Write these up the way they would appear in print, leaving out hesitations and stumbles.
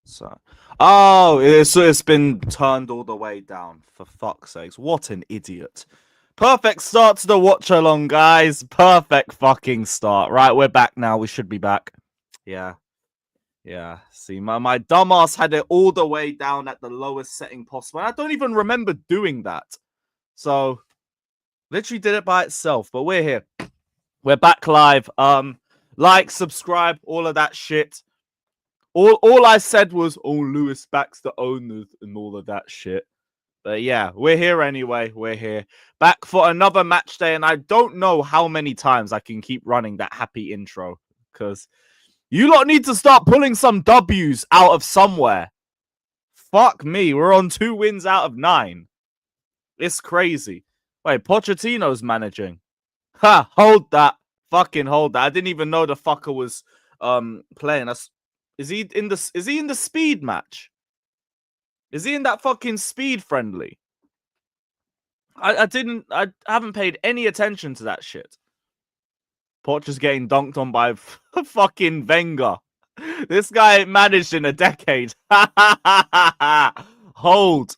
So, oh, it's been turned all the way down. For fuck's sakes, what an idiot! Perfect start to the Watchalong, guys. Perfect fucking start. Right, we're back now. We should be back. Yeah. See, my dumbass had it all the way down at the lowest setting possible. I don't even remember doing that. So, literally did it by itself. But we're here. We're back live. Like, subscribe, all of that shit. All I said was, oh, Lewis backs the owners and all of that shit. But yeah, we're here anyway. We're here. Back for another match day. And I don't know how many times I can keep running that happy intro. Because you lot need to start pulling some W's out of somewhere. Fuck me. We're on 2 wins out of 9. It's crazy. Wait, Pochettino's managing. Ha, hold that. Fucking hold that. I didn't even know the fucker was playing. Is he in the speed match? Is he in that fucking speed friendly? I haven't paid any attention to that shit. Poch is getting dunked on by fucking Wenger. This guy ain't managed in a decade. Hold.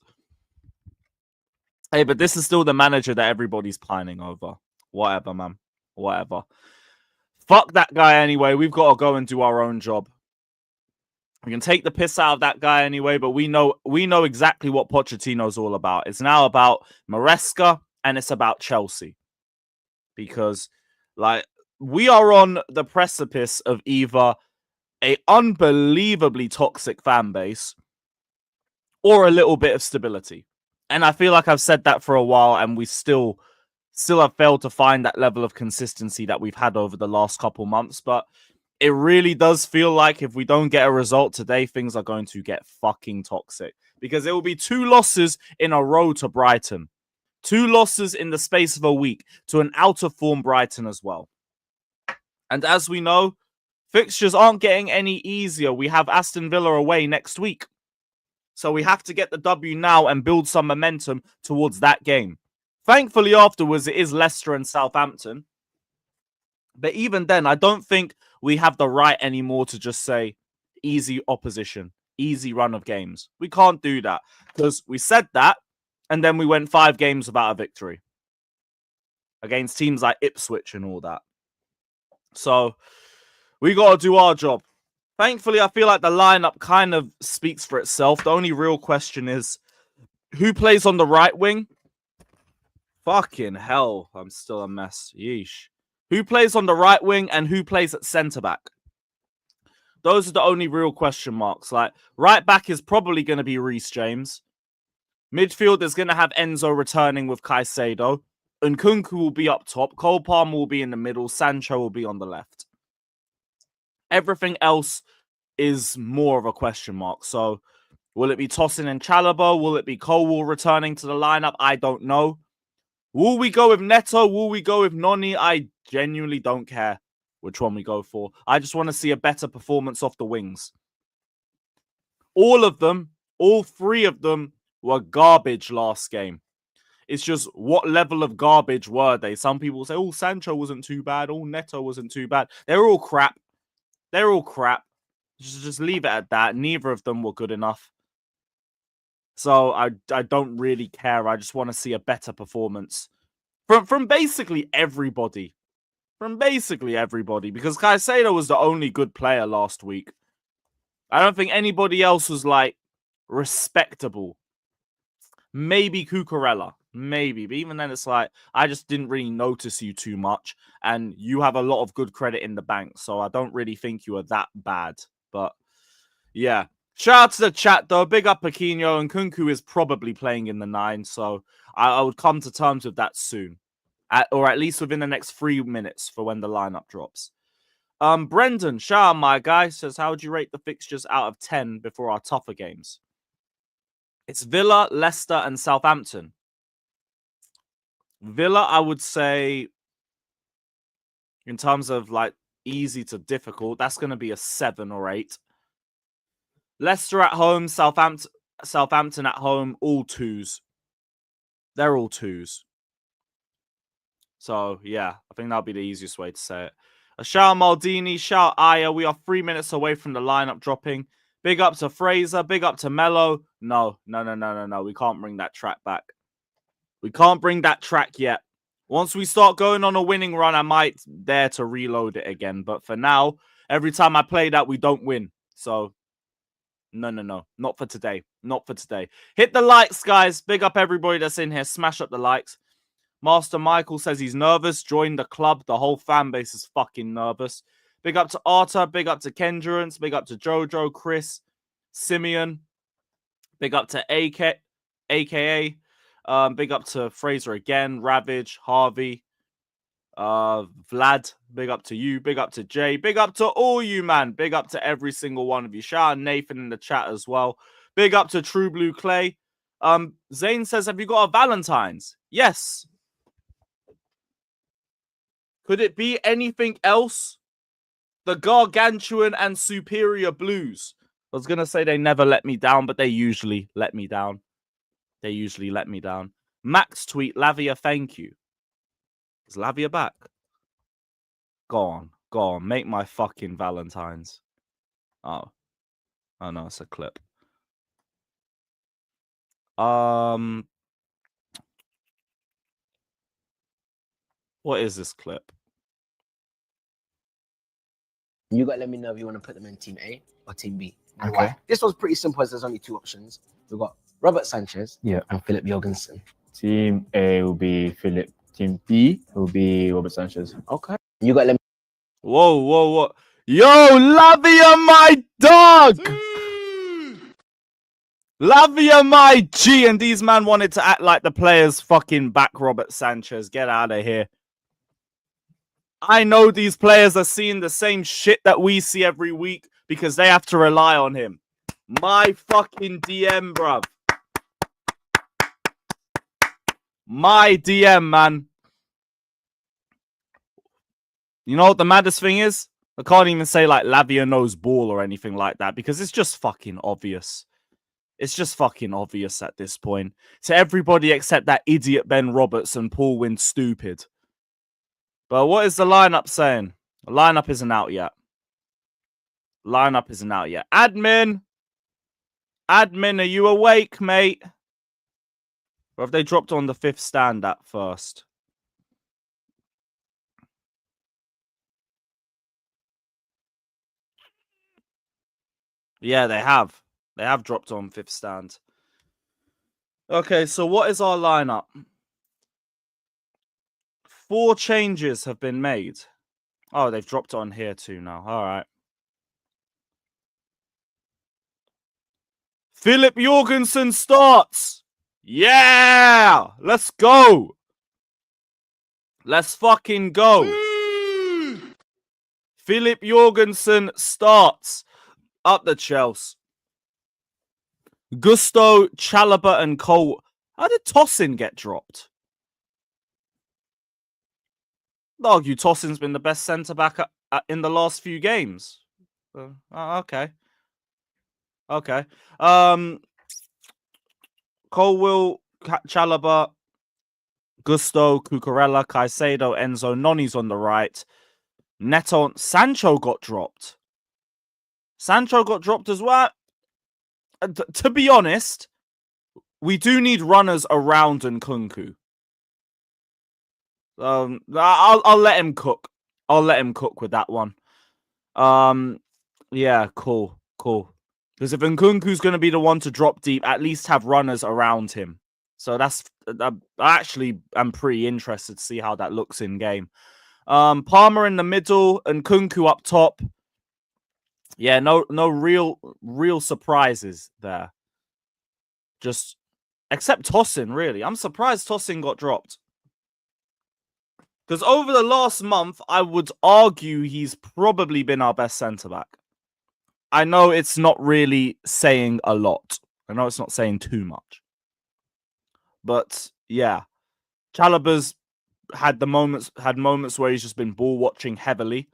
Hey, but this is still the manager that everybody's pining over. Whatever, man. Whatever. Fuck that guy anyway. We've got to go and do our own job. We can take the piss out of that guy anyway, but we know exactly what Pochettino's all about. It's now about Maresca and it's about Chelsea. Because, like, we are on the precipice of either a unbelievably toxic fan base or a little bit of stability. And I feel like I've said that for a while, and we still have failed to find that level of consistency that we've had over the last couple months. But it really does feel like if we don't get a result today, things are going to get fucking toxic. Because it will be 2 losses in a row to Brighton. 2 losses in the space of a week to an out-of-form Brighton as well. And as we know, fixtures aren't getting any easier. We have Aston Villa away next week. So we have to get the W now and build some momentum towards that game. Thankfully, afterwards, it is Leicester and Southampton. But even then, I don't think we have the right anymore to just say easy opposition, easy run of games. We can't do that because we said that and then we went 5 games without a victory against teams like Ipswich and all that. So we got to do our job. Thankfully, I feel like the lineup kind of speaks for itself. The only real question is who plays on the right wing? Fucking hell, I'm still a mess. Yeesh. Who plays on the right wing and who plays at centre-back? Those are the only real question marks. Like, right back is probably going to be Reece James. Midfield is going to have Enzo returning with Caicedo. And Nkunku will be up top. Cole Palmer will be in the middle. Sancho will be on the left. Everything else is more of a question mark. So, will it be Tosin and Chalobah? Will it be Cole returning to the lineup? I don't know. Will we go with Neto? Will we go with Noni? I genuinely don't care which one we go for. I just want to see a better performance off the wings. All of them, all three of them were garbage last game. It's just what level of garbage were they? Some people say, oh, Sancho wasn't too bad. Oh, Neto wasn't too bad. They're all crap. They're all crap. Just leave it at that. Neither of them were good enough. So I don't really care. I just want to see a better performance from basically everybody. From basically everybody. Because Caicedo was the only good player last week. I don't think anybody else was, like, respectable. Maybe Cucurella. Maybe. But even then, it's like, I just didn't really notice you too much. And you have a lot of good credit in the bank. So I don't really think you are that bad. But, yeah. Shout out to the chat, though. Big up Paquinho. And Nkunku is probably playing in the 9. So I would come to terms with that soon. Or at least within the next 3 minutes for when the lineup drops. Brendan, shout out my guy, says, how would you rate the fixtures out of 10 before our tougher games? It's Villa, Leicester, and Southampton. Villa, I would say, in terms of, like, easy to difficult, that's going to be a 7 or 8. Leicester at home, Southampton at home, all 2s. They're all 2s. So, yeah, I think that'll be the easiest way to say it. A shout Maldini, shout Aya. We are 3 minutes away from the lineup dropping. Big up to Fraser, big up to Mello. No. We can't bring that track back. We can't bring that track yet. Once we start going on a winning run, I might dare to reload it again. But for now, every time I play that, we don't win. So, no. Not for today. Not for today. Hit the likes, guys. Big up everybody that's in here. Smash up the likes. Master Michael says he's nervous. Join the club. The whole fan base is fucking nervous. Big up to Arta. Big up to Kendurance. Big up to Jojo, Chris, Simeon. Big up to AKA. Big up to Fraser again. Ravage, Harvey, Vlad. Big up to you. Big up to Jay. Big up to all you, man. Big up to every single one of you. Shout out Nathan in the chat as well. Big up to True Blue Clay. Zane says, have you got a Valentine's? Yes. Could it be anything else? The Gargantuan and Superior Blues. I was going to say they never let me down, but they usually let me down. Max tweet, Lavia, thank you. Is Lavia back? Go on. Make my fucking Valentine's. Oh no, it's a clip. What is this clip? You got to let me know if you want to put them in Team A or Team B. And Okay. why. This one's pretty simple as there's only 2 options. We've got Robert Sanchez and Philip Jorgensen. Team A will be Philip. Team B will be Robert Sanchez. Okay. You got to let me. Whoa. Yo, Lavia, my dog! Lavia, my G! And these man wanted to act like the players fucking back Robert Sanchez. Get out of here. I know these players are seeing the same shit that we see every week because they have to rely on him. My fucking DM, bruv. My DM, man. You know what the maddest thing is? I can't even say like Lavia knows ball or anything like that because it's just fucking obvious. It's just fucking obvious at this point. To everybody except that idiot Ben Roberts and Paul Wynn stupid. But what is the lineup saying? The lineup isn't out yet. Admin! Admin, are you awake, mate? Or have they dropped on the 5th stand at first? Yeah, they have. They have dropped on 5th stand. Okay, so what is our lineup? 4 changes have been made. Oh, they've dropped on here too now. All right. Philip Jorgensen starts. Yeah, let's go. Let's fucking go. Philip Jorgensen starts up the Chelsea. Gusto, Chalobah, and Cole. How did Tosin get dropped? I'd argue Tosin's been the best centre back in the last few games. Okay. Okay. Colwill, Chalobah, Gusto, Cucurella, Caicedo, Enzo, Noni's on the right. Neto, Sancho got dropped. Sancho got dropped as well. To be honest, we do need runners around Nkunku. I'll let him cook. I'll let him cook with that one. Yeah, cool. Because if Nkunku's going to be the one to drop deep, at least have runners around him. So that's I'm pretty interested to see how that looks in game. Palmer in the middle and Nkunku up top. Yeah, no real surprises there. Just except Tosin, really. I'm surprised Tosin got dropped. Because over the last month, I would argue he's probably been our best centre-back. I know it's not really saying a lot. I know it's not saying too much. But yeah, Chalobah's had moments where he's just been ball watching heavily.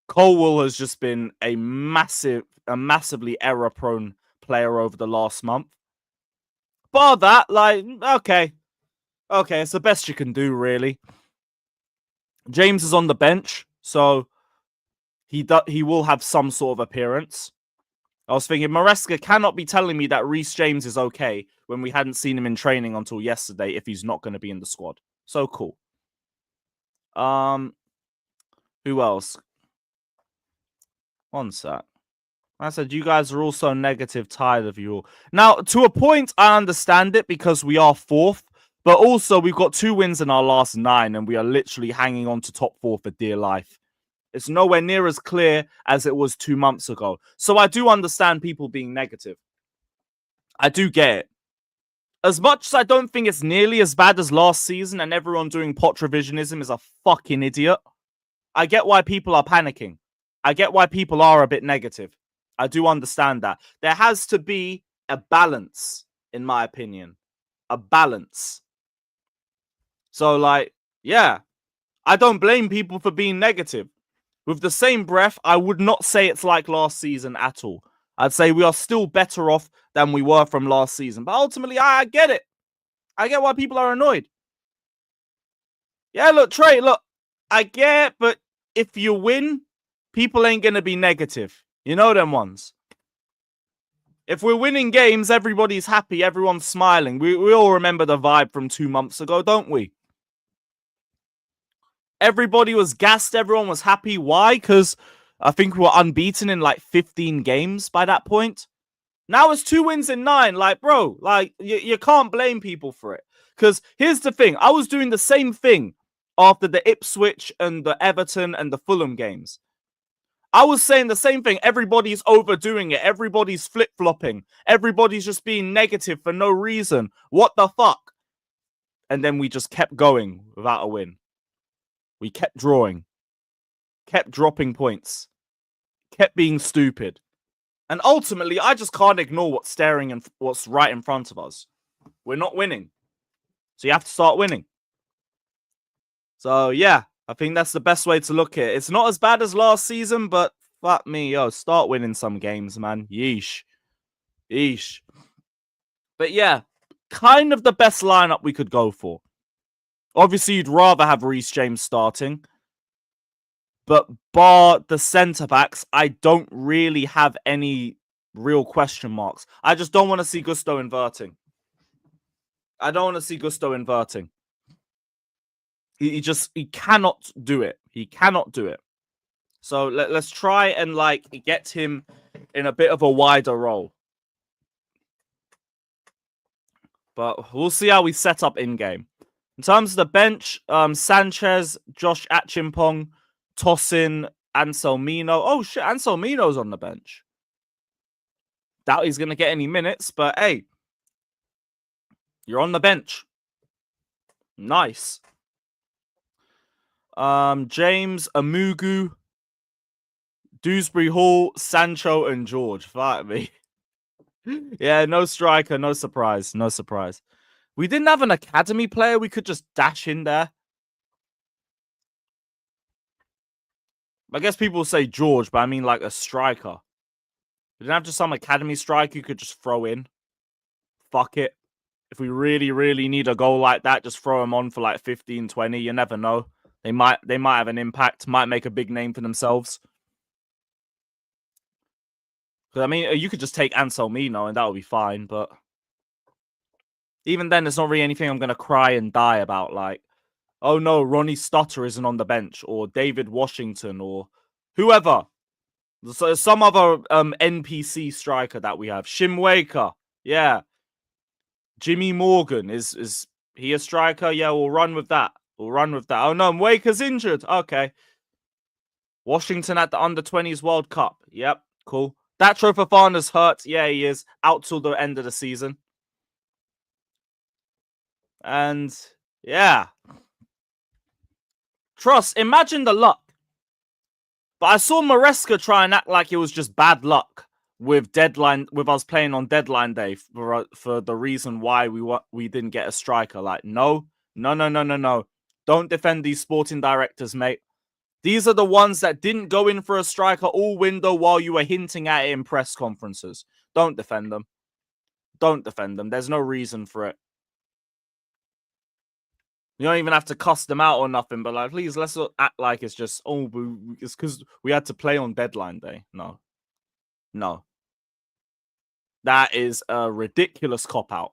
Colwill has just been a massively error-prone player over the last month. Bar that, like, okay, it's the best you can do, really. James is on the bench, so he will have some sort of appearance. I was thinking Maresca cannot be telling me that Reece James is okay when we hadn't seen him in training until yesterday if he's not going to be in the squad. So cool. Who else? One sec. I said you guys are also negative, tired of you all. Now, to a point, I understand it because we are fourth, but also we've got 2 wins in our last 9 and we are literally hanging on to top 4 for dear life. It's nowhere near as clear as it was 2 months ago. So I do understand people being negative. I do get it. As much as I don't think it's nearly as bad as last season and everyone doing pot revisionism is a fucking idiot, I get why people are panicking. I get why people are a bit negative. I do understand that. There has to be a balance, in my opinion. A balance. So, like, yeah, I don't blame people for being negative. With the same breath, I would not say it's like last season at all. I'd say we are still better off than we were from last season. But ultimately, I get it. I get why people are annoyed. Yeah, look, Trey, look, I get, but if you win, people ain't going to be negative. You know them ones. If we're winning games, everybody's happy, everyone's smiling. We all remember the vibe from 2 months ago, don't we? Everybody was gassed, everyone was happy. Why? Because I think we were unbeaten in like 15 games by that point. Now it's 2 wins in 9. Like, bro, like you can't blame people for it. Because here's the thing. I was doing the same thing after the Ipswich and the Everton and the Fulham games. I was saying the same thing. Everybody's overdoing it. Everybody's flip-flopping. Everybody's just being negative for no reason. What the fuck? And then we just kept going without a win. We kept drawing. Kept dropping points. Kept being stupid. And ultimately, I just can't ignore what's staring and what's right in front of us. We're not winning. So you have to start winning. So, yeah. I think that's the best way to look at it. It's not as bad as last season, but fuck me, yo, start winning some games, man. Yeesh. But yeah, kind of the best lineup we could go for. Obviously, you'd rather have Reece James starting. But bar the centre-backs, I don't really have any real question marks. I just don't want to see Gusto inverting. He cannot do it. He cannot do it. So let's try and like get him in a bit of a wider role. But we'll see how we set up in game. In terms of the bench, Sanchez, Josh Achimpong, Tosin, Anselmino. Oh shit, Anselmino's on the bench. Doubt he's going to get any minutes, but hey, you're on the bench. Nice. James, Amugu, Dewsbury Hall, Sancho, and George. Fuck me. Yeah, no striker, no surprise. No surprise. We didn't have an academy player we could just dash in there. I guess people say George, but I mean like a striker. We didn't have just some academy striker you could just throw in. Fuck it. If we really, really need a goal like that, just throw them on for like 15, 20. You never know. They might have an impact, might make a big name for themselves. Because I mean, you could just take Anselmino and that would be fine, but even then, there's not really anything I'm gonna cry and die about. Like, oh no, Ronnie Stutter isn't on the bench, or David Washington, or whoever. So some other NPC striker that we have. Shimwaker, yeah. Jimmy Morgan, is he a striker? Yeah, we'll run with that. We'll run with that. Oh no, Waker's injured. Okay. Washington at the under-20s World Cup. Yep, cool. Datro Fofana's hurt. Yeah, he is. Out till the end of the season. And yeah. Trust, imagine the luck. But I saw Maresca try and act like it was just bad luck with us playing on deadline day for the reason why we didn't get a striker. Like, no. Don't defend these sporting directors, mate. These are the ones that didn't go in for a striker all window while you were hinting at it in press conferences. Don't defend them. Don't defend them. There's no reason for it. You don't even have to cuss them out or nothing, but like, please, let's not act like it's just, oh, it's because we had to play on deadline day. No. No. That is a ridiculous cop-out.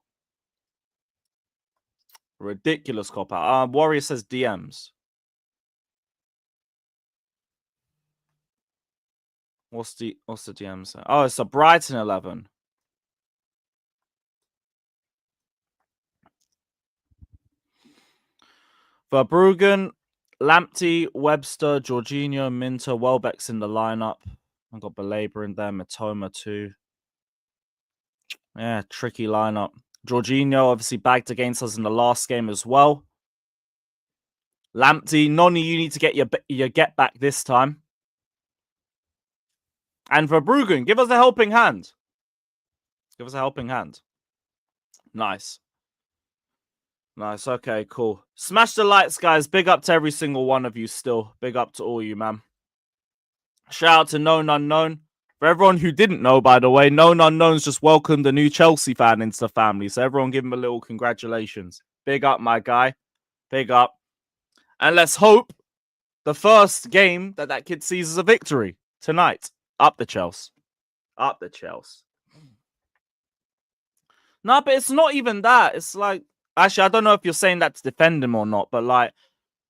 Ridiculous cop-out. Warrior says DMs. What's the DM say? Oh, it's a Brighton 11. Verbruggen, Lamptey, Webster, Jorginho, Minter, Welbeck's in the lineup. I've got Belabor in there, Matoma too. Yeah, tricky lineup. Jorginho obviously bagged against us in the last game as well. Lamptey, Noni, you need to get your get back this time. And Verbruggen, give us a helping hand. Give us a helping hand. Nice. Nice. Okay, cool. Smash the lights, guys. Big up to every single one of you still. Big up to all you, man. Shout out to Known Unknown. For everyone who didn't know, by the way, Known Unknown's just welcomed a new Chelsea fan into the family. So everyone give him a little congratulations. Big up, my guy. Big up. And let's hope the first game that kid sees is a victory tonight. Up the Chelsea. Up the Chelsea. No, but it's not even that. It's like, actually, I don't know if you're saying that to defend him or not, but like,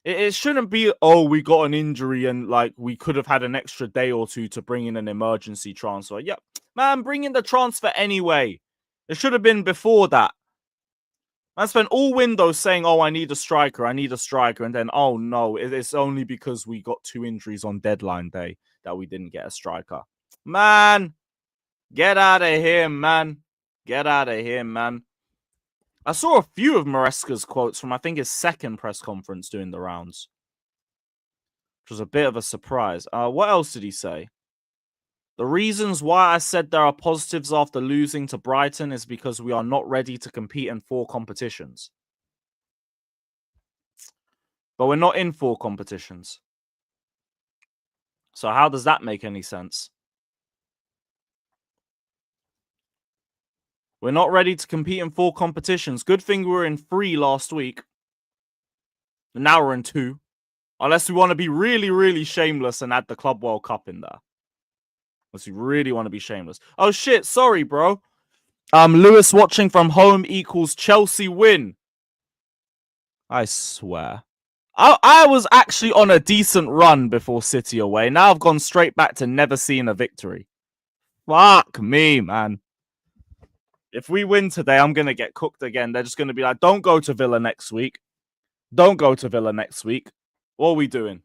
it shouldn't be, oh, we got an injury and like we could have had an extra day or two to bring in an emergency transfer. Yep, man, bring in the transfer anyway. It should have been before that. I spent all windows saying, oh, I need a striker. And then, oh, no, it's only because we got 2 injuries on deadline day that we didn't get a striker. Man, get out of here, man. Get out of here, man. I saw a few of Maresca's quotes from, I think, his second press conference doing the rounds, which was a bit of a surprise. What else did he say? The reasons why I said there are positives after losing to Brighton is because we are not ready to compete in 4 competitions. But we're not in 4 competitions. So how does that make any sense? We're not ready to compete in 4 competitions. Good thing we were in 3 last week. And now we're in 2. Unless we want to be really, really shameless and add the Club World Cup in there. Unless we really want to be shameless. Oh, shit. Sorry, bro. Lewis watching from home equals Chelsea win. I swear. I was actually on a decent run before City away. Now I've gone straight back to never seeing a victory. Fuck me, man. If we win today, I'm going to get cooked again. They're just going to be like, don't go to Villa next week. Don't go to Villa next week. What are we doing?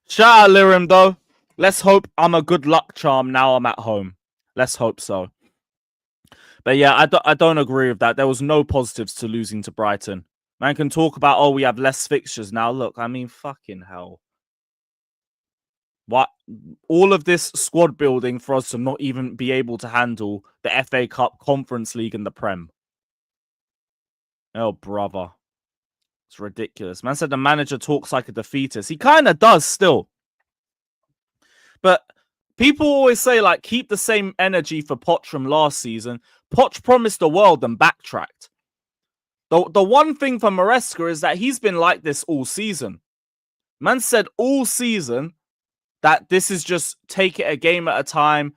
Shout out Lirim, though. Let's hope I'm a good luck charm now I'm at home. Let's hope so. But yeah, I don't agree with that. There was no positives to losing to Brighton. Man can talk about, oh, we have less fixtures now. Look, I mean, fucking hell. What? All of this squad building for us to not even be able to handle the FA Cup, Conference League, and the Prem. Oh, brother. It's ridiculous. Man said the manager talks like a defeatist. He kind of does still. But people always say, like, keep the same energy for Poch from last season. Poch promised the world and backtracked. The one thing for Maresca is that he's been like this all season. Man said all season that this is just take it a game at a time.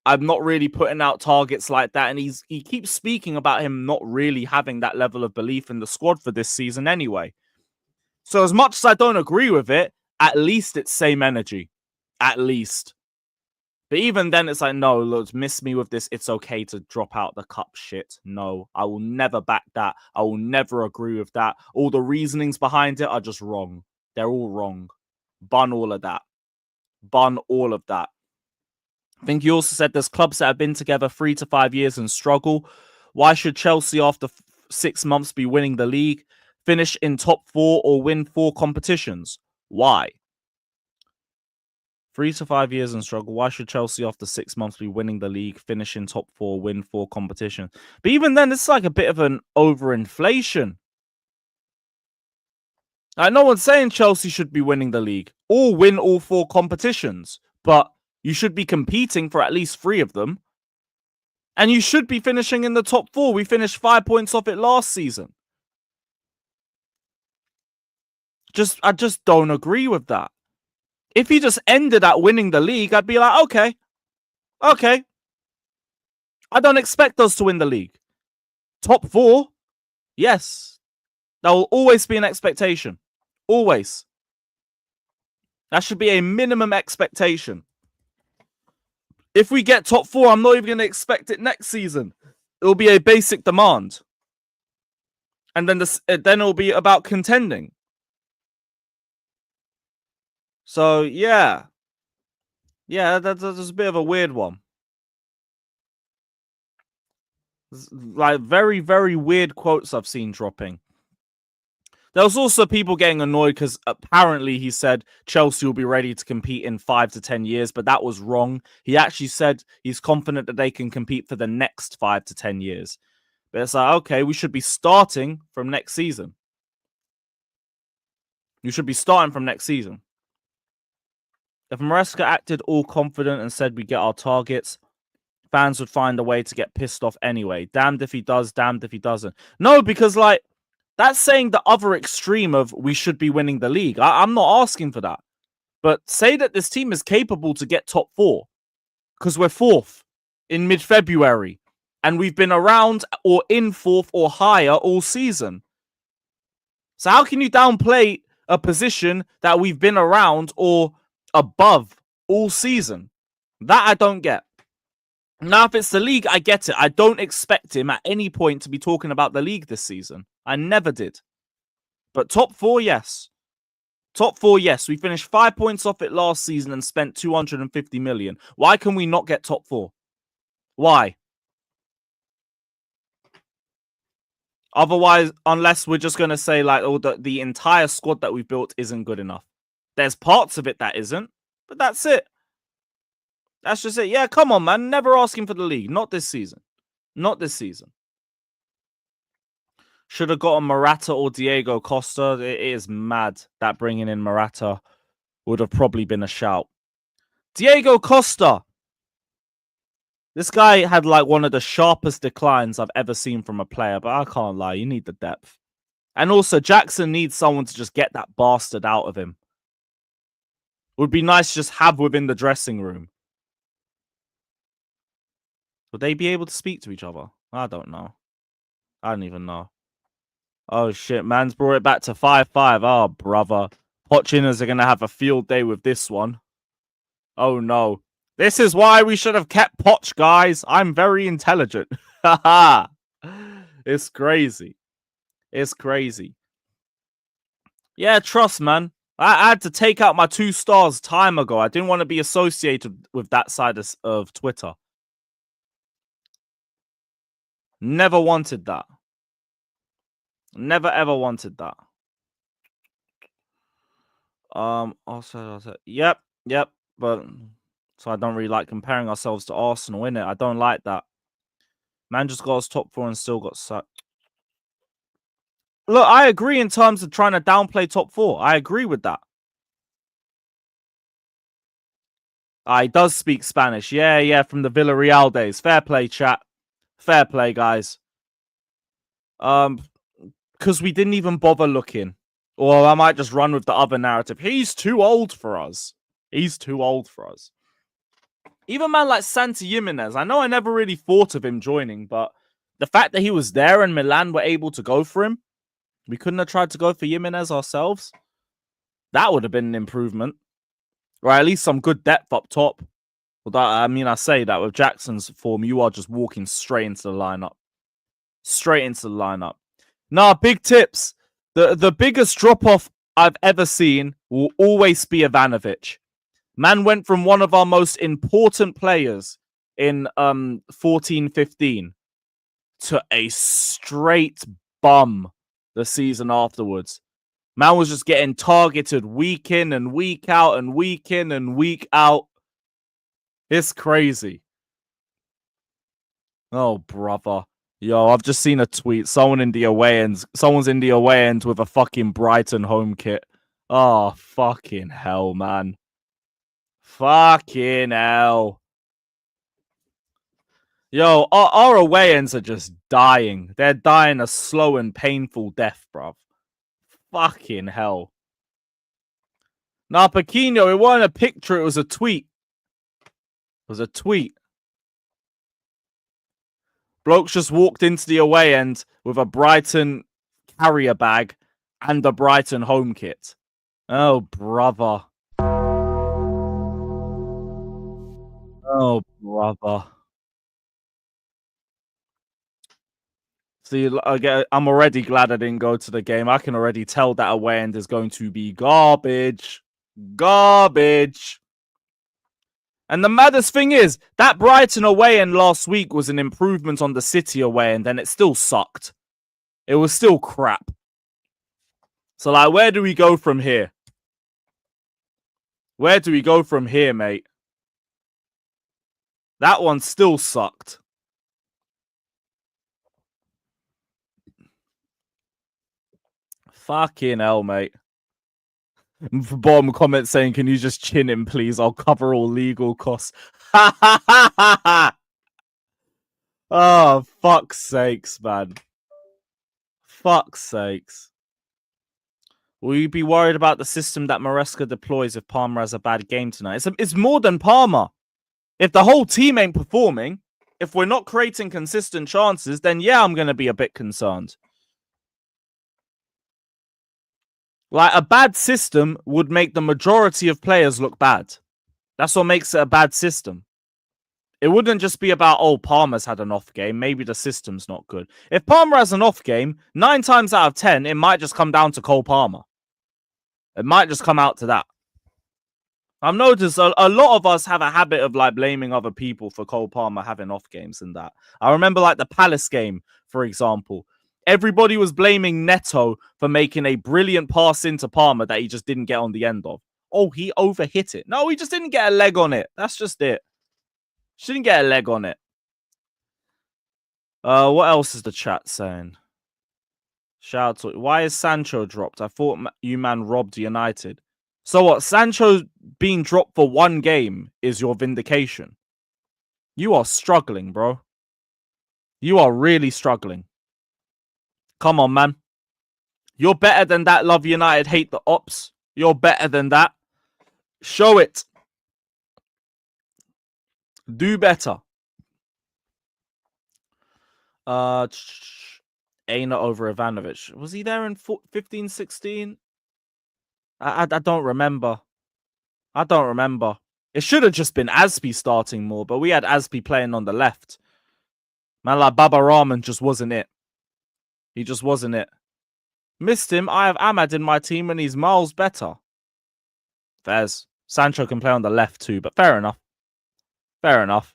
I'm not really putting out targets like that. And he keeps speaking about him not really having that level of belief in the squad for this season anyway. So as much as I don't agree with it, at least it's same energy. At least. But even then, it's like, no, look, miss me with this. It's okay to drop out the cup shit. No, I will never back that. I will never agree with that. All the reasonings behind it are just wrong. They're all wrong. Bun all of that. Bun all of that. I think you also said there's clubs that have been together 3 to 5 years and struggle. Why should Chelsea, after 6 months, be winning the league, finish in top 4 or win 4 competitions? Why? 3 to 5 years and struggle. Why should Chelsea, after 6 months, be winning the league, finish in top 4, win 4 competitions? But even then, it's like a bit of an overinflation. Like, no one's saying Chelsea should be winning the league or win all 4 competitions, but you should be competing for at least 3 of them. And you should be finishing in the top 4. We finished 5 points off it last season. I just don't agree with that. If he just ended at winning the league, I'd be like, okay. I don't expect us to win the league. Top 4? Yes. That will always be an expectation. Always. That should be a minimum expectation. If we get top 4, I'm not even going to expect it next season. It'll be a basic demand. And then it'll be about contending. So, yeah. Yeah, that's a bit of a weird one. Like, very, very weird quotes I've seen dropping. There was also people getting annoyed because apparently he said Chelsea will be ready to compete in 5 to 10 years, but that was wrong. He actually said he's confident that they can compete for the next 5 to 10 years. But it's like, okay, we should be starting from next season. You should be starting from next season. If Maresca acted all confident and said we get our targets, fans would find a way to get pissed off anyway. Damned if he does, damned if he doesn't. No, because like, that's saying the other extreme of we should be winning the league. I'm not asking for that. But say that this team is capable to get top 4. Because we're 4th in mid-February. And we've been around or in 4th or higher all season. So how can you downplay a position that we've been around or above all season? That I don't get. Now, if it's the league, I get it. I don't expect him at any point to be talking about the league this season. I never did. But top 4, yes. Top 4, yes. We finished 5 points off it last season and spent 250 million. Why can we not get top 4? Why? Otherwise, unless we're just going to say like, oh, the entire squad that we've built isn't good enough. There's parts of it that isn't, but that's it. That's just it. Yeah, come on, man. Never asking for the league. Not this season. Not this season. Should have gotten Morata or Diego Costa. It is mad that bringing in Morata would have probably been a shout. Diego Costa. This guy had like one of the sharpest declines I've ever seen from a player, but I can't lie. You need the depth. And also, Jackson needs someone to just get that bastard out of him. Would be nice to just have within the dressing room. Would they be able to speak to each other? I don't know. I don't even know. Oh, shit. Man's brought it back to 5-5. Oh, brother. Pochinners are going to have a field day with this one. Oh, no. This is why we should have kept Poch, guys. I'm very intelligent. Haha. It's crazy. It's crazy. Yeah, trust, man. I had to take out my 2 stars time ago. I didn't want to be associated with that side of Twitter. Never wanted that. Never ever wanted that. Also, yep. But so I don't really like comparing ourselves to Arsenal, innit? I don't like that. Man just got us top 4 and still got sacked. Look, I agree in terms of trying to downplay top 4. I agree with that. He does speak Spanish. Yeah, from the Villarreal days. Fair play, chat. Fair play, guys. Because we didn't even bother looking. Or I might just run with the other narrative. He's too old for us. He's too old for us. Even man like Santi Jimenez, I know I never really thought of him joining, but the fact that he was there and Milan were able to go for him, we couldn't have tried to go for Jimenez ourselves. That would have been an improvement. Or at least some good depth up top. Although, I mean, I say that with Jackson's form, you are just walking straight into the lineup. Straight into the lineup. Nah, big tips. The biggest drop-off I've ever seen will always be Ivanovic. Man went from one of our most important players in 14-15 to a straight bum the season afterwards. Man was just getting targeted week in and week out and week in and week out. It's crazy. Oh, brother. Yo, I've just seen a tweet. Someone's in the away end with a fucking Brighton home kit. Oh, fucking hell, man. Fucking hell. Yo, our away ends are just dying. They're dying a slow and painful death, bruv. Fucking hell. Nah, Paquinho, it wasn't a picture, it was a tweet. It was a tweet. Blokes just walked into the away end with a Brighton carrier bag and a Brighton home kit. Oh, brother. Oh, brother. See, I'm already glad I didn't go to the game. I can already tell that away end is going to be garbage. Garbage. And the maddest thing is, that Brighton away end last week was an improvement on the City away end, and it still sucked. It was still crap. So, like, where do we go from here? Where do we go from here, mate? That one still sucked. Fucking hell, mate. Bottom comment saying, can you just chin him, please? I'll cover all legal costs. Oh, fuck's sakes, man. Fuck's sakes. Will you be worried about the system that Maresca deploys if Palmer has a bad game tonight? It's more than Palmer. If the whole team ain't performing, if we're not creating consistent chances, then yeah, I'm going to be a bit concerned. Like, a bad system would make the majority of players look bad. That's what makes it a bad system. It wouldn't just be about, oh, Palmer's had an off game. Maybe the system's not good. If Palmer has an off game, 9 times out of 10, it might just come down to Cole Palmer. It might just come out to that. I've noticed a lot of us have a habit of like blaming other people for Cole Palmer having off games and that. I remember like the Palace game, for example. Everybody was blaming Neto for making a brilliant pass into Palmer that he just didn't get on the end of. Oh, he overhit it. No, he just didn't get a leg on it. That's just it. She didn't get a leg on it. What else is the chat saying? Shout out to, why is Sancho dropped? I thought you man robbed United. So what? Sancho being dropped for one game is your vindication. You are struggling, bro. You are really struggling. Come on, man. You're better than that. Love United, hate the ops. You're better than that. Show it. Do better. Aina over Ivanovic. Was he there in 15-16? I don't remember. I don't remember. It should have just been Aspi starting more, but we had Aspi playing on the left. Man, like Baba Rahman just wasn't it. He just wasn't it. Missed him. I have Ahmad in my team and he's miles better. Fairs. Sancho can play on the left too, but fair enough. Fair enough.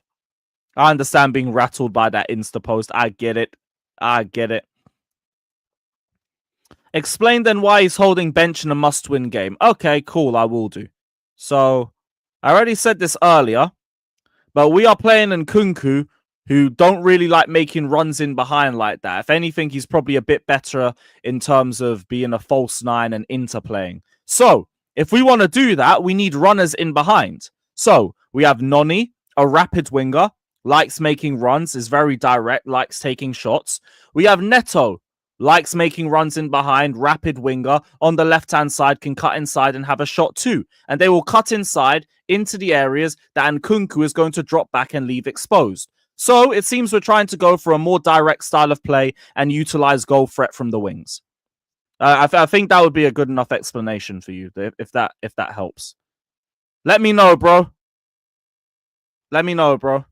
I understand being rattled by that Insta post. I get it. I get it. Explain then why he's holding bench in a must-win game. Okay, cool. I will do. So, I already said this earlier, but we are playing in Nkunku, who don't really like making runs in behind like that. If anything, he's probably a bit better in terms of being a false nine and interplaying. So, if we want to do that, we need runners in behind. So, we have Noni, a rapid winger, likes making runs, is very direct, likes taking shots. We have Neto, likes making runs in behind, rapid winger, on the left-hand side, can cut inside and have a shot too. And they will cut inside into the areas that Nkunku is going to drop back and leave exposed. So it seems we're trying to go for a more direct style of play and utilize goal threat from the wings. I think that would be a good enough explanation for you, if that helps. Let me know, bro. Let me know, bro.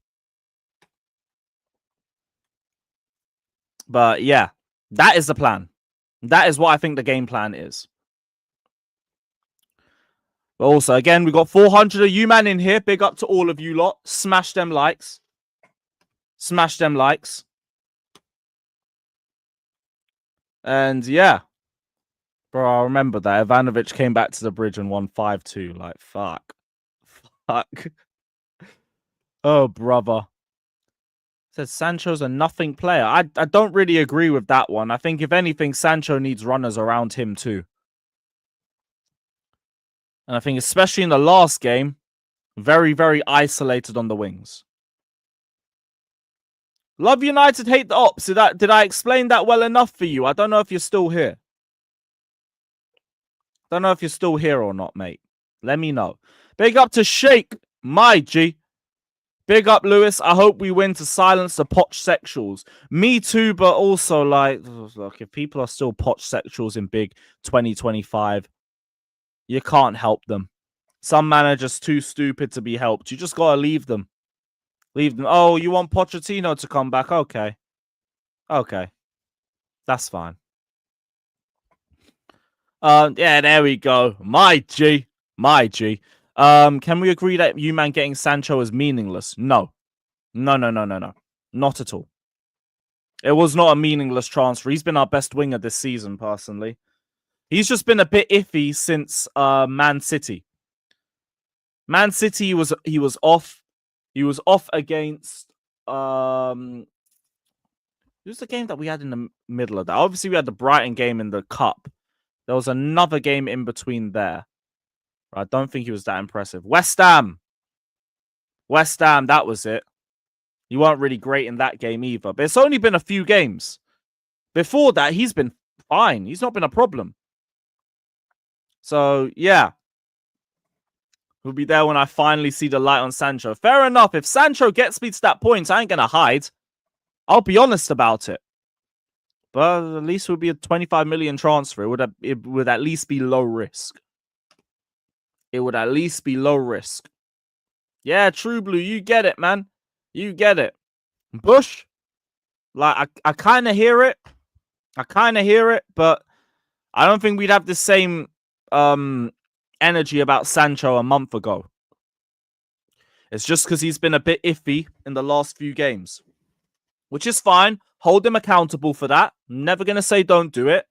But yeah, that is the plan. That is what I think the game plan is. But also, again, we got 400 of you man in here. Big up to all of you lot. Smash them likes. Smash them likes. And yeah. Bro, I remember that. Ivanovic came back to the bridge and won 5-2. Like, fuck. Fuck. Oh, brother. Says Sancho's a nothing player. I don't really agree with that one. I think, if anything, Sancho needs runners around him too. And I think, especially in the last game, very, very isolated on the wings. Love United, hate the ops. Did I explain that well enough for you? I don't know if you're still here. Don't know if you're still here or not, mate. Let me know. Big up to Sheikh, my G. Big up, Lewis. I hope we win to silence the potch sexuals. Me too, but also, like, look, if people are still potch sexuals in big 2025, you can't help them. Some managers too stupid to be helped. You just got to leave them. Leave them. Oh, you want Pochettino to come back? Okay. Okay. That's fine. Yeah, there we go. My G. My G. Can we agree that you man getting Sancho is meaningless? No. No. Not at all. It was not a meaningless transfer. He's been our best winger this season, personally. He's just been a bit iffy since Man City. Man City he was off. He was off against who's the game that we had in the middle of that? Obviously, we had the Brighton game in the cup. There was another game in between there. I don't think he was that impressive. West Ham. West Ham, that was it. He weren't really great in that game either. But it's only been a few games. Before that, he's been fine. He's not been a problem. So, yeah. He'll be there when I finally see the light on Sancho. Fair enough. If Sancho gets me to that point, I ain't going to hide. I'll be honest about it. But at least it would be a 25 million transfer. It would at least be low risk. It would at least be low risk. Yeah, True Blue, you get it, man. You get it. Bush, like, I kind of hear it. I kind of hear it, but I don't think we'd have the same energy about Sancho a month ago. It's just because he's been a bit iffy in the last few games. Which is fine. Hold him accountable for that. Never going to say don't do it.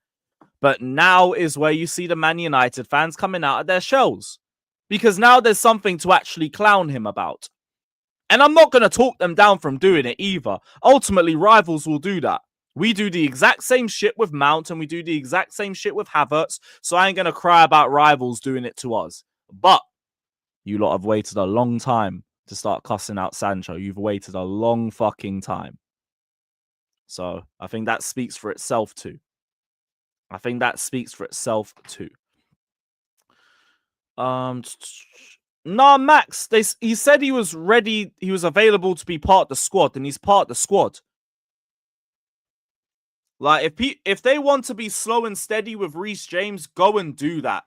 But now is where you see the Man United fans coming out of their shells. Because now there's something to actually clown him about. And I'm not going to talk them down from doing it either. Ultimately, rivals will do that. We do the exact same shit with Mount and we do the exact same shit with Havertz. So I ain't going to cry about rivals doing it to us. But you lot have waited a long time to start cussing out Sancho. You've waited a long fucking time. So I think that speaks for itself too. I think that speaks for itself too. Nah, Max, he said he was ready, he was available to be part of the squad, and he's part of the squad. Like, if they want to be slow and steady with Reece James, go and do that.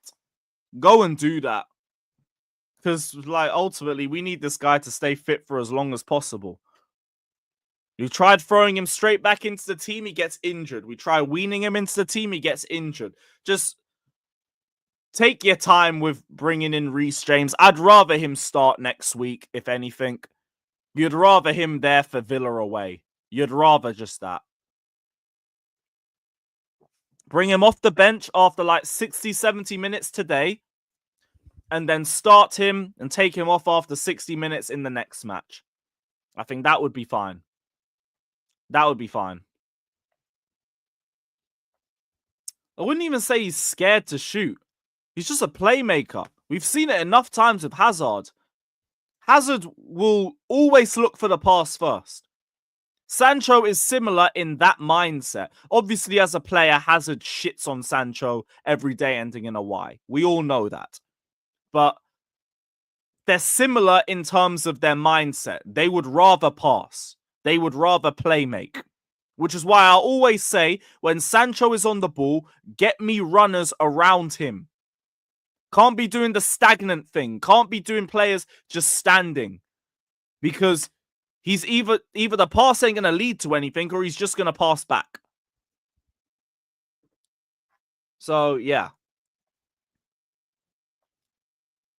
Go and do that. Because, like, ultimately, we need this guy to stay fit for as long as possible. We tried throwing him straight back into the team, he gets injured. We try weaning him into the team, he gets injured. Just take your time with bringing in Reece James. I'd rather him start next week, if anything. You'd rather him there for Villa away. You'd rather just that. Bring him off the bench after like 60, 70 minutes today. And then start him and take him off after 60 minutes in the next match. I think that would be fine. That would be fine. I wouldn't even say he's scared to shoot. He's just a playmaker. We've seen it enough times with Hazard. Hazard will always look for the pass first. Sancho is similar in that mindset. Obviously, as a player, Hazard shits on Sancho every day ending in a Y. We all know that. But they're similar in terms of their mindset. They would rather pass. They would rather play make. Which is why I always say, when Sancho is on the ball, get me runners around him. Can't be doing the stagnant thing. Can't be doing players just standing. Because he's either the pass ain't going to lead to anything or he's just going to pass back. So, yeah.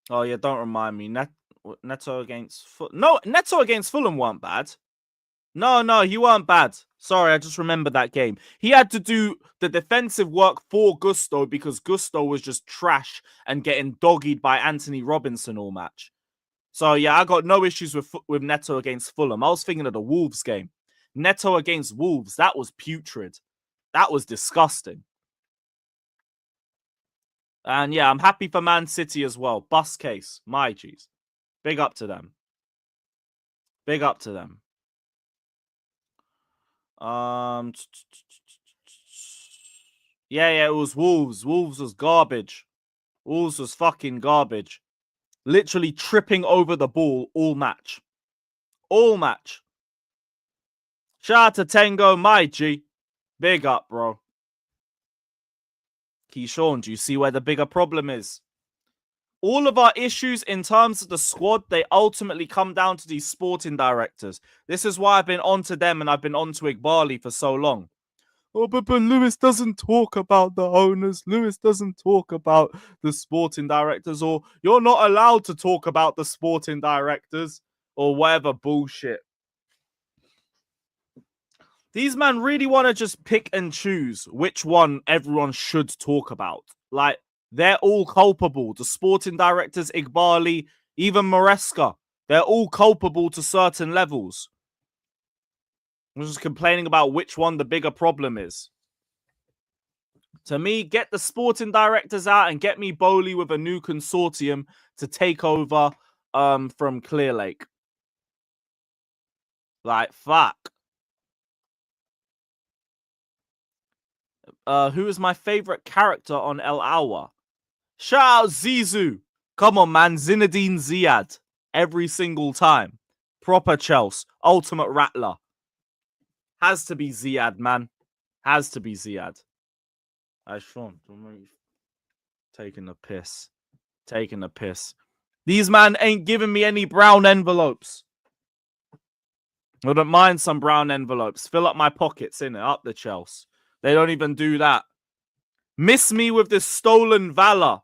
Oh, yeah, don't remind me. Neto against Fulham. No, Neto against Fulham weren't bad. No, he weren't bad. Sorry, I just remembered that game. He had to do the defensive work for Gusto because Gusto was just trash and getting doggied by Anthony Robinson all match. So, yeah, I got no issues with Neto against Fulham. I was thinking of the Wolves game. Neto against Wolves, that was putrid. That was disgusting. And, yeah, I'm happy for Man City as well. Bus case, my G's. Big up to them. Big up to them. Yeah, it was Wolves. Wolves was garbage. Wolves was fucking garbage. Literally tripping over the ball all match. All match. Shout out to Tango, my G. Big up, bro. Keyshawn, do you see where the bigger problem is? All of our issues in terms of the squad, they ultimately come down to these sporting directors. This is why I've been on to them and I've been on to Igbali for so long. Oh, but Lewis doesn't talk about the owners. Lewis doesn't talk about the sporting directors. Or you're not allowed to talk about the sporting directors. Or whatever bullshit. These men really want to just pick and choose which one everyone should talk about. Like, they're all culpable. The sporting directors, Igbali, even Maresca. They're all culpable to certain levels. I'm just complaining about which one the bigger problem is. To me, get the sporting directors out and get me Bowley with a new consortium to take over from Clear Lake. Like, fuck. Who is my favorite character on El Awa? Shout out Zizou. Come on, man. Zinedine Ziyad. Every single time. Proper Chelsea. Ultimate Rattler. Has to be Ziyad, man. Has to be Ziyad. Sean, taking the piss. Taking the piss. These man ain't giving me any brown envelopes. I wouldn't mind some brown envelopes. Fill up my pockets, innit? Up the Chelsea. They don't even do that. Miss me with this stolen valor.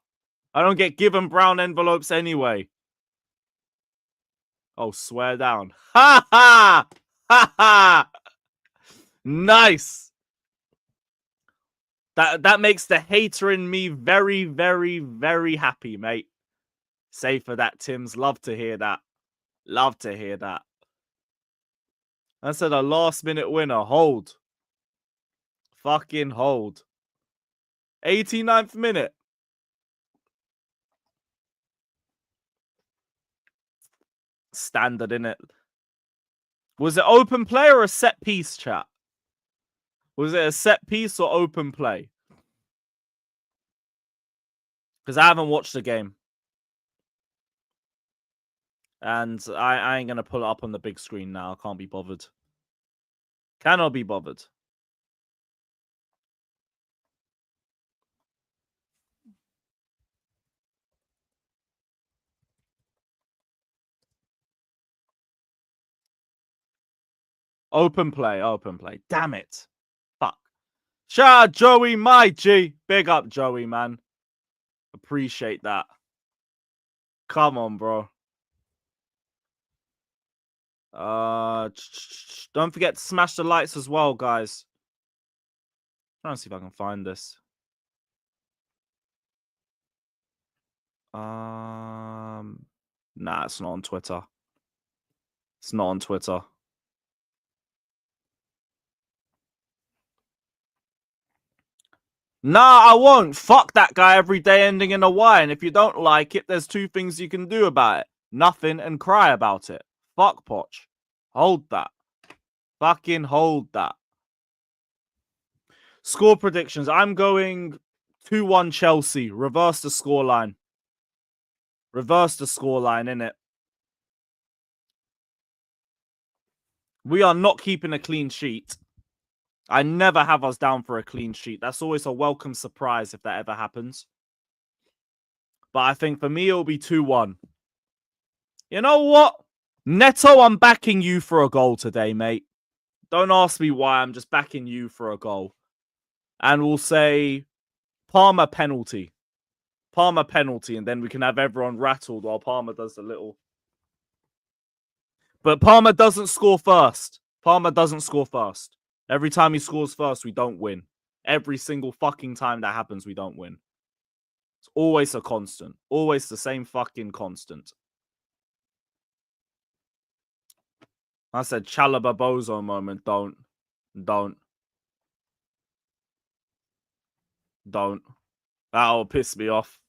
I don't get given brown envelopes anyway. Oh, swear down. Ha ha! Ha ha! Nice. That makes the hater in me very, very, very happy, mate. Say for that, Tims. Love to hear that. Love to hear that. I said a last minute winner. Hold. Fucking hold. 89th minute. Standard, innit? Was it open play or a set piece, chat? Was it a set piece or open play? Because I haven't watched the game. And I ain't going to pull it up on the big screen now. I can't be bothered. Cannot be bothered. Open play, open play. Damn it. Fuck. Shout out Joey, my G. Big up Joey, man. Appreciate that. Come on, bro. Don't forget to smash the lights as well, guys. Trying to see if I can find this. Nah, it's not on Twitter. It's not on Twitter. Nah, I won't. Fuck that guy every day ending in a Y. And if you don't like it, there's two things you can do about it. Nothing and cry about it. Fuck Poch. Hold that. Fucking hold that. Score predictions. I'm going 2-1 Chelsea. Reverse the scoreline. Reverse the scoreline, innit? We are not keeping a clean sheet. I never have us down for a clean sheet. That's always a welcome surprise if that ever happens. But I think for me, it'll be 2-1. You know what? Neto, I'm backing you for a goal today, mate. Don't ask me why. I'm just backing you for a goal. And we'll say Palmer penalty. Palmer penalty. And then we can have everyone rattled while Palmer does the little... But Palmer doesn't score first. Palmer doesn't score first. Every time he scores first, we don't win. Every single fucking time that happens, we don't win. It's always a constant. Always the same fucking constant. I said Chalobah Bozo moment. Don't. That'll piss me off.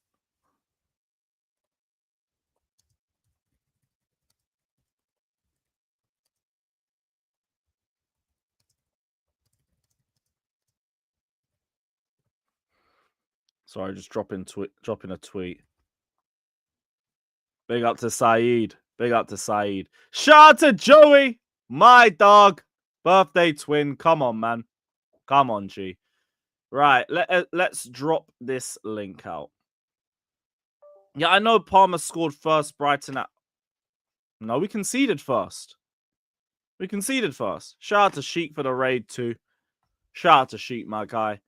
Sorry, just dropping a tweet. Big up to Saeed. Big up to Saeed. Shout out to Joey, my dog. Birthday twin. Come on, man. Come on, G. Right, let's drop this link out. Yeah, I know Palmer scored first. Brighton at... No, we conceded first. We conceded first. Shout out to Sheik for the raid too. Shout out to Sheik, my guy.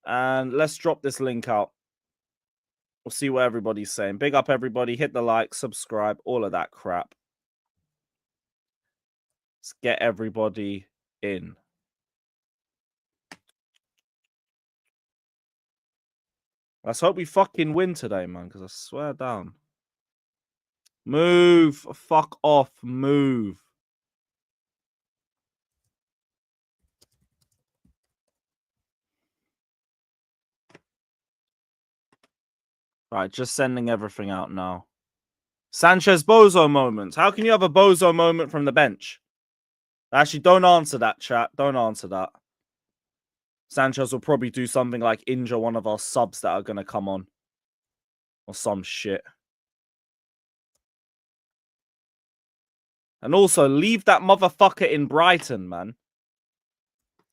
And let's drop this link out. We'll see what everybody's saying. Big up, everybody. Hit the like, subscribe, all of that crap. Let's get everybody in. Let's hope we fucking win today, man, because I swear down. Move. Fuck off. Move. Right, just sending everything out now. Sanchez Bozo moments. How can you have a Bozo moment from the bench? Actually, don't answer that, chat. Don't answer that. Sanchez will probably do something like injure one of our subs that are going to come on. Or some shit. And also, leave that motherfucker in Brighton, man.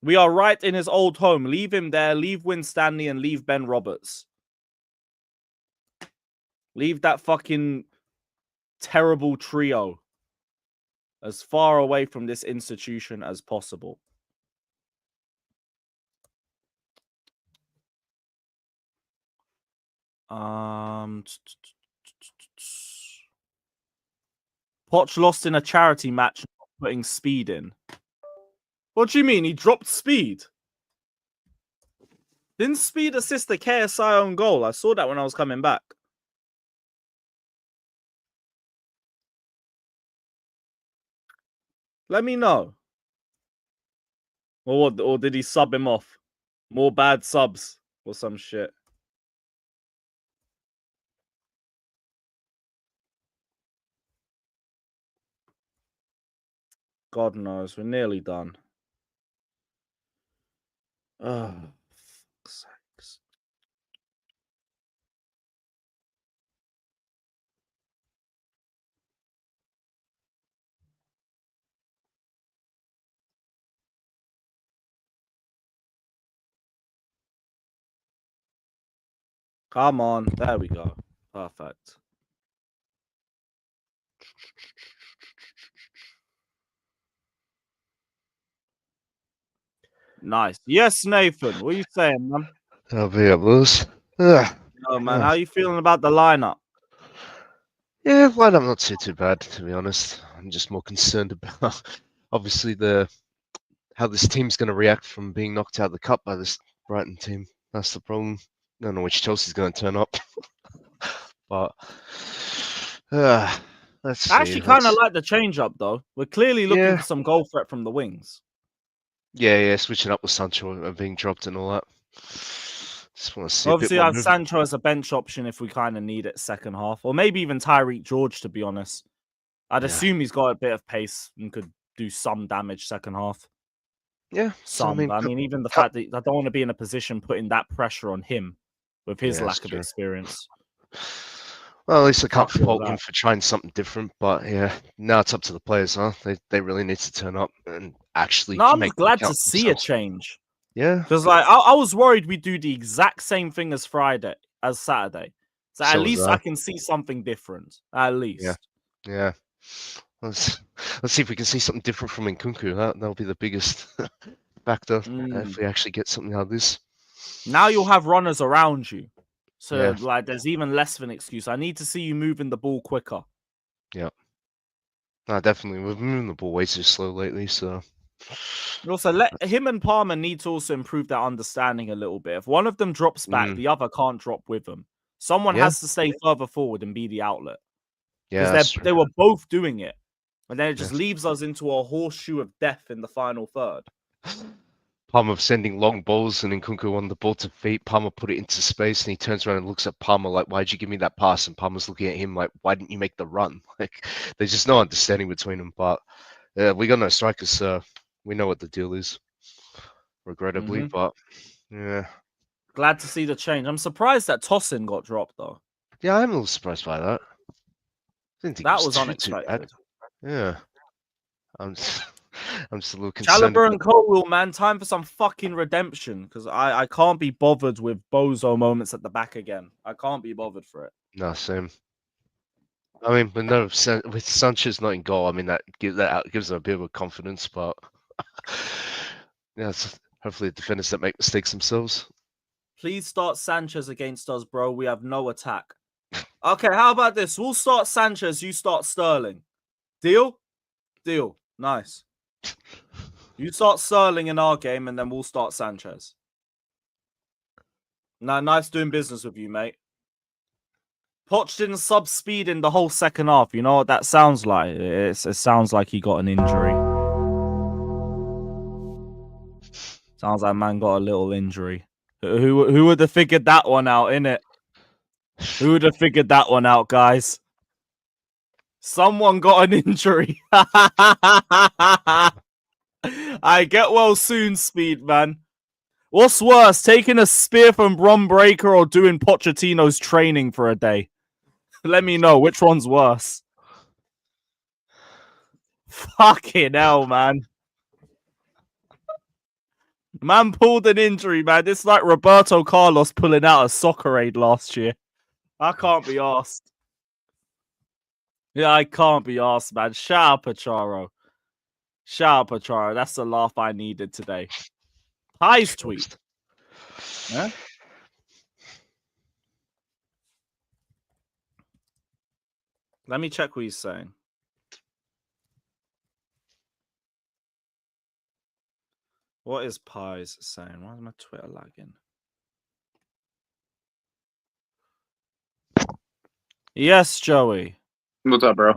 We are right in his old home. Leave him there. Leave Winstanley and leave Ben Roberts. Leave that fucking terrible trio as far away from this institution as possible. Poch lost in a charity match, not putting speed in. What do you mean? He dropped speed? Didn't speed assist the KSI own goal? I saw that when I was coming back. Let me know. Or did he sub him off? More bad subs or some shit. God knows. We're nearly done. Oh, fuck's sakes. Come on. There we go. Perfect. Nice. Yes, Nathan. What are you saying, man? I'll be up, Lewis. Ugh. Oh man, how you feeling about the lineup? Yeah, lineup not too bad, to be honest. I'm just more concerned about obviously how this team's going to react from being knocked out of the cup by this Brighton team. That's the problem. I don't know which Chelsea's going to turn up, but let's see. I actually kind of like the change up though. We're clearly looking for some goal threat from the wings. Yeah, switching up with Sancho and being dropped and all that. Just want to see. Obviously, a bit I more have Sancho as a bench option if we kind of need it second half, or maybe even Tyreek George. To be honest, I'd assume he's got a bit of pace and could do some damage second half. Yeah, some. I mean, even the fact that I don't want to be in a position putting that pressure on him with his lack of experience. Well, at least I can't fault him for trying something different. But yeah, now it's up to the players, huh? They really need to turn up and actually. No, I'm just glad to see a change. Yeah, because like I was worried we'd do the exact same thing as Saturday. So at least I can see something different. At least. Yeah. Let's see if we can see something different from Nkunku. That'll be the biggest factor if we actually get something out of this. Now you'll have runners around you. So like there's even less of an excuse. I need to see you moving the ball quicker. Yeah. No, definitely. We're moving the ball way too slow lately, so also let him and Palmer need to also improve their understanding a little bit. If one of them drops back, the other can't drop with them. Someone has to stay further forward and be the outlet. Because they were both doing it. And then it just leaves us into a horseshoe of death in the final third. Palmer sending long balls and Nkunku on the ball to feet. Palmer put it into space and he turns around and looks at Palmer like, why'd you give me that pass? And Palmer's looking at him like, why didn't you make the run? Like, there's just no understanding between them. But we got no strikers, so we know what the deal is, regrettably. But yeah. Glad to see the change. I'm surprised that Tosin got dropped, though. Yeah, I'm a little surprised by that. I didn't think that it was unexpected. Too bad. Yeah. I'm just a little concerned. Chalobah and Colwill, man, time for some fucking redemption because I can't be bothered with bozo moments at the back again. I can't be bothered for it. No, same. I mean, but no, with Sanchez not in goal, I mean that gives them a bit of a confidence, but yeah, hopefully the defenders that make mistakes themselves. Please start Sanchez against us, bro. We have no attack. Okay, how about this? We'll start Sanchez, you start Sterling. Deal? Deal. Nice. You start Sterling in our game, and then we'll start Sanchez. Nah, nice doing business with you, mate. Poch didn't sub-speed in the whole second half. You know what that sounds like? It sounds like he got an injury. Sounds like man got a little injury. Who would have figured that one out, innit? Who would have figured that one out, guys? Someone got an injury. I get well soon, Speed, man. What's worse, taking a spear from Bron Breaker or doing Pochettino's training for a day? Let me know, which one's worse? Fucking hell, man. Man pulled an injury, man. This is like Roberto Carlos pulling out a soccer aid last year. I can't be arsed. Yeah, I can't be arsed, man. Shout out Pacharo. Shout out Pacharo. That's the laugh I needed today. Pies tweet. Yeah? Let me check what he's saying. What is Pies saying? Why is my Twitter lagging? Yes, Joey. What's up, bro?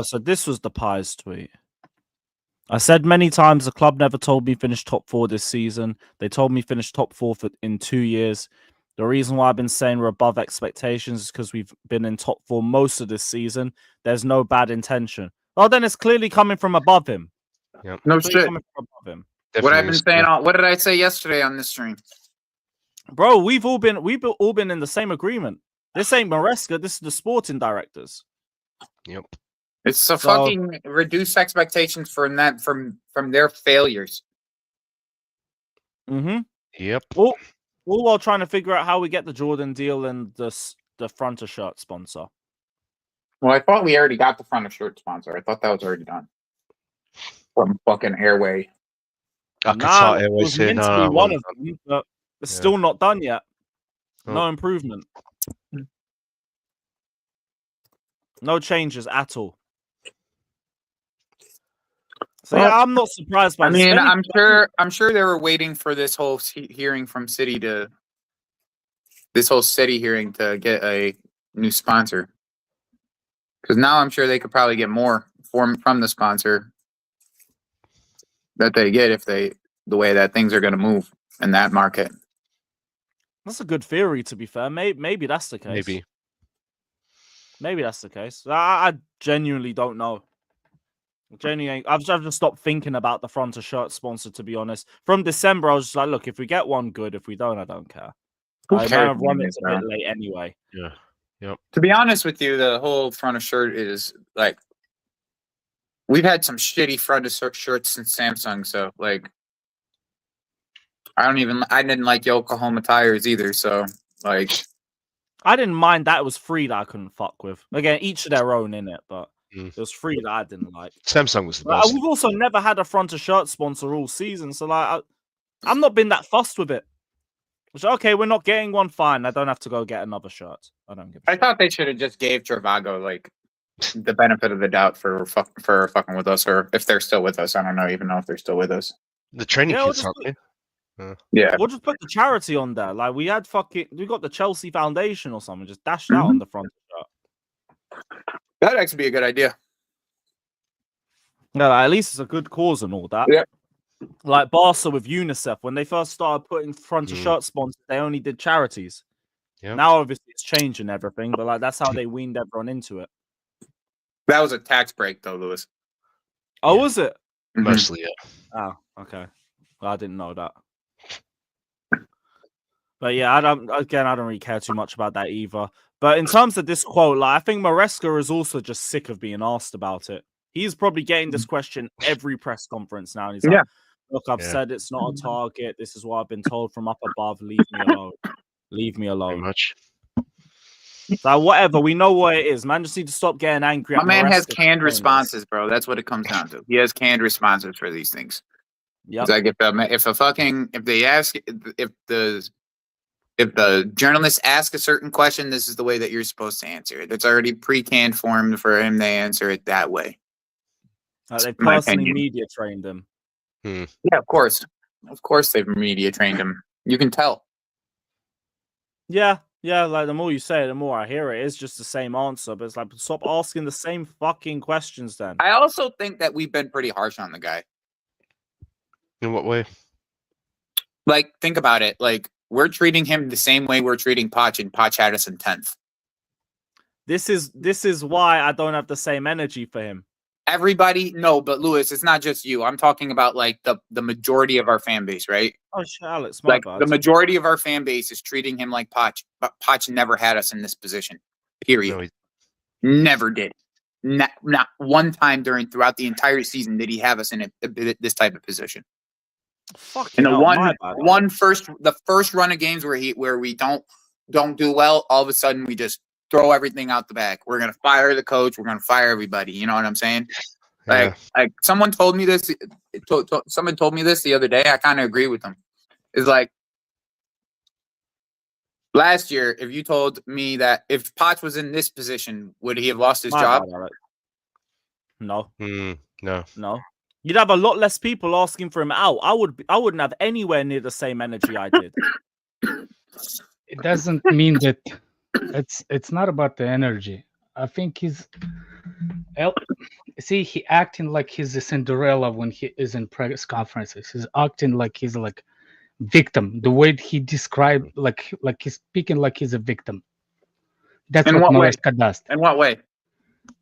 So this was the Pies tweet. I said many times the club never told me finish top 4 this season. They told me finish top 4 in 2 years. The reason why I've been saying we're above expectations is because we've been in top 4 most of this season. There's no bad intention. Well, then it's clearly coming from above him. Yep. No shit. Coming from above him. What I've been saying. What did I say yesterday on this stream? Bro, we've all been in the same agreement. This ain't Maresca. This is the sporting directors. Yep. It's a fucking reduced expectations from their failures. Mm-hmm. Yep. All while trying to figure out how we get the Jordan deal and the front of shirt sponsor. Well, I thought we already got the front of shirt sponsor. I thought that was already done. From fucking Airway. Qatar Airways here. One of them, but it's still not done yet. No improvement. No changes at all. So yeah, I'm not surprised by I this. If mean, anything, I'm sure they were waiting for this whole hearing from City to this whole City hearing to get a new sponsor. Because now I'm sure they could probably get more from the sponsor that they get if the way that things are going to move in that market. that's a good theory, to be fair. Maybe that's the case. Maybe that's the case. I genuinely don't know. Genuinely, I've just stopped thinking about the front of shirt sponsor, to be honest. From December, I was just like, look, if we get one, good. If we don't, I don't care. I might have run it a bit late anyway. Yeah. Yep. To be honest with you, the whole front of shirt is like we've had some shitty front of shirts since Samsung, so like I didn't like Yokohama tires either, so like I didn't mind that it was free that I couldn't fuck with. Again, each of their own in it, but it was free that I didn't like. Samsung was the But best. we've also never had a front of shirt sponsor all season, so like I'm not been that fussed with it. Which, okay, we're not getting one, fine. I don't have to go get another shirt. I don't give a I shit. thought they should have just gave Travago like the benefit of the doubt for fucking with us, or if they're still with us. I don't even know if they're still with us. The training Yeah, kits, aren't they? Yeah, We'll just put the charity on there. Like we got the Chelsea Foundation or something, just dashed out on the front shirt. that'd actually be a good idea. No, like, at least it's a good cause and all that. Yeah. Like Barca with UNICEF, when they first started putting front of shirt sponsors, they only did charities. Yep. Now obviously it's changing everything, but like that's how they weaned everyone into it. That was a tax break, though, Lewis. Oh, was it? Mostly, yeah. Oh, okay. Well, I didn't know that. But yeah, I don't really care too much about that either. But in terms of this quote, like I think Maresca is also just sick of being asked about it. He's probably getting this question every press conference now. And he's like, look, I've said it's not a target. This is what I've been told from up above. Leave me alone. Leave me alone. Pretty much. So whatever, we know what it is. Man, just need to stop getting angry. My man has Maresca canned responses, bro. That's what it comes down to. He has canned responses for these things. Yeah. It's like if the journalist asks a certain question, this is the way that you're supposed to answer it. It's already pre-canned formed for him. They answer it that way. They personally media trained him. Yeah, of course. Of course they've media trained him. You can tell. Yeah, like the more you say it, the more I hear it. It's just the same answer, but it's like, stop asking the same fucking questions then. I also think that we've been pretty harsh on the guy. In what way? Like, think about it. Like, we're treating him the same way we're treating Poch, and Poch had us in 10th. This is why I don't have the same energy for him. Everybody, no, but Lewis, it's not just you. I'm talking about like the majority of our fan base, right? Oh shit, Alex, my Like bad. the majority of our fan base is treating him like Poch, but Poch never had us in this position. Period. No, Never did. Not one time throughout the entire season did he have us in this type of position. Fucking And the first run of games where we don't do well, all of a sudden we just throw everything out the back. We're gonna fire the coach. We're gonna fire everybody. You know what I'm saying? Like someone told me this. Someone told me this the other day. I kind of agree with them. It's like last year, if you told me that if Potts was in this position, would he have lost his job? No. No. You'd have a lot less people asking for him out. I wouldn't have anywhere near the same energy I did. It doesn't mean that it's not about the energy. I think he acting like he's a Cinderella when he is in press conferences. He's acting like he's like victim. The way he described, like he's speaking like he's a victim. That's what Maresca does. In what way?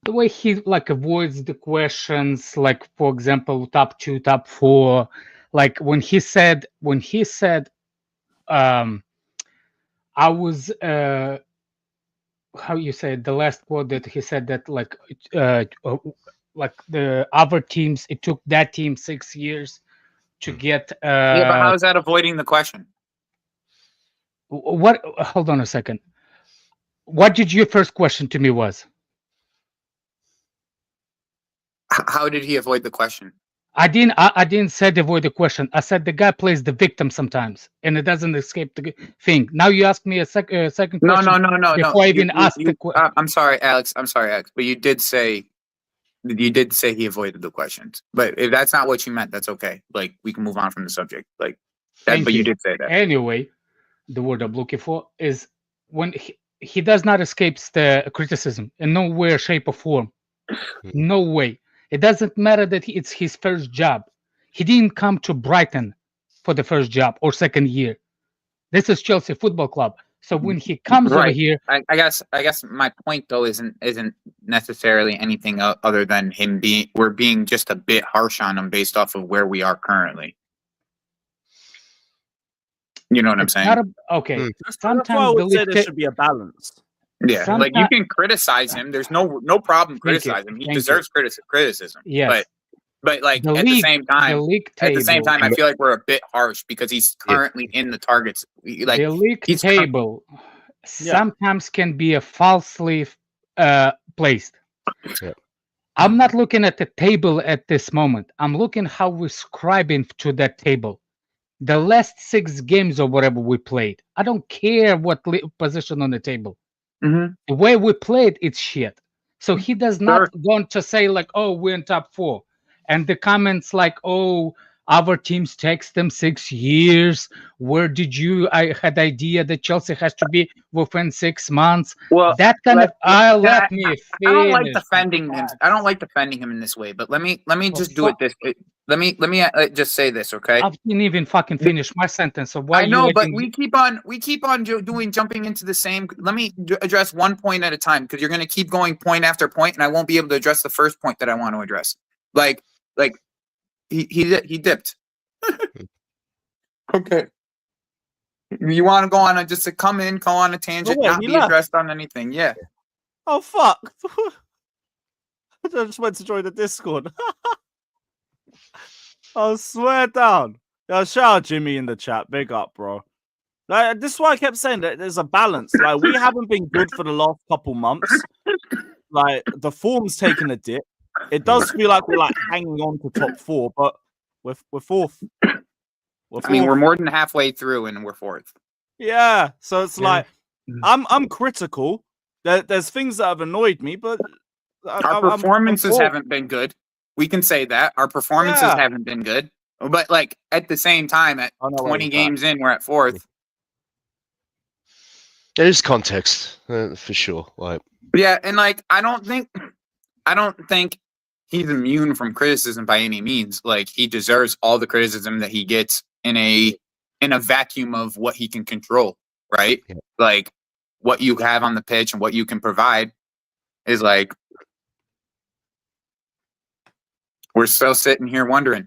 The way he like avoids the questions, like for example, top 2, top 4. Like when he said, I was how you say it, the last quote that he said that like the other teams, it took that team 6 years to get. Yeah, but how is that avoiding the question? What? Hold on a second. What did your first question to me was? How did he avoid the question? I didn't say avoid the question. I said the guy plays the victim sometimes, and it doesn't escape the thing. Now you ask me a second No, question no. before I even ask the question. I'm sorry, Alex. I'm sorry, Alex. But you did say he avoided the questions. But if that's not what you meant, that's okay. Like we can move on from the subject. Like that. Thank But you you. did say that. Anyway, the word I'm looking for is when he does not escape the criticism in no way, shape, or form. No way. It doesn't matter that it's his first job. He didn't come to Brighton for the first job or second year. This is Chelsea Football Club. So when he comes over Right. here, I guess my point though isn't necessarily anything other than we're being just a bit harsh on him based off of where we are currently. You know what I'm it's saying? not okay. That's why I Sometimes would say there should be a balance. Yeah, like you Someti- can criticize him. There's no problem Thank you. criticizing him. He Thank deserves criticism. Yes. But like The at league, the same time, I feel like we're a bit harsh because he's currently in the targets. Like the league he's table sometimes can be a falsely placed. Yeah. I'm not looking at the table at this moment. I'm looking how we're scribing to that table. The last 6 games or whatever we played. I don't care what position on the table. Mhm. The way we played, it's shit. So he does not want to say like, "Oh, we're in top 4," and the comments like, "Oh, our teams takes them 6 years. Where did you? I had idea that Chelsea has to be within 6 months." Well, That kind of. Let me finish. I don't like defending him. I don't like defending him in this way. But let me just do it this. Let me just say this, okay? I didn't even fucking finish my sentence. So why? I know, but we keep on jumping into the same. Let me address one point at a time because you're going to keep going point after point, and I won't be able to address the first point that I want to address. Like he dipped. Okay. You want to go on just to come on a tangent, not be addressed on anything? Yeah. Oh fuck! I just went to join the Discord. I swear down. Yo, shout out Jimmy in the chat. Big up, bro. Like, this is why I kept saying that there's a balance. Like, we haven't been good for the last couple months. Like, the form's taken a dip. It does feel like we're like hanging on to top 4, but we're fourth. I mean, we're more than halfway through, and we're fourth. Yeah. So it's like I'm critical. There's things that have annoyed me, but our performances haven't been good. We can say that our performances haven't been good, but like at the same time, at 20 games in, we're at fourth. There is context for sure. Like, yeah, and like I don't think he's immune from criticism by any means. Like he deserves all the criticism that he gets in a vacuum of what he can control, right? Yeah. Like what you have on the pitch and what you can provide is like. We're still sitting here wondering.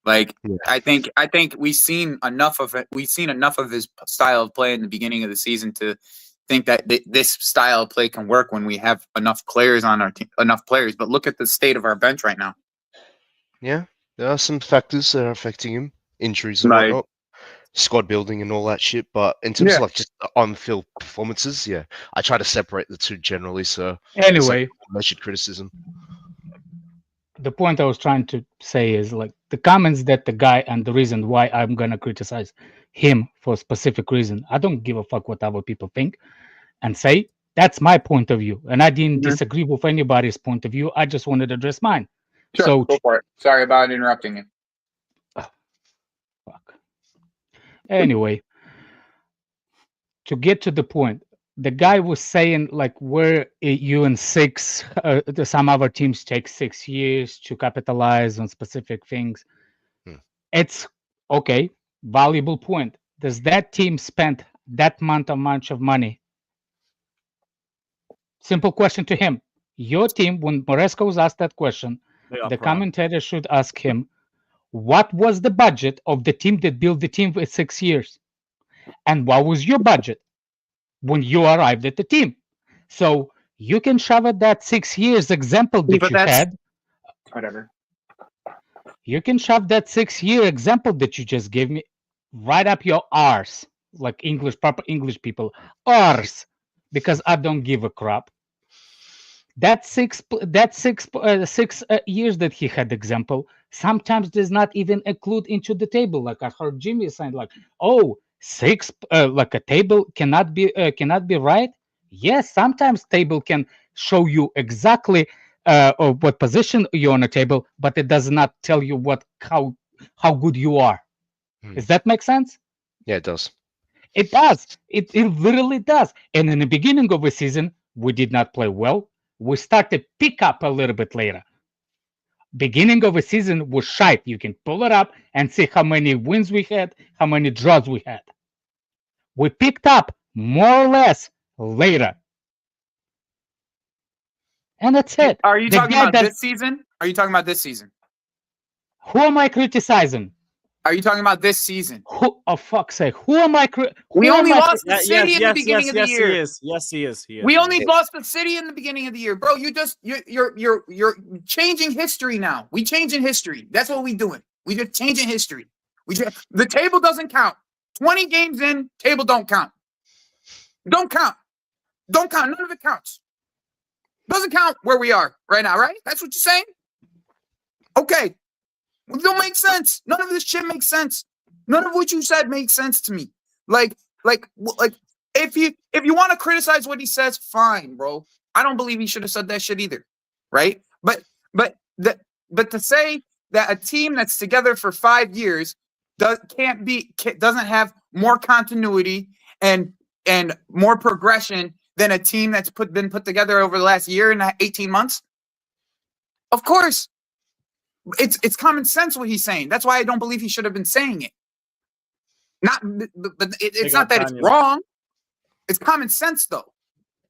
Like, I think we've seen enough of it. We've seen enough of his style of play in the beginning of the season to think that this style of play can work when we have enough players on our team, enough players. But look at the state of our bench right now. Yeah, there are some factors that are affecting him, injuries and whatnot, squad building and all that shit. But in terms of like just on-field performances, I try to separate the two generally. So anyway, measured criticism. The point I was trying to say is like the comments that the guy and the reason why I'm gonna criticize him for a specific reason. I don't give a fuck what other people think and say. That's my point of view, and I didn't disagree with anybody's point of view. I just wanted to address mine. Sure, so go for it. Sorry about interrupting you. Fuck. Anyway, to get to the point. The guy was saying like where you in 6 some other teams take 6 years to capitalize on specific things. It's okay, valuable point. Does that team spend that much of money? Simple question to him. Your team, when Maresca was asked that question, the commentator should ask him, what was the budget of the team that built the team for 6 years? And what was your budget when you arrived at the team? So you can shove at that 6 years example that you had. Whatever. You can shove that 6-year example that you just gave me right up your arse, like proper English people, arse, because I don't give a crap. That 6 years that he had example sometimes does not even include into the table. Like I heard Jimmy saying, like, oh, six like a table cannot be right. Yes, sometimes table can show you exactly of what position you're on a table, but it does not tell you how good you are. Does that make sense? Yeah, it does. It does. It literally does. And in the beginning of the season, we did not play well. We started pick up a little bit later. Beginning of the season was shite. You can pull it up and see how many wins we had, how many draws we had. We picked up more or less later. And that's it. Are you The talking guy about that- this season? Are you talking about this season? Who am I criticizing? Are you talking about this season? Who, oh fuck's sake, who am I? We only lost the Yes, city in the beginning of the year. He is. Yes, he is. We only lost the city in the beginning of the year, bro. You're changing history now. We changing history. That's what we doing. We just changing history. The table doesn't count. 20 games in, table don't count. Don't count. Don't count. None of it counts. Doesn't count where we are right now, right? That's what you're saying? Okay. Well, it don't make sense. None of this shit makes sense. None of what you said makes sense to me. Like if you want to criticize what he says, fine, bro. I don't believe he should have said that shit either, right? But to say that a team that's together for 5 years doesn't have more continuity and more progression than a team that's been put together over the last year and 18 months. Of course, it's common sense what he's saying. That's why I don't believe he should have been saying it. It's not that it's wrong. It's common sense though.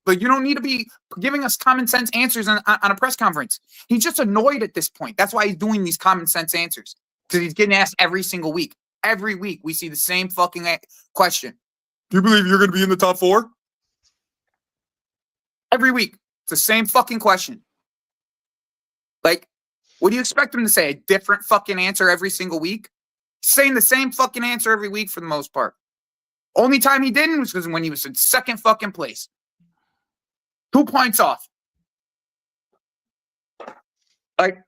But you don't need to be giving us common sense answers on a press conference. He's just annoyed at this point. That's why he's doing these common sense answers, because he's getting asked every single week. Every week we see the same fucking question. Do you believe you're going to be in the top 4? Every week. It's the same fucking question. Like, what do you expect him to say? A different fucking answer every single week? Saying the same fucking answer every week for the most part. Only time he didn't was because when he was in second fucking place. 2 points off. Like,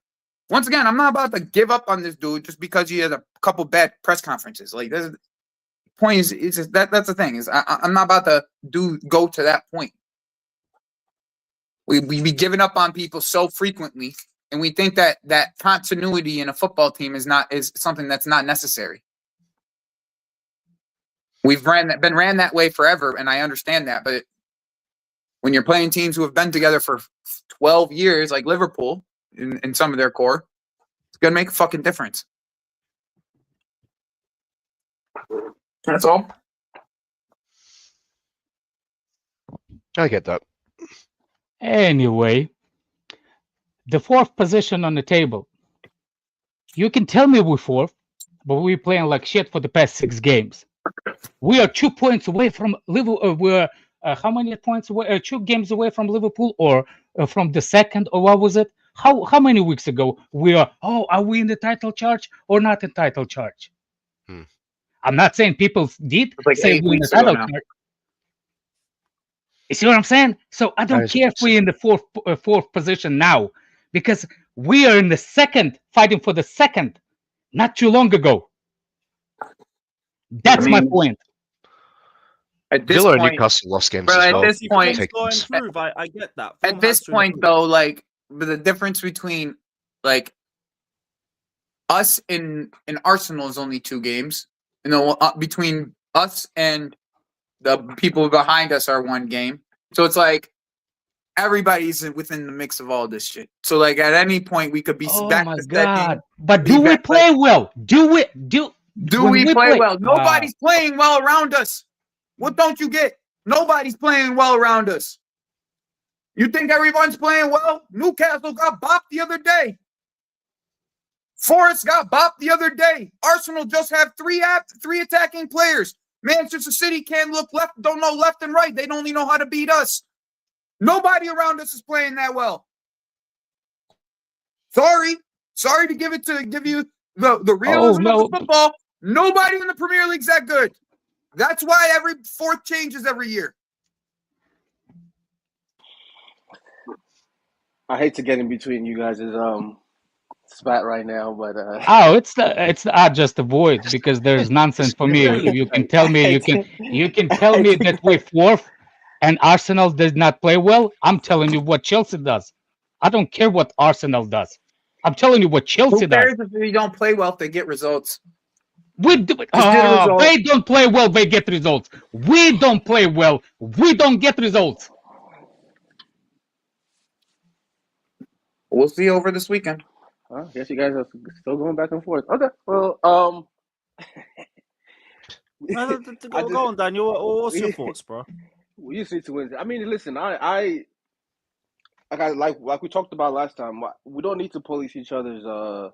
once again, I'm not about to give up on this dude just because he had a couple bad press conferences. Like, the point is that's the thing, is I'm not about to go to that point. We be giving up on people so frequently, and we think that continuity in a football team is something that's not necessary. We've been ran that way forever, and I understand that. But when you're playing teams who have been together for 12 years, like Liverpool, in some of their core, it's gonna make a fucking difference. That's all. I get that. Anyway, the 4th position on the table. You can tell me we're 4th, but we're playing like shit for the past 6 games. We are 2 points away from Liverpool. We're how many points away? 2 games away from Liverpool, or from the 2nd, or what was it? How many weeks ago we are? Oh, are we in the title charge or not in title charge? I'm not saying people did say we're in the title charge. You see what I'm saying? So I don't care if we're in the 4th position now, because we are in the 2nd, fighting for the 2nd, not too long ago. That's my point. At this Villa and point, Newcastle lost games bro, as at well. this point, Take Go this. improve. I get that. At this point, though, like, the difference between like us and Arsenal is only 2 games. You know, between us and the people behind us are 1 game. So it's like everybody's within the mix of all this shit. So like at any point we could be back to second. But do we play well? Do we play well? Nobody's playing well around us. What don't you get? Nobody's playing well around us. You think everyone's playing well? Newcastle got bopped the other day. Forest got bopped the other day. Arsenal just have 3 attacking players. Manchester City can't look left, don't know left and right. They don't even know how to beat us. Nobody around us is playing that well. Sorry to give you the realism of the football. Nobody in the Premier League's that good. That's why every 4th changes every year. I hate to get in between you guys' spat right now, but Oh, it's just avoid because there's nonsense for me. You can tell me you can tell me that we're fourth and Arsenal does not play well. I'm telling you what Chelsea does. I don't care what Arsenal does. I'm telling you what Chelsea Who does. cares if we don't play well if they get results? We do, Just get a result. they don't play well, they get results. We don't play well, we don't get results. We'll see over this weekend. I guess you guys are still going back and forth. Okay, well, Go on, Daniel. What's your thoughts, bro? we just need to win. I mean, listen, like we talked about last time. We don't need to police each other's. I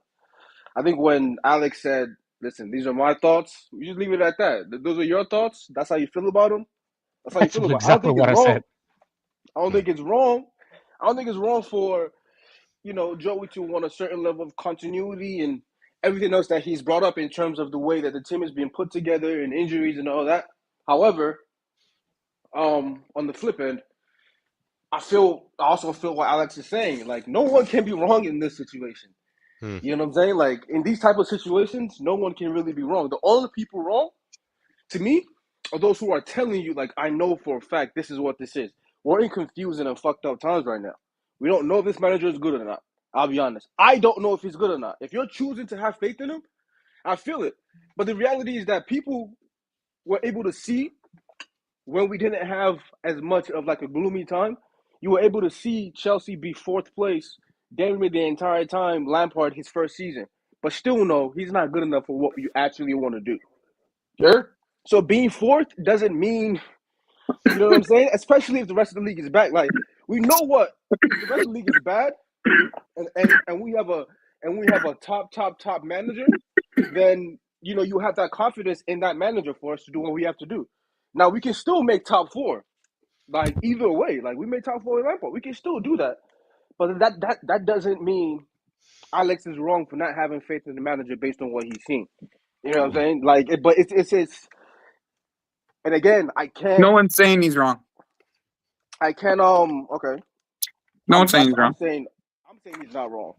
think when Alex said, "Listen, these are my thoughts," we just leave it at that. Those are your thoughts. That's how you feel about them. That's how you That's feel about. exactly what I said. I don't think it's wrong. I don't think it's wrong for Joey to want a certain level of continuity and everything else that he's brought up in terms of the way that the team is being put together and injuries and all that. However, on the flip end, I also feel what Alex is saying. Like, no one can be wrong in this situation. You know what I'm saying? Like, in these type of situations, no one can really be wrong. The only people wrong, to me, are those who are telling you, like, I know for a fact this is what this is. We're in confusing and fucked up times right now. We don't know if this manager is good or not. I'll be honest. I don't know if he's good or not. If you're choosing to have faith in him, I feel it. But the reality is that people were able to see when we didn't have as much of like a gloomy time. You were able to see Chelsea be fourth place, damn near the entire time Lampard his first season. But still no, he's not good enough for what you actually want to do. Sure? So being fourth doesn't mean, you know what I'm saying? Especially if the rest of the league is back. Like, we know what if the rest of the league is bad, and we have a top manager, then you have that confidence in that manager for us to do what we have to do. Now we can still make top four, like either way. Like, we made top four in Lampard, we can still do that. But that doesn't mean Alex is wrong for not having faith in the manager based on what he's seen. You know what I'm saying? Like, but it's. And again, I can't. No one's saying he's wrong. I can't. Okay. No one's saying he's wrong. I'm saying he's not wrong.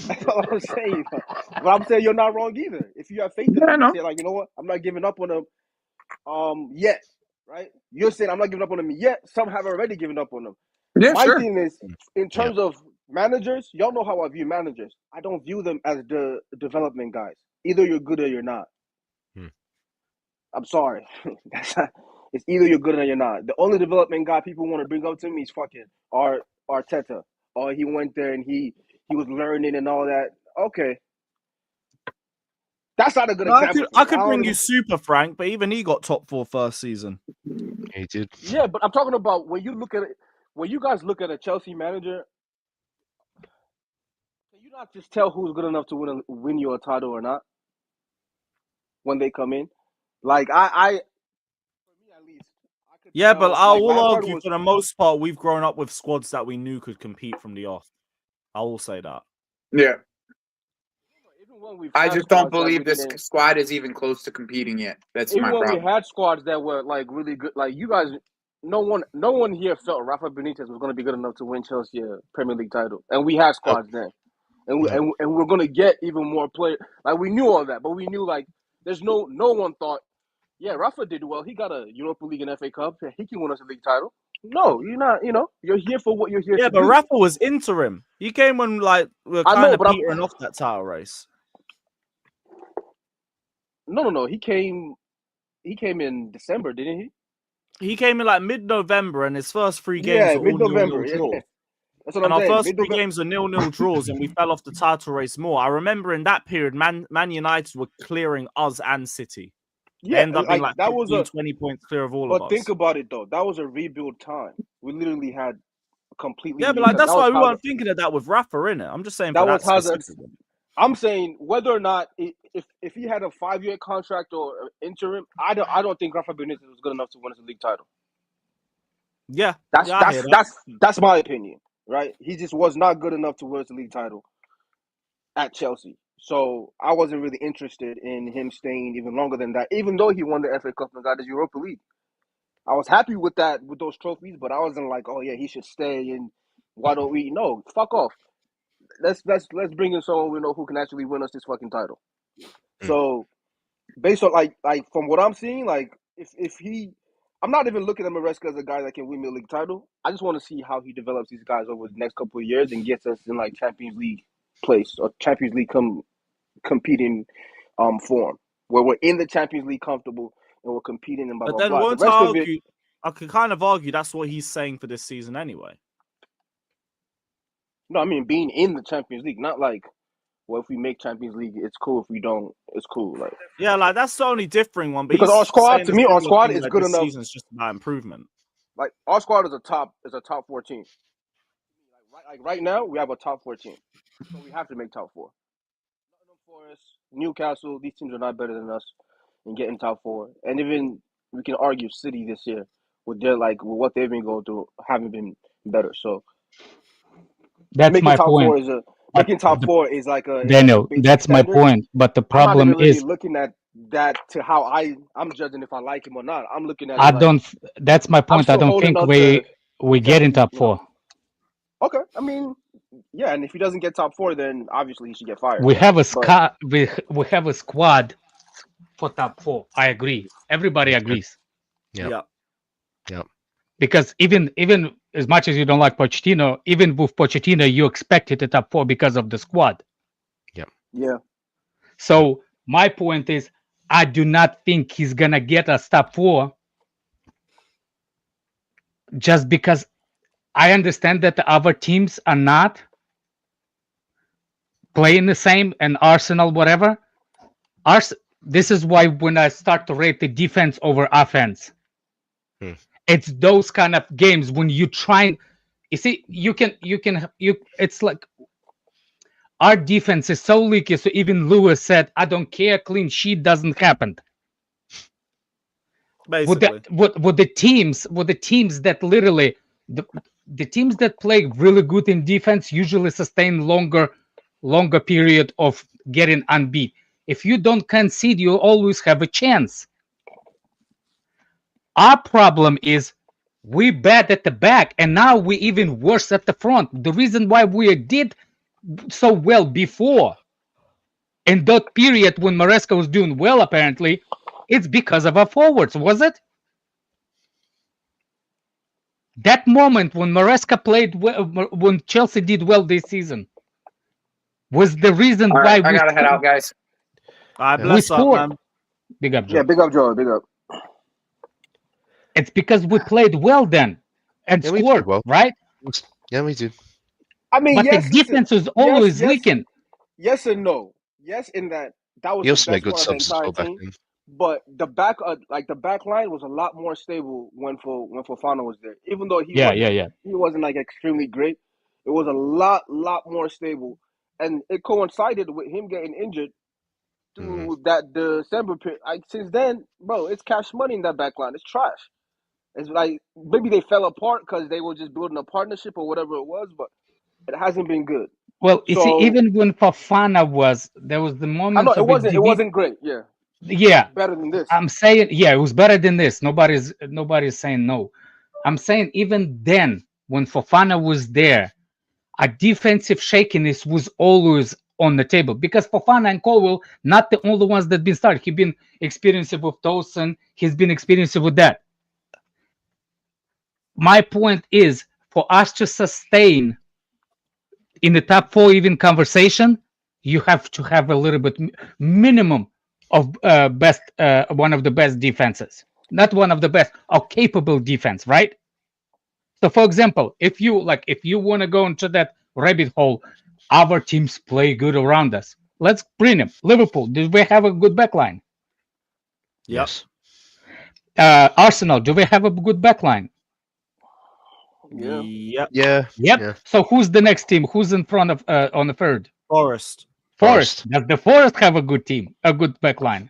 That's all I'm saying. But I'm saying you're not wrong either. If you have faith in him, you say, like, you know what? I'm not giving up on him yet. Right? You're saying I'm not giving up on him yet. Some have already given up on him. Yeah, My sure. thing is, in terms of managers, y'all know how I view managers. I don't view them as the development guys. Either you're good or you're not. I'm sorry. It's either you're good or you're not. The only development guy people want to bring up to me is fucking Arteta. Or he went there and he was learning and all that. Okay. That's not a good example. I could bring you Super Frank, but even he got top 4 first season. He did. Yeah, but I'm talking about when you look at it, when you guys look at a Chelsea manager, can you not just tell who's good enough to win you a title or not when they come in? Like, for me at least, I could Yeah, tell, but I like, will Lampard argue was, for the most part, we've grown up with squads that we knew could compete from the off. I will say that. Yeah. even when we've I had just don't squads that we believe this didn't- squad is even close to competing yet. That's even my when problem. we had squads that were like really good, like you guys, no one here felt Rafa Benitez was going to be good enough to win Chelsea a Premier League title, and we had squads then, and we're going to get even more players. Like, we knew all that, but we knew, like, there's no one thought, yeah, Rafa did well. He got a Europa League and FA Cup. He can win us a league title. No, you're not. You're here for what you're here to Yeah, do. but Rafa was interim. He came when, like, we're I know, kind of but petering off that title race. No. He came in December, didn't he? He came in like mid-November, and his first 3 games were all mid-November. 0-0 draws. That's what And I'm our saying. first 3 games were 0-0 draws, and we fell off the title race more. I remember in that period, Man United were clearing us and City. They ended up being like 15, 20 points clear of all of us. But think about it, though. That was a rebuild time. We literally had a completely. Yeah, but like that's why we weren't thinking of that with Rafa, innit? I'm just saying that for was that Hazard. I'm saying whether or not if he had a 5-year contract or interim, I don't think Rafa Benitez was good enough to win us a league title. Yeah, that's my opinion, right? He just was not good enough to win us a league title at Chelsea. So I wasn't really interested in him staying even longer than that, even though he won the FA Cup and got the Europa League. I was happy with that, with those trophies, but I wasn't like, oh yeah, he should stay and Why don't we? No, fuck off. Let's bring in someone we know who can actually win us this fucking title. So, based on like from what I'm seeing, like if he, I'm not even looking at Maresca as a guy that can win me a league title. I just want to see how he develops these guys over the next couple of years and gets us in like Champions League place or Champions League competing form where we're in the Champions League comfortable and we're competing and blah But blah then blah. won't The I rest of it, argue? I could kind of argue that's what he's saying for this season anyway. no, I mean being in the Champions League, not like, well, if we make Champions League, it's cool. If we don't, it's cool. Like, Yeah, like that's the only differing one. But because he's our squad, saying to the me, our similar squad thing is that good this enough. season's just about improvement. Like our squad is a top 4 team. Like right now, we have a top 4 team, so we have to make top 4. Nottingham Forest, Newcastle, these teams are not better than us in getting top 4. And even we can argue City this year with their with what they've been going through, haven't been better. So That's making my top point. 4 is making top 4 is like a Daniel, basic that's my standard. point. But the I'm not problem even really is, looking at that to how I'm judging if I like him or not. I'm looking at it I like don't. That's my I'm point. I still don't holding think on we to get in Champions, top you know. 4. Okay, I mean, yeah, and if he doesn't get top 4, then obviously he should get fired. We have a But we have a squad for top 4. I agree. Everybody agrees. Yeah. Because even as much as you don't like Pochettino, even with Pochettino, you expected a top 4 because of the squad. yeah, So my point is, I do not think he's gonna get us top 4 just because I understand that the other teams are not playing the same, and Arsenal, whatever. This is why when I start to rate the defense over offense, it's those kind of games when you try. You see, it's like our defense is so leaky. So even Lewis said, "I don't care. Clean sheet doesn't happen." Basically, With the teams that literally the teams that play really good in defense usually sustain longer period of getting unbeat. If you don't concede, you always have a chance. Our problem is we bad at the back, and now we even worse at the front. The reason why we did so well before, in that period when Maresca was doing well, apparently, it's because of our forwards, was it? That moment when Maresca played well, when Chelsea did well this season, was the reason All why right, I gotta head out, guys. bless up, scored. man. Big up, Joe. yeah, big up, Joe, big up. It's because we played well then and Yeah, we scored, played well. right? Yeah, we did. I mean, But yes, the defense was always leaking. Yes and no. Yes, in that was He the also made best good part of the subs as entire well back team. then. But the back line was a lot more stable when Fofana was there. Even though he wasn't like extremely great, it was a lot more stable, and it coincided with him getting injured through that December period. Like since then, bro, it's cash money in that back line. It's trash. It's like maybe they fell apart because they were just building a partnership or whatever it was, but it hasn't been good. Well, you see, even when Fofana there was the I know moments it of wasn't great. Yeah, yeah. better than this. I'm saying, yeah, it was better than this. Nobody's saying no. I'm saying even then, when Fofana was there, a defensive shakiness was always on the table because Fofana and Colwell, not the only ones that been started. He's been experiencing with Dawson. He's been experiencing with that. My point is, for us to sustain in the top 4 even conversation, you have to have a little bit minimum of one of the best defenses, not one of the best, or capable defense, right? So, for example, if you want to go into that rabbit hole, our teams play good around us. Let's bring them. Liverpool, do we have a good backline? Yes. Arsenal, do we have a good backline? Yeah. Yeah. Yep. So who's the next team? Who's in front of on the third? Forest. Does the Forest have a good team, a good backline?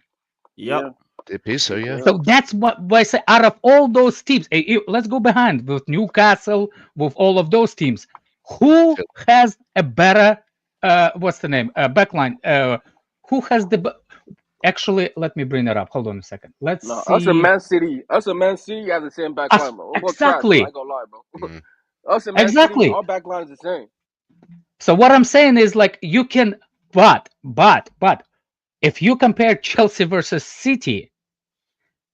Yep. It appears so, yeah. So that's what I say. Out of all those teams, let's go behind with Newcastle, with all of those teams. Who has a better what's the name? Backline. Who has the actually? Let me bring it up. Hold on a second. Let's see. Us and Man City have the same back line, bro. Exactly. Trash, bro. I ain't gonna lie, bro. Us and Man Exactly. City, our back line is the same. So what I'm saying is like you can, but if you compare Chelsea versus City,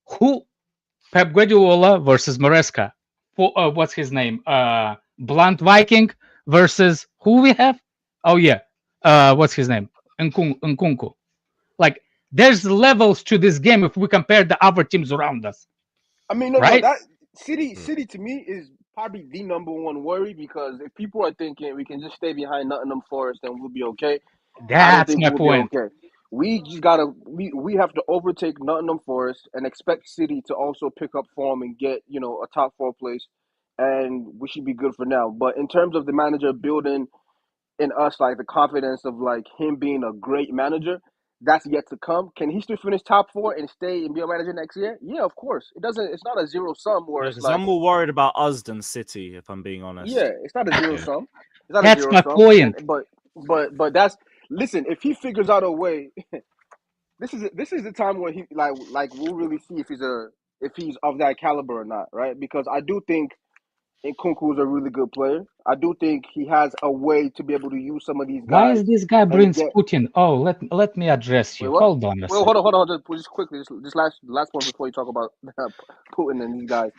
who Pep Guardiola versus Maresca, for what's his name? Blunt Viking versus who we have? Oh yeah, what's his name? Nkunku. Like there's levels to this game if we compare the other teams around us. I mean, no, Right? that City to me is probably the number one worry because if people are thinking we can just stay behind Nottingham Forest and we'll be okay, I don't That's think my we'll point. be okay. We just gotta we have to overtake Nottingham Forest and expect City to also pick up form and get a top 4 place, and we should be good for now. But in terms of the manager building in us like the confidence of like him being a great manager, that's yet to come. Can he still finish top 4 and stay and be a manager next year? Yeah, of course. It's not a zero sum where Yeah, it's because like I'm more worried about us than City, if I'm being honest. yeah, it's not a zero Yeah. sum. It's not a That's zero my sum. point. But that's listen. If he figures out a way, this is the time where he like we'll really see if he's of that caliber or not, right? Because I do think Nkunku is a really good player. I do think he has a way to be able to use some of these Why guys is this guy and brings get. Putin? Oh, let me address Wait, you. what? Hold on a Well, second. hold on, just quickly, just last point before you talk about Putin and these guys.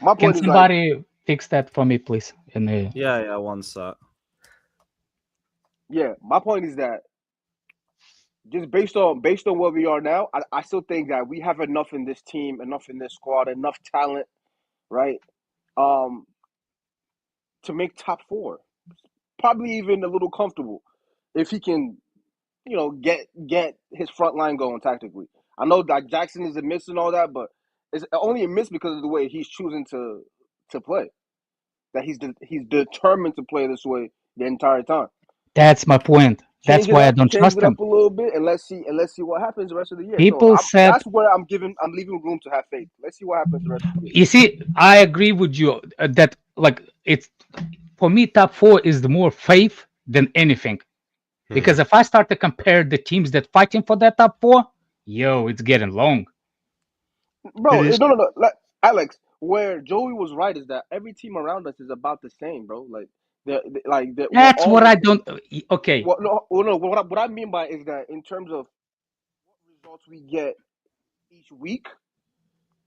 My Can point is like, somebody fix that for me, please? Yeah, one sec. yeah, my point is that just based on where we are now, I still think that we have enough in this team, enough in this squad, enough talent, right? To make top 4, probably even a little comfortable, if he can, get his front line going tactically. I know that Jackson is a miss and all that, but it's only a miss because of the way he's choosing to play. That he's determined to play this way the entire time. That's my point. That's why I don't Change trust it him. up a little bit, and let's see what happens the rest of the year. People So said, that's where I'm leaving room to have faith. Let's see what happens the rest of the year. you see, I agree with you that like it's for me, top 4 is the more faith than anything. Because if I start to compare the teams that fighting for that top 4, it's getting long. Bro, It is. no. Like, Alex, where Joey was right is that every team around us is about the same, bro. Like we're That's all what the I same. don't. Okay, What I mean by is that in terms of what results we get each week,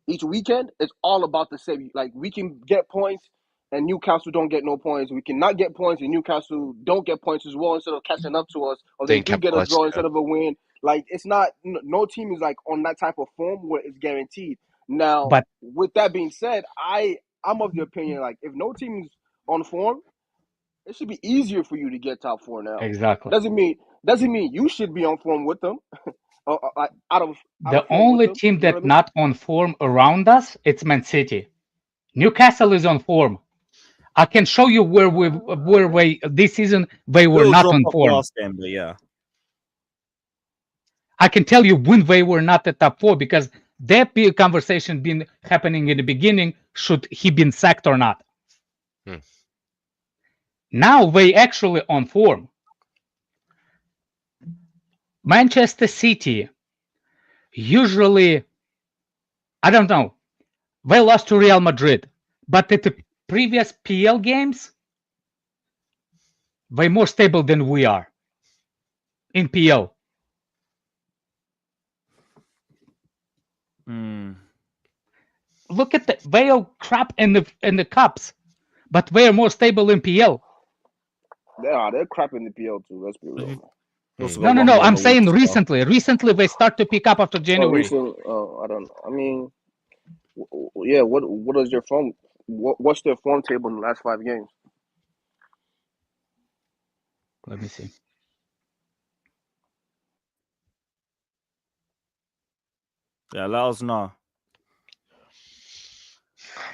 each weekend, it's all about the same. Like we can get points and Newcastle don't get no points. We cannot get points and Newcastle don't get points as well instead of catching up to us, or they Didn't do get a capitalize. draw instead of a win. Like it's not no team is like on that type of form where it's guaranteed. Now, but with that being said, I'm of the opinion like if no team is on form, it should be easier for you to get top 4 now. exactly. Doesn't mean you should be on form with them, like out of The form with only them. team You know what I that mean? not on form around us, it's Man City. Newcastle is on form. I can show you where we this season they were Little not drop on off form. last game, but yeah. I can tell you when they were not at top 4 because that conversation been happening in the beginning. Should he been sacked or not? Now they actually on form. Manchester City usually, I don't know, they lost to Real Madrid, but at the previous PL games, they're more stable than we are in PL. Look at they are crap in the cups, but they are more stable in PL. They're crap in the PL too. Let's be real. No. I'm saying recently. Recently, they start to pick up after January. I don't know. I mean, yeah. What is your form? What's their form table in the last 5 games? Let me see. Yeah, let us know.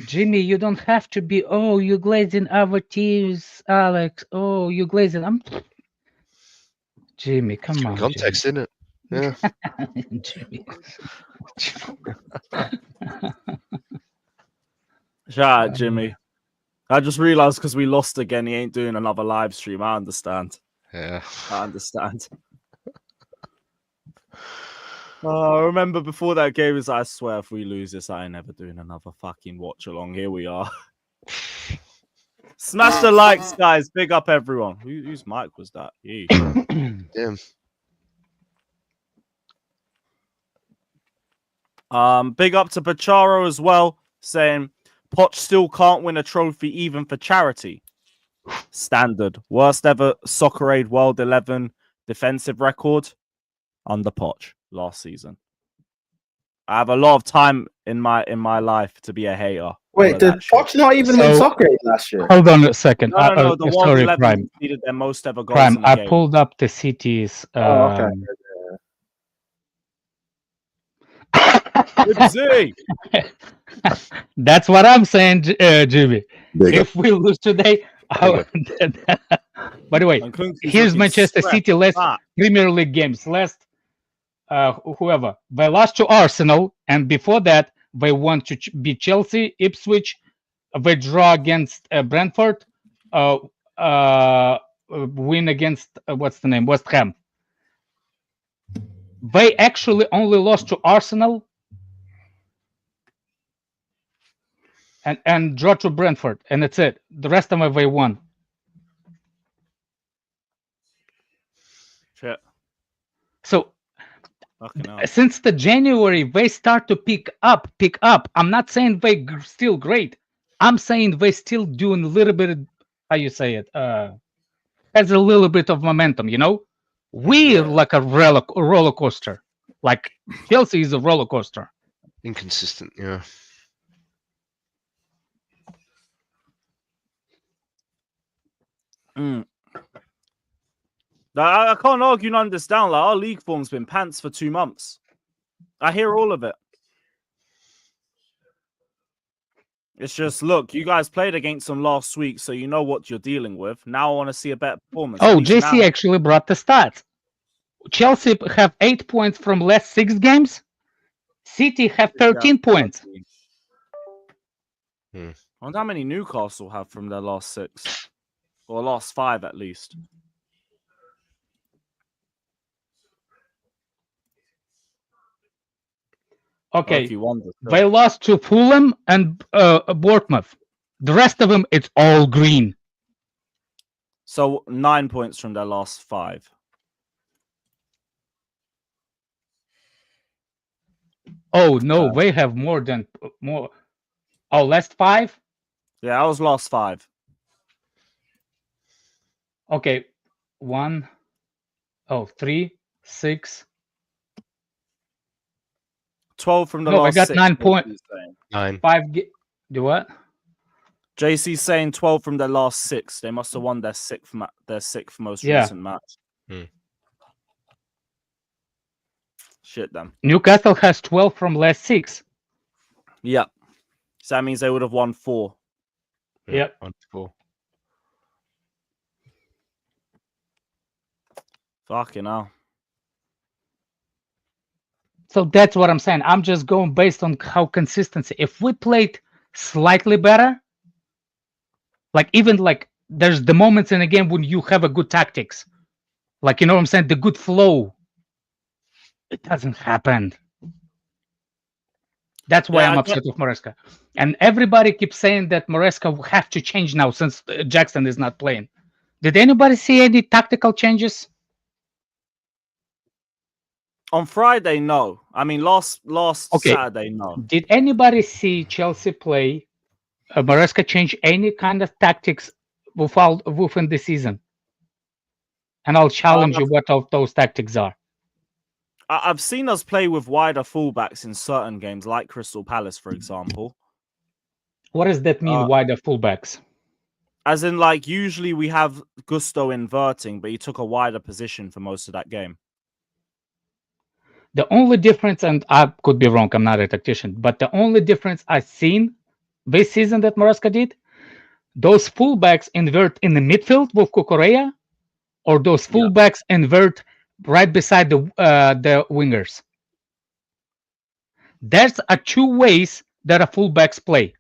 Jimmy, you don't have to be. Oh, you glazing our teams, Alex. Oh, you glazing. Jimmy, come on. Context, isn't it? Yeah. Jimmy. Shout out, Jimmy. I just realized because we lost again, he ain't doing another live stream. I understand. Yeah. I understand. I remember before that game, I swear if we lose this, I ain't never doing another fucking watch along. Here we are. Smash the likes, guys. Big up everyone. Whose mic was that? Yeesh. Damn. Big up to Pacharo as well, saying Poch still can't win a trophy even for charity. Standard. Worst ever Soccer Aid World 11 defensive record under Poch last season. I have a lot of time in my life to be a hater. Wait, did Poch not even win soccer last year? Hold on a second. No. The World sorry, 11 Prime. conceded their most ever goals Prime. in the I game. pulled up the cities. Okay. That's what I'm saying, Jimmy. If we lose today, by the way, here's Manchester City last Premier League games. Last whoever they lost to Arsenal, and before that they won to beat Chelsea, Ipswich. They draw against Brentford. Win against what's the name? West Ham. They actually only lost to Arsenal and draw to Brentford, and that's it. The rest of them they won. Shit. So since the January they start to pick up. I'm not saying they still great. I'm saying they still doing a little bit. How you say it? Has a little bit of momentum. You know, we're like a roller coaster. Like Chelsea is a roller coaster. Inconsistent, yeah. I can't argue and understand. Like, our league form's been pants for 2 months. I hear all of it. It's just, look, you guys played against them last week, so you know what you're dealing with. Now I want to see a better performance. Oh, JC actually brought the stats. Chelsea have 8 points from last 6 games. City have 13 points. I wonder how many Newcastle have from their last 6. Or last 5 at least. Okay, they lost to Fulham and Bournemouth. The rest of them, it's all green. So 9 points from their last 5. Oh no, they have more. Oh, last 5. Yeah, I was last 5. Okay, 1, 3, 6. 12 from the no, last 6. I got 6, 9 points. 9. 5. Do what? JC's saying 12 from their last 6. They must have won their 6th most recent match. Shit, them. Newcastle has 12 from last 6. Yeah. So that means they would have won 4. Yep. 1 to 4. Fucking hell. So that's what I'm saying. I'm just going based on how consistency. If we played slightly better, like even like there's the moments in a game when you have a good tactics, like you know what I'm saying, the good flow. It doesn't happen. That's why I'm upset with Maresca. And everybody keeps saying that Maresca will have to change now since Jackson is not playing. Did anybody see any tactical changes? On Friday, no. I mean, last Saturday, no. Did anybody see Chelsea play Maresca change any kind of tactics within the season? And I'll challenge you what of those tactics are. I've seen us play with wider fullbacks in certain games, like Crystal Palace, for example. What does that mean, wider fullbacks? As in, like, usually we have Gusto inverting, but he took a wider position for most of that game. The only difference, and I could be wrong, I'm not a tactician, but the only difference I've seen this season that Maresca did, those fullbacks invert in the midfield with Cucurella, or those fullbacks invert right beside the wingers. There's 2 ways that a fullbacks play.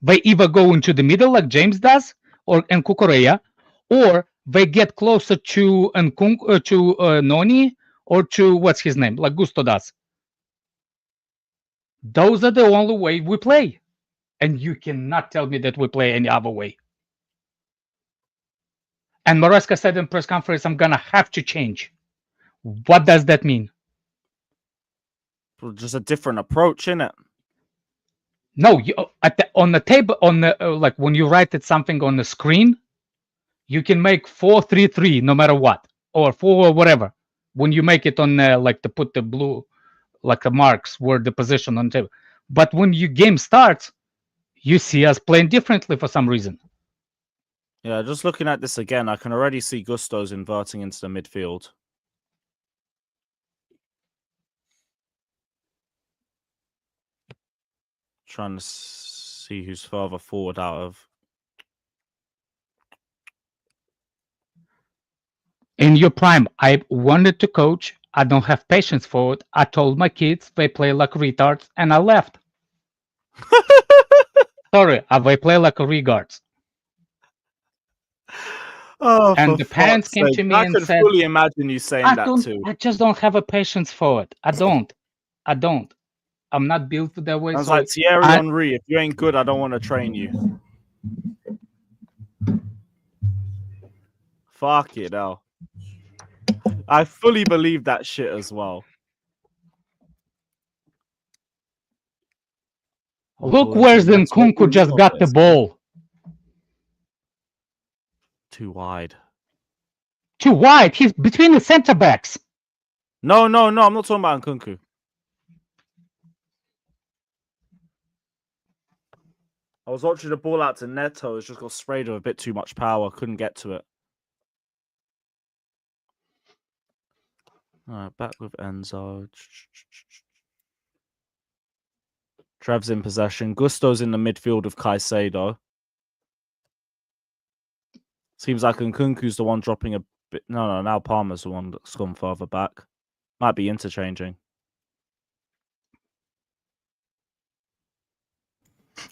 They either go into the middle like James does, and Cucurella, or they get closer to Noni, or to what's his name, like Gusto does. Those are the only way we play. And you cannot tell me that we play any other way. And Maresca said in press conference, I'm gonna have to change. What does that mean? Well, just a different approach, innit? No, you, on the table, on the like when you write it something on the screen, you can make 4-3-3 no matter what, or 4 or whatever. When you make it on like to put the blue, like the marks where the position on the table. But when your game starts, you see us playing differently for some reason. Yeah, just looking at this again, I can already see Gusto's inverting into the midfield. Trying to see who's further forward out of. In your prime, I wanted to coach. I don't have patience for it. I told my kids they play like retards, and I left. Sorry, they play like retards. Oh, And for the parents fuck's came sake. to me I and can said, fully imagine you saying that too. I just don't have a patience for it. I don't. I'm not built that way. Sounds So like Thierry Henry. If you ain't good, I don't want to train you. Fuck it, hell. I fully believe that shit as well. Look where's Nkunku just got the ball. Too wide. Too wide. He's between the center backs. No, I'm not talking about Nkunku. I was watching the ball out to Neto. It's just got sprayed with a bit too much power. Couldn't get to it. All right, back with Enzo. Trev's in possession. Gusto's in the midfield of Caicedo. Seems like Nkunku's the one dropping a bit. No, now Palmer's the one that's gone further back. Might be interchanging.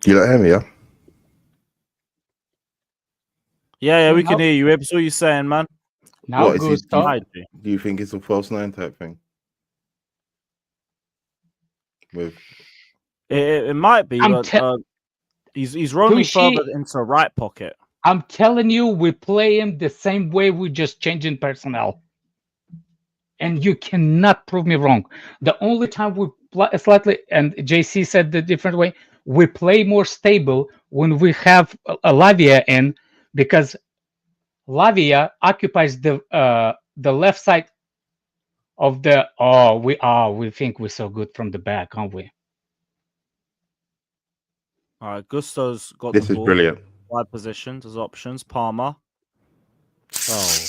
You don't hear me, yeah? Yeah, we can hear you. Ibs, what are you saying, man? Now, What, is Gusto. do you think it's a false nine type thing? With It might be, but he's roaming further into the right pocket. I'm telling you, we play him the same way. We just changing personnel. And you cannot prove me wrong. The only time we play slightly, and JC said the different way, we play more stable when we have Lavia in, because Lavia occupies the left side of the. We think we're so good from the back, aren't we? All right, Gusto's got this the is ball. brilliant. Wide positions as options. Palmer. Oh.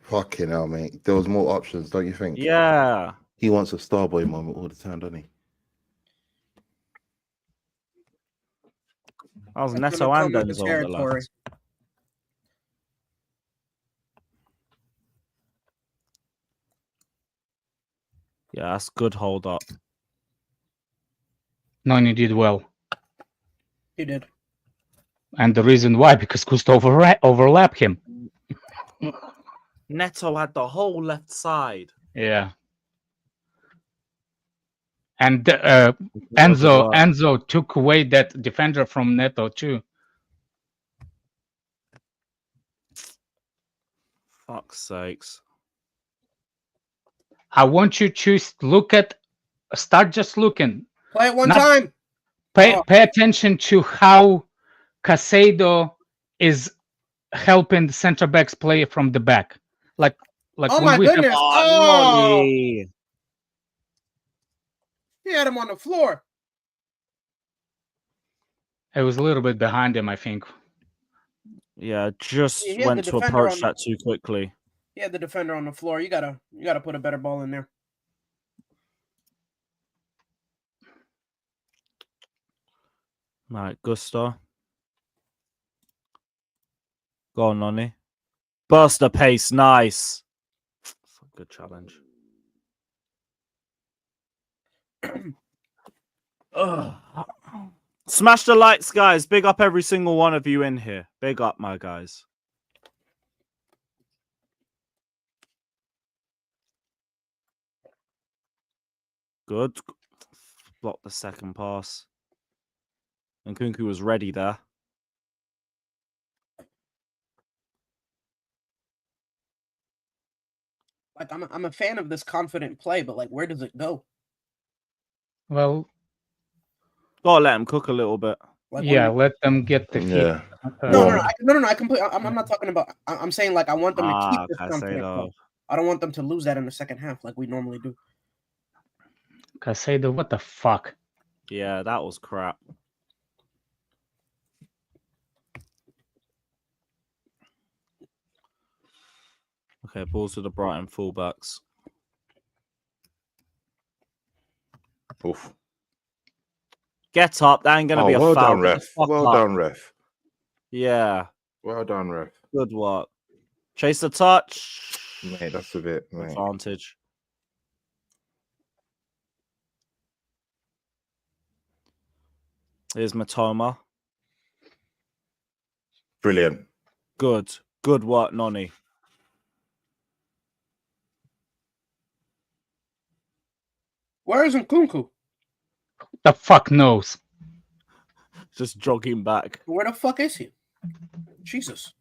Fucking hell, mate. There was more options, don't you think? Yeah. He wants a Starboy moment all the time, doesn't he? That was Neto and Enzo on the territory. left. Yeah, that's good hold up. No, you did well. He did. And the reason why, because Gusto overlapped him. Neto had the whole left side. Yeah. And Enzo took away that defender from Neto too. Fuck's sakes. I want you to start just looking. Play it one time. Pay attention to how Caicedo is helping the center backs play from the back. Like Oh when my we goodness. Oh, Nolly. he had him on the floor. It was a little bit behind him, I think. Yeah, just He had went the to defender approach that too quickly. He had the defender on the floor. You gotta put a better ball in there. All right, Gusto. Go on, Nonny. Burst the pace. Nice. Good challenge. Smash the likes, guys. Big up every single one of you in here. Big up, my guys. Good. Block the second pass. And Nkunku was ready there. Like I'm a fan of this confident play, but like where does it go? Well, Gotta let him cook a little bit. Like yeah, when, let them get the feet. Yeah. no. I completely. I'm not talking about. I'm saying like I want them to keep this confident Caicedo. play. I don't want them to lose that in the second half like we normally do. Caicedo, what the fuck? Yeah, that was crap. Okay, balls to the Brighton fullbacks. Oof. Get up. That ain't gonna be a well foul. done, Get the ref. fuck Well up. done, ref. Yeah, Well done, ref. good work. Chase the touch. Mate, that's a bit, mate. Advantage. Here's Matoma. Brilliant. Good. Good work, Noni. Where is Nkunku? The fuck knows? Just jogging back. Where the fuck is he? Jesus.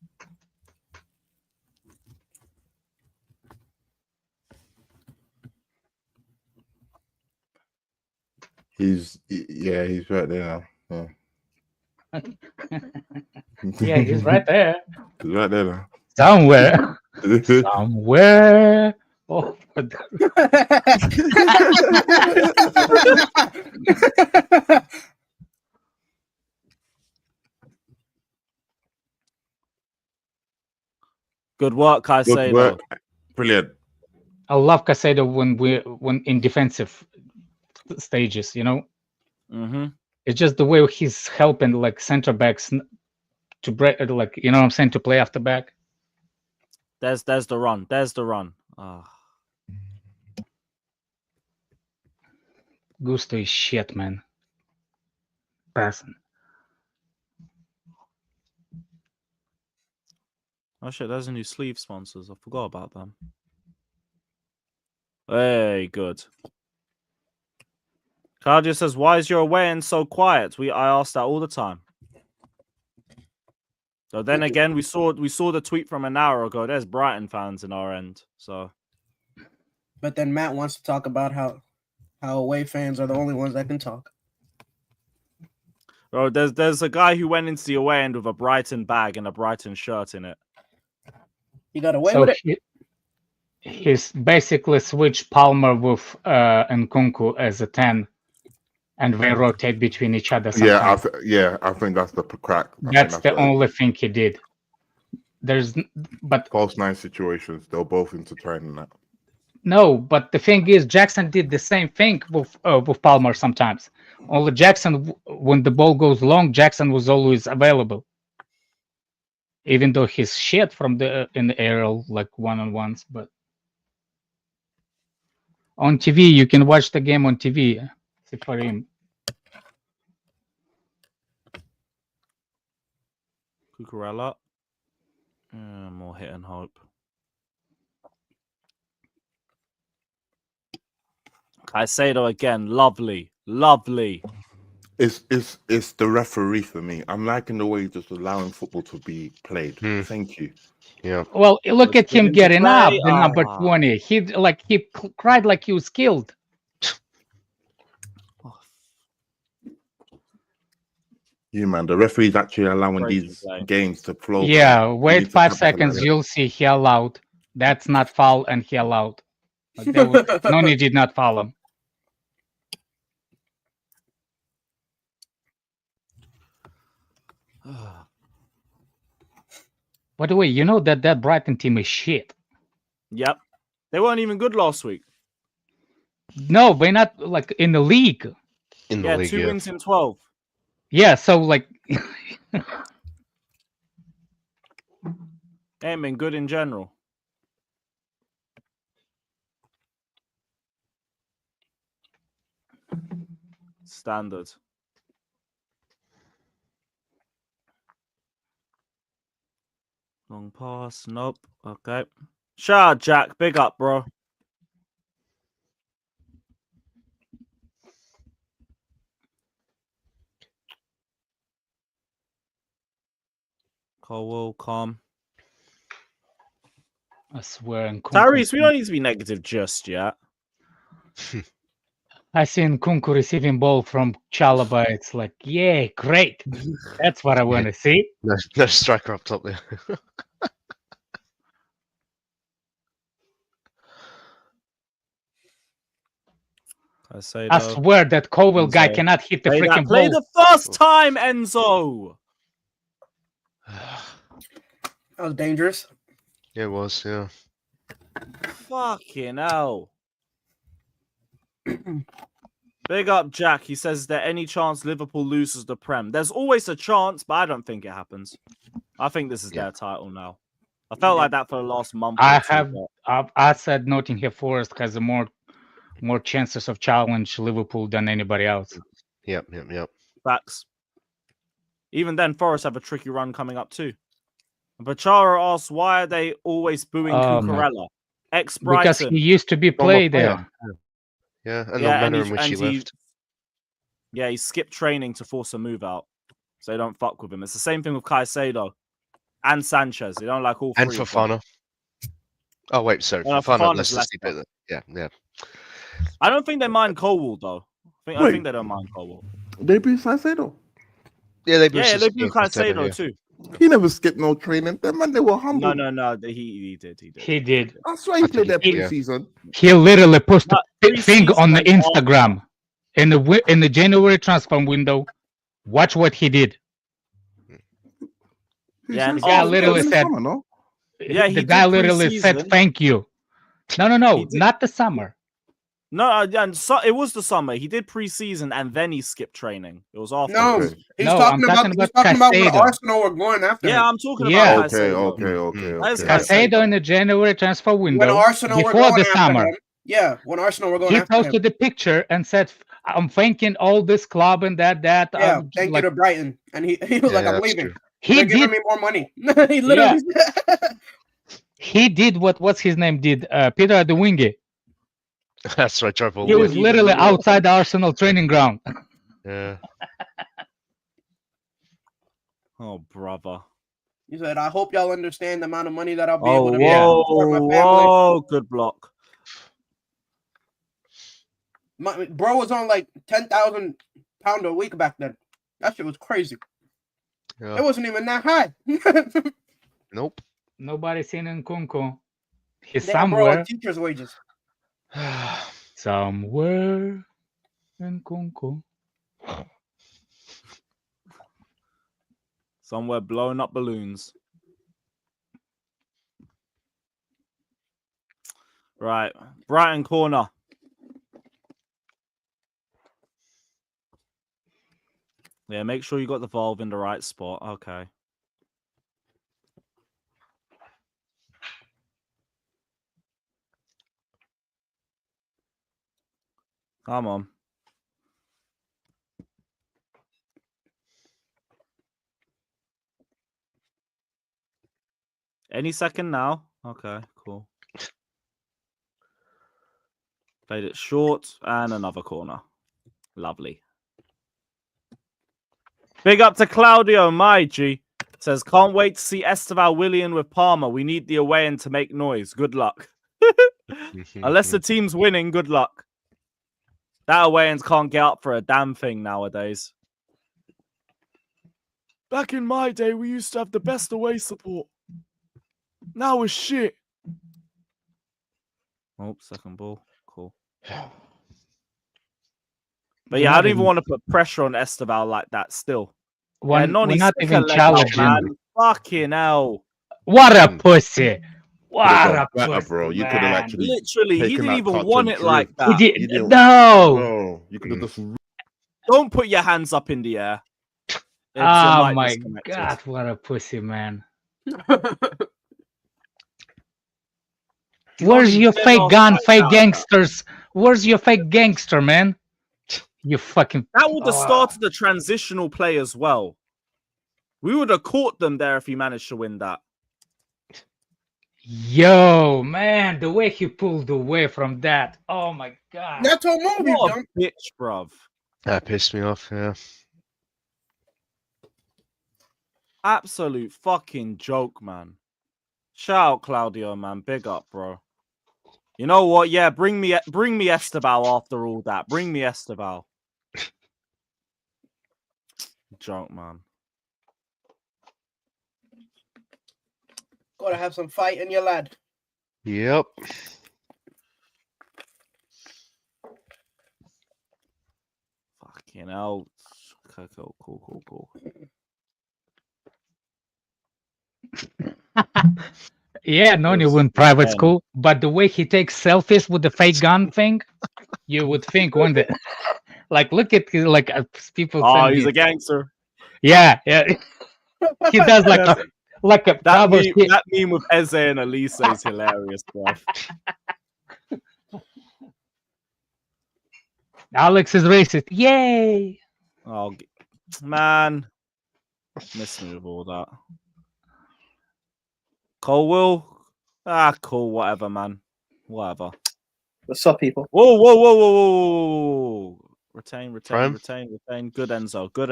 He's right there now. Yeah. Yeah, he's right there. He's right there now. Somewhere. Somewhere. Oh, what the- Good work, Good Caicedo. work. Brilliant. I love Caicedo when in defensive stages, you know. Mm-hmm. It's just the way he's helping like center backs to break, like, you know what I'm saying, to play after back. There's the run. There's the run. Ah. Gusto is shit, man. Passing. Oh shit, there's a new sleeve sponsors. I forgot about them. Hey, good. Claudia says, why is your away end so quiet? I ask that all the time. So then again, we saw the tweet from an hour ago. There's Brighton fans in our end. So But then Matt wants to talk about how away fans are the only ones that can talk. bro, there's a guy who went into the away end with a Brighton bag and a Brighton shirt in it. He got away So with it. he's basically switched Palmer with Nkunku as a 10, and they rotate between each other sometimes. I think that's the crack. That's the only thing he did. But false nine situations. They're both intertwined in that. no, but the thing is, Jackson did the same thing with Palmer sometimes. Only Jackson, when the ball goes long, Jackson was always available, even though he's shit from in the aerial, like one-on-ones. But on TV, you can watch the game on TV. Except for him. Cucurella. More hit and hope. Caicedo again. Lovely. Lovely. It's the referee for me. I'm liking the way he's just allowing football to be played. Thank you. Yeah. Well, look at him getting up, the number Ah. 20. He cried like he was killed. You man, the referee's actually allowing Crazy these play. games to flow. Yeah, man. wait need to 5 capitalize seconds, on it. you'll see he allowed. That's not foul, and he allowed. Like Noni did not foul him. By the way, you know that Brighton team is shit. Yep. They weren't even good last week. No, they're not like in the league. In the Yeah, league, 2 yeah. wins in 12. Yeah, so like They ain't been good in general. Standard. Long pass. Nope. Okay. Shout out, Jack. Big up, bro. Colwell, calm. I swear. And Tyrese, we don't need to be negative just yet. I seen Kunku receiving ball from Chalaba. It's like, yeah, great. That's what I want to see. No striker up top there. I say I though. swear that Cowell guy Enzo. cannot hit the Play freaking play ball. the first time, Enzo. That was dangerous. Yeah, it was. Yeah. Fucking hell. Big up Jack. He says, is there any chance Liverpool loses the Prem? There's always a chance, but I don't think it happens. I think this is their title now. I felt like that for the last month. I said Nottingham Forest has more chances of challenge Liverpool than anybody else. Yep. Facts. Even then, Forest have a tricky run coming up too. Bachara asks, why are they always booing Cucurella? Ex-Brighton. Because he used to be played there. Yeah, and the manner in which he left. Yeah, he skipped training to force a move out. So they don't fuck with him. It's the same thing with Caicedo and Sanchez. They don't like all three. And Fofana. Oh, wait, sorry. Fofana, let's just keep it. Yeah. I don't think they mind Colwell, though. I think they don't mind Colwell. They boo Caicedo. Yeah, they boo Caicedo too. He never skipped no training. Them man, they were humble. No. He did. He did. That's why he played that pre-season. He literally posted a thing on the Instagram in the January transfer window. Watch what he did. Yeah, the guy literally said. The guy literally said thank you. No, not the summer. No, it was the summer. He did pre-season and then he skipped training. It was after. No, he's talking about when Arsenal were going after him. Yeah, I'm talking about Okay. Caicedo in the January transfer window. When Arsenal before were going the summer. Him. Yeah, when Arsenal were going after him. He posted the picture and said, I'm thanking all this club and that. Yeah, thank you to Brighton. And he was like, I'm leaving. They're giving me more money. He literally he did what's his name did. Peter the Wingy. That's right, Trevor. He was literally outside the Arsenal training ground. Yeah. Oh, brother. He said, I hope y'all understand the amount of money that I'll be able to pay for my family. Oh, good block. Bro was on like £10,000 a week back then. That shit was crazy. Yeah. It wasn't even that high. Nope. Nobody seen Nkunku. He's somewhere. Teacher's wages. Somewhere Nkunku. Somewhere blowing up balloons. Right. Brighton corner. Yeah, make sure you got the valve in the right spot. Okay. Come on. Any second now. Okay, cool. Played it short and another corner. Lovely. Big up to Claudio, my G. Says, can't wait to see Esteval Willian with Palmer. We need the away end to make noise. Good luck. Unless the team's winning, good luck. That away ends can't get up for a damn thing nowadays. Back in my day, we used to have the best away support. Now it's shit. Oh, second ball. Cool. But yeah, I don't even want to put pressure on Esteval like that still. We're not even challenging. Fucking hell. What a pussy. What a pussy, bro. You could have actually literally, he didn't even want it like that. He did. No. No. You could have just... Don't put your hands up in the air. Oh my God, what a pussy, man. Where's your fake gun, fake gangsters? Where's your fake gangster, man? You fucking... That would have started the transitional play as well. We would have caught them there if he managed to win that. Yo, man, the way he pulled away from that. Oh my God. That's a movie, what a bitch, bruv. That pissed me off, yeah. Absolute fucking joke, man. Shout out Claudio, man. Big up, bro. You know what? Yeah, bring me Esteban after all that. Bring me Esteban. Joke, man. Gotta have some fight in your lad. Yep. Fucking hell. Okay, cool. Yeah, Noni Yes, went private again. school, but the way he takes selfies with the fake gun thing, you would think one day, like, look at people. Oh, send he's me- a gangster. Yeah. He does like a That cover meme, shit. that meme with Eze and Elise is hilarious, bro. Alex is racist. Yay! Oh, man. Miss me with all that. Cole will. Cool. Whatever, man. Whatever. What's up, people? Whoa. Retain. Prime? Good, Enzo. Good.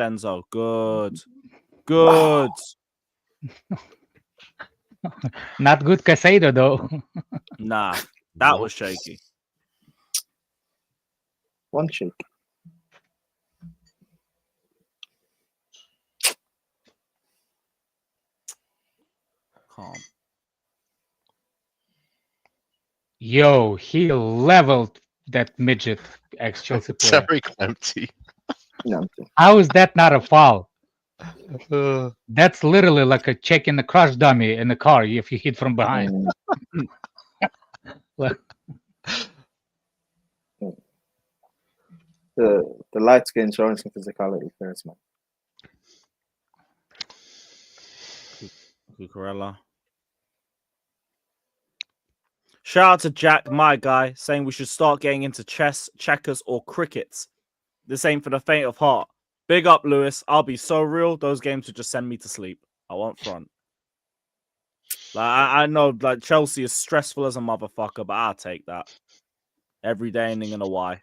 Not good Casado though. Nah, that was shaky. One shake. Calm. Yo, he leveled that midget ex-Chelsea player. Sorry, Clemty. No. How is that not a foul? Uh, That's literally like a check in the crash dummy in the car if you hit from behind. The light skin showing some physicality first, man. Cucurella. Shout out to Jack, my guy, saying we should start getting into chess, checkers, or crickets. This ain't for the faint of heart. Big up, Lewis. I'll be so real. Those games would just send me to sleep. I won't front. Like I know, like Chelsea is stressful as a motherfucker, but I'll take that. Every day ending in a Y.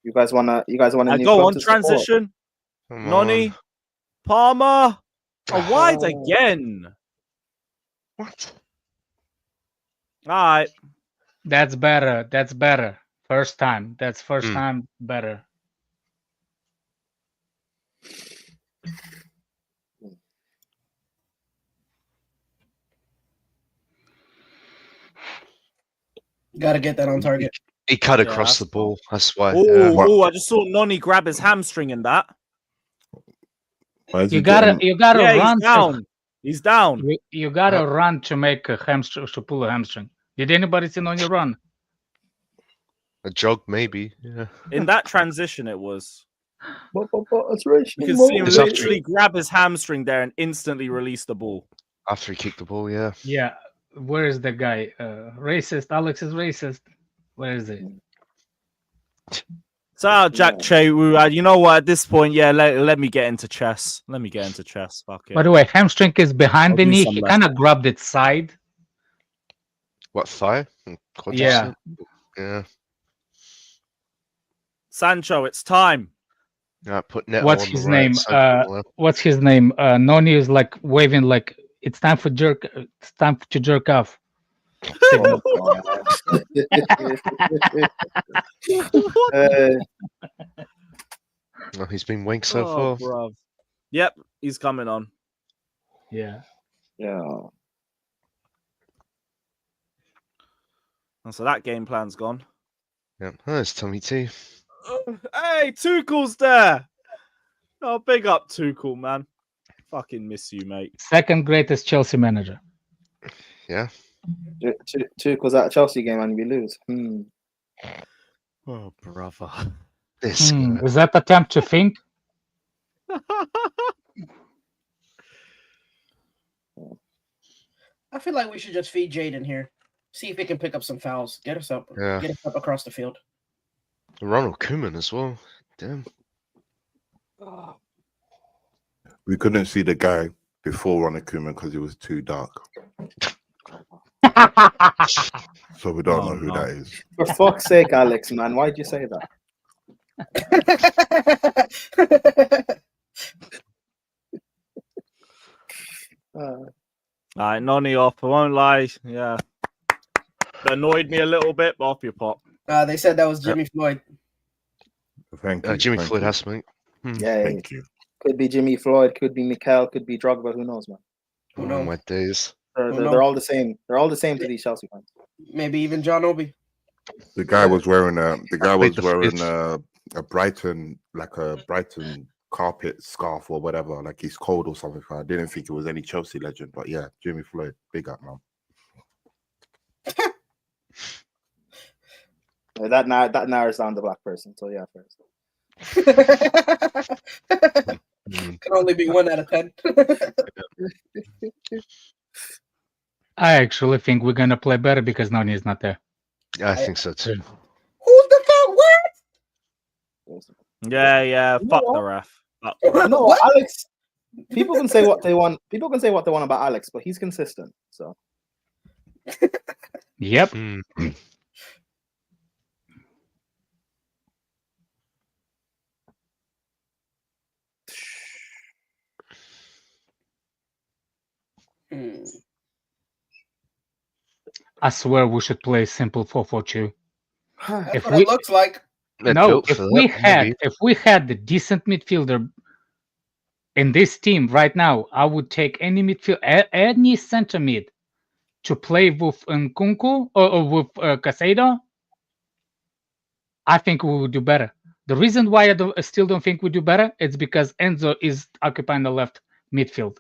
You guys wanna I new go club on to support? transition. come Noni, on. Palmer, wide again. What? All right. That's better. First time. That's first time better. Gotta get that on target. He cut Yeah, across the that's ball. That's why. Oh, I just saw Noni grab his hamstring in that. Why is You he gotta getting- run. He's down. He's down. You gotta run to make a hamstring to pull a hamstring. Did anybody see Noni run? A jog, maybe. Yeah. In that transition, it was. It's racing. You can see him It's up to literally grab his hamstring there and instantly release the ball. After he kicked the ball, yeah. Yeah. Where is the guy? Racist. Alex is racist. Where is it? So, Jack Che, you know what? At this point, yeah, let me get into chess. Fuck it. By the way, hamstring is behind I'll the do knee. some He left. kind of grabbed its side. What, thigh? Quadricep? Yeah. Yeah. Sancho, it's time. Right, put Neto What's on the his right, name? Sancho on the left. What's his name? Noni is like waving like it's time to jerk off. Signal. Oh, he's been wanked so Oh, far. bruv. Yep, he's coming on. Yeah. Yeah. And so that game plan's gone. Yeah. Oh, it's Tommy T. Hey, Tuchel's there. Oh, big up Tuchel, man. Fucking miss you, mate. Second greatest Chelsea manager. Yeah. Tuchel's at a Chelsea game and we lose. Oh, brother. This guy. Is that attempt to think? I feel like we should just feed Jaden here. See if he can pick up some fouls. Get us up. Yeah. Get us up across the field. Ronald Koeman as well. Damn. We couldn't see the guy before Ronald Koeman because he was too dark. So we don't know who that is. For fuck's sake, Alex, man, why'd you say that? Nonny off. I won't lie. Yeah. That annoyed me a little bit, but off your pop. They said that was Jimmy Floyd. Thank you. Jimmy thank Floyd you. has something. Yeah, Thank you. could be Jimmy Floyd, could be Mikel, could be Drogba. Who knows, man? Who Oh knows? my days. They're all the same. They're all the same to these Chelsea fans. Maybe even John Obi. The guy was wearing Played the fifth. a Brighton carpet scarf or whatever, like he's cold or something. I didn't think it was any Chelsea legend, but yeah, Jimmy Floyd, big up, man. That narrows down the black person. So yeah, first. Can only be 1 out of 10. I actually think we're gonna play better because Noni is not there. I think so too. Who's the fuck? What? Yeah. Fuck the ref. Fuck the ref. No, What? Alex. People can say what they want. People can say what they want about Alex, but he's consistent. So Yep. I swear we should play simple 4-4-2. That's If what we- it looks like. They're No, built if for we that, maybe. had the decent midfielder in this team right now, I would take any midfield, any center mid to play with Nkunku or with Casado. I think we would do better. The reason why I still don't think we do better is because Enzo is occupying the left midfield.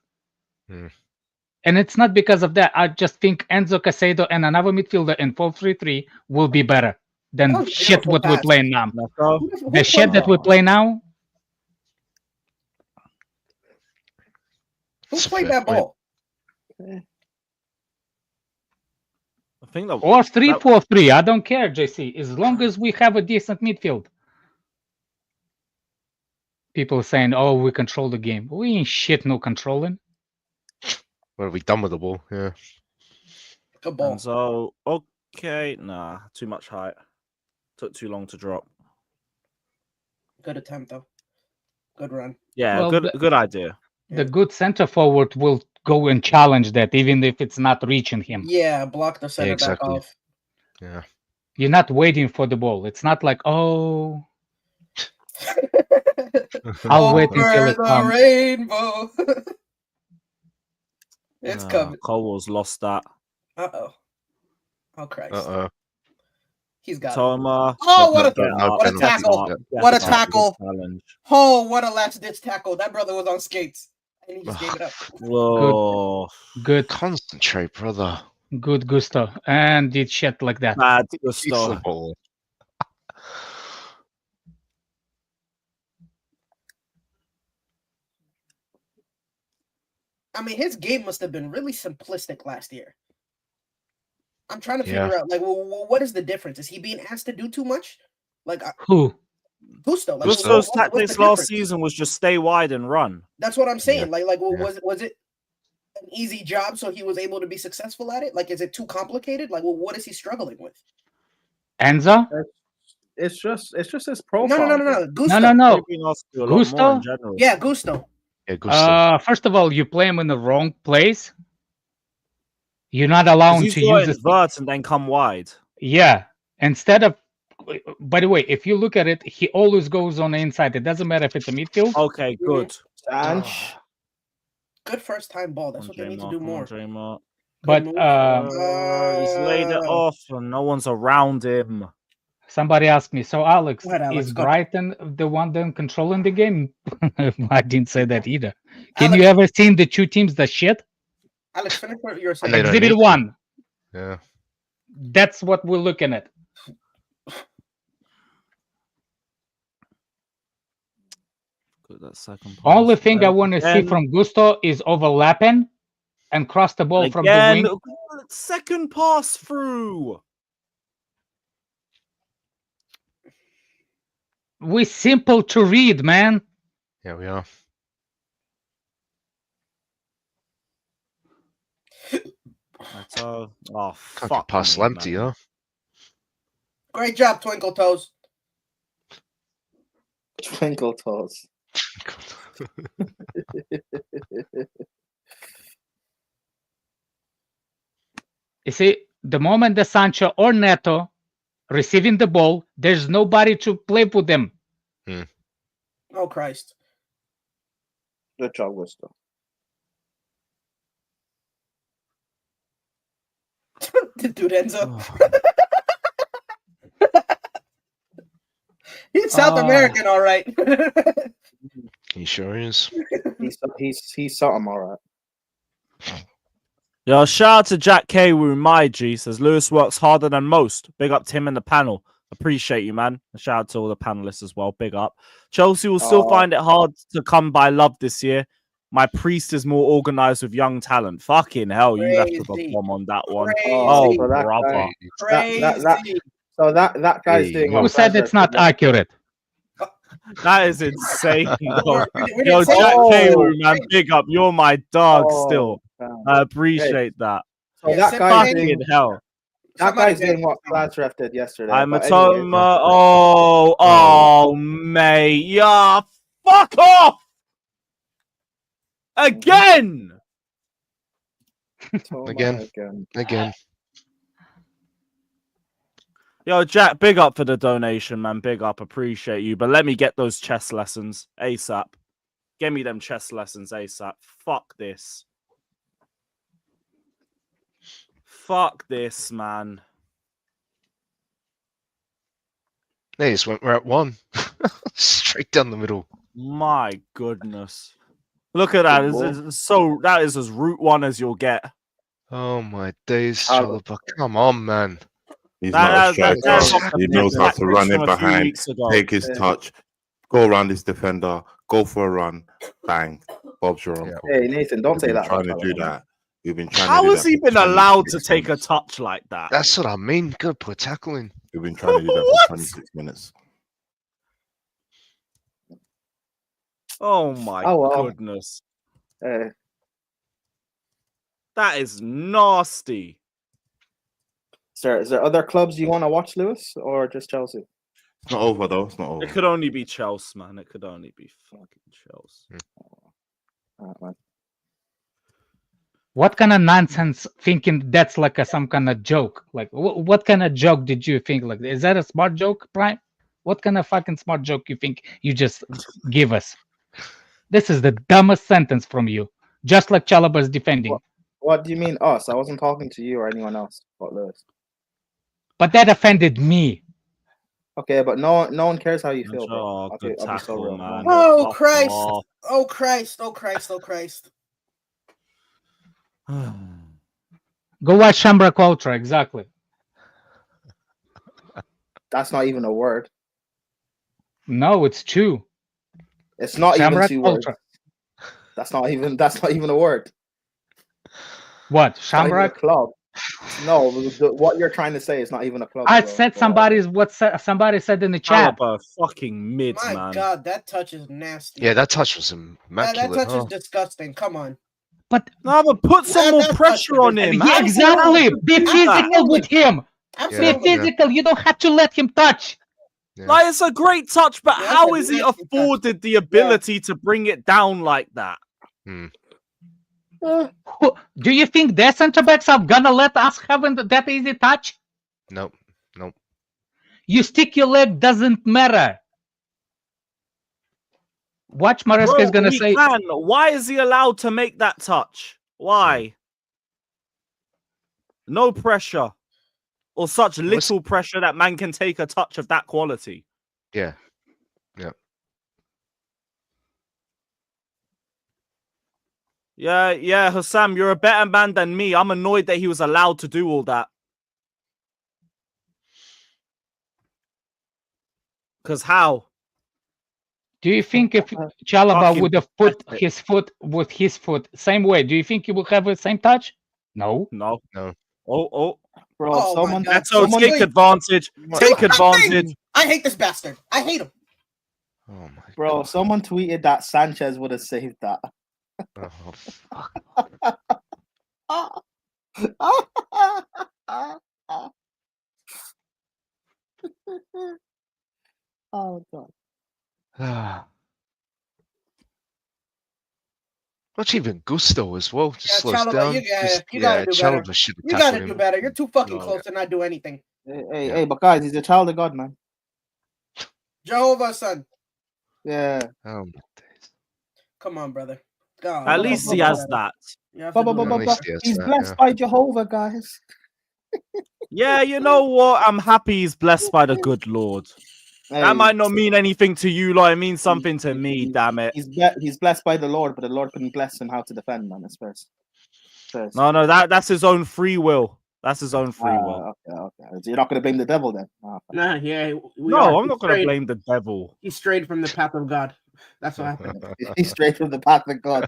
And it's not because of that. I just think Enzo Casado and another midfielder in 4-3-3 will be better than That was a shit beautiful what we're pass. playing now. Who The shit that we play now, Who That's a played fair that point. ball? I think that or 3-4-3, I don't care, JC, as long as we have a decent midfield. People saying, oh, we control the game. We ain't shit no controlling. What have we done with the ball? Yeah. Good ball. And so, okay, nah, too much height. Took too long to drop. Good attempt though. Good run. Yeah, Well, good idea. The good center forward will go and challenge that, even if it's not reaching him. Yeah, block the center exactly. back off. Yeah. You're not waiting for the ball. It's not like, oh, I'll wait until Over it the comes. rainbow. It's coming. Cole's lost that. Uh-oh. Oh, Christ. Uh-oh. He's got it. Toma. Oh, what a penalty, tackle. yeah. What a That's tackle. challenge. Oh, what a last-ditch tackle. That brother was on skates. And he just gave it up. Whoa. Good, Concentrate, brother. good Gusto. And did shit like that. Bad Keeps the Gusto. ball. I mean, his game must have been really simplistic last year. I'm trying to Yeah. figure out, like, well, what is the difference? Is he being asked to do too much? Like, Who? Gusto. Like, Gusto's what's the tactics last difference? season was just stay wide and run. That's what I'm saying. Like, well, Yeah. was it an easy job so he was able to be successful at it? Like, is it too complicated? Like, well, what is he struggling with? Enzo? it's just his No, profile. no. Gusto. No. They've been asked to do a lot more Gusto? in general. Yeah, Gusto. Yeah, Gusto. First of all, you play him in the wrong place. You're not 'Cause allowed he's to got use it. invert and then come wide. Yeah. Instead of, by the way, if you look at it, he always goes on the inside. It doesn't matter if it's a midfield. Okay, good. Sanch. Good first time ball. That's what they need to do more. But move. He's laid it off and no one's around him. somebody asked me, so Alex, Go ahead, Alex, is go. Brighton the one then controlling the game? I didn't say that either. Can Alex- you ever seen the two teams that shit? Alex, finish what you're And they saying. don't Exhibit need to. 1. Yeah. That's what we're looking at. Good, that second Only pass. thing I want to see Again- from Gusto is overlapping and cross the ball from the Again, wing. second pass through. We simple to read, man. Yeah, we are. That's all. Oh, Can't fuck get past me, Lamptey, man. huh? Great job, Twinkle Toes. Twinkle toes. You see, the moment the Sancho or Neto receiving the ball, there's nobody to play with them. Oh Christ! Good job, Gusto. Dude, Enzo. He's South American, all right. He sure is. He's something all right. Yo, shout out to Jack K. My G says Lewis works harder than most. Big up Tim and the panel. Appreciate you, man. Shout out to all the panelists as well. Big up. Chelsea will still find it hard to come by love this year. My priest is more organized with young talent. Fucking hell, you left with a bomb on that one. Oh, so that brother. So that guy's doing. Who said it's not accurate? That is insane. Though. We Yo, didn't say Jack that. K. man, big up. You're my dog still. damn. I appreciate that. So Yeah, that guy's Fucking doing. hell. That guy's doing what Clash Ref did yesterday. I'm a but anyway, Toma. Oh, mate. Yeah, fuck off. Again. Toma Again. Yo, Jack, big up for the donation, man. Big up. Appreciate you. But let me get those chess lessons ASAP. Give me them chess lessons ASAP. Fuck this. Fuck this, man. They just went right one. Straight down the middle. My goodness. Look at that. That is as route one as you'll get. Oh my days, Chalobah. Come on, man. He's not a striker. He knows how to run it behind, take his touch, go around his defender, go for a run, bang. Bob's your uncle. Hey, Nathan, don't say that. Trying to do that. You've been trying How to do has that he for been allowed to 26 take a minutes. touch like that? That's what I mean. Good put tackling. You've been trying to do that for 26 minutes. Oh my goodness. That is nasty. Is there other clubs you want to watch, Lewis, or just Chelsea? It's not over though. It's not over. It could only be Chelsea, man. It could only be fucking Chelsea. Man. What kind of nonsense thinking that's like some kind of joke? Like, what kind of joke did you think? Like, is that a smart joke, Prime? What kind of fucking smart joke you think you just give us? This is the dumbest sentence from you. Just like Chalobah's defending. What do you mean us? I wasn't talking to you or anyone else but Lewis. But that offended me. Okay, but no one cares how you feel, bro. Oh, good tackle, man. Oh Fuck Christ! off. Oh Christ! Oh Christ! Oh Christ! Go watch Shambrak Ultra, exactly. That's not even a word. No, it's true. It's not even Shambrak 2 words. Ultra. That's not even a word. What? It's not even a Shambrak? club. No, what you're trying to say is not even a club. I bro. said somebody said in the chat. Chalobah, fucking mids, My man. God, that touch is nasty. Yeah, that touch was that immaculate. touch is disgusting. Come on. But put some more that pressure touch on is- him. yeah, How exactly. do Be you do that? physical with him. Absolutely. Be physical. You don't have to let him touch. Yeah. Like, it's a great touch, but Yeah, how that's a is he nasty touch. afforded the ability to bring it down like that? Do you think their centre backs are gonna let us have that easy touch? Nope. You stick your leg, doesn't matter. Watch Maresca is gonna he say. can. Why is he allowed to make that touch? Why? No pressure. Or such little pressure that man can take a touch of that quality. Yeah. Yeah, Hussam, you're a better man than me. I'm annoyed that he was allowed to do all that. Because how? Do you think if Chalobah Fucking would have put pathetic. his foot with his foot same way, do you think he would have the same touch? No. No. Oh. Bro, Oh, my someone. God. That's someone take advantage. Take advantage. I hate this bastard. I hate him. Oh my Bro, God. someone tweeted that Sanchez would have saved that. Oh, fuck. Oh god. Not even Gusto as well. Just slows Chalobah, down. you Just, gotta do better. Chalobah should have You gotta tackled do him. better. You're too fucking No. close to not do anything. Hey, but guys, he's a child of God, man. Jehovah, son. Yeah. Oh my days. Come on, brother. God, At least he has that. He's blessed by Jehovah, guys. Yeah, you know what? I'm happy he's blessed by the good Lord. That might not mean anything to you, like it means something to me, damn it. He's blessed by the Lord, but the Lord couldn't bless him how to defend, man. That's first. No, that's his own free will. That's his own free will. Okay. So you're not going to blame the devil then? Nah, yeah. I'm not going to blame the devil. He strayed from the path of God. That's what happened. He's straight from the path of God.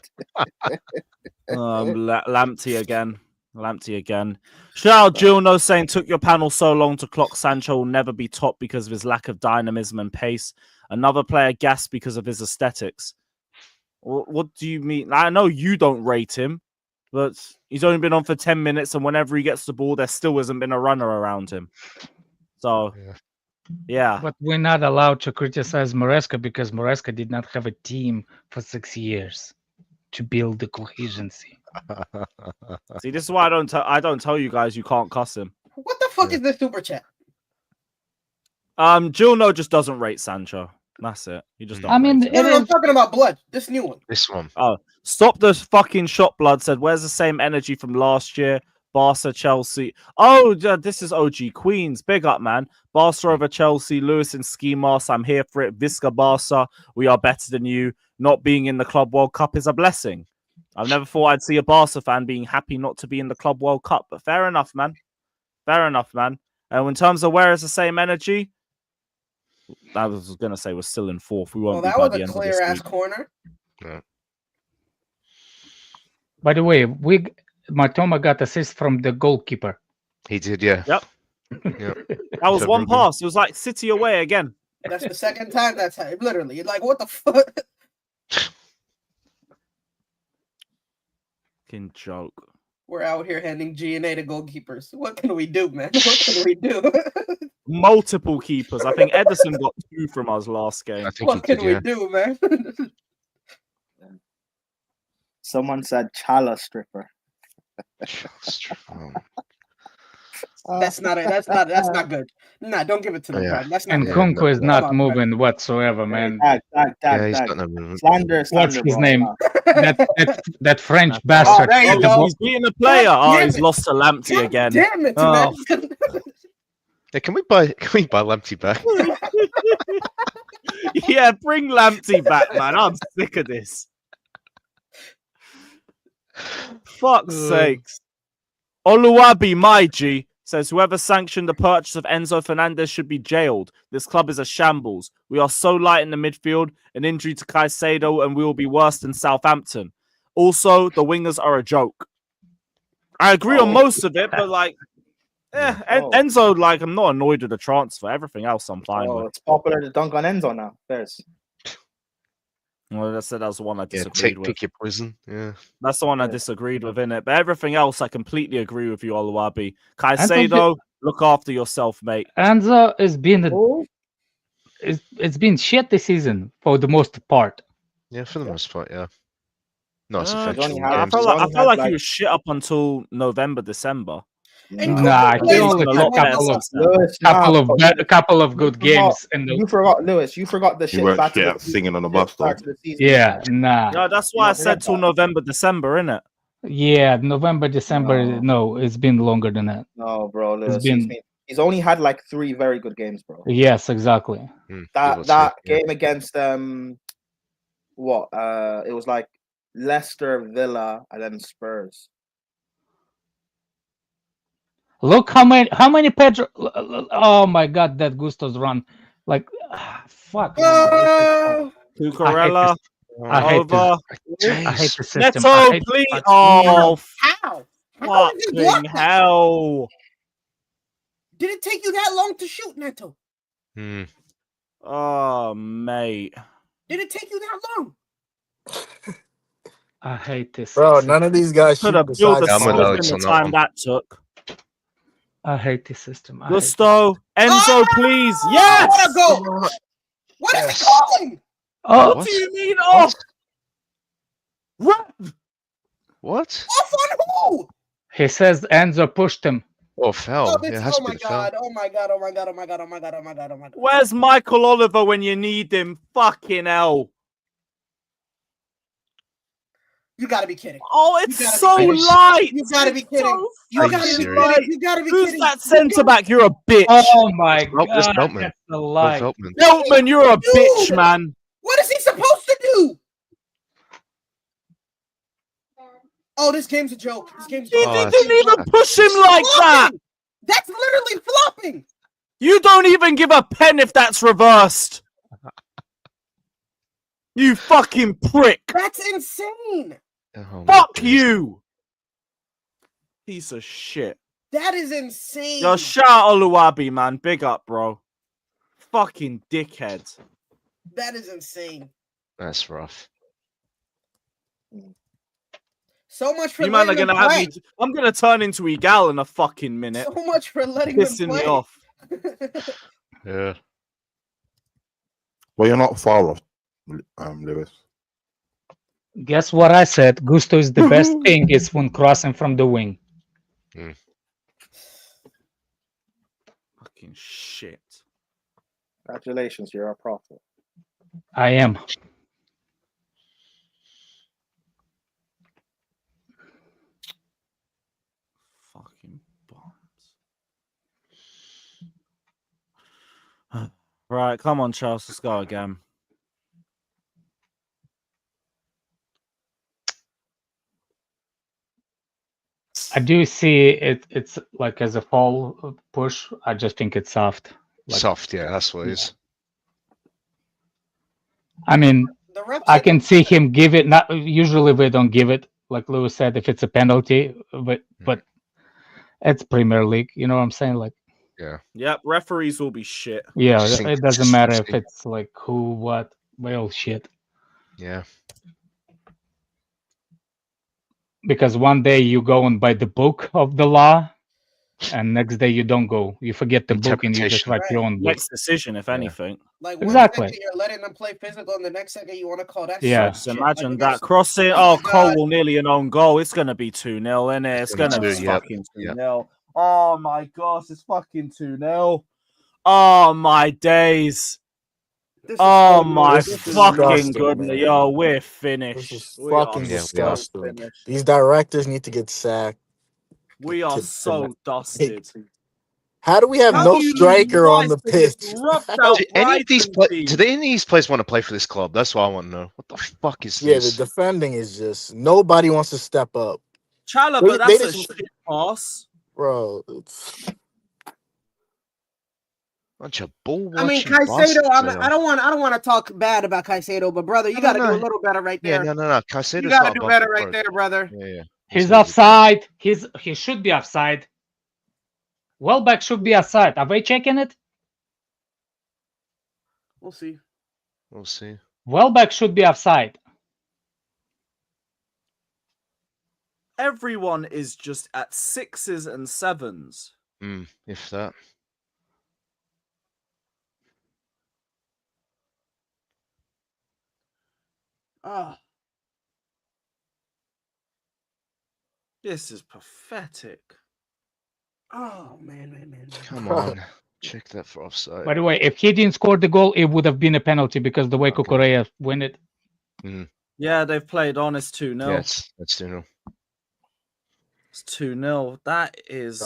Lamptey again. Shout out Gilno saying, took your panel so long to clock Sancho will never be top because of his lack of dynamism and pace. Another player gassed because of his aesthetics. What do you mean? I know you don't rate him, but he's only been on for 10 minutes, and whenever he gets the ball, there still hasn't been a runner around him. So, yeah. But we're not allowed to criticize Maresca because Maresca did not have a team for 6 years to build the cohesion. See, this is why I don't tell you guys you can't cuss him. What the fuck is this super chat? Gilno just doesn't rate Sancho. That's it. He just. I'm talking about blood. This new one. This one. Oh, stop the fucking shot, blood. Said, where's the same energy from last year? Barca, Chelsea. Oh, this is OG Queens. Big up, man. Barca over Chelsea. Lewis and Ski Mask. I'm here for it. Visca Barca. We are better than you. Not being in the Club World Cup is a blessing. I've never thought I'd see a Barca fan being happy not to be in the Club World Cup, but fair enough, man. And in terms of where is the same energy, I was going to say we're still in fourth. We won't be by the end of this week. That was a clear-ass corner. Yeah. By the way, Matoma got assist from the goalkeeper. He did, yeah. Yep. That was one pass. It was like City away again. That's the second time that's happened. Literally. You're like, what the fuck? Fucking joke. We're out here handing G&A to goalkeepers. What can we do, man? What can we do? Multiple keepers. I think Edison got 2 from us last game. What can we do, man? Someone said Chala stripper. That's not good. Nah, don't give it to them. Yeah. That's not And good. Kunku is not moving whatsoever, man. He's got no movement. Slander, what's his name? that French Oh, bastard. there you go. He's beating a player. Oh, he's lost to Lamptey again. Damn it, man. Yeah, can we buy Lamptey back? Yeah, bring Lamptey back, man. I'm sick of this. Fuck's sakes. Oluwabi, my G, says whoever sanctioned the purchase of Enzo Fernandez should be jailed. This club is a shambles. We are so light in the midfield. An injury to Caicedo and we will be worse than Southampton. Also, the wingers are a joke. I agree on most of it, but like, Enzo, like, I'm not annoyed with the transfer. Everything else I'm fine with. It's popular to dunk on Enzo now. There's. Well, that was the one I disagreed with. Pick your poison. Yeah, that's the one I disagreed with, innit? But everything else, I completely agree with you, Oluwabi. Caicedo, look after yourself, mate. Enzo has been it's been shit this season for the most part. Yeah, for the most part, yeah. Nice I felt like he was shit up until November, December. Nah, he only a couple of good games. You forgot, Lewis. You forgot the shit. You weren't shit singing on the bus stop. Yeah, nah. Yeah, that's why I said till November, December, innit? Yeah, November, December. No, it's been longer than that. No, bro. Lewis, he's only had like 3 very good games, bro. Yes, exactly. That game against it was like Leicester, Villa, and then Spurs. Look how many Pedro. Oh my God, that Gusto's run! Like, fuck. Cucurella, I hate the system. Neto, please! Oh, how? Fucking hell! Did it take you that long to shoot, Neto? Oh, mate. Did it take you that long? I hate this. Bro, none of these guys should have built the time that took. I hate this system. Gusto, Enzo, please. Yes! What a goal! What is he calling? Oh, what do you mean off? What? What? Off on who? He says Enzo pushed him. Oh, fell. Oh, Yeah, it has oh to be my the foul. god! Oh my god! Oh my god! Oh my god! Oh my god! Oh my god! Oh my god! Where's Michael Oliver when you need him? Fucking hell. You gotta be kidding. Oh, You it's gotta so be kidding. light. You gotta be It's kidding. so You Are you gotta be serious? kidding. You gotta be Who's kidding. that centre back? You're a bitch. Oh my Oh, it's god, Veltman. that's a Oh, lie. Veltman. Veltman, you're a bitch, Dude. man. What is he supposed to do? Oh, this game's a joke. This game's a He joke. didn't even push him like that. Flopping. That's literally flopping. You don't even give a pen if that's reversed. You fucking prick. That's insane. Oh, my Fuck days. you. Piece of shit. That is insane. Yo, shout out Oluwabi, man. Big up, bro. Fucking dickhead. That is insane. That's rough. So much for You man are letting gonna him have play. me. I'm gonna turn into Egal in a fucking minute. So much for letting him Pissing play. me off. Yeah. Well, you're not far off, Lewis. Guess what I said? Gusto is the best thing is when crossing from the wing. Fucking shit. Congratulations, you're a prophet. I am. Fucking bombs. Right, come on, Charles. Let's go again. I do see it. It's like as a fall push. I just think it's soft. Like, Soft, yeah, that's what it is. I mean, The ref I said can see him give it. Not usually they don't give it. Like Lewis said, if it's a penalty, but it's Premier League. You know what I'm saying? Like, Yeah. Yep, referees will be shit. yeah, Just think it doesn't matter if consistency. it's like who, what, well, shit. Yeah. Because one day you go and by the book of the law, and next day you don't go. You forget the book and you just Interpretation. write your own book. Next decision, if anything. like Exactly. one second you're letting them play physical, and the next second you want to call that. Yeah. Just soft shit. imagine Like, that it's- crossing. Oh Oh, my Cole God. will nearly an own goal. It's gonna be 2-0, isn't it? It's It's gonna gonna be be 2, yep, fucking yep. 2-0. Oh my gosh, it's fucking 2-0. Oh my days. This is Oh so my this is fucking disgusting, goodness. man. Yo, we're This finished. is We are fucking Yeah, we are. disgusting. finished. These directors need to get sacked. We are so dusted. How do we have How no do you striker on the twice against pitch? rubbed out Do any of these Brighton team? do any of these players want to play for this club? That's what I want to know. What the fuck is Yeah, the this? defending is just nobody wants to step up, Chalobah, They that's a just- shit pass. bro. It's... Bunch of ball I mean, watching bastards Caicedo. they are. I don't want to talk bad about Caicedo, but brother, you got to do a little better right Yeah, there. no. Caicedo's You got to not do above better reproach. right there, brother. Yeah. He's He's not offside. He should be offside. Welbeck should be offside. Are they checking it? We'll see. We'll see. Welbeck should be offside. Everyone is just at 6s and 7s. If that. Oh, This is pathetic. oh man. Come on. Check that for offside. By the way, if he didn't score the goal, it would have been a penalty because the way Okay. Kukureya win it. Yeah, they've played on. It's 2-0. Yes, that's 2-0. It's 2-0. That is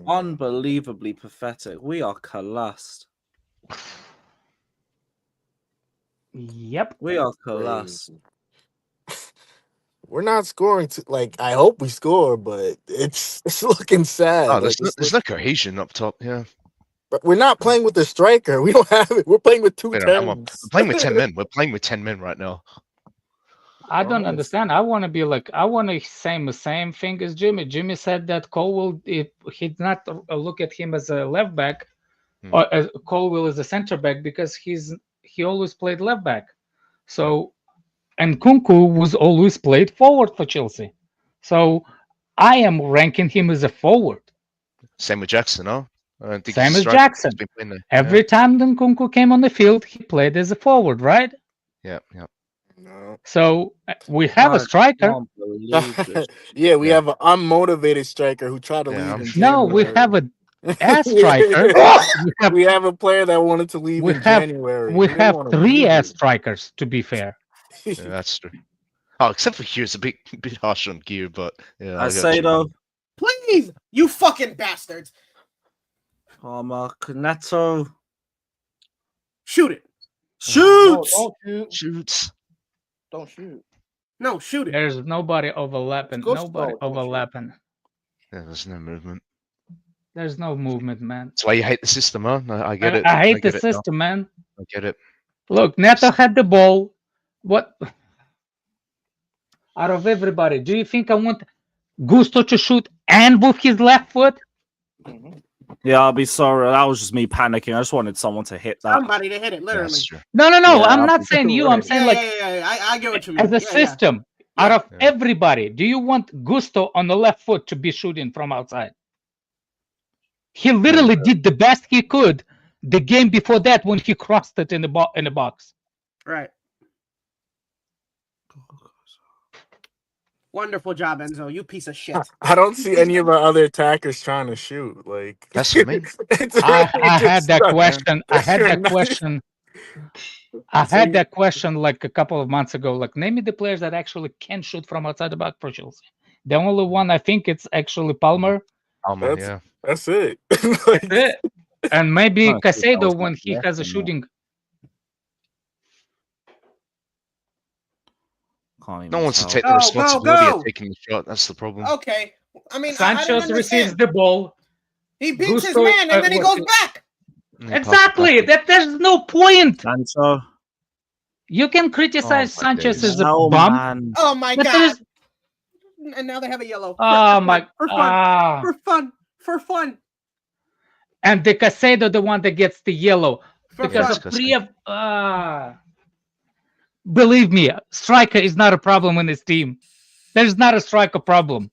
unbelievably pathetic. We are collapsed. Yep. We are collapsed. We're not scoring. I hope we score, but it's looking sad. Oh, there's no cohesion up top. Yeah. But we're not playing with the striker. We don't have it. We're playing with two Wait, come on. tens. We're playing with 10 men. We're playing with 10 men right now. I don't understand. I want to be like, I want to say the same thing as Jimmy. Jimmy said that Cole will, if he'd not look at him as a left back, or as Cole will as a center back because he always played left back. So, and Kunku was always played forward for Chelsea. So, I am ranking him as a forward. Same with Jackson, huh? I don't think Same he's a as striker. Jackson. He's been playing there. Every time Nkunku came on the field, he played as a forward, right? Yeah. No. So we have a striker. Yeah, we Yeah. have an unmotivated striker who tried to Yeah, leave I'm in sure. No, we have January. a ass striker. We have a player that wanted to leave We in have January. we He didn't have want to 3 be ass here. strikers. To be fair, Yeah, that's true. Oh, except for Gear, it's a bit harsh on Gear, but yeah, I got say you. though, Please, you fucking bastards. Neto. Shoot it. No, Shoot! don't shoot. Shoots. Don't shoot. No, shoot it. there's nobody overlapping. Ghost Nobody ball, don't shoot. overlapping. Yeah, there's no movement. There's no movement, man. That's why you hate the system, huh? I get it. I hate the get it now. system, man. I get it. Look, Neto had the ball. What? Out of everybody, do you think I want Gusto to shoot and with his left foot? Yeah, I'll be sorry. That was just me panicking. I just wanted someone to hit that. Somebody to hit it, literally. That's true. No. Yeah, I'm I'll not be saying you. right. I'm saying like I get what you mean. as a Yeah, system. Out of Yeah. everybody, do you want Gusto on the left foot to be shooting from outside? He literally did the best he could the game before that when he crossed it in the box. Right. Wonderful job, Enzo. You piece of shit. I don't see any of our other attackers trying to shoot. Like That's what I mean. I had just that not- question. I had that question like a couple of months ago. Like, name me the players that actually can shoot from outside the box for Chelsea. The only one I think it's actually Palmer. Alma, yeah. That's it. Like, Eh, and maybe Huh, Casado that was when not he left has a in there. shooting. Can't even No one wants to tell. take the Go, responsibility go. of taking the shot. That's the problem. Okay. I mean, I don't Sanchez receives understand. the ball. He beats his Gusto- man and then he what- goes back. Yeah, pass it Exactly. back. There's no point. Sancho. You can criticize Oh, my Sanchez days. as a No, bum. man. Oh my But there god. is- And now they have a yellow. Oh my! For fun. Ah. For fun. For fun. And the Casado, the one that gets the yellow For because fun. of 3 of. Believe me, striker is not a problem in this team. There's not a striker problem.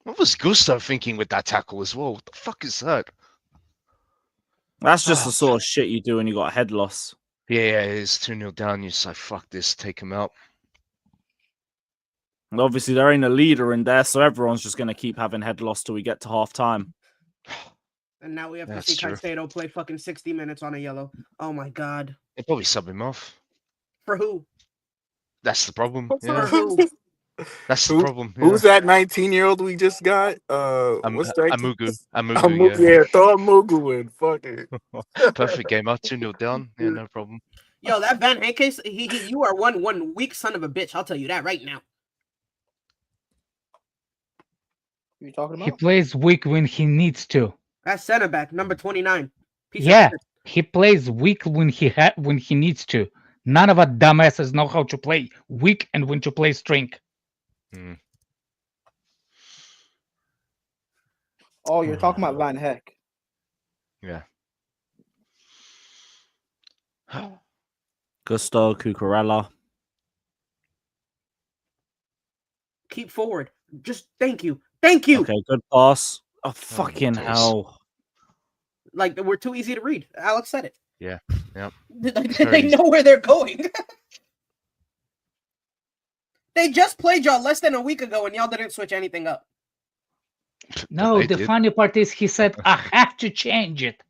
What was Gusto thinking with that tackle as well? What the fuck is that? That's just the sort of shit you do when you got a head loss. Yeah, it's 2-0 down. You just like, fuck this, take him out. And obviously, there ain't a leader in there, so everyone's just going to keep having head loss till we get to half time. And now we have That's to see true. Caicedo play fucking 60 minutes on a yellow. Oh my god. They'll probably sub him off. For who? That's the problem. For Yeah, who? that's the Who- problem. Who's that 19-year-old we just got? What's that? Amugu. Amugu, Yeah. yeah, throw Amugu in. Fuck it. Perfect game out. 2-0 down. Yeah, no problem. Yo, that Van Hank case, you are one weak son of a bitch. I'll tell you that right now. Who you talking He about? plays weak when he needs to. That's center back, number 29. Piece of Yeah, shit. he plays weak when he needs to. None of our dumbasses know how to play weak and when to play string. Oh, you're talking about Van Heck. Yeah. Gusto, Cucurella. Keep forward. Just thank you. Thank you. Okay, good pass. Oh, fucking days. hell. Like, we're too easy to read. Alex said it. Yeah. Yep. They know where they're going. They just played y'all less than a week ago and y'all didn't switch anything up. No, they the did. funny part is he said, I have to change it.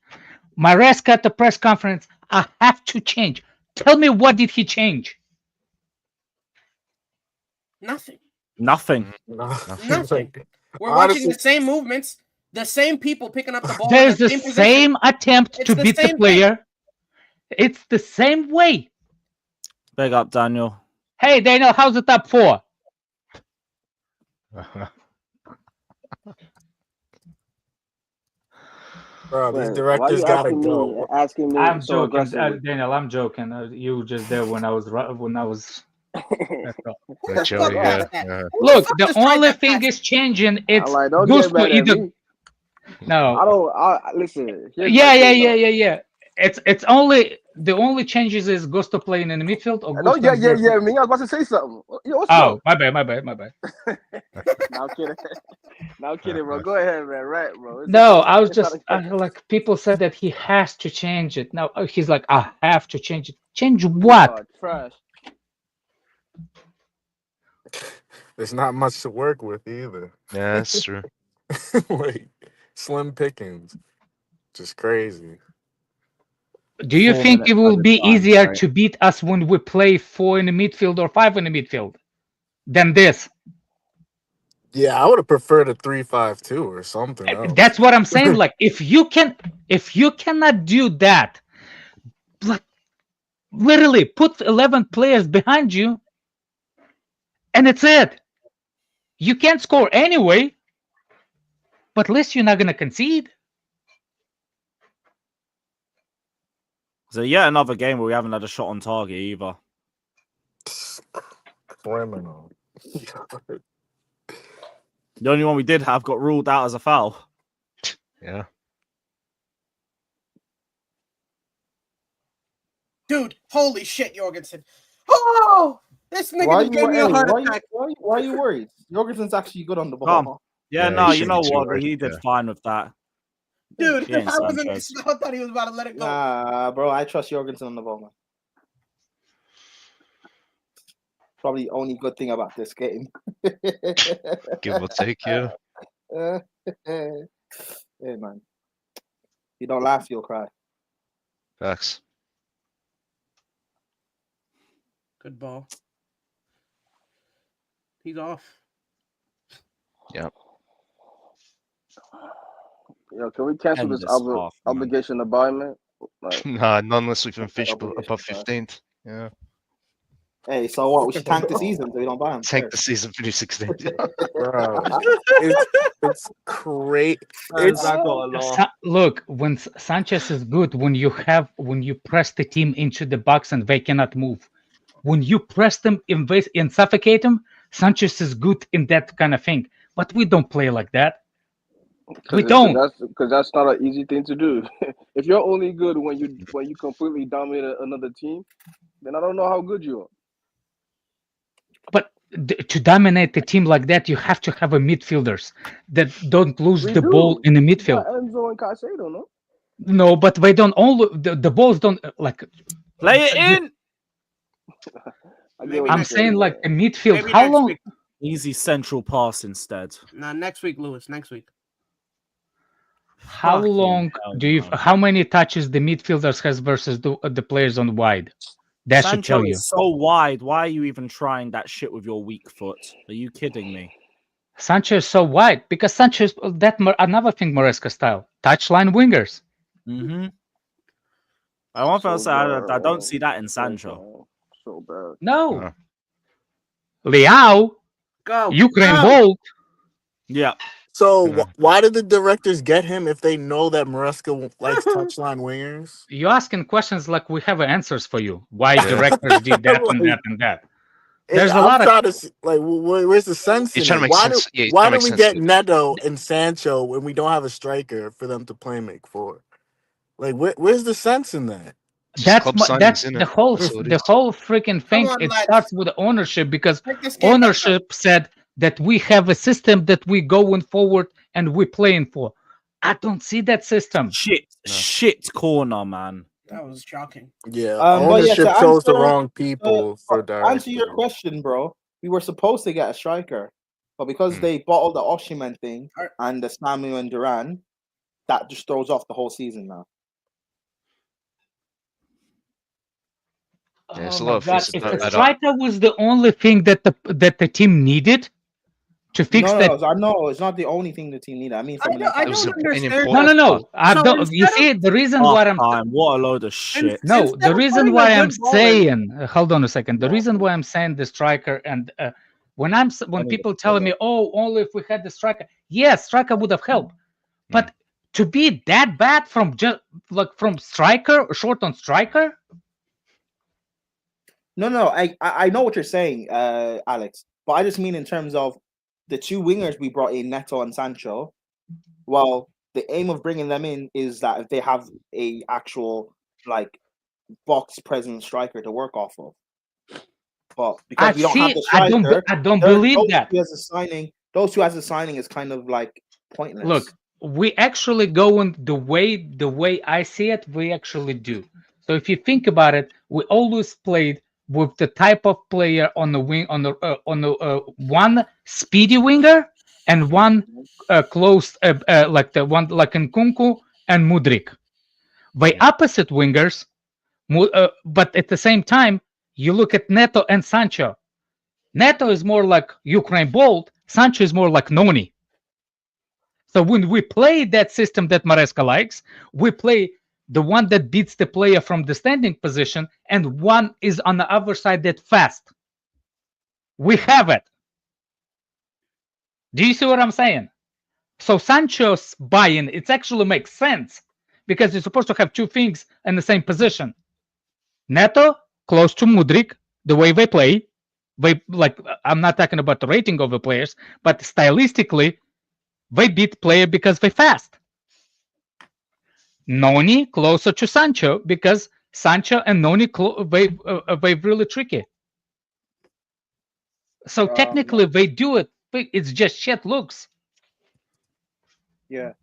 Maresca at the press conference, I have to change. Tell me, what did he change? Nothing. Nothing. Nothing. We're Honestly- watching the same movements, the same people picking up the ball. There's in the same position. same attempt It's to the beat the same player. It's the same way. Big up, Daniel. Hey, Daniel, how's the top 4? Bro, these Wait, directors why gotta you asking go. me? Asking me I'm so joking, aggressively. Daniel. I'm joking. You were just there when I was. That's all. Who the Joey, fuck yeah, was that? yeah. Who Look, fuck the just tried only that thing pass? is changing. It's I'm like, don't get Gusto mad at either. me. No. I don't. Listen. here's Yeah, my yeah, thing, yeah, though. yeah, yeah. It's only the only changes is Gusto playing in the midfield or No, Gusto. yeah. Me, I was about to say something. Yo, what's Oh, up? my bad. No, I'm kidding. No, I'm kidding, bro. Go ahead, man. Right, bro. No, I was it's just not a- like people said that he has to change it. No, he's like, I have to change it. Change what? Oh, trash. There's not much to work with either. Yeah, that's true. Like slim pickings, just crazy. Do you 4 think minutes it will at a be time, easier right? to beat us when we play 4 in the midfield or 5 in the midfield than this? Yeah, I would have preferred a 3-5-2 or something else. That's what I'm saying. Like, if you cannot do that, like literally put 11 players behind you, and it's it. You can't score anyway, but at least you're not gonna concede. So yet another game where we haven't had a shot on target either. Criminal. The only one we did have got ruled out as a foul. Yeah. Dude, holy shit, Jorgensen. Oh, this nigga gave me a heart attack. Why are you worried? Jorgensen's actually good on the ball. Calm. Yeah, Yeah, no, he you shouldn't know be too what? worried, He did yeah. fine with that. Dude, He ain't if I was in Sanchez. this, I thought he was about to let it go. Nah, bro, I trust Jorgensen on the ball, man. Probably the only good thing about this game. Give or take, yeah. Hey, man. You don't laugh, you'll cry. Facts. Good ball. He's off. Yep. Yo, can we cancel End this this off, man. obligation to buy, man? Like, Nah, not unless we can finish Obligation, above man. 15th. Yeah. Hey, so what? We should tank the season so we don't buy him. Tank the season, finish 16th. Bro, it's great. It's Look, when Sanchez is good, when you press the team into the box and they cannot move. When you press them and suffocate them, Sanchez is good in that kind of thing. But we don't play like that. We don't. Because that's not an easy thing to do. If you're only good when you completely dominate another team, then I don't know how good you are. But to dominate the team like that, you have to have a midfielders that don't lose the ball in the midfield. Enzo and Caicedo, no? No, but they don't all the balls don't like Play it in. I'm saying like the midfield. How long? Week. Easy central pass instead. Nah, next week, Lewis. Next week. How Fucking long hell, do you? man. How many touches the midfielders has versus the players on wide? That should Sancho tell you. is so wide. Why are you even trying that shit with your weak foot? Are you kidding me? Sancho is so wide because Sancho is another thing. Maresca style touchline wingers. Mm-hmm. I want to say I don't see that in Sancho. So bad. No. Liao, Go. Ukraine Go. Bolt. Yeah. So why did the directors get him if they know that Maresca likes touchline wingers? You're asking questions like we have answers for you. Why directors did that and that and that. There's a lot of where's the sense He's in trying to it? make sense. Yeah, he's Why trying to do make we sense get of it. Neto and Sancho when we don't have a striker for them to play make for? Like, where's the sense in that? that's club that's signings, the innit? whole That's what it the is. whole freaking thing. on, It lads. starts with ownership because Take this game back ownership said that we have a system that we going forward and we're playing for. I don't see that system. Shit corner, man. That was shocking. Yeah, But yeah, ownership to chose the answer- wrong people for directors. Answer your question, bro. We were supposed to get a striker, but because they bottled the Osimhen thing and the Samu and Duran, that just throws off the whole season now. Yeah, it's a Oh lot my of God. faces If that the add up. striker was the only thing that the team needed to fix that. No, it's not the only thing the team needed. I mean, from an I entire don't team. understand. No. I So don't. You instead see, the reason why I'm What a load of shit. no, instead the of reason putting a why I'm good ball in- saying, hold on a second. The reason why I'm saying the striker and when people telling me, oh, only if we had the striker, yes, striker would have helped, but to be that bad from just like from striker or short on striker. No, I know what you're saying, Alex, but I just mean in terms of the two wingers we brought in, Neto and Sancho. Well, the aim of bringing them in is that they have a actual like box present striker to work off of. But because we don't have the striker, I don't believe that. Those two as a signing is kind of like pointless. Look, we actually going the way I see it. We actually do. So if you think about it, we always played with the type of player on the wing, on the one speedy winger and one close, like the one like Nkunku and Mudryk. By opposite wingers, but at the same time, you look at Neto and Sancho. Neto is more like Ukraine Bolt. Sancho is more like Noni. So when we play that system that Maresca likes, we play the one that beats the player from the standing position, and one is on the other side that fast. We have it. Do you see what I'm saying? So Sancho's buy-in, it actually makes sense because you're supposed to have two things in the same position. Neto, close to Mudryk, the way they play. Like, I'm not talking about the rating of the players, but stylistically, they beat player because they fast. Noni closer to Sancho because Sancho and Noni they really tricky. So technically they do it. It's just shit looks. Yeah.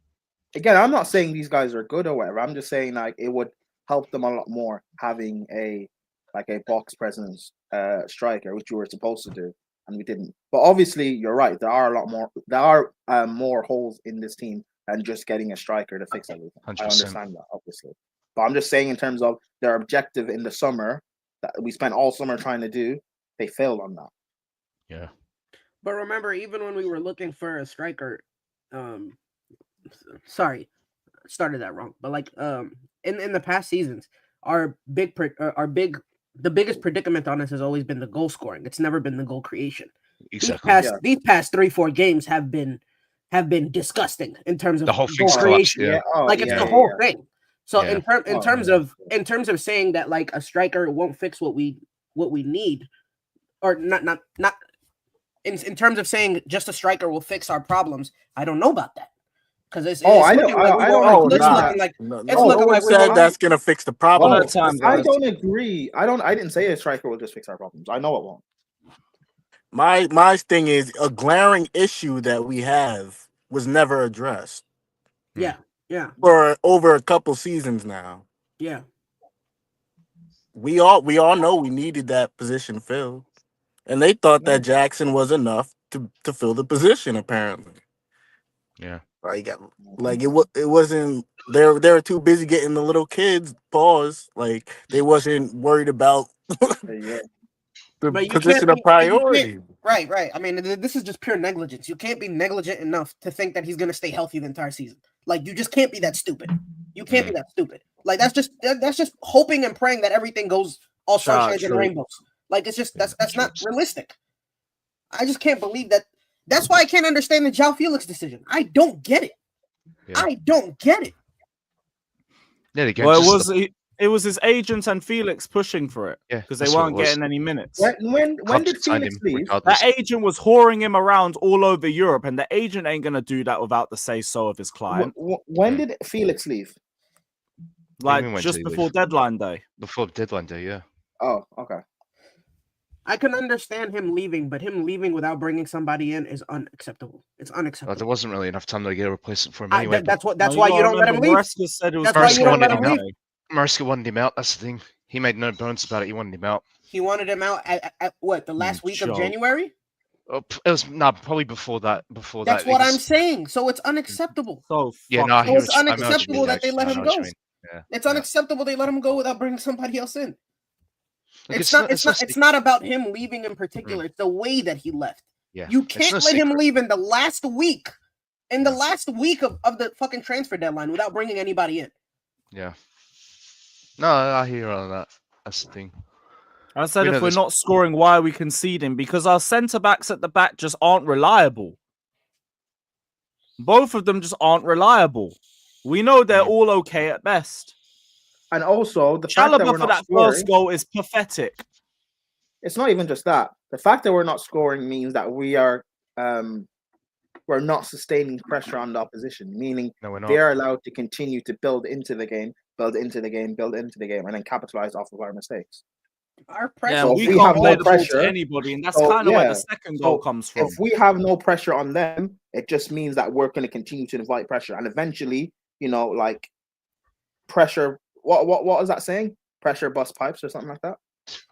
Again, I'm not saying these guys are good or whatever. I'm just saying like it would help them a lot more having a box presence striker, which we were supposed to do, and we didn't. But obviously, you're right. There are more holes in this team than just getting a striker to fix everything. 100%. I understand that, obviously. But I'm just saying in terms of their objective in the summer that we spent all summer trying to do, they failed on that. Yeah. But remember, even when we were looking for a striker, sorry, started that wrong. But like in the past seasons, the biggest predicament on us has always been the goal scoring. It's never been the goal creation. Exactly. These past 3-4 games have been disgusting in terms of the whole goal creation. Yeah. It's the whole thing. So in terms of saying that like a striker won't fix what we need, or not in terms of saying just a striker will fix our problems, I don't know about that. Because it's looking like that's gonna fix the problem. I don't agree. I didn't say a striker will just fix our problems. I know it won't. My thing is a glaring issue that we have was never addressed. Yeah. For over a couple seasons now. Yeah. We all know we needed that position filled. And they thought that Jackson was enough to fill the position, apparently. Yeah. Like it wasn't. They were too busy getting the little kids. Pause. Like they wasn't worried about the position of priority. Right. I mean, this is just pure negligence. You can't be negligent enough to think that he's going to stay healthy the entire season. Like you just can't be that stupid. You can't be that stupid. Like that's just hoping and praying that everything goes all sunshine and rainbows. Like it's just that's not realistic. I just can't believe that. That's why I can't understand the João Felix decision. I don't get it. Yeah. I don't get it. Yeah, again, well, it was his agent and Felix pushing for it because they weren't getting any minutes. When did Felix leave? That agent was whoring him around all over Europe, and the agent ain't gonna do that without the say so of his client. When did Felix leave? Like just before deadline day. Before deadline day, yeah. Oh, okay. I can understand him leaving, but him leaving without bringing somebody in is unacceptable. It's unacceptable. There wasn't really enough time to get a replacement for him anyway. That's why you don't let him leave. Maresca said it was that's why you don't let him leave. Maresca wanted him out. That's the thing. He made no bones about it. He wanted him out. He wanted him out at what, the last week of January? Oh, it was probably before that. That's what I'm saying. So it's unacceptable. It's unacceptable that they let him go. It's unacceptable they let him go without bringing somebody else in. It's not about him leaving in particular. It's the way that he left. Yeah. You can't let him leave in the last week. In the last week of the fucking transfer deadline without bringing anybody in. Yeah. No, I hear all that. That's the thing. I said if we're not scoring, why are we conceding? Because our centre-backs at the back just aren't reliable. Both of them just aren't reliable. We know they're all okay at best. And also, the fact that we're not scoring, first goal is pathetic. It's not even just that. The fact that we're not scoring means that we're not sustaining pressure on the opposition, meaning they're allowed to continue to build into the game, and then capitalize off of our mistakes. Our pressure. Yeah, we can't play the ball to anybody, and that's kind of where the second goal comes from. If we have no pressure on them, it just means that we're going to continue to invite pressure, and eventually, pressure. What was that saying? Pressure bust pipes or something like that?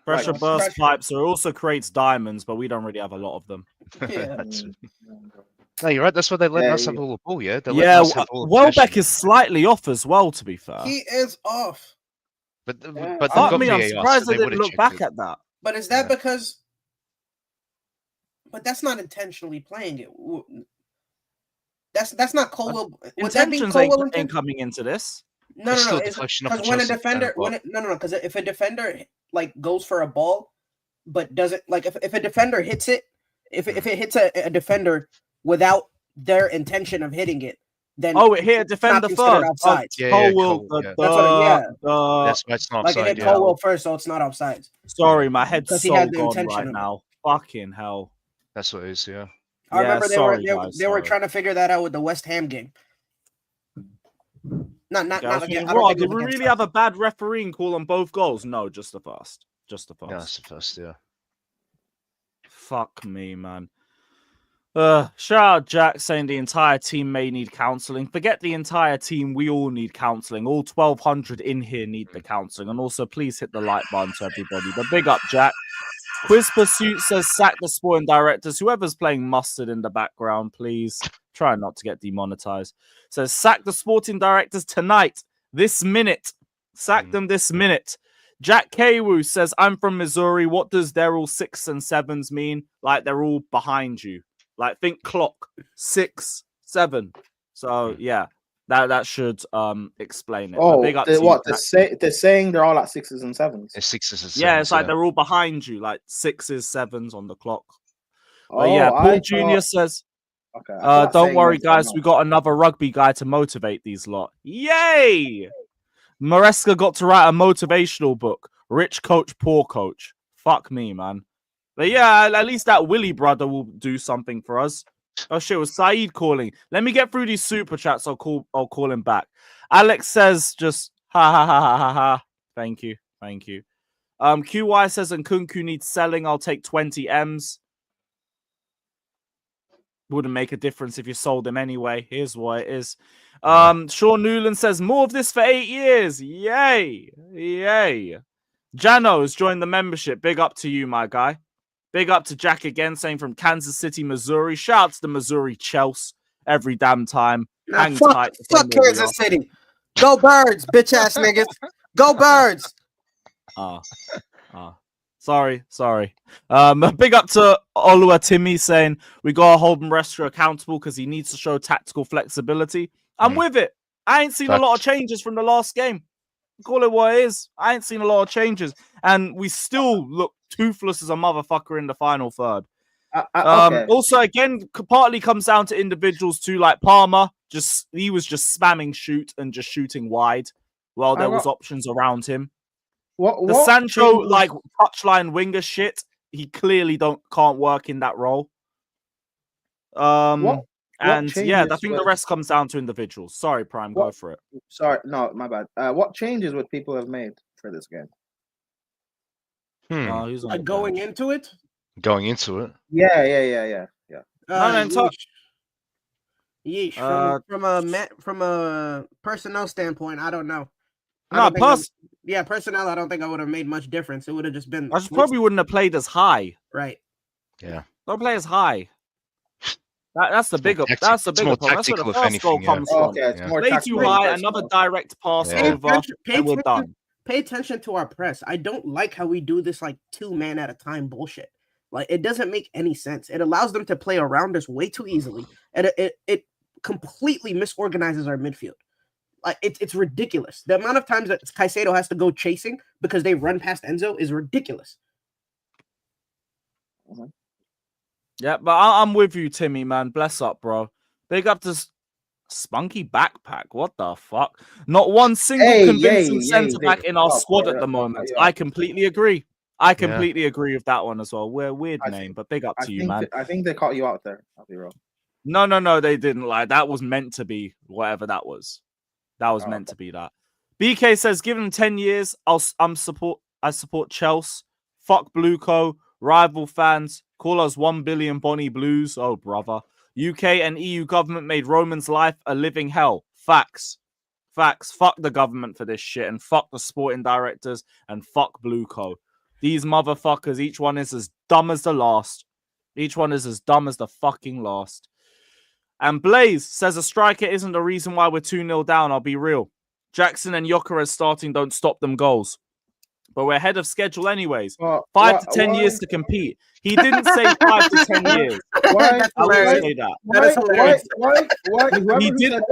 Pressure Right. burst Pressure. pipes. So it also creates diamonds, but we don't really have a lot of them. Yeah. No, you're right. That's why they let Yeah, us have yeah. all the ball. Yeah, they Yeah, let us have all the Welbeck possession. is slightly off as well. To be fair, He is off. But Yeah. they've fuck got me. I'm VAR, surprised so they they didn't would look have back checked it. at that. But is that Yeah. because? But that's not intentionally playing it. That's not Colwell. Would that be Intentions Colwell ain't intention? coming into this. No, It's no, still no. a deflection off Because the when a Chelsea defender, defender, no, because if a defender like goes for a ball, but doesn't like if a defender hits it, if it hits a defender without their intention of hitting it, then Oh, it hit a it's defender not considered first. offside. Yeah, Colwell. Cole, yeah. That's what. Yeah, That's why it's not like it offside. hit Yeah. Colwell first, so it's not offside. Sorry, my head's Because he so had the gone intention right of it. now. Fucking hell. That's what it is. Yeah. I Yeah, remember sorry, they guys, were sorry. trying to figure that out with the West Ham game. Not Okay, I was again. thinking, I don't Rod, think it did was we against really us. have a bad refereeing call on both goals? No, just the first. Just the first. Yeah, that's the first. Yeah. Fuck me, man. Shout out Jack saying the entire team may need counselling. Forget the entire team. We all need counselling. All 1,200 in here need the counselling. And also, please hit the like button to everybody. But big up, Jack. Quiz Pursuit says sack the sporting directors. Whoever's playing mustard in the background, please try not to get demonetized. Says sack the sporting directors tonight, this minute. Sack them this minute. Jack Kwoo says, I'm from Missouri. What does they're all 6 and 7s mean? Like they're all behind you. Like think clock 6, 7. So yeah, that should explain it. Oh, But big up to you, what? Jack. They're saying they're all at 6s and 7s. It's 6s and 7s. Yeah, it's like yeah. they're all behind you, like 6s, 7s on the clock. Oh, But yeah, Paul I Jr. thought- says, Okay. I thought don't saying worry, that they're guys. not. We got another rugby guy to motivate these lot. Yay! Maresca got to write a motivational book. Rich coach, poor coach. Fuck me, man. But yeah, at least that Willie brother will do something for us. Oh shit, it was Saeed calling. Let me get through these super chats. I'll call him back. Alex says just ha ha ha ha ha ha. Thank you. QY says and Kunku needs selling. I'll take 20 M's. Wouldn't make a difference if you sold him anyway. Here's what it is. Sean Newland says more of this for 8 years. Yay. Jano has joined the membership. Big up to you, my guy. Big up to Jack again, saying from Kansas City, Missouri. Shout out to the Missouri Chelsea every damn time. Hang tight. Fuck Kansas City. Go Birds, bitch ass niggas. Go Birds. Sorry. Big up to Olua Timmy saying we gotta hold Maresca accountable because he needs to show tactical flexibility. I'm with it. I ain't seen a lot of changes from the last game. Call it what it is. I ain't seen a lot of changes, and we still look toothless as a motherfucker in the final third. Okay. Also, again, partly comes down to individuals too, like Palmer. He was just spamming shoot and just shooting wide while there was options around him. What Sancho changes- like touchline winger shit? He clearly can't work in that role. And yeah, I think the rest comes down to individuals. Sorry, Prime, go for it. Sorry, no, my bad. What changes would people have made for this game? Who's on the Going bench? into it? Going into it. Yeah. Yeesh. From a personnel standpoint, I don't know. Personnel. I don't think I would have made much difference. It would have just been. I probably wouldn't have played as high. Right. Yeah. Don't play as high. That's the bigger. That's the bigger problem. That's where the first goal comes from. Okay, it's more Play too high. Another direct pass over, and we're done. Pay attention to our press. I don't like how we do this like 2-man at a time bullshit. Like it doesn't make any sense. It allows them to play around us way too easily, and it completely misorganizes our midfield. Like it's ridiculous. The amount of times that Caicedo has to go chasing because they run past Enzo is ridiculous. Yeah, but I'm with you, Timmy, man. Bless up, bro. Big up to Spunky Backpack. What the fuck? Not one single convincing centre back in our squad at the moment. I completely agree. I completely agree with that one as well. Weird name, but big up to you, man. I think they caught you out there. I'll be wrong. No, they didn't. Like that was meant to be whatever that was. That was meant to be that. BK says, give him 10 years. I support Chelsea. Fuck Blueco. Rival fans. Call us 1 billion Bonnie Blues. Oh, brother. UK and EU government made Roman's life a living hell. Facts. Fuck the government for this shit. And fuck the sporting directors. And fuck Blueco. These motherfuckers, each one is as dumb as the last. Each one is as dumb as the fucking last. And Blaze says a striker isn't the reason why we're 2-0 down. I'll be real. Jackson and Gyökeres starting don't stop them goals. But we're ahead of schedule anyways. 5 to 10 years to compete. He didn't say 5 to 10 years. Why? I wouldn't say that. That is hilarious. He didn't.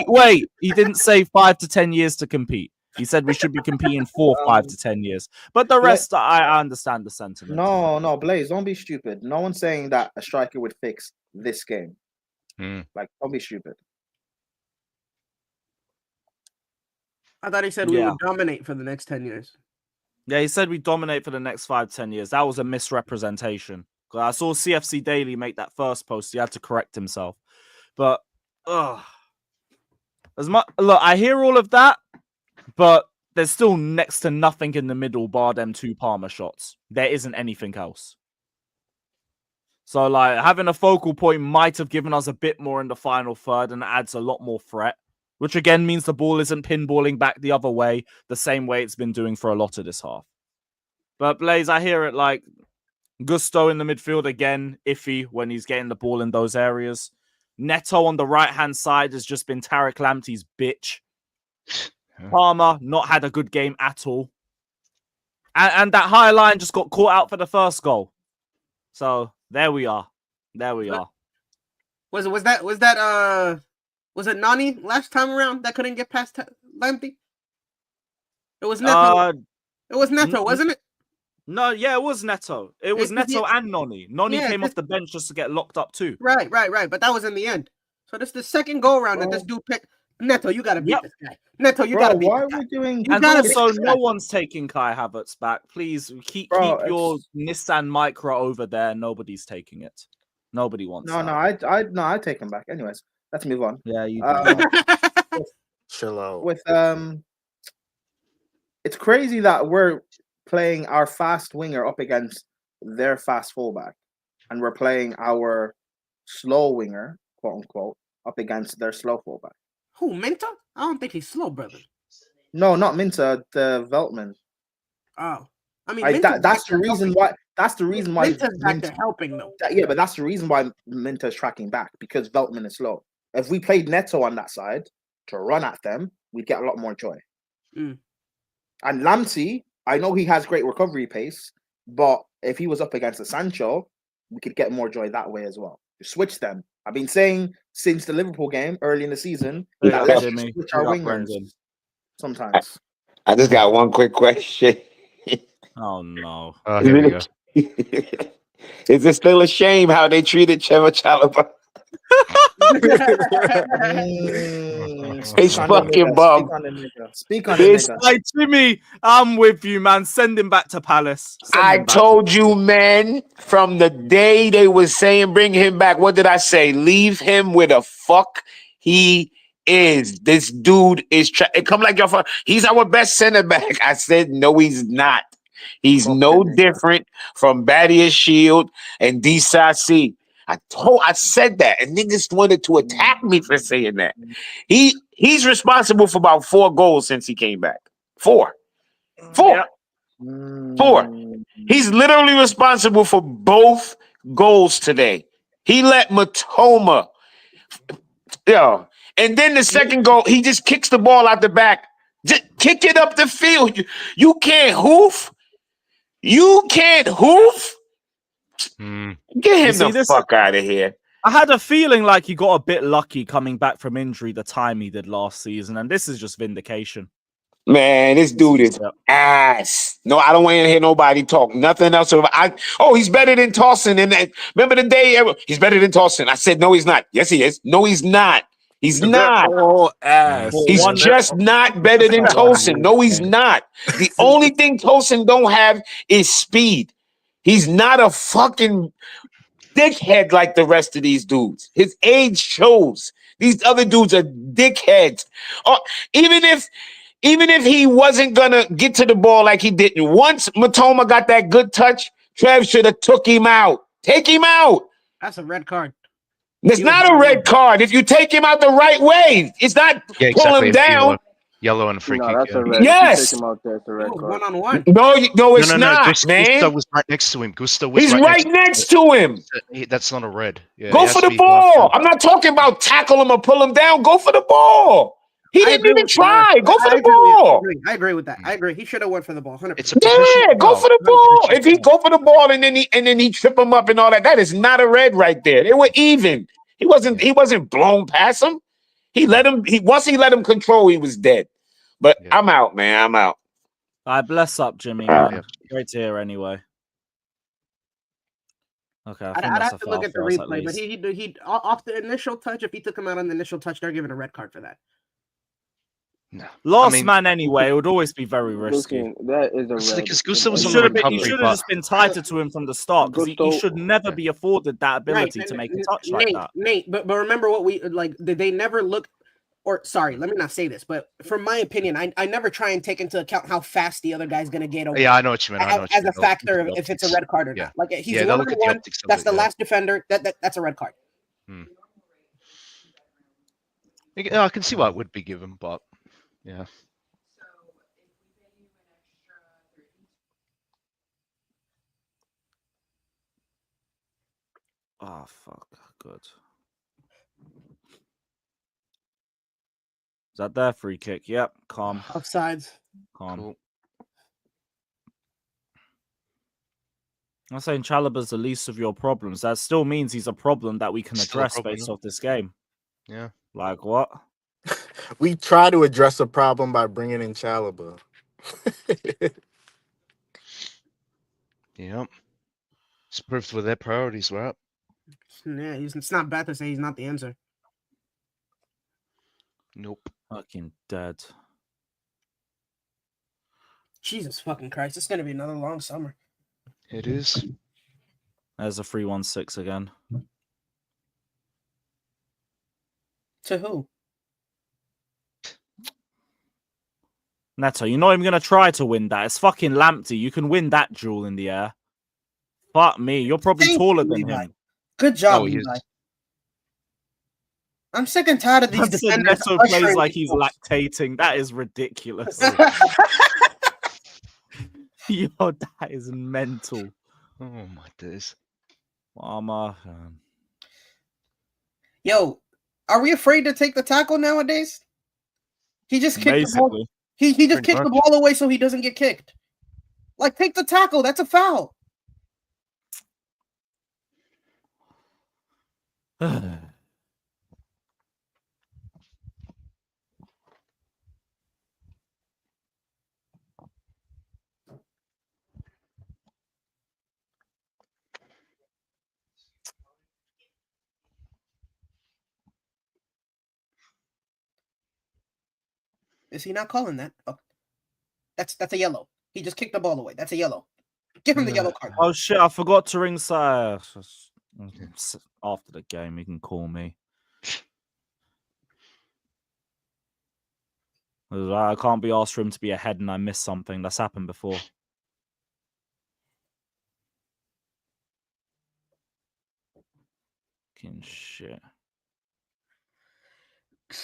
Wait. He didn't say 5 to 10 years to compete. He said we should be competing for 5 to 10 years. But the rest, I understand the sentiment. No, Blaze, don't be stupid. No one's saying that a striker would fix this game. Like, don't be stupid. I thought he said we would dominate for the next 10 years. Yeah, he said we dominate for the next 5 to 10 years. That was a misrepresentation. I saw CFC Daily make that first post. He had to correct himself. But, look, I hear all of that, but there's still next to nothing in the middle bar them 2 Palmer shots. There isn't anything else. So, like, having a focal point might have given us a bit more in the final third and adds a lot more threat, which again means the ball isn't pinballing back the other way, the same way it's been doing for a lot of this half. But Blaze, I hear it like Gusto in the midfield again, iffy when he's getting the ball in those areas. Neto on the right-hand side has just been Tariq Lamptey's bitch. Palmer not had a good game at all. And that high line just got caught out for the first goal. So there we are. Was it Nani last time around that couldn't get past Lamptey? It was Neto. It was Neto, wasn't it? No, yeah, it was Neto. It was Neto and Noni. Noni came off the bench just to get locked up too. Right. But that was in the end. So this is the second go around that this dude picked. Neto, you gotta beat this guy. Neto, you gotta beat. Why are we doing? And also, no one's taking Kai Havertz back. Please keep your Nissan Micra over there. Nobody's taking it. Nobody wants. I take him back. Anyways, let's move on. Yeah, you. Chill out. It's crazy that we're playing our fast winger up against their fast fullback, and we're playing our slow winger, quote unquote, up against their slow fullback. Who, Minta? I don't think he's slow, brother. No, not Minta. The Veltman. Oh, I mean, that's the reason why. That's the reason why Minta's back there helping though. But that's the reason why Minta's tracking back, because Veltman is slow. If we played Neto on that side to run at them, we'd get a lot more joy. And Lamptey, I know he has great recovery pace, but if he was up against the Sancho, we could get more joy that way as well. Switch them. I've been saying since the Liverpool game early in the season that let's switch our wingers sometimes. I just got one quick question. Oh no! Here we go. Is it still a shame how they treated Trevor Chalobah? He's fucking bum. Speak on it. Hey, Timmy, I'm with you, man. Send him back to Palace. I told you, man, from the day they was saying bring him back. What did I say? Leave him where the fuck he is. This dude is come like your father. He's our best center back. I said no, he's not. He's no different from Badia Shield and DCC. I said that, and niggas wanted to attack me for saying that. He's responsible for about 4 goals since he came back. 4. He's literally responsible for both goals today. He let Matoma, and then the second goal, he just kicks the ball out the back. Just kick it up the field. You can't hoof. Get him the fuck out of here. I had a feeling like he got a bit lucky coming back from injury the time he did last season, and this is just vindication. Man, this dude is ass. No, I don't want to hear nobody talk. Nothing else. He's better than Towson. And remember the day he's better than Towson. I said, no, he's not. Yes, he is. No, he's not. He's not. Oh, ass. He's just not better than Towson. No, he's not. The only thing Towson don't have is speed. He's not a fucking dickhead like the rest of these dudes. His age shows. These other dudes are dickheads. Even if he wasn't gonna get to the ball like he didn't. Once Matoma got that good touch, Trev should have took him out. Take him out. That's a red card. It's not a red card if you take him out the right way. It's not pull him down. Yellow and free No, kick. that's Yeah. a red. Yes! If you take him out there, it's a red card. 1-on-1. No, it's No. not, man. Gusto was right next to him. Gusto was He's right next to him. That's not a red. Yeah, Go for the ball. I'm not talking about tackle him or pull him down. Go for the ball. He didn't even try. Go for the ball. I agree with that. I agree. He should have went for the ball. 100%. It's a position. Yeah, go for the ball. If he go for the ball and then he trip him up and all that is not a red right there. They were even. He wasn't blown past him. Once he let him control, he was dead. But I'm out, man. I'm out. All right, bless up, Jimmy. Man. Great to hear anyway. Okay, I'd have to look at the replay, but he off the initial touch. If he took him out on the initial touch, they're giving a red card for that. No, last man anyway. It would always be very risky. That is a red. Because Gusto was He on should the have recovery. He should have just been tighter to him from the start because he should never be afforded that ability to make a touch like that. Nate, but remember what we like. They never look. Or sorry, let me not say this, but from my opinion, I never try and take into account how fast the other guy's gonna get over. Yeah, I know what you mean. As a factor of if it's a red card or not. Like he's 1-on-1. That's the last defender. That's a red card. Yeah, I can see why it would be given, but yeah. Oh fuck! Good. Is that their free kick? Yep. Calm. Offsides. Calm. Cool. I'm saying Chalobah's the least of your problems. That still means he's a problem that we can address based off this game. Yeah. Like what? We try to address a problem by bringing in Chalobah. Yep. It's proof where their priorities were up. Yeah, it's not bad to say he's not the answer. Nope. Fucking dead. Jesus fucking Christ. It's going to be another long summer. It is. There's a 3-1-6 again. To who? Neto, you're not even going to try to win that. It's fucking Lamptey. You can win that duel in the air. Fuck me. You're probably taller than him. Good job, Levi. I'm sick and tired of these defenders. Neto plays like he's lactating. That is ridiculous. Yo, that is mental. Oh my days. Mama. Yo, are we afraid to take the tackle nowadays? He just kicked the ball. He just kicked the ball away so he doesn't get kicked. Like, take the tackle. That's a foul. Is he not calling that? Oh, that's a yellow. He just kicked the ball away. That's a yellow. Give him the yellow card. Oh shit! I forgot to ring sire. After the game, you can call me. I can't be asked for him to be ahead and I missed something. That's happened before. Fucking shit. I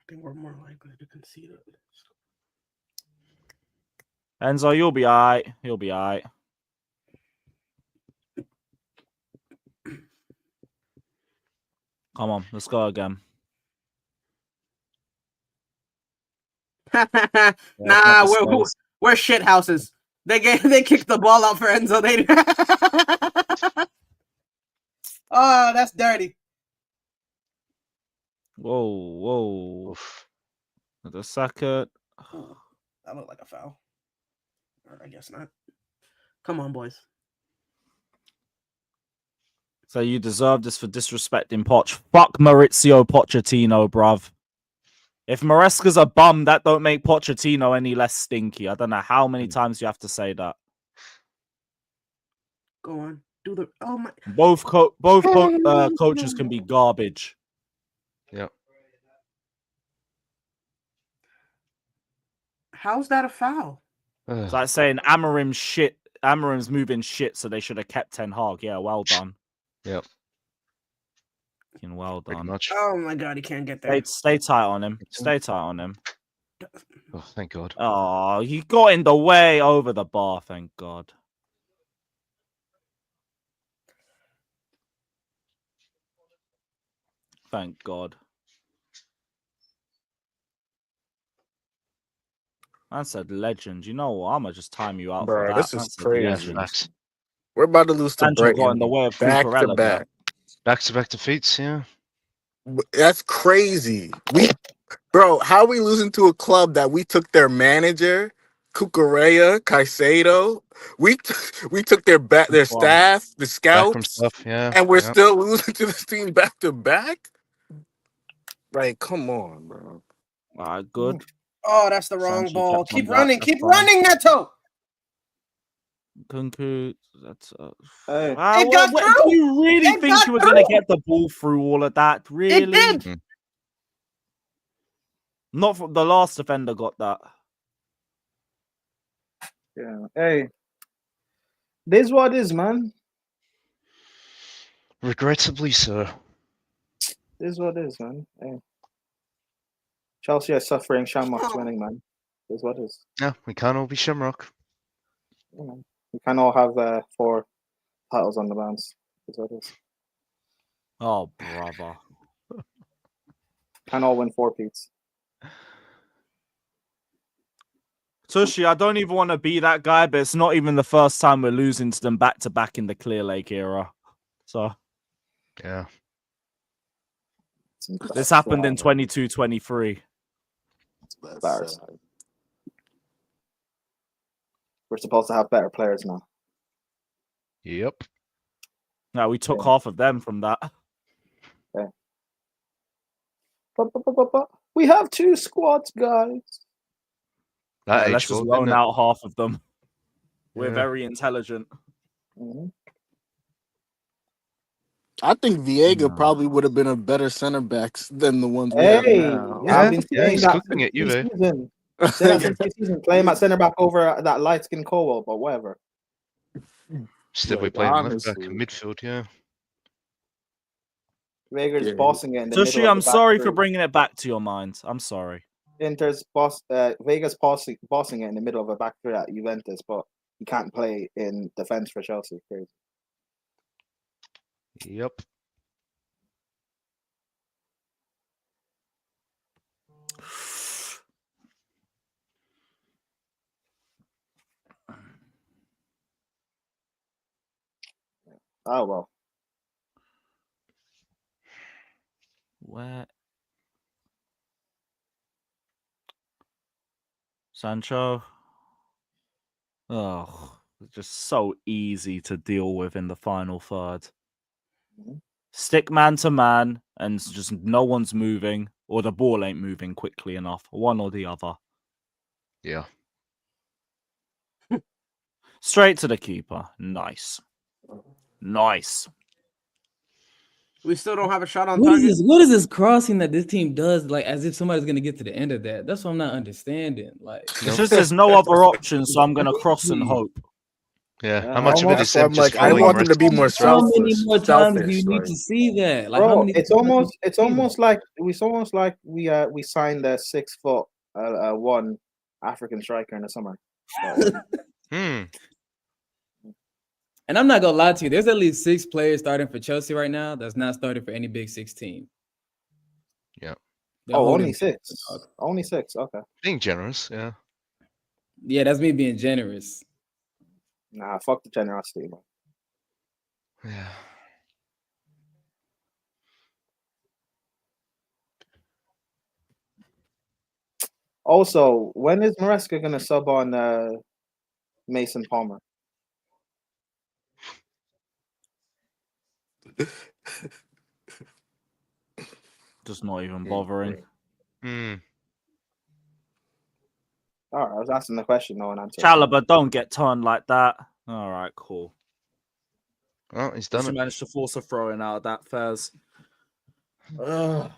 think we're more likely to concede it. Enzo, you'll be alright. You'll be alright. Come on, let's go again. Nah, we're shit houses. They kicked the ball out for Enzo. Oh, that's dirty. Whoa. The second. That looked like a foul. Or I guess not. Come on, boys. So you deserve this for disrespecting Poch. Fuck Maurizio Pochettino, bruv. If Maresca's a bum, that don't make Pochettino any less stinky. I don't know how many times you have to say that. Go on. Do the... Oh, my... Both coaches can be garbage. Yep. How's that a foul? It's like saying Amarim's moving shit, so they should have kept Ten Hag. Yeah, well done. Yep. Well done. Oh my god, he can't get there. Stay tight on him. Stay tight on him. Oh, thank God. Oh, he got in the way over the bar. Thank God. Thank God. I said legend. You know what? I'm gonna just time you out for Bro, that. this is Yeah, crazy. facts. We're about to lose to Sancho got in the Brighton way of back to Cucurella, bro. back. Back-to-back defeats, yeah. That's crazy. Bro, how are we losing to a club that we took their manager, Cucurella, Caicedo? We took their staff, the Backroom scouts, stuff, yeah. and we're yeah. still losing to this team back to back? Like, come on, bro. All right, good. Oh, that's the wrong Sancho ball. kept on Keep that. running. That's Keep fine. running, Neto. Kunku, that's It got do through. you really It think got you were gonna through. get the ball through all of that? It Really? did. Not from the last defender got that. Yeah. Hey, this is what it is, man. Regrettably so. This is what it is, man. Hey. Chelsea are suffering. Shamrock's winning, man. This is what it is. No, we can't all be Shamrock. Yeah, man. We can all have 4 titles on the bounce. This is what it is. Oh, brother. Can all win 4 peats. Tushy, I don't even want to be that guy, but it's not even the first time we're losing to them back to back in the Clear Lake era. So Yeah. this happened in 22-23. Embarrassing. We're supposed to have better players now. Yep. Now we took half of them from that. Okay. But we have 2 squads, guys. That Let's age just well, loan didn't it? out half of them. We're Yeah. very intelligent. Mm-hmm. I think Viega probably would have been a better center backs than the ones we have Hey, now. I've been saying he's that cooking since at Juve. pre-season. Say that since pre-season. Play him at centre back over that light skin Colwell, but whatever. Still, we Like, play him left back honestly. in midfield, yeah. Rager's Yeah. bossing it in the middle Tushy, of I'm the back sorry three. for bringing it back to your mind. I'm sorry. Vega's bossing it in the middle of a back three at Juventus, but he can't play in defense for Chelsea. Crazy. Yep. Oh well. Where? Sancho. Oh, just so easy to deal with in the final third. Stick man to man, and just no one's moving, or the ball ain't moving quickly enough. One or the other. Yeah. Straight to the keeper. Nice. Nice. We still don't have a shot on What is target. this? What is this crossing that this team does? Like as if somebody's gonna get to the end of that. That's what I'm not understanding. Like It's just there's no other option, so I'm gonna cross and hope. Yeah. How much of it is That's why them I'm just like, I following want them to be more how many selfish. more times do Selfish, you need like. to see that? Like how Bro, many? it's almost like we signed a 6 foot 1 African striker in the summer. And I'm not gonna lie to you. There's at least 6 players starting for Chelsea right now that's not starting for any Big 6 team. Yeah. They're Oh, holding only 6. Only 6. Okay. Being generous, yeah. Yeah, that's me being generous. Nah, fuck the generosity, man. Yeah. Also, when is Maresca gonna sub on Mason Palmer? Just not even bothering. All right, I was asking the question, no one answered. Chalobah, don't get turned like that. All right, cool. Well, he's done She it. managed to force a throw in out of that, Fez. Our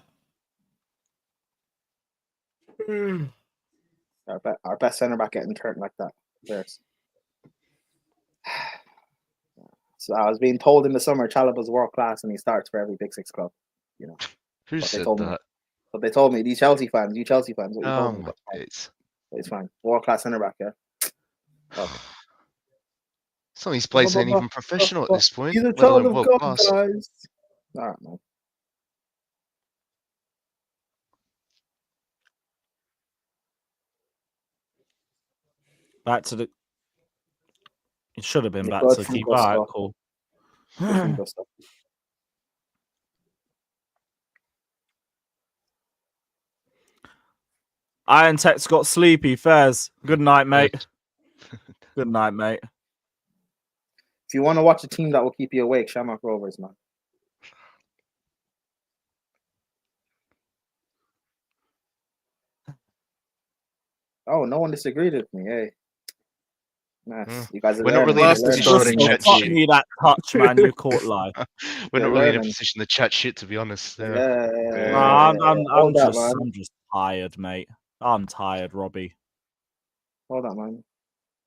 best centre back getting turned like that. There's. So I was being told in the summer Chalobah's world class and he starts for every Big 6 club. You know. Who But they said told me that? But they told me these Chelsea fans, what you told me. My days. It's fine. World class centre back, yeah. Okay. Some of these players ain't even professional at this point. He's a let child alone of world God, class. guys. All right, man. Back to the. It should have been Yeah, back good to from keep. Gusto. All right, cool. Good from Gusto. Iron Tech's got sleepy. Fairs. Good night, mate. Good night, mate. If you want to watch a team that will keep you awake, Shamrock Rovers, man. Oh, no one disagreed with me. Hey. Nice. You guys are We're not learning. really in a You're position learning. to chat Fuck shit. me that touch, man. You caught live. We're not You're really in a learning. position to chat shit, to be honest. Yeah. I'm just tired, mate. I'm tired, Robbie. Hold on, man.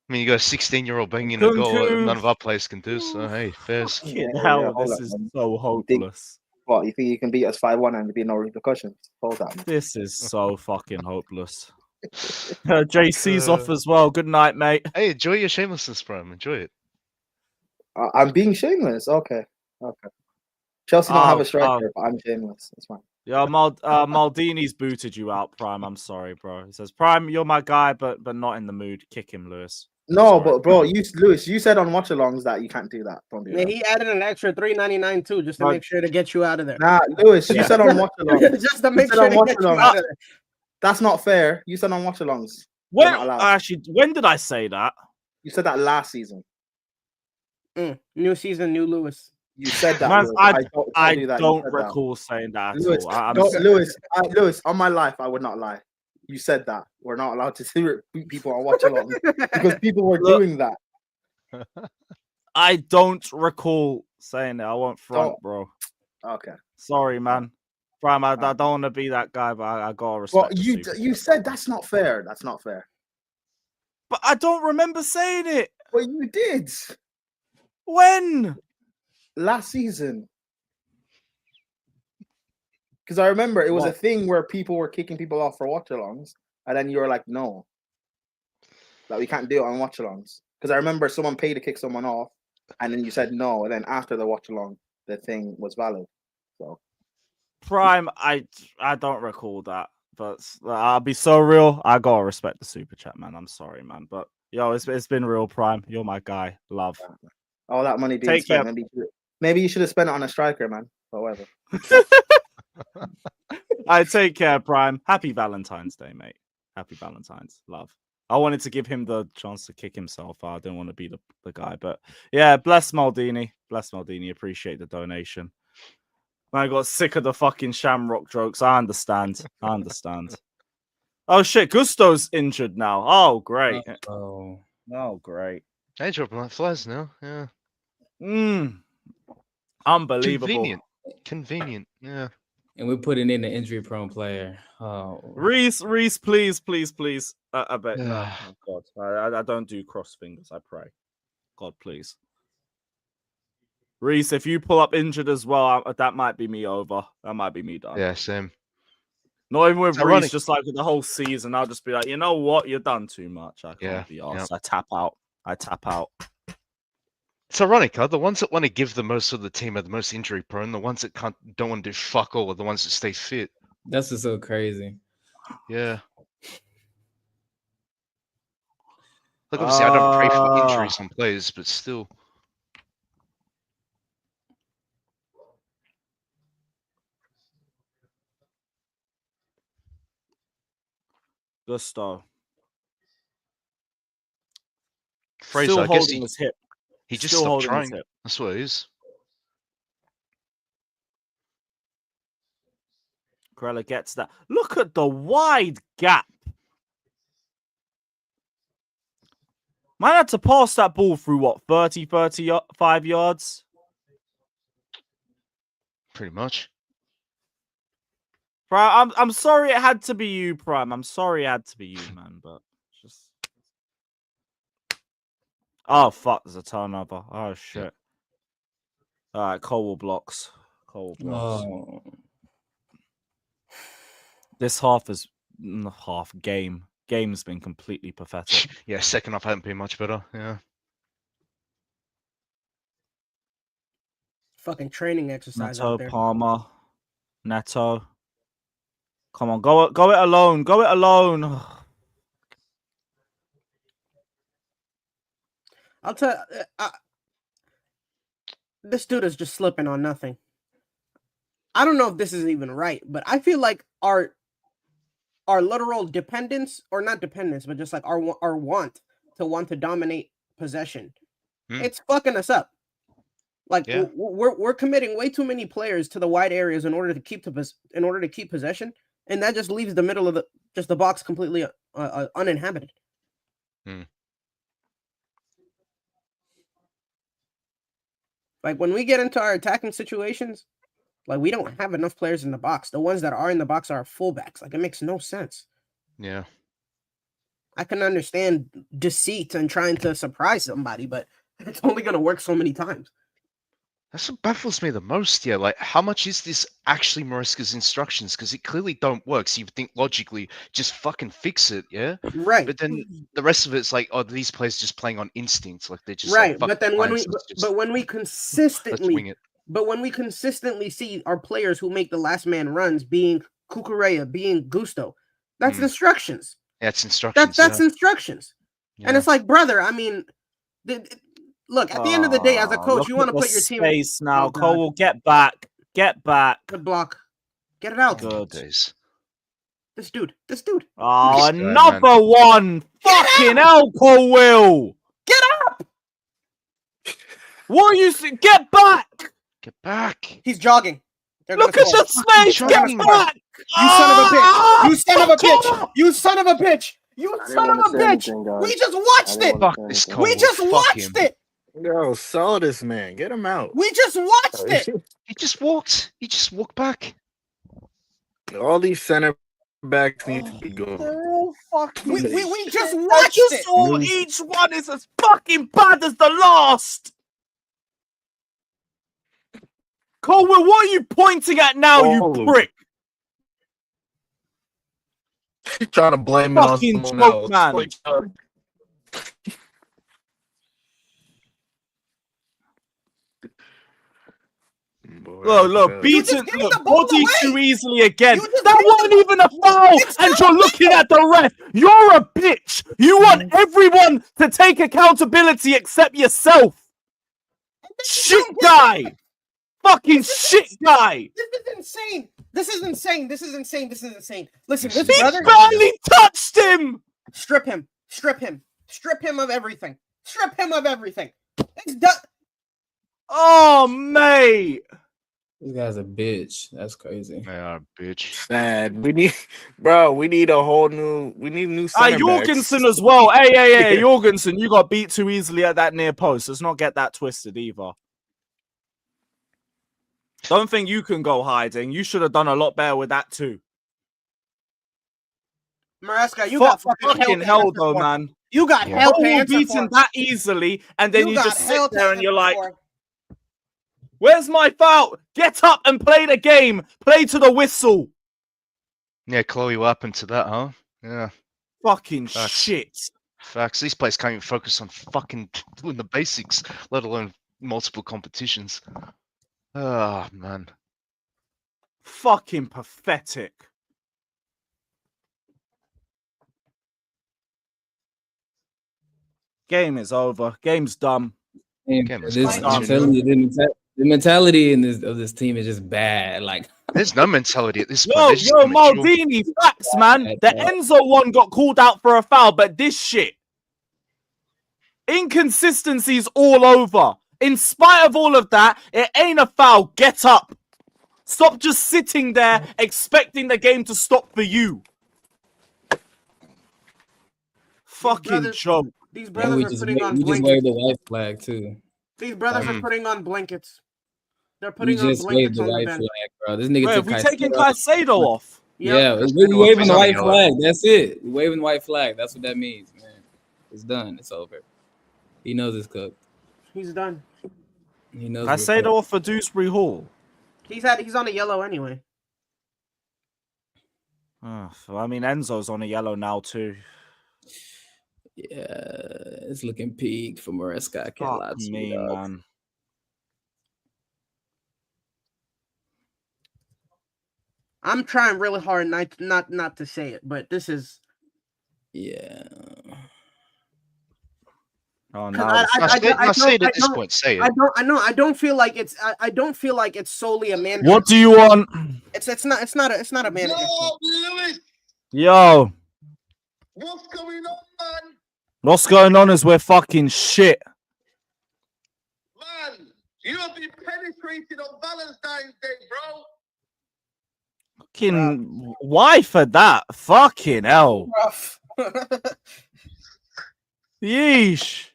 I mean, you got a 16-year-old banging a goal that none of our players can do, so hey, fairs. Fucking hell, hold this on, is man. so hopeless. What, you think you can beat us 5-1 and there'll be no repercussions? Hold on. This is so fucking hopeless. JC's off as well. Good night, mate. Hey, enjoy your shamelessness, Prime. Enjoy it. I'm being shameless. Okay. Chelsea don't have a striker, but I'm shameless. It's fine. Yeah, Maldini's booted you out, Prime. I'm sorry, bro. He says, Prime, you're my guy, but not in the mood. Kick him, Lewis. No, but bro, Lewis, you said on watchalongs that you can't do that. Don't do Yeah, that. he added an extra $3.99 too, just to make sure to get you out of there. Nah, Lewis, you said on watchalongs. Just to make sure to get you out of there. That's not fair. You said on watchalongs. When did I say that? You said that last season. New season, new Lewis. You said that. Man, Lewis. I do that. don't recall saying that at Lewis, all. Lewis, on my life, I would not lie. You said that. We're not allowed to beat people on watchalong because people were doing that. I don't recall saying that. I won't front, bro. Okay. Sorry, man. Prime, I don't want to be that guy, but I gotta respect. Well, you said that's not fair. That's not fair. But I don't remember saying it. Well, you did. When? Last season. Because I remember it was a thing where people were kicking people off for watchalongs, and then you were like, no, that we can't do it on watchalongs. Because I remember someone paid to kick someone off, and then you said no, and then after the watchalong, the thing was valid. So, Prime, I don't recall that, but I'll be so real. I gotta respect the super chat, man. I'm sorry, man, but yo, it's been real, Prime. You're my guy. Love. All that money being spent, maybe you should have spent it on a striker, man. But whatever. I take care, Prime. Happy Valentine's Day, mate. Happy Valentine's. Love. I wanted to give him the chance to kick himself. I didn't want to be the guy. But yeah, bless Maldini. Bless Maldini. Appreciate the donation. I got sick of the fucking Shamrock jokes. I understand. Oh shit, Gusto's injured now. Oh great. Oh great. Hey, dropping like flies now. Yeah. Unbelievable. Convenient. Yeah. And we're putting in an injury-prone player. Oh, Reese, please. I bet. Oh God, I don't do cross fingers. I pray. God, please. Reese, if you pull up injured as well, that might be me over. That might be me done. Yeah, same. Not even with Reese, just like the whole season. I'll just be like, you know what? You've done too much. I can't be arsed. I tap out. It's ironic, huh? The ones that want to give the most of the team are the most injury prone. The ones that don't want to do fuck all are the ones that stay fit. That's just so crazy. Yeah. Like obviously, I don't pray for injuries on players, but still. Gusto. Fraser, still I guess holding his hip. He just stopped trying. That's what it is. Corella gets that. Look at the wide gap. Man had to pass that ball through what, 35 yards? Pretty much. Prime, I'm sorry it had to be you, Prime. I'm sorry it had to be you, man, but just... Oh, fuck, there's a turnover. Oh, shit. All right, Cole blocks. Oh. This game's been completely pathetic. Yeah, second half hasn't been much better. Yeah. Fucking training exercise out Neto, there. Palmer, Neto. Come on, go it alone. Go it alone. I'll tell this dude is just slipping on nothing. I don't know if this is even right, but I feel like our literal dependence, or not dependence, but just like our want to dominate possession, it's fucking us up. Like we're committing way too many players to the wide areas in order to keep possession, and that just leaves the middle of the box completely uninhabited. Like when we get into our attacking situations, like we don't have enough players in the box. The ones that are in the box are fullbacks. Like it makes no sense. Yeah. I can understand deceit and trying to surprise somebody, but it's only going to work so many times. That's what baffles me the most. Yeah, like how much is this actually Maresca's instructions? Because it clearly don't work. So you would think logically, just fucking fix it, yeah. Right. But then the rest of it's like, oh, these players just playing on instinct, like they're just right. Like, but then when we consistently see our players who make the last man runs being Cucurella, being Gusto, that's instructions. Yeah, it's instructions. That's instructions. Yeah. And it's like, brother, I mean. Look, at the end of the day, as a coach, you want to put your team in space now. Oh, Cole will get back. Get back. Good block. Get it out. Good. This dude. Oh, another one. Fucking hell, Cole will. Get up. What are you saying? Get back. Get back. He's jogging. Look at the space. Get back. You son of a bitch. You son of a bitch. You son of a bitch. You son of a bitch. We just watched it. Fuck this Cole. We just watched it. Yo, sell this man. Get him out. We just watched it. He just walked. He just walked back. All these center backs need to be going. We just watched it. Saw each one is as fucking bad as the last. Colwell, what are you pointing at now, you prick? He's trying to blame it on someone else. Man. Like, Look, beaten, body too easily again. That wasn't even a foul, and you're looking at the ref. You're a bitch. You want everyone to take accountability except yourself. Shit guy. Fucking shit guy. This is insane. Listen, he barely touched him. Strip him of everything. It's done. Oh, mate. This guy's a bitch. That's crazy. They are a bitch. Sad. We need a whole new. We need new. Jorgensen as well. Hey, Jorgensen, you got beat too easily at that near post. Let's not get that twisted either. Don't think you can go hiding. You should have done a lot better with that too. Maresca, you got fucking hell though, man. You got hell beaten that easily, and then you just sit there and you're like, where's my foul? Get up and play the game. Play to the whistle. Yeah, Chloe, what happened to that, huh? Yeah. Fucking shit. Facts. These players can't even focus on fucking doing the basics, let alone multiple competitions. Oh, man. Fucking pathetic. Game is over. Game's done. I'm telling you, the mentality in this team is just bad. Like, there's no mentality at this point. Yo, Maldini, facts, man. The Enzo one got called out for a foul, but this shit. Inconsistencies all over. In spite of all of that, it ain't a foul. Get up. Stop just sitting there expecting the game to stop for you. Fucking joke. These brothers are putting on blankets. We just waved the white flag too. These brothers are putting on blankets. They're putting on blankets. We just waved the white flag, bro. This nigga took we taking Caicedo off. Yeah, we waving the white flag. That's it. We waving the white flag. That's what that means, man. It's done. It's over. He knows it's cooked. He's done. He knows. Caicedo off for Dewsbury Hall. He's on a yellow anyway. I mean, Enzo's on a yellow now too. Yeah, it's looking peak for Maresca. I can't lie Fuck to you, me, dog. man. I'm trying really hard not to say it, but this is yeah. Oh, I now say it at this point. Say it. I don't feel like it's solely a manager. What do you want? It's not a manager. Yo, What's going on, man? what's going on is we're fucking shit. Man, you have been penetrated on Valentine's Day, bro. Fucking why for that? Fucking hell. Rough. Yeesh.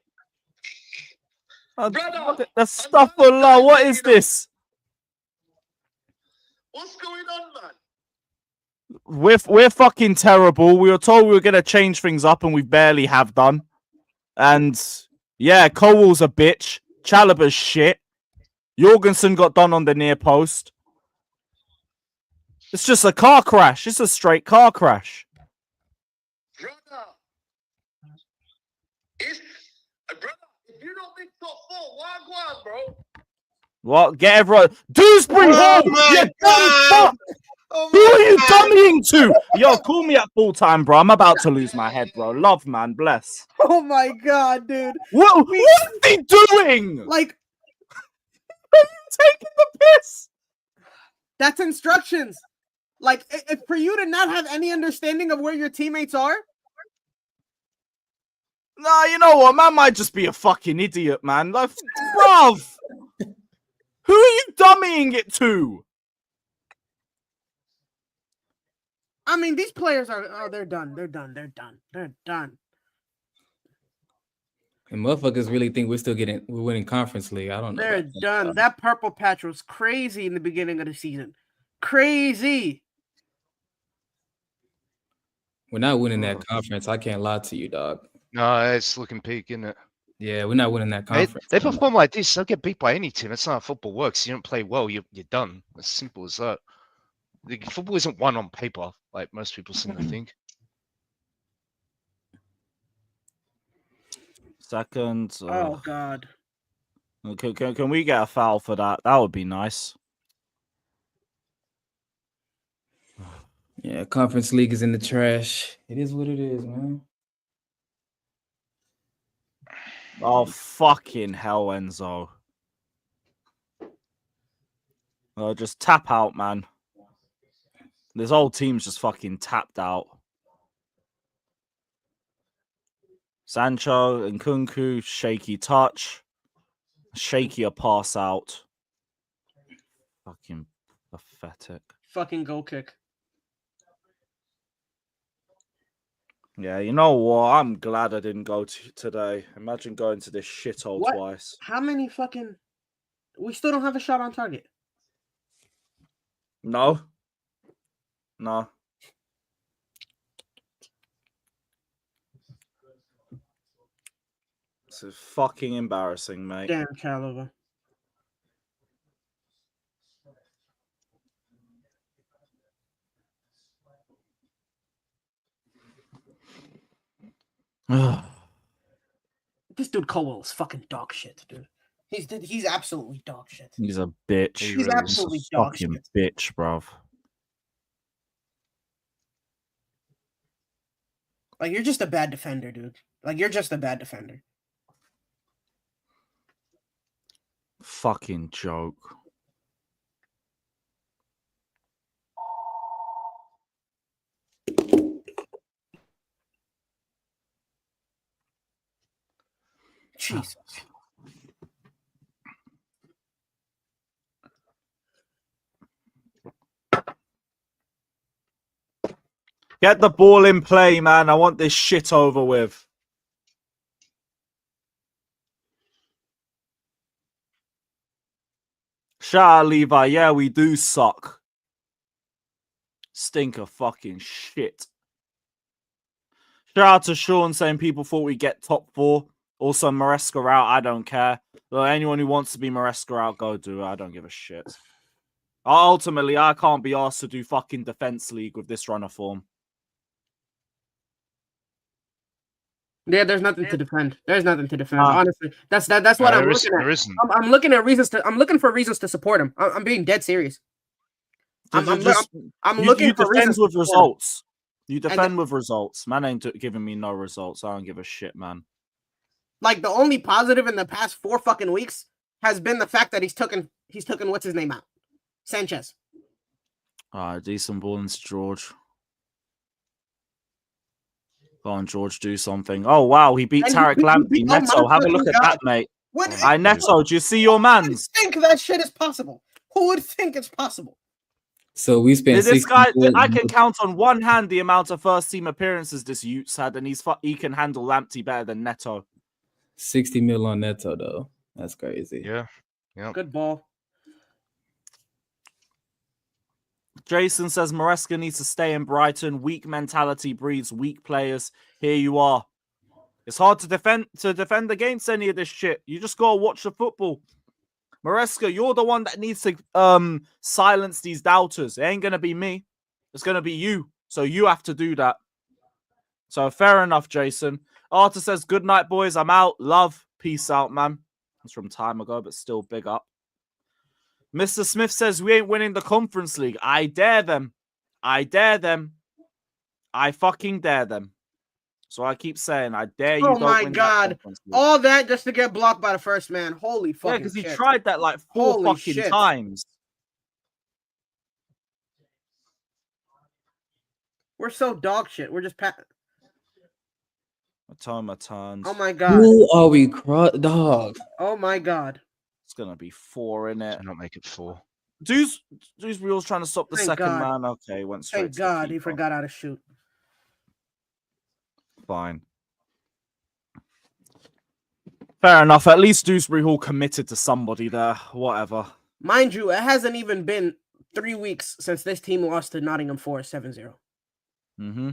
The stuff for love. What is this? What's going on, man? We're fucking terrible. We were told we were gonna change things up, and we barely have done. And yeah, Cowell's a bitch. Chalobah's shit. Jorgensen got done on the near post. It's just a car crash. It's a straight car crash. Brother, if you don't make top 4, why go on, bro? What? Get everyone. Dewsbury Hall! You dumb fuck! Who are you dummying to? Yo, call me at full time, bro. I'm about to lose my head, bro. Love, man. Bless. Oh my god, dude. What is he doing? Like, are you taking the piss? That's instructions. Like, if for you to not have any understanding of where your teammates are. Nah, you know what? Man might just be a fucking idiot, man. Like, bruv. Who are you dummying it to? I mean, these players are they're done. They're done. And motherfuckers really think we're winning conference league. I don't know. They're done. That purple patch was crazy in the beginning of the season. Crazy. We're not winning that conference. I can't lie to you, dog. No, it's looking peak, isn't it? Yeah, we're not winning that conference. They perform like this, they'll get beat by any team. That's not how football works. You don't play well, you're done. As simple as that. Football isn't won on paper, like most people seem to think. Second. Oh god. Can we get a foul for that? That would be nice. Yeah, conference league is in the trash. It is what it is, man. Oh, fucking hell, Enzo. Oh, just tap out, man. This whole team's just fucking tapped out. Sancho and Nkunku, shaky touch. Shakier pass out. Fucking pathetic. Fucking goal kick. Yeah, you know what? I'm glad I didn't go today. Imagine going to this shithole twice. How many fucking... We still don't have a shot on target. No. No. This is fucking embarrassing, mate. Damn, Chalobah. This dude Cowell is fucking dog shit, dude. He's absolutely dog shit. He's a bitch. He's absolutely dog fucking shit. bitch, bruv. Like, you're just a bad defender, dude. Like, you're just a bad defender. Fucking joke. Jesus. Get the ball in play, man. I want this shit over with. Shout out, Levi. Yeah, we do suck. Stink of fucking shit. Shout out to Sean saying people thought we'd get top 4. Also, Maresca out. I don't care. Anyone who wants to be Maresca out, go do it. I don't give a shit. Ultimately, I can't be asked to do fucking defense league with this run of form. Yeah, there's nothing to defend. There's nothing to defend. Honestly, that's what I'm looking at. There isn't. I'm looking at reasons to. I'm looking for reasons to support him. I'm being dead serious. I'm looking for reasons with to support him. results. You defend with results. Man ain't giving me no results. I don't give a shit, man. Like the only positive in the past 4 fucking weeks has been the fact that he's taken what's his name out, Sanchez. Decent ball into George. Go on, George, do something. Oh, wow, he beat Tarek Lamptey. Neto, have a look at that, mate. Neto, do you see your mans? Who would think that shit is possible? Who would think it's possible? So we spent this guy. I can count on one hand the amount of first team appearances this Utes had, and he can handle Lamptey better than Neto. 60 mil on Neto, though. That's crazy. Yeah. Good ball. Jason says Maresca needs to stay in Brighton. Weak mentality breeds weak players. Here you are. It's hard to defend against any of this shit. You just gotta watch the football. Maresca, you're the one that needs to silence these doubters. It ain't gonna be me. It's gonna be you. So you have to do that. So fair enough, Jason. Arthur says, good night, boys. I'm out. Love. Peace out, man. That's from time ago, but still big up. Mr. Smith says, we ain't winning the Conference League. I dare them. I dare them. I fucking dare them. So I keep saying, I dare you. Oh my God. All that just to get blocked by the first man. Holy fucking shit. Yeah, because he tried that like 4 fucking times. We're so dog shit. We're just Matoma turns. Oh my God. Who are we, dog? Oh my God. It's gonna be 4 in it. Not make it 4. Dewsbury's trying to stop the second man. Okay, went straight. Thank God he forgot how to shoot. Fine. Fair enough. At least Dewsbury Hall committed to somebody there. Whatever. Mind you, it hasn't even been 3 weeks since this team lost to Nottingham Forest 7-0. Mm-hmm.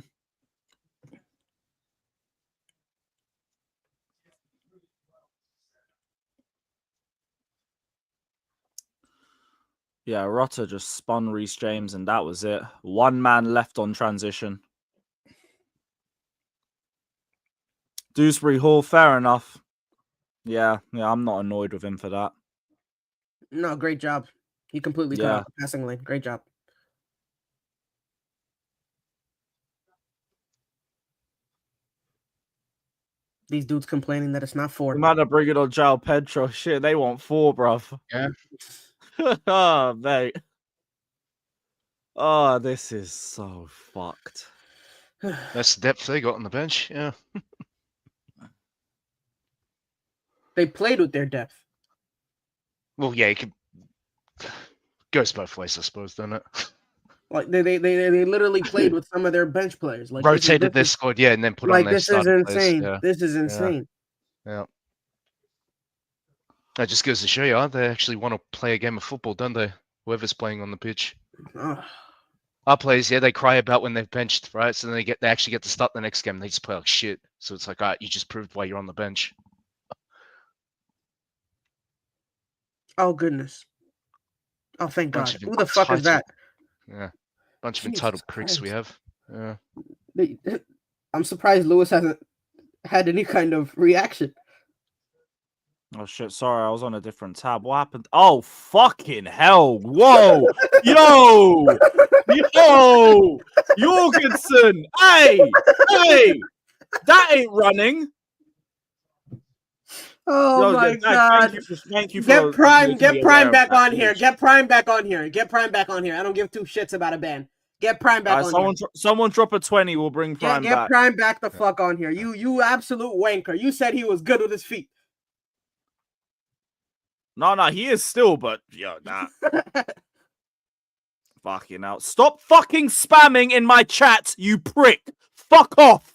Yeah, Rotter just spun Reece James, and that was it. 1 man left on transition. Dewsbury Hall, fair enough. Yeah, I'm not annoyed with him for that. No, great job. He completely cut out the passing lane. Great job. These dudes complaining that it's not 4. The man to bring it on João Pedro. Shit, they want 4, bruv. Yeah. Oh, mate. Oh, this is so fucked. That's the depth they got on the bench. Yeah. They played with their depth. Well, yeah, it could goes both ways, I suppose, doesn't it? Like they literally played with some of their bench players. Like rotated their squad, yeah, and then put on their starting players. This is insane. Yeah. This is insane. Yeah. That just goes to show you, they actually want to play a game of football, don't they? Whoever's playing on the pitch. Our players, yeah, they cry about when they've benched, right? So then they actually get to start the next game. They just play like shit. So it's like, all right, you just proved why you're on the bench. Oh goodness. Oh thank God. Who the fuck is that? Yeah. Bunch of entitled pricks we have. Yeah. I'm surprised Lewis hasn't had any kind of reaction. Oh shit, sorry, I was on a different tab. What happened? Oh fucking hell. Whoa! Yo! Yo! Jorgensen! Hey! That ain't running. Oh my God. Thank you for get Prime back on here. Get Prime back on here. Get Prime back on here. I don't give 2 shits about a ban. Get Prime back on here. Someone drop a 20, we'll bring Prime back. Get Prime back the fuck on here. You absolute wanker. You said he was good with his feet. No, he is still, but nah. Fucking out. Stop fucking spamming in my chat, you prick. Fuck off.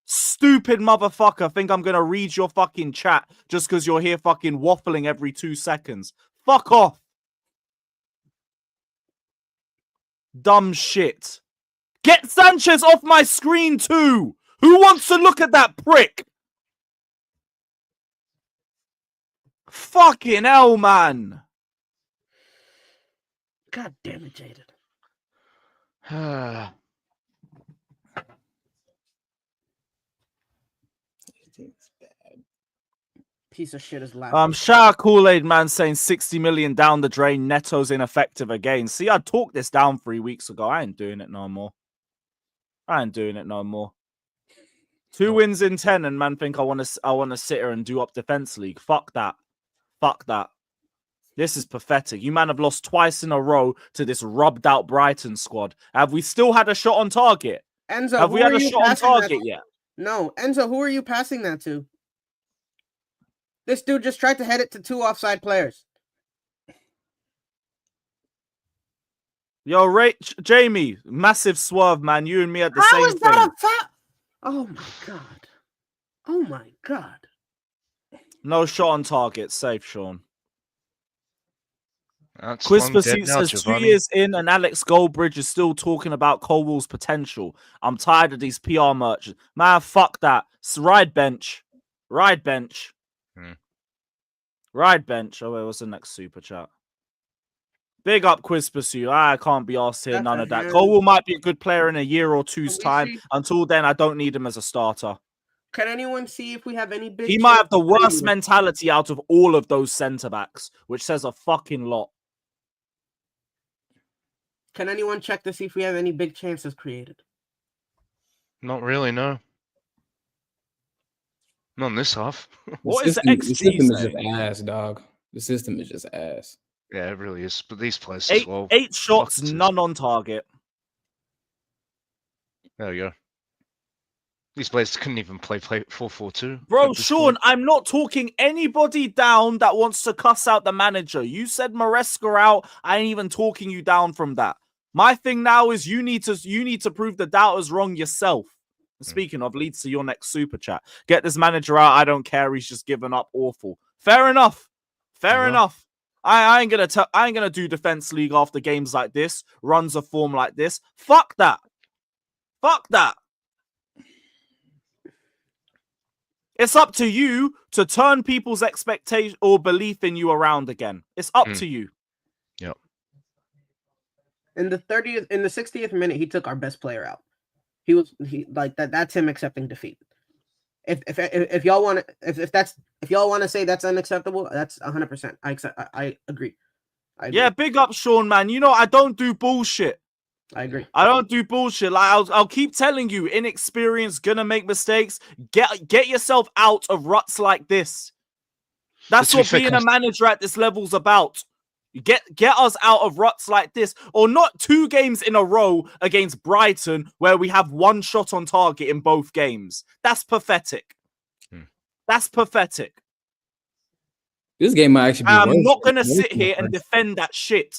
Stupid motherfucker. Think I'm gonna read your fucking chat just because you're here fucking waffling every 2 seconds. Fuck off. Dumb shit. Get Sanchez off my screen too. Who wants to look at that prick? Fucking hell, man. God damn it, Jaden. Piece of shit is laughing. Shout out Kool-Aid man saying 60 million down the drain. Neto's ineffective again. See, I talked this down 3 weeks ago. I ain't doing it no more. 2 wins in 10, and man think I want to sit here and do up defense league. Fuck that. This is pathetic. You man have lost twice in a row to this rubbed out Brighton squad. Have we still had a shot on target? Enzo, have we had a shot on target yet? No, Enzo, who are you passing that to? This dude just tried to head it to 2 offside players. Yo, Jamie, massive swerve, man. You and me at the same How is thing. that a foul? Oh my god. Oh my god. No shot on target. Safe, Sean. That's Quiz long Pursuit dead now, says 2 Giovanni. years in and Alex Goldbridge is still talking about Colwell's potential. I'm tired of these PR merchants. Man, fuck that. Ride bench. Ride bench. Ride bench. Oh, wait, what's the next super chat? Big up Quiz Pursuit. I can't be asked here. None of that. Colwell might be a good player in a year or two's time. Until then, I don't need him as a starter. Can anyone see if we have any big... He might have the worst mentality out of all of those centre-backs, which says a fucking lot. Can anyone check to see if we have any big chances created? Not really, no. Not in this half. What is the The XG system is saying? just ass, dog. The system is just ass. Yeah, it really is. But these players as well. 8 shots, none on target. There we go. These players couldn't even play 4-4-2. Bro, Sean, I'm not talking anybody down that wants to cuss out the manager. You said Maresca out. I ain't even talking you down from that. My thing now is you need to prove the doubters wrong yourself. Speaking of, leads to your next super chat. Get this manager out. I don't care. He's just given up. Awful. Fair enough. Fair enough. I ain't gonna do defense league after games like this. Runs of form like this. Fuck that. Fuck that. It's up to you to turn people's expectation or belief in you around again. It's up to you. Yep. In the 60th minute, he took our best player out. He like that. That's him accepting defeat. If y'all want to, if y'all want to say that's unacceptable, that's 100%. I agree. Yeah, big up Sean, man. You know I don't do bullshit. I agree. I don't do bullshit. Like I'll keep telling you, inexperience, gonna make mistakes. Get yourself out of ruts like this. That's what being a manager at this level's about. Get us out of ruts like this, or not 2 games in a row against Brighton where we have 1 shot on target in both games. That's pathetic. That's pathetic. This game might actually be I'm worse. not gonna sit here and defend that shit.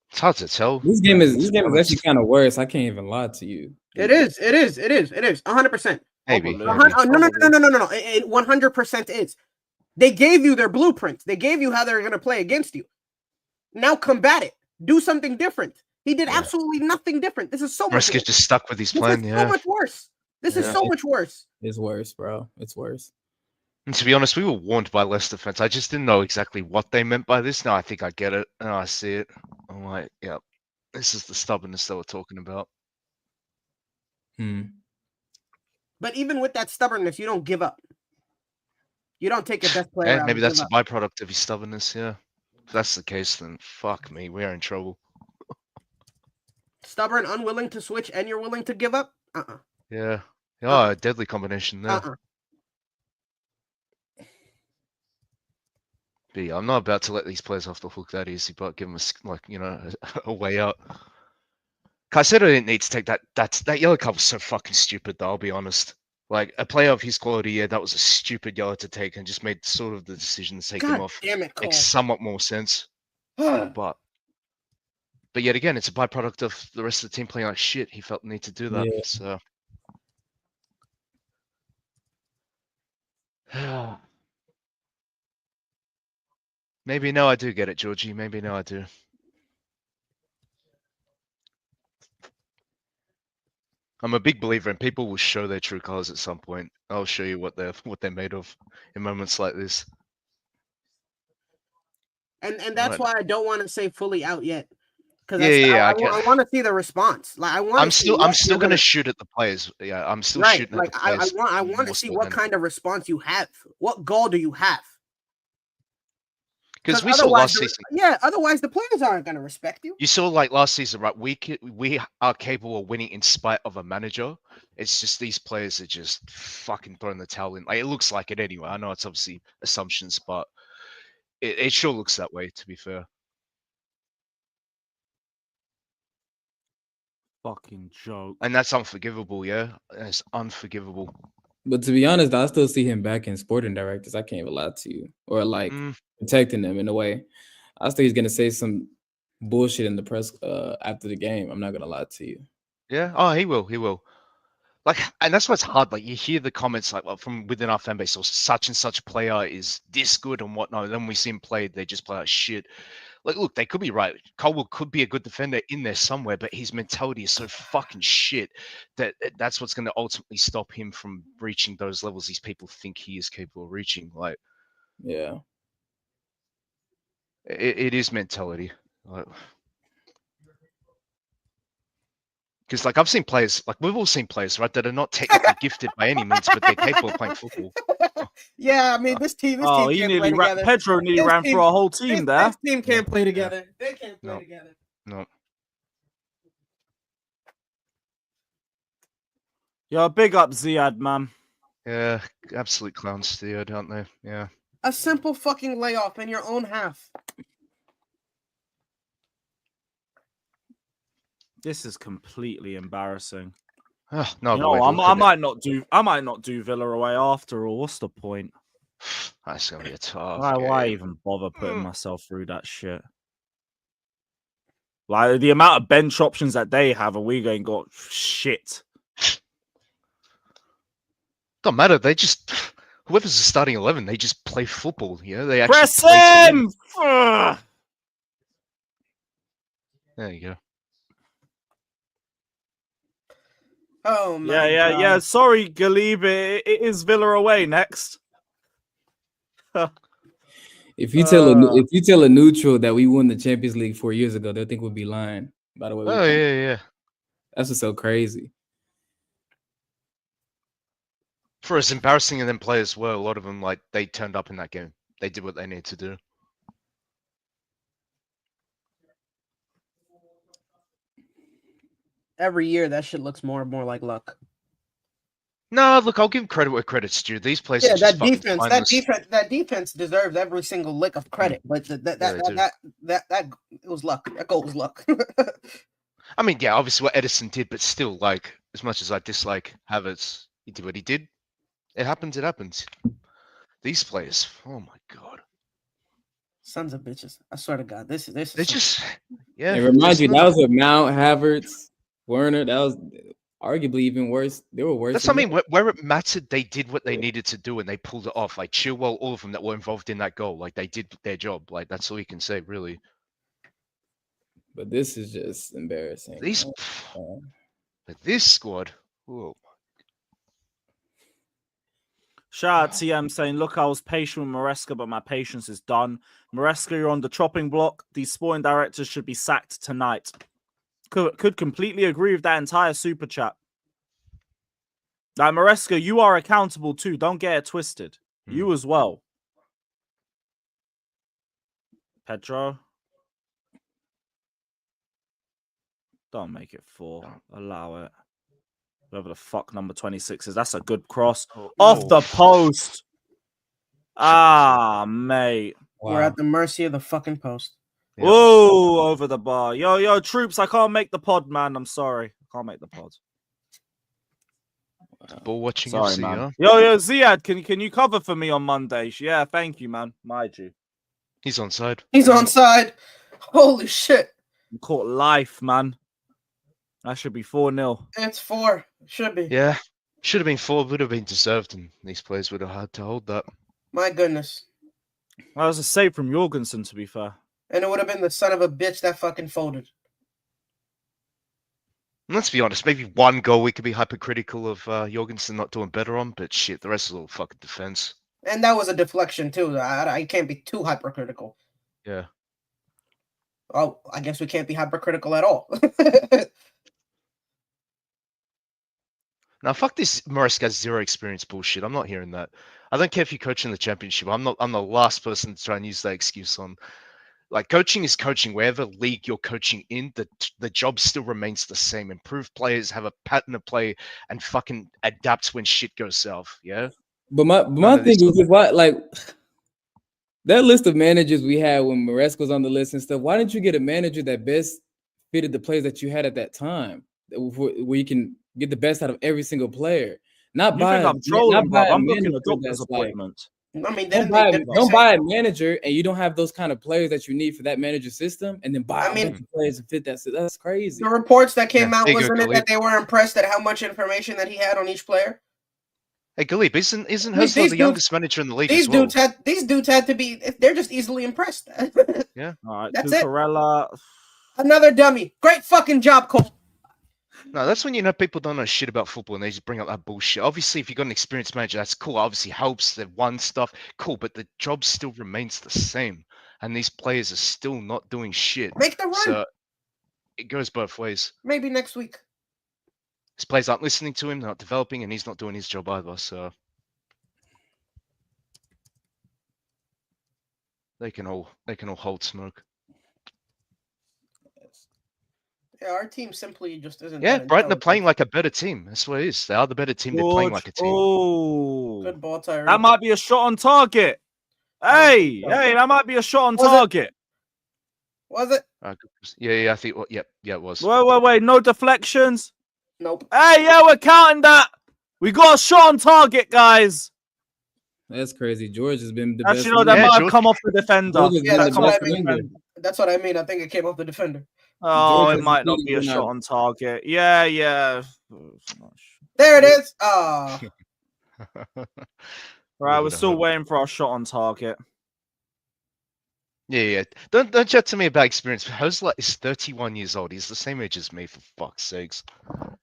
It's hard to tell. This game is actually kind of worse. I can't even lie to you. It is. 100%. Maybe. No. 100% is. They gave you their blueprints. They gave you how they're going to play against you. Now combat it. Do something different. He did absolutely nothing different. This is so much Maresca's just stuck with his plan. This is so much worse. This is so much worse. It's worse, bro. It's worse. And to be honest, we were warned by Leicester fans. I just didn't know exactly what they meant by this. Now I think I get it. Now I see it. I'm like, yeah, this is the stubbornness that we're talking about. But even with that stubbornness, you don't give up. You don't take your best player out. Maybe that's a byproduct of his stubbornness. Yeah, if that's the case, then fuck me, we're in trouble. Stubborn, unwilling to switch, and you're willing to give up. Yeah. Oh, a deadly combination there. But yeah, I'm not about to let these players off the hook that easy, but give them a way out. Caicedo didn't need to take that yellow card was so fucking stupid though, I'll be honest. Like a player of his quality, yeah, that was a stupid yellow to take and just made sort of the decision to take him off. Damn it, makes somewhat more sense. But yet again, it's a byproduct of the rest of the team playing like shit. He felt the need to do that. Yeah. So maybe now I do get it, Georgie. Maybe now I do. I'm a big believer in people will show their true colors at some point. I'll show you what they're made of in moments like this. And that's why I don't want to say fully out yet. Because Yeah, I want to see the response. Like I want. I'm still gonna shoot at the players. Yeah, I'm still right. shooting Like at the players. I want to see what kind of response you have. What goal do you have? Because we saw last season. Yeah, otherwise the players aren't gonna respect you. You saw like last season, right? We are capable of winning in spite of a manager. It's just these players are just fucking throwing the towel in. Like it looks like it anyway. I know it's obviously assumptions, but it sure looks that way. To be fair. Fucking joke. And that's unforgivable, yeah. It's unforgivable. But to be honest, I still see him back in sporting directors. I can't even lie to you, or like protecting them in a way. I still he's gonna say some bullshit in the press after the game. I'm not gonna lie to you. Yeah. Oh, he will. He will. Like, and that's what's hard. Like, you hear the comments like, well, from within our fan base, or such and such player is this good and whatnot. And then we see him play, they just play like shit. Like, look, they could be right. Colwell could be a good defender in there somewhere, but his mentality is so fucking shit that that's what's going to ultimately stop him from reaching those levels these people think he is capable of reaching. Like, yeah, it is mentality. Because, like, I've seen players, like, we've all seen players, right, that are not technically gifted by any means, but they're capable of playing football. Yeah, I mean, this team Oh, can't he play nearly together. Pedro nearly ran through a whole team there. This team can't play together. They can't play together. No. Yo, big up Ziad, man. Yeah, absolute clowns, Ziad, aren't they? Yeah. A simple fucking layoff in your own half. This is completely embarrassing. Oh, no, you know, I might not do Villa away after all. What's the point? That's gonna be a tough. Why even bother putting myself through that shit? Like the amount of bench options that they have, and we ain't got shit. Don't matter. They just whoever's the starting 11, they just play football. You know, they actually Press play to him. win. There you go. Oh my Yeah. Sorry, Galib. It is Villa away next. If you tell a neutral that we won the Champions League 4 years ago, they'll think we'll be lying. By the way, oh yeah. That's just so crazy. For as embarrassing as them players were, a lot of them like they turned up in that game. They did what they needed to do. Every year, that shit looks more and more like luck. No, look, I'll give credit where credit's due. These players, Yeah, are just that defense deserves every single lick of credit. But that it was luck. That goal was luck. I mean, yeah, obviously what Edison did, but still, like, as much as I dislike Havertz, he did what he did. It happens. It happens. These players, oh my god, sons of bitches! I swear to God, this is. They just, yeah. And remind you, that was with Mount, Havertz, Werner. That was arguably even worse. They were worse. That's what I mean. Where it mattered, they did what they needed to do, and they pulled it off. Like Chilwell, all of them that were involved in that goal, like they did their job. Like that's all you can say, really. But this is just embarrassing. But this squad, whoa. Shout out TM saying, look, I was patient with Maresca, but my patience is done. Maresca, you're on the chopping block. These sporting directors should be sacked tonight. Could completely agree with that entire super chat. Like, Maresca, you are accountable too. Don't get it twisted. You as well. Pedro. Don't make it 4. Allow it. Whatever the fuck number 26 is. That's a good cross. Off the post. Ah, mate. We're at the mercy of the fucking post. Whoa, over the bar. Yo, troops, I can't make the pod, man. I'm sorry. I can't make the pod. Ball watching. Sorry, man. Yo, Ziad, can you cover for me on Monday? Yeah, thank you, man. My G. He's onside. He's onside. Holy shit. You caught life, man. That should be 4-0. It's 4. Should be. Yeah. Should have been 4. Would have been deserved, and these players would have had to hold that. My goodness. That was a save from Jorgensen, to be fair. And it would have been the son of a bitch that fucking folded. Let's be honest, maybe one goal we could be hypercritical of Jorgensen not doing better on, but shit, the rest is all fucking defense. And that was a deflection, too. I can't be too hypercritical. Yeah. Oh, I guess we can't be hypercritical at all. Now, fuck this Maresca zero experience bullshit. I'm not hearing that. I don't care if you coach in the championship. I'm the last person to try and use that excuse on. Like, coaching is coaching. Wherever league you're coaching in, the job still remains the same. Improved players have a pattern of play and fucking adapt when shit goes south. Yeah. But my thing is just why, like, that list of managers we had when Maresca was on the list and stuff. Why didn't you get a manager that best fitted the players that you had at that time, where you can get the best out of every single player? Not by I'm booking a doctor's appointment. I mean, don't buy a manager and you don't have those kind of players that you need for that manager system, and then buy a bunch of players to fit that. That's crazy. The reports that came out, wasn't it that they were impressed at how much information that he had on each player? Hey, Galib, isn't Hosler the youngest manager in the league? These dudes had to be. They're just easily impressed. Yeah. All right. That's Cucurella. Another dummy. Great fucking job, Cole. No, that's when you know people don't know shit about football and they just bring up that bullshit. Obviously, if you've got an experienced manager, that's cool. Obviously helps, they've won stuff. Cool, but the job still remains the same. And these players are still not doing shit. Make the run. So it goes both ways. Maybe next week. His players aren't listening to him, they're not developing, and he's not doing his job either. So they can all hold smoke. Yeah, our team simply just isn't. Yeah, Brighton are playing like a better team. That's what it is. They are the better team. They're playing like a team. Oh, good ball, Tyree. That might be a shot on target. Hey, that might be a shot on target. Was it? Yeah, I think. Yeah, it was. Wait, no deflections. Nope. Hey, yeah, we're counting that. We got a shot on target, guys. That's crazy. George has been the Actually, best. No, that might have come off the defender. Yeah, that's what I mean. That's what I mean. I think it came off the defender. Oh, George it might not be a shot on target. Yeah. There it is. Oh. Right, we're still waiting for our shot on target. Yeah. Don't chat to me about experience. Hosler is 31 years old. He's the same age as me, for fuck's sakes.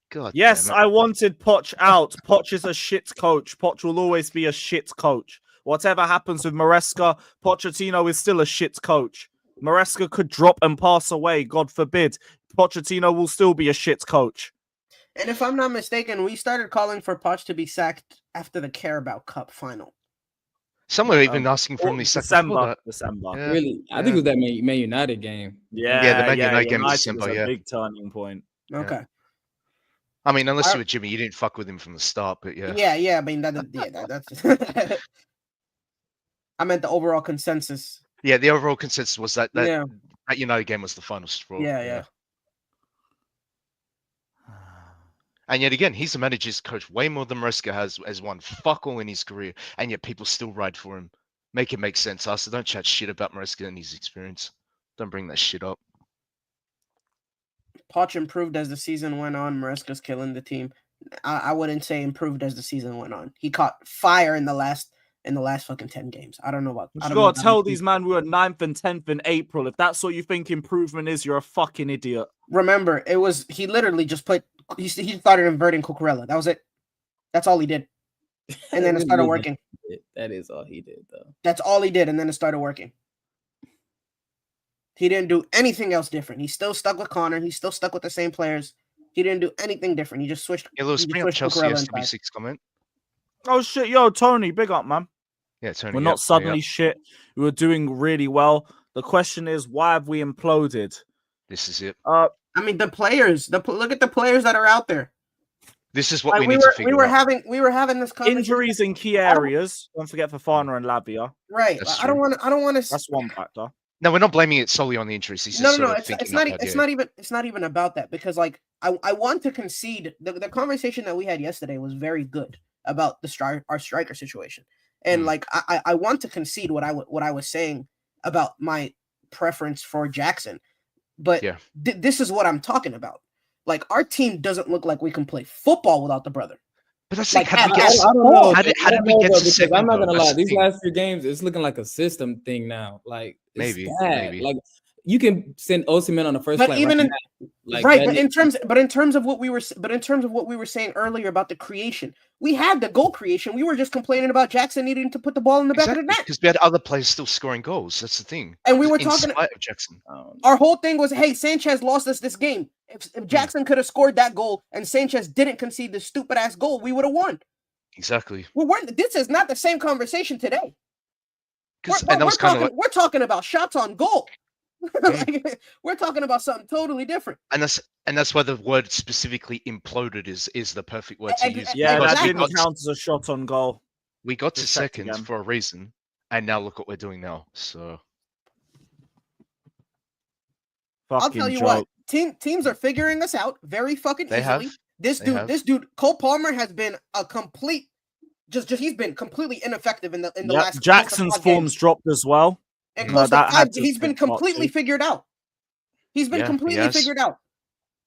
God. Yes, I wanted Poch out. Poch is a shit coach. Poch will always be a shit coach. Whatever happens with Maresca, Pochettino is still a shit coach. Maresca could drop and pass away, God forbid. Pochettino will still be a shit coach. And if I'm not mistaken, we started calling for Poch to be sacked after the Carabao Cup final. Some were even asking for him to December. Yeah. Really? I think it was that Man United game. Yeah, the Man United game in December. Was a Yeah, big turning point. Okay. I mean, unless you were Jimmy, you didn't fuck with him from the start, but yeah. Yeah. I mean, that's. I meant the overall consensus. Yeah, the overall consensus was that United game was the final straw. Yeah. And yet again, he's the manager's coach way more than Maresca has won fuck all in his career, and yet people still ride for him. Make it make sense, Arthur. Don't chat shit about Maresca and his experience. Don't bring that shit up. Poch improved as the season went on. Maresca's killing the team. I wouldn't say improved as the season went on. He caught fire in the last fucking 10 games. I don't know what. You gotta tell these man we were 9th and 10th in April. If that's what you think improvement is, you're a fucking idiot. Remember, he literally just put. He started inverting Cucurella. That was it. That's all he did. And then it started working. That is all he did, though. That's all he did, and then it started working. He didn't do anything else different. He's still stuck with Connor. He's still stuck with the same players. He didn't do anything different. He just switched. Yeah, Lewis, bring up Chelsea SW6 comment. Oh shit, yo, Tony, big up, man. Yeah, Tony. We're not suddenly shit. We were doing really well. The question is, why have we imploded? This is it. I mean, the players. Look at the players that are out there. This is what we need to figure out. We were having this conversation. Injuries in key areas. Don't forget Fofana and Lavia. Right. I don't want to. That's one factor. No, we're not blaming it solely on the injuries. He's just it's not even about that, because like I want to concede. The conversation that we had yesterday was very good about our striker situation, and like I want to concede what I was saying about my preference for Jackson, but this is what I'm talking about. Like, our team doesn't look like we can play football without the brother. But that's like, how did we get to second? I'm not gonna lie. These last few games, it's looking like a system thing now. Like, maybe. Like, you can send Osimhen on the first flight. Right, but in terms of what we were saying earlier about the creation, we had the goal creation. We were just complaining about Jackson needing to put the ball in the back of the net because we had other players still scoring goals. That's the thing. And we were in talking spite of Jackson. Our whole thing was, hey, Sanchez lost us this game. If Jackson could have scored that goal and Sanchez didn't concede the stupid ass goal, we would have won. Exactly. This is not the same conversation today. We're talking about shots on goal. We're talking about something totally different. And that's why the word specifically imploded is the perfect word to use. Yeah, that didn't count as a shot on goal. We got to second for a reason, and now look what we're doing now. So I'll tell you what, teams are figuring us out very fucking easily. This dude, Cole Palmer has been a complete, he's been completely ineffective in the last. Jackson's form's dropped as well. And he's been completely figured out. He's been completely figured out.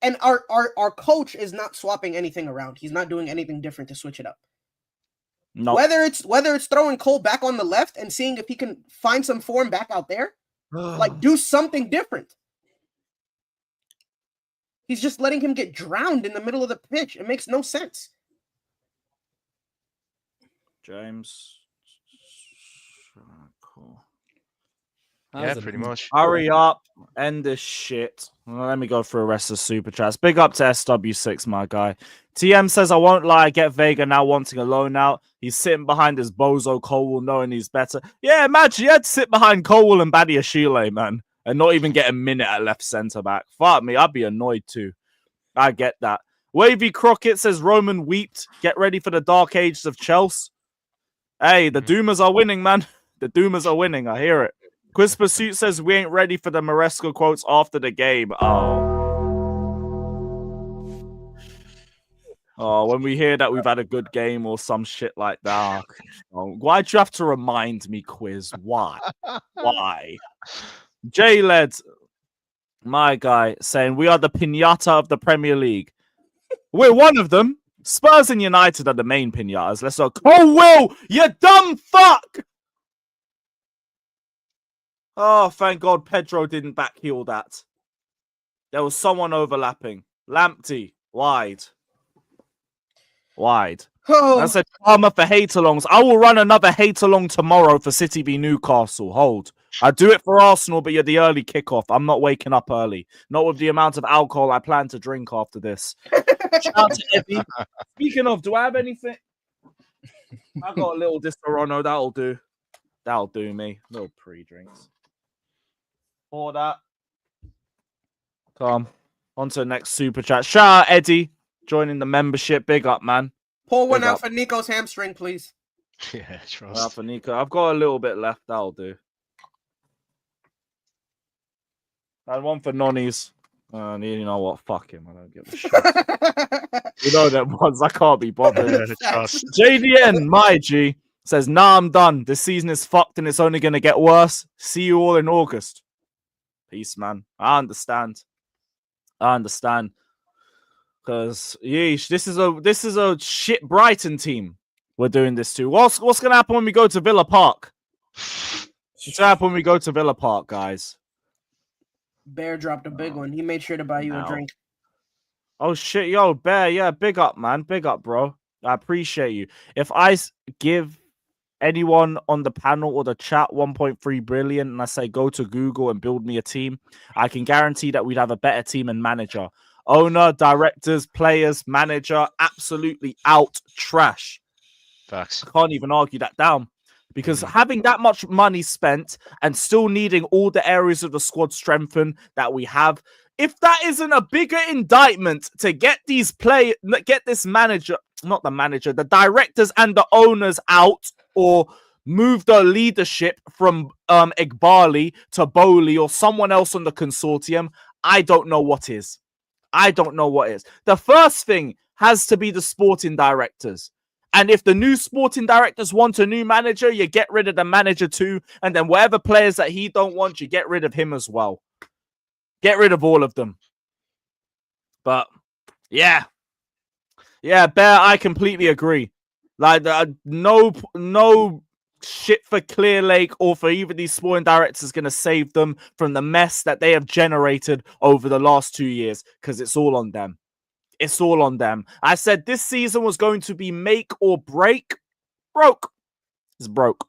And our coach is not swapping anything around. He's not doing anything different to switch it up. No. Whether it's throwing Cole back on the left and seeing if he can find some form back out there, like do something different. He's just letting him get drowned in the middle of the pitch. It makes no sense. James. Cool. Yeah, pretty much. Hurry up. End this shit. Well, let me go through the rest of Super Chats. Big up to SW6, my guy. TM says, I won't lie, get Vega now wanting a loan out. He's sitting behind his bozo Colwell knowing he's better. Yeah, imagine you had to sit behind Colwell and Badiashile, man, and not even get a minute at left centre back. Fuck me, I'd be annoyed too. I get that. Wavy Crockett says, Roman weeped. Get ready for the dark ages of Chelsea. Hey, the Doomers are winning, man. The Doomers are winning. I hear it. Quiz Pursuit says, we ain't ready for the Maresca quotes after the game. Oh, when we hear that we've had a good game or some shit like that. Why'd you have to remind me, Quiz? Why? Why? J-Led, my guy, saying, we are the pinata of the Premier League. We're one of them. Spurs and United are the main pinatas. Let's go. Oh, Will, you dumb fuck! Oh, thank God Pedro didn't backheel that. There was someone overlapping. Lamptey, wide. Wide. Oh. I said Palmer for hate-alongs. I will run another hate-along tomorrow for City v Newcastle. Hold. I do it for Arsenal, but you're the early kickoff. I'm not waking up early. Not with the amount of alcohol I plan to drink after this. Shout out to Eddie. Speaking of, do I have anything? I got a little Disaronno. That'll do. That'll do me. Little pre-drinks. For that. Come on to the next super chat. Shout out Eddie joining the membership. Big up, man. Pour one out for Nico's hamstring, please. Yeah, trust. Out for Nico. I've got a little bit left. That'll do. And one for Nonnies. You know what? Fuck him. I don't give a shit. You know them ones. I can't be bothered. JDN, my G, says, nah, I'm done. This season is fucked and it's only going to get worse. See you all in August. Peace, man. I understand. Because, yeesh, this is a shit Brighton team we're doing this to. What's going to happen when we go to Villa Park? What's going to happen when we go to Villa Park, guys? Bear dropped a big one. He made sure to buy you a drink. Oh, shit. Yo, Bear. Yeah, big up, man. Big up, bro. I appreciate you. If I give anyone on the panel or the chat 1.3 billion and I say go to Google and build me a team, I can guarantee that we'd have a better team and manager. Owner, directors, players, manager, absolutely out trash. Facts. I can't even argue that down. Because having that much money spent and still needing all the areas of the squad strengthened that we have, if that isn't a bigger indictment to get these the directors and the owners out, or move the leadership from Igbali to Bowley or someone else on the consortium, I don't know what is. The first thing has to be the sporting directors. And if the new sporting directors want a new manager, you get rid of the manager too. And then whatever players that he don't want, you get rid of him as well. Get rid of all of them. But, yeah. Yeah, Bear, I completely agree. Like, no shit for Clear Lake or for either these sporting directors is going to save them from the mess that they have generated over the last 2 years, because it's all on them. It's all on them. I said this season was going to be make or break. Broke. It's broke.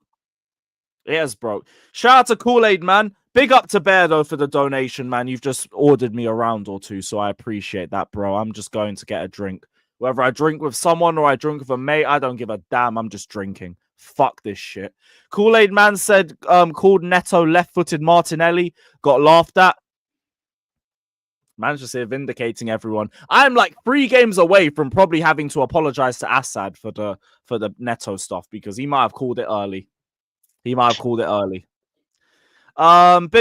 It is broke. Shout out to Kool-Aid, man. Big up to Bear, though, for the donation, man. You've just ordered me a round or two, so I appreciate that, bro. I'm just going to get a drink. Whether I drink with someone or I drink with a mate, I don't give a damn. I'm just drinking. Fuck this shit. Kool-Aid man said, called Neto left-footed Martinelli. Got laughed at. Managed to say vindicating everyone. I'm like 3 games away from probably having to apologize to Assad for the Neto stuff, because he might have called it early. Big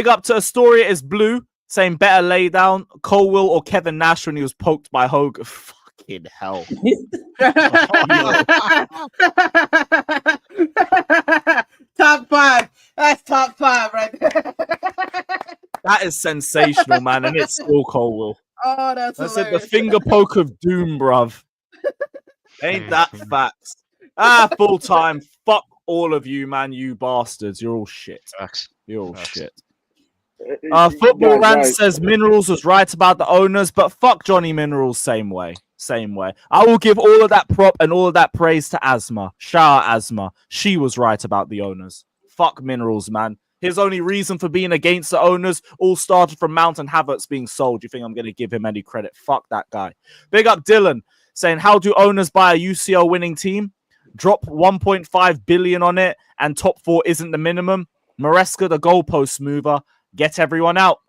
up to Astoria is Blue, saying better lay down Colwill or Kevin Nash when he was poked by Hogue. Fucking hell. Top 5. That's top 5 right there. That is sensational, man, and it's still Colwill. Oh, that's I hilarious. said the finger poke of doom, bruv. Ain't that facts? Full time. Fuck all of you, man. You bastards. You're all shit. Facts. You're all shit. Football Rant says Minerals was right about the owners, but fuck Johnny Minerals same way. I will give all of that prop and all of that praise to Asma. Shout out Asma. She was right about the owners. Fuck Minerals, man. His only reason for being against the owners all started from Mount and Havertz being sold. You think I'm going to give him any credit? Fuck that guy. Big up Dylan, saying, how do owners buy a UCL winning team? Drop 1.5 billion on it, and top 4 isn't the minimum. Maresca, the goalpost mover. Get everyone out.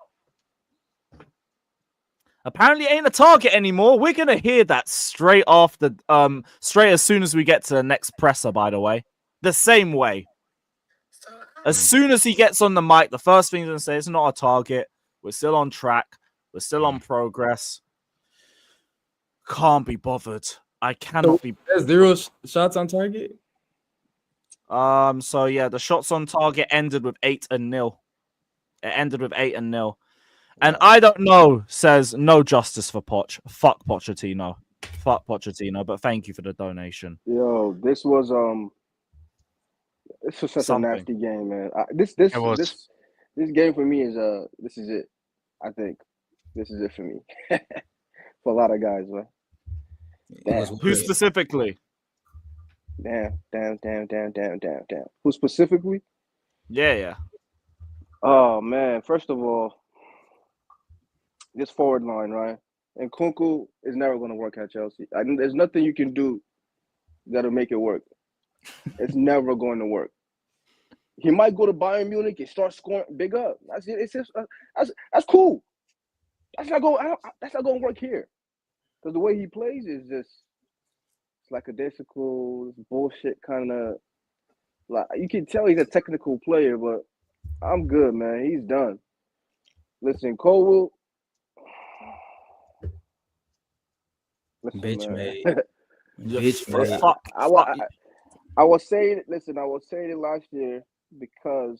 Apparently ain't a target anymore. We're going to hear that straight as soon as we get to the next presser, by the way. The same way. As soon as he gets on the mic, the first thing he's going to say, it's not a target. We're still on track. We're still on progress. Can't be bothered. I cannot be. There's 0 shots on target? So yeah, the shots on target ended with 8-0. It ended with 8-0. And I don't know says no justice for Poch. Fuck Pochettino. But thank you for the donation. Yo, this was such a nasty game, man. This game for me is this is it. I think this is it for me. For a lot of guys, man. Damn. Who specifically? Damn. Who specifically? Yeah. Oh man, first of all, this forward line, right? And Kunku is never going to work at Chelsea. There's nothing you can do that'll make it work. It's never going to work. He might go to Bayern Munich and start scoring. Big up. That's it. It's just that's cool. That's not going to work here, because the way he plays is just lackadaisical, bullshit kind of. Like, you can tell he's a technical player, but I'm good, man. He's done. Listen, Colwill. Bitch man. made. I was saying it last year, because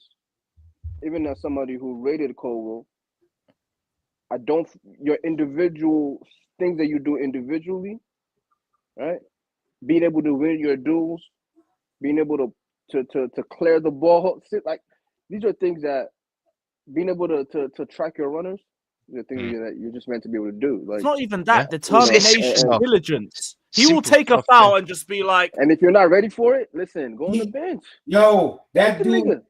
even as somebody who rated Colwill, your individual things that you do individually, right? Being able to win your duels, being able to clear the ball, like these are things that being able to track your runners, the things that you're just meant to be able to do. Like, it's not even that. Determination, diligence. He will take a foul and just be like. And if you're not ready for it, listen, go on the bench. Yo, that dude.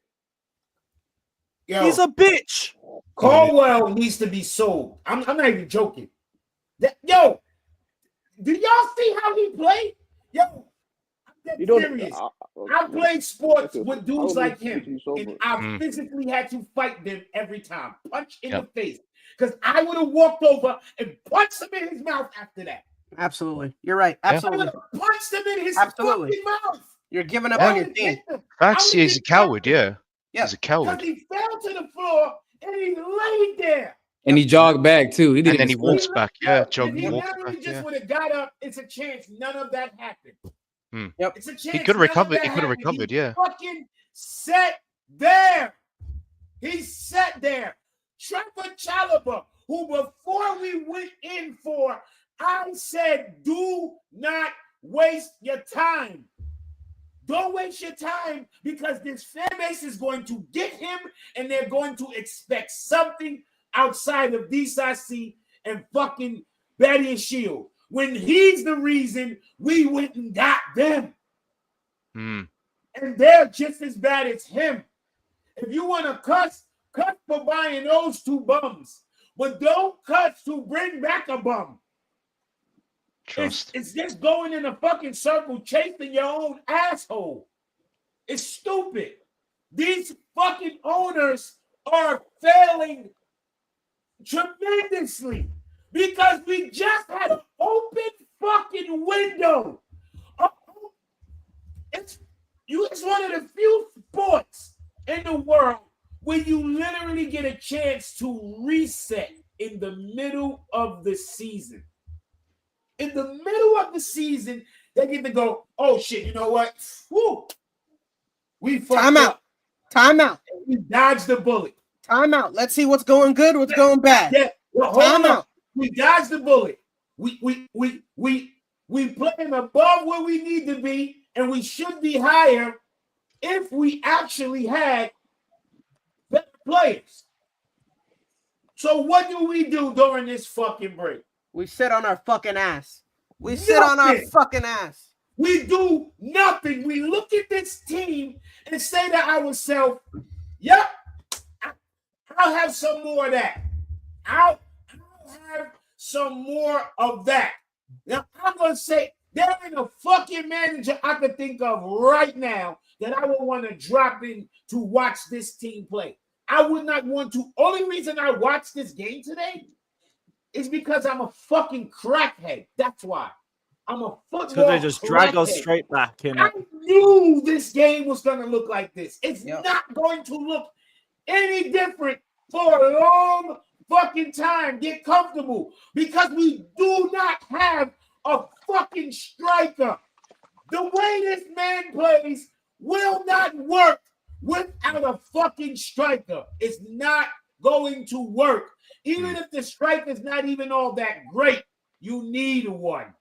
Yo, he's a bitch. Caldwell needs to be sold. I'm not even joking. Yo, do y'all see how he played? Yo, I'm serious. I played sports with dudes like him, and I physically had to fight them every time. Punch in the face. Because I would have walked over and punched him in his mouth after that. Absolutely. You're right. Absolutely. I would have punched him in his fucking mouth. You're giving up on your team. Facts, he's a coward, yeah. He's a coward. Because he fell to the floor and he laid there. And he jogged back too. And then he walks back. Yeah, If he literally just would have got up, it's a chance none of that happened. Yep. It's a chance. He could have recovered. He could have recovered. Yeah. Fucking sat there. He sat there. Trevor Chalobah, who before we went in for, I said, do not waste your time. Don't waste your time because this fan base is going to get him and they're going to expect something outside of DCC and fucking Betty and Shield when he's the reason we went and got them. And they're just as bad as him. If you want to cuss for buying those two bums, but don't cuss to bring back a bum. It's just going in a fucking circle, chasing your own asshole. It's stupid. These fucking owners are failing tremendously because we just had an open fucking window. It's one of the few sports in the world where you literally get a chance to reset in the middle of the season. In the middle of the season, they get to go, oh shit, you know what? Woo! We fucked up. Time out. We dodged the bullet. Time out. Let's see what's going good, what's going bad. Yeah. Well, Time out. We dodged the bullet. We playing above where we need to be, and we should be higher if we actually had better players. So what do we do during this fucking break? We sit on our fucking ass. We sit on our fucking ass. We do nothing. We look at this team and say to ourselves, yep, I'll have some more of that. I'll have some more of that. Now, I'm going to say there ain't a fucking manager I could think of right now that I would want to drop in to watch this team play. I would not want to. Only reason I watched this game today is because I'm a fucking crackhead. That's why. I'm a football Because they just drag us crackhead. straight back in. I knew this game was going to look like this. It's not going to look any different for a long fucking time. Get comfortable because we do not have a fucking striker. The way this man plays will not work without a fucking striker. It's not going to work. Even if the striker's not even all that great, you need one.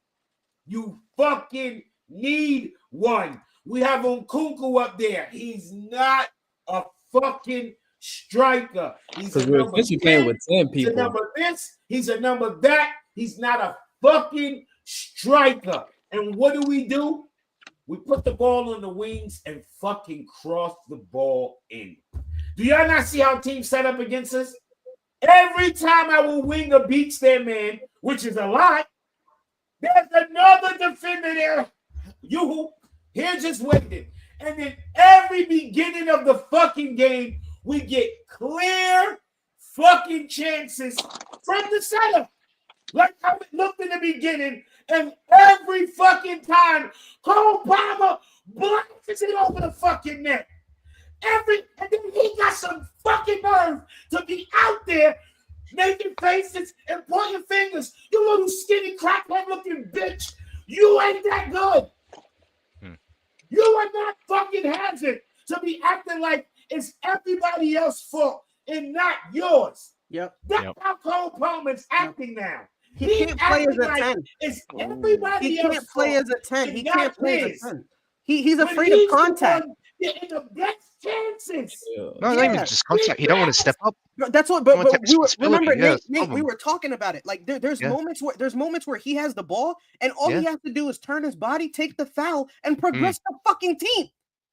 You fucking need one. We have Nkunku up there. He's not a fucking striker. He's a Because we're number officially 10. playing with 10 He's people. a number this. He's a number that. He's not a fucking striker. And what do? We put the ball on the wings and fucking cross the ball in. Do y'all not see how teams set up against us? Every time our winger beats their man, which is a lot, there's another defender there. Here just waiting. And then every beginning of the fucking game, we get clear fucking chances from the setup. Like how it looked in the beginning. And every fucking time, Cole Palmer blasts it over the fucking net. And then he got some fucking nerve to be out there making faces and pointing fingers. You little skinny crackhead looking bitch. You ain't that good. You are not fucking Hazard to be acting like it's everybody else's fault and not yours. Yep. That's how Cole Palmer's acting now. He can't play as a 10. It's everybody He else's can't play fault as a 10. and He not can't play as his. a 10. He's When afraid of he's the contact. one getting the best chances. No, not even just contact. He don't want to step up. No, that's what. He But don't wanna take we were, responsibility. remember, Yeah, Nate, that's the we problem. were talking about it. Like there's Yeah. moments where he has the ball, and all he Yeah. has to do is turn his body, take the foul, and progress the fucking team.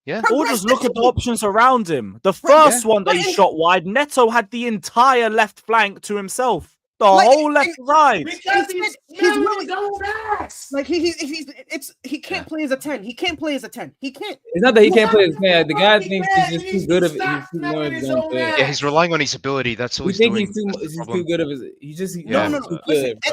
Yeah. Or just look at the options around him. The Right, first yeah. one that But he in- shot wide, Neto had the entire left flank to himself. The Like, whole left side. Because he's really his own ass. like he can't play as a 10. He can't play as a 10. He can't. It's not that he can't play his man. The guy Fucking thinks man, he's he just too good of it. needs to He's too stop more smelling his than own good. ass. Yeah, he's relying on his ability. That's all We he's think doing. he's too. That's the He's too problem. good of his. He just. Yeah. No. He's too Listen, good,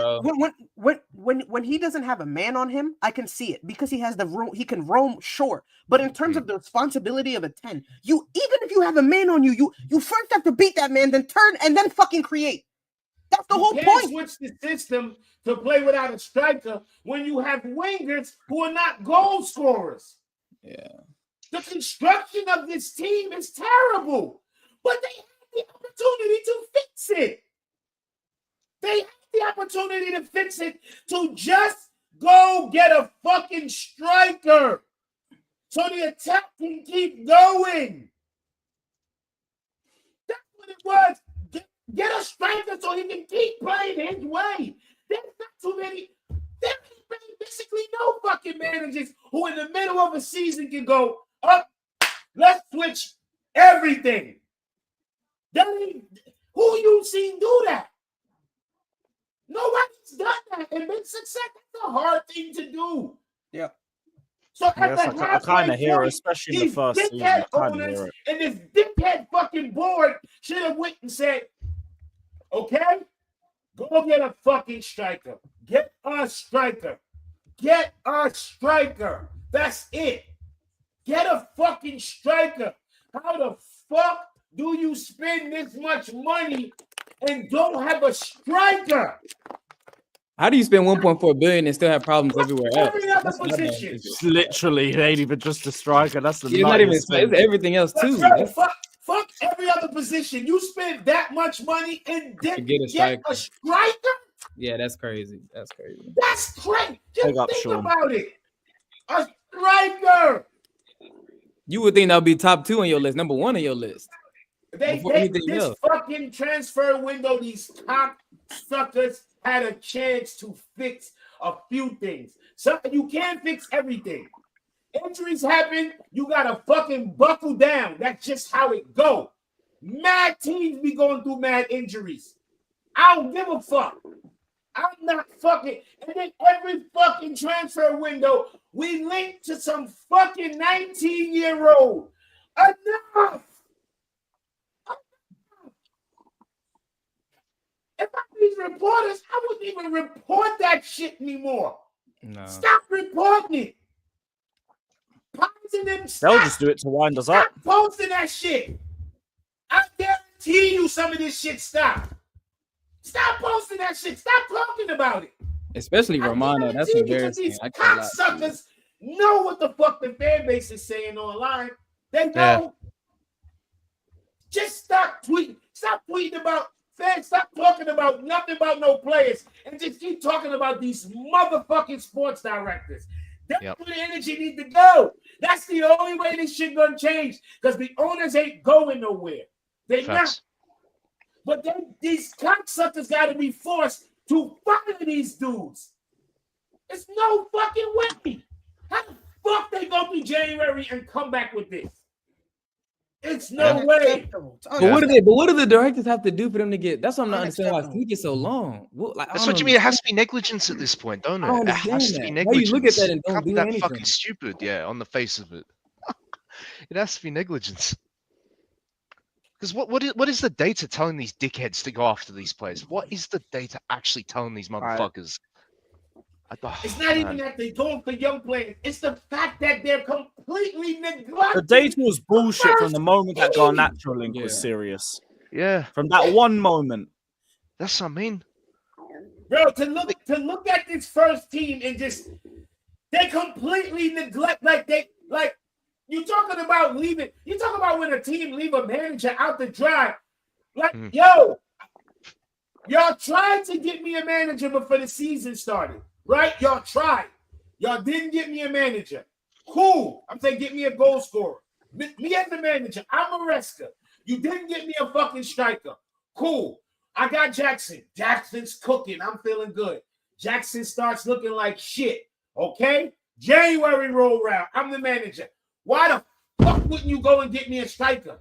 bro. when he doesn't have a man on him, I can see it because he has the room. He can roam, sure. But in terms of the responsibility of a 10, even if you have a man on you, you first have to beat that man, then turn and then fucking create. That's the whole You point. can't switch the system to play without a striker when you have wingers who are not goal scorers. Yeah. The construction of this team is terrible, but they have the opportunity to fix it. They have the opportunity to fix it to just go get a fucking striker. so the attack can keep going. That's what it was. Get a striker so he can keep playing his way. There's not too many. There's basically no fucking managers who in the middle of a season can go up. Let's switch everything. Who you seen do that? Nobody's done that and been successful. That's a hard thing to do. Yeah. So Yes, I kind of hear it, especially in the first season. I kind of owners hear it. and this dickhead fucking board should have went and said, okay, go get a fucking striker. Get a striker. Get a striker. That's it. Get a fucking striker. How the fuck do you spend this much money and don't have a striker? How do you spend 1.4 billion and still have problems everywhere else? Every other position. It's literally, it ain't even just a striker. That's the It's not even nuttiest thing. it's everything else too. Fuck every other position. You spend that much money and then get a striker? Yeah, that's crazy. That's crazy. That's crazy. Just Big up, think Sean. about it. A striker. You would think that would be top 2 on your list, number 1 on your list. This fucking transfer window, these top suckers had a chance to fix a few things. So you can't fix everything. Injuries happen, you gotta fucking buckle down. That's just how it go. Mad teams be going through mad injuries. I don't give a fuck. I'm not fucking. And then every fucking transfer window, we link to some fucking 19-year-old. Enough. If I these reporters, I wouldn't even report that shit anymore. No. Stop reporting it. Posting them. They'll just do it to wind us up. Stop posting that shit. I guarantee you some of this shit stop. Stop posting that shit. Stop talking about it. Especially Romano. That's embarrassing. These I can't lie. cocksuckers know what the fuck the fan base is saying online. They know. Yeah. Just stop tweeting. Stop tweeting about fans. Stop talking about nothing about no players. And just keep talking about these motherfucking sports directors. That's where the energy needs to go. That's the only way this shit gonna change. Because the owners ain't going nowhere. They not. But these cocksuckers gotta be forced to fire these dudes. It's no fucking way. How the fuck they go through January and come back with this? It's no way. But what do the directors have to do for them to get? That's what I'm not understanding why it's taking so long. That's what you mean. It has to be negligence at this point, don't it? I don't It has to be understand that. How you negligence. look at that and don't Can't be do that anything? fucking stupid, yeah, on the face of it. It has to be negligence. Because what is the data telling these dickheads to go after these players? What is the data actually telling these motherfuckers? It's not even that they're going for young players. It's the fact that they're completely neglecting. The data was bullshit from the moment that Garnacho link was serious. Yeah. From that one moment. That's what I mean. Bro, to look at this first team and just they completely neglect like you talking about leaving. You talking about when a team leave a manager out to dry. Like, yo, y'all tried to get me a manager before the season started. Right? Y'all tried. Y'all didn't get me a manager. Cool. I'm saying get me a goal scorer. Me as the manager, I'm Maresca. You didn't get me a fucking striker. Cool. I got Jackson. Jackson's cooking. I'm feeling good. Jackson starts looking like shit. Okay? January roll round. I'm the manager. Why the fuck wouldn't you go and get me a striker?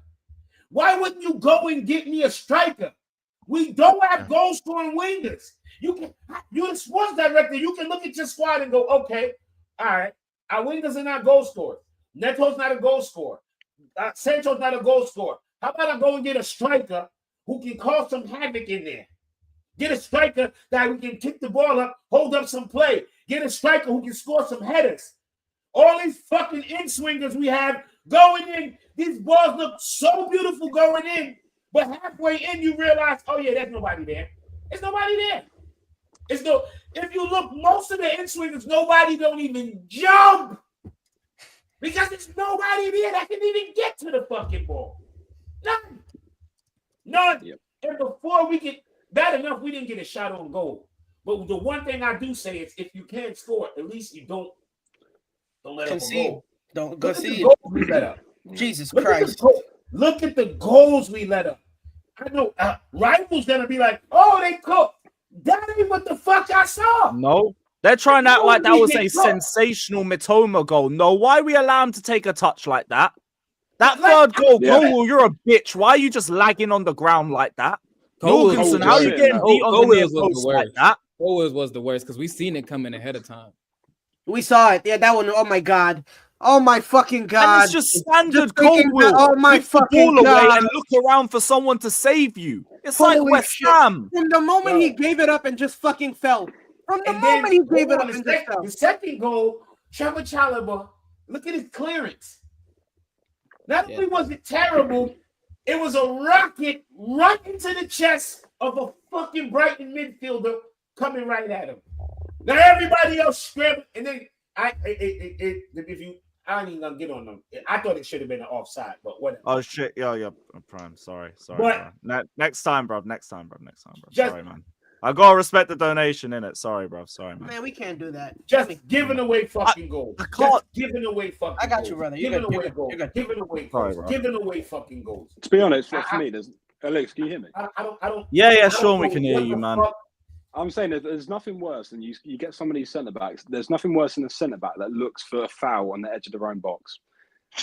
Why wouldn't you go and get me a striker? We don't have goal scoring wingers. You're the sports director. You can look at your squad and go, okay, all right, our wingers are not goal scorers. Neto's not a goal scorer. Sancho's not a goal scorer. How about I go and get a striker who can cause some havoc in there? Get a striker that we can kick the ball up, hold up some play. Get a striker who can score some headers. All these fucking in-swingers we have going in, these balls look so beautiful going in, but halfway in you realize, oh yeah, there's nobody there. There's nobody there. If you look, most of the in-swingers, nobody don't even jump because there's nobody there that can even get to the fucking ball. None. Yep. And before we get bad enough, we didn't get a shot on goal. But the one thing I do say is, if you can't score, at least you don't let them go. Don't go Look at the see. goals we let up. Jesus Look Christ. Look at the goals we let up. I know rivals gonna be like, oh, they cooked. That ain't what the fuck I saw. No. They're trying to act like that was a sensational Mitoma goal. No, why we allow him to take a touch like that? That third goal, Colwell, you're a bitch. Why are you just lagging on the ground like that? Jorgensen, how are you getting beat on the near post like that? Colwell was the worst because we seen it coming ahead of time. We saw it. Yeah, that one. Oh my God. Oh my fucking God. And it's just standard Colwell. Oh my fucking ball away God. and look around for someone to save you. It's like Holy West shit. Ham. From the moment he gave it up and just fucking fell. From the moment he gave it up and just fell. The second goal, Trevor Chalobah, look at his clearance. Not only was it terrible, it was a rocket right into the chest of a fucking Brighton midfielder coming right at him. Now everybody else scrambled, and then I ain't even gonna get on them. I thought it should have been an offside, but whatever. Oh shit, yeah, Prime. Sorry. But- bro. Next time, bro. Sorry, man. I gotta respect the donation in it. Sorry, bro. Sorry, man. Man, we can't do that. Just giving away fucking goals. I can't. Just giving away fucking I got goals. you, brother. Giving away goals. Giving away Sorry, goals. bro. Giving away fucking goals. To be honest, for me, there's Alex, can you hear me? I don't. Yeah, I Sean, don't we know can hear what you, the man. fuck- I'm saying that there's nothing worse than you get some of these centre backs. There's nothing worse than a centre back that looks for a foul on the edge of their own box.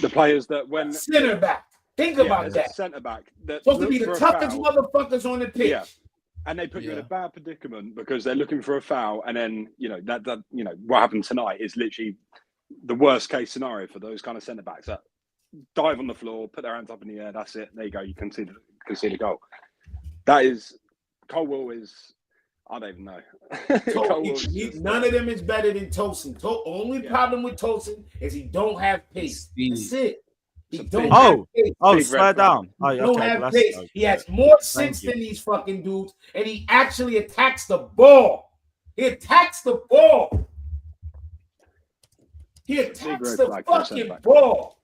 The players that when Centre back. Think about that. Centre back that Supposed to be look the for a toughest foul. motherfuckers on the pitch. Yeah. And they put you in a bad predicament because they're looking for a foul, and then that what happened tonight is literally the worst case scenario for those kind of centre backs that dive on the floor, put their hands up in the air. That's it. There you go. You can see the goal. That is Colwell is. I don't even know. None of them is better than Tosin. Only problem with Tosin is he don't have pace. That's it. He don't have pace. Slow down. He don't have pace. He has more sense than these fucking dudes, and he actually attacks the ball. He attacks the ball. He attacks the fucking ball.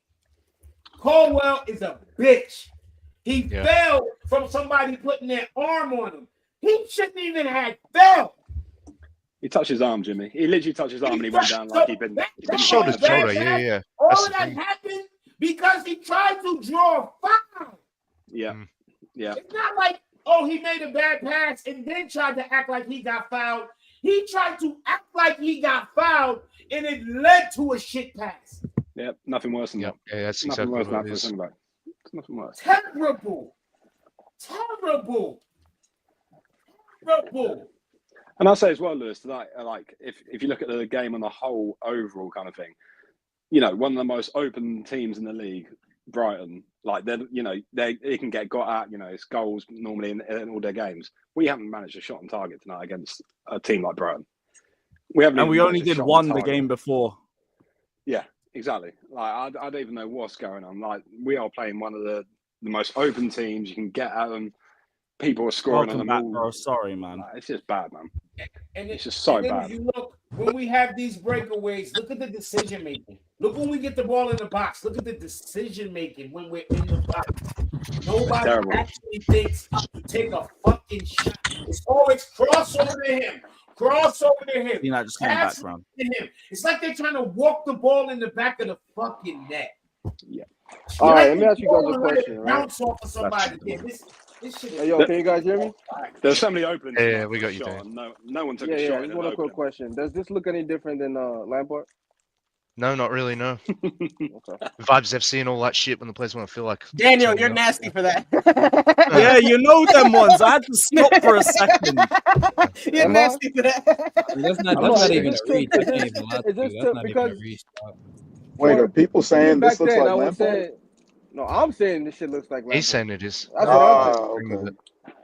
Caldwell is a bitch. He fell from somebody putting their arm on him. He shouldn't even have fell. He touched his arm, Jimmy. He literally touched his arm and he went down like he'd been shoulder, yeah. All of that happened because he tried to draw a foul. Yeah. It's not like, oh, he made a bad pass and then tried to act like he got fouled. He tried to act like he got fouled and it led to a shit pass. Yep, nothing worse than that. Yeah, that's nothing exactly worse what than it is. that. It's nothing worse. Terrible. And I'll say as well, Lewis, tonight, like if you look at the game on the whole overall kind of thing, one of the most open teams in the league, Brighton, like they can get got at, it's goals normally in all their games. We haven't managed a shot on target tonight against a team like Brighton. We only did one the game before. Yeah, exactly. Like I don't even know what's going on. Like we are playing one of the most open teams. You can get at them. People are scoring on them all. Bro. Sorry, man. It's just bad, man. And it's just so then bad. If you look, when we have these breakaways, look at the decision making. Look when we get the ball in the box. Look at the decision making when we're in the box. Nobody actually thinks to take a fucking shot. It's always cross over to him. Cross over to him. You're not just coming back from him. It's like they're trying to walk the ball in the back of the fucking net. Yeah. All right, let me ask you guys a question. Right? Bounce off of somebody. This shit is hey, yo, can you guys hear me? There's so many openings. Yeah, we got you, Dan. No one took a shot. Yeah, just one quick question. Does this look any different than Lampard? No, not really, no. Okay. Vibes FC and all that shit when the players want to feel like... Daniel, you're nasty for that. Yeah, you know them ones. I had to stop for a second. You're nasty for that. That's not even a reach. That's not even a reach. Wait, are people saying this looks like Lampard? No, I'm saying this shit looks like Lampard. He's saying it is. That's what I'm saying.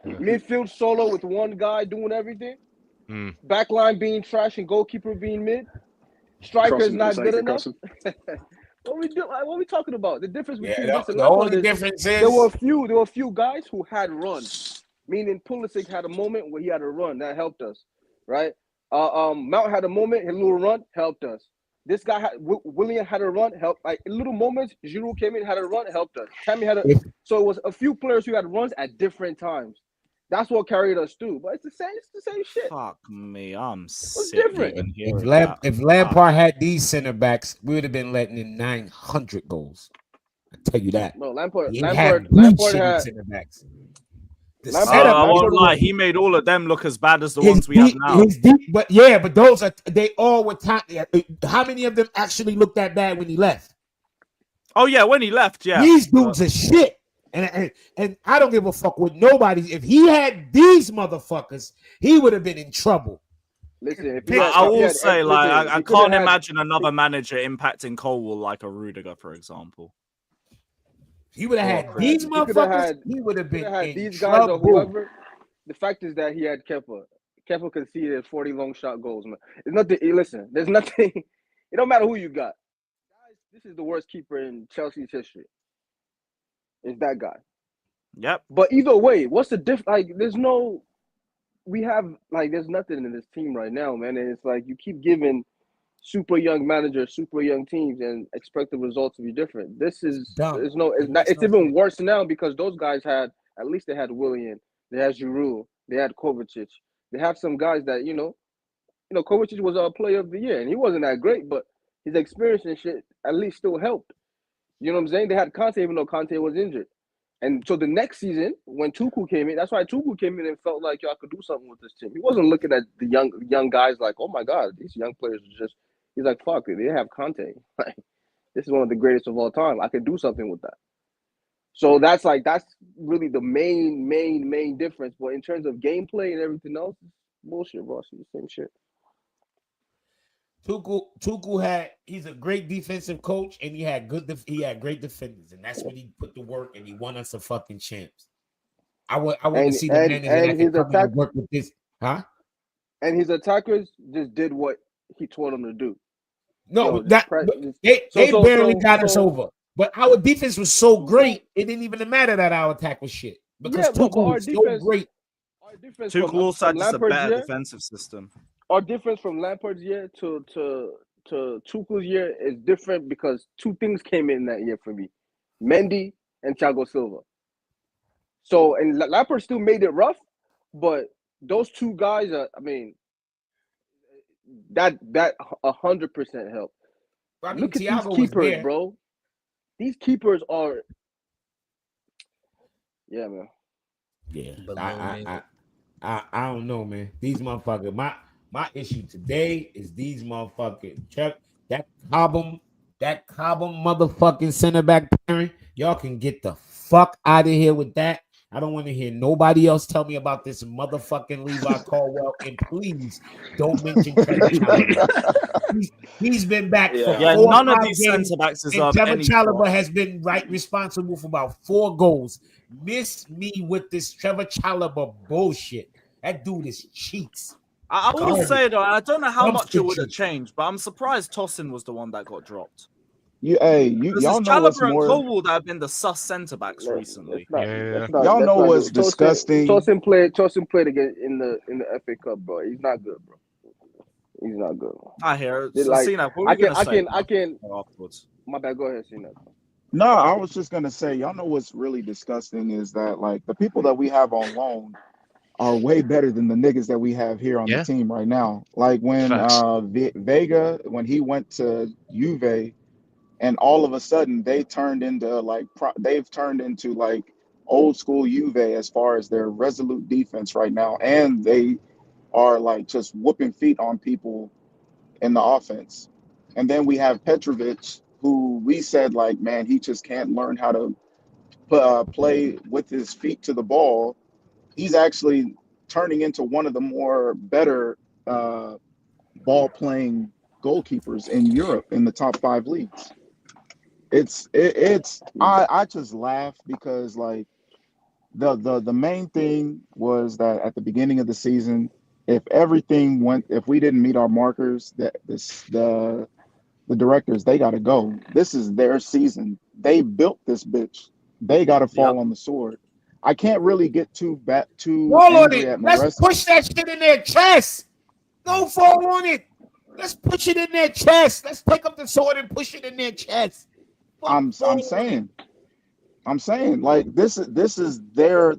Okay. Midfield solo with one guy doing everything. Backline being trash and goalkeeper being mid. Striker's not good enough. What are we talking about? The difference between this and the only difference is there were a few guys who had runs. Meaning Pulisic had a moment where he had a run that helped us, right? Mount had a moment, a little run helped us. This guy William had a run, helped. Like in little moments, Giroud came in, had a run, helped us. Tammy had so it was a few players who had runs at different times. That's what carried us through. But it's the same shit. Fuck me, I'm sick. different? even If, hearing that. if Lampard had these center backs, we would have been letting in 900 goals. I tell you that. No, Lampard He had center backs. I won't lie, he made all of them look as bad as the ones we have now. But those are they all were how many of them actually looked that bad when he left? Oh yeah, when he left, yeah. These dudes are shit. And I don't give a fuck with nobody. If he had these motherfuckers, he would have been in trouble. Listen, I will say, I can't imagine another manager impacting Colwell like a Rudiger, for example. He would have had these motherfuckers. He would have been in these trouble. guys or whoever. The fact is that he had Kepa. Kepa conceded 40 long shot goals, man. It's nothing. Listen, there's nothing. It don't matter who you got. Guys, this is the worst keeper in Chelsea's history. It's that guy. Yep. But either way, what's the difference? Like, there's nothing in this team right now, man. And it's like you keep giving super young managers, super young teams, and expect the results to be different. This is it's even worse now because those guys had Willian, they had Giroud, they had Kovacic. They have some guys that Kovacic was a player of the year, and he wasn't that great, but his experience and shit at least still helped. You know what I'm saying? They had Conte, even though Conte was injured. And so the next season, when Tuchel came in, that's why Tuchel came in and felt like y'all could do something with this team. He wasn't looking at the young guys like, oh my God, these young players are just. He's like, fuck it, they have Conte. Like, this is one of the greatest of all time. I could do something with that. So that's really the main difference. But in terms of gameplay and everything else, it's bullshit, bro. It's the same shit. Tuchel he's a great defensive coach, and he had great defenders, and that's when he put the work, and he won us a fucking champs. I want to see the manager that can come and work with this, huh? And his attackers just did what he told them to do. No, they barely got us over, but our defense was so great, it didn't even matter that our attack was shit because Tuchel was so great. Tuchel also had just a better defensive system. Our difference from Lampard's year to Tuchel's year is different because two things came in that year for me: Mendy and Thiago Silva. So, and Lampard still made it rough, but those two guys are, that 100% helped. Look at Thiago these keepers, bro. These keepers are, yeah, man. Yeah, I don't know, man. These motherfuckers. My issue today is these motherfuckers. That Cobham motherfucking center back pairing. Y'all can get the fuck out of here with that. I don't want to hear nobody else tell me about this motherfucking Levi Caldwell. And please don't mention Trevor Chalobah. He's been back for 4 none of these center backs deserve Trevor any Chalobah has been responsible for about 4 goals. Miss me with this Trevor Chalobah bullshit. That dude is cheats. I will say though, I don't know how much it would have changed, but I'm surprised Tosin was the one that got dropped. Y'all know what's and more. Colwell that have been the sus centre backs recently. Y'all know what's disgusting. Tosin played again in the FA Cup, bro. He's not good, bro. He's not good. I hear it. I can. Afterwards. My bad. Go ahead, Cena. No, I was just gonna say, y'all know what's really disgusting is that like the people that we have on loan are way better than the niggas that we have here on the team right now. Like when Vega, when he went to Juve, and all of a sudden they've turned into like old school Juve as far as their resolute defense right now, and they are like just whooping feet on people in the offense. And then we have Petrovic, who we said like, man, he just can't learn how to play with his feet to the ball. He's actually turning into one of the more better ball playing goalkeepers in Europe in the top 5 leagues. I just laugh because like the main thing was that at the beginning of the season, if we didn't meet our markers, the directors, they got to go. This is their season. They built this bitch. They got to fall on the sword. I can't really get too angry at Maresca. Let's push that shit in their chest. Don't fall on it. Let's push it in their chest. Let's pick up the sword and push it in their chest. I'm saying I'm saying like this is their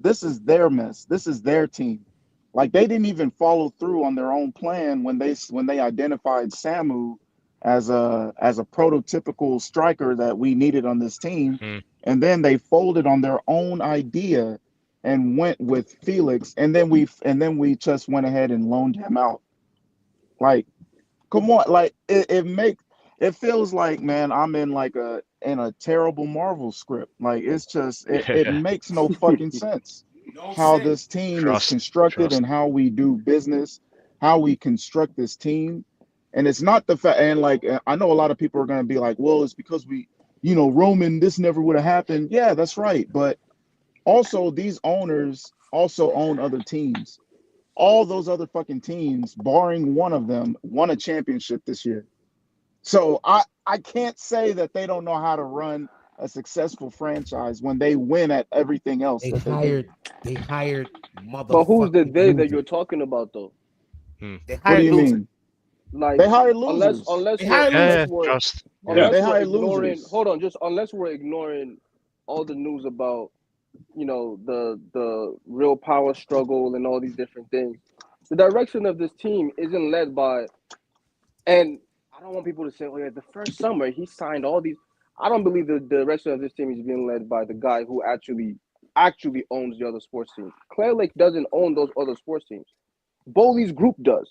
mess. This is their team. Like they didn't even follow through on their own plan when they identified Samu as a prototypical striker that we needed on this team, and then they folded on their own idea and went with Felix, and then we just went ahead and loaned him out. Like, come on, like it feels like, man, I'm in a terrible Marvel script. Like it's just it makes no fucking sense how this team is constructed and how we do business, how we construct this team. And it's not the fact, and like I know a lot of people are gonna be like, well, it's because Roman, this never would have happened. Yeah, that's right. But also these owners also own other teams. All those other fucking teams, barring one of them, won a championship this year. So I can't say that they don't know how to run a successful franchise when they win at everything else. They hired motherfuckers. But who's the they that you're talking about though? They What do hired you losers. mean? Like They hired losers. unless They we're, hired unless losers. we're, They unless we're hired ignoring losers. hold on, just unless we're ignoring all the news about the real power struggle and all these different things. The direction of this team isn't led by, and I don't want people to say, oh yeah, the first summer he signed all these. I don't believe the direction of this team is being led by the guy who actually owns the other sports teams. Clear Lake doesn't own those other sports teams. Bowley's group does.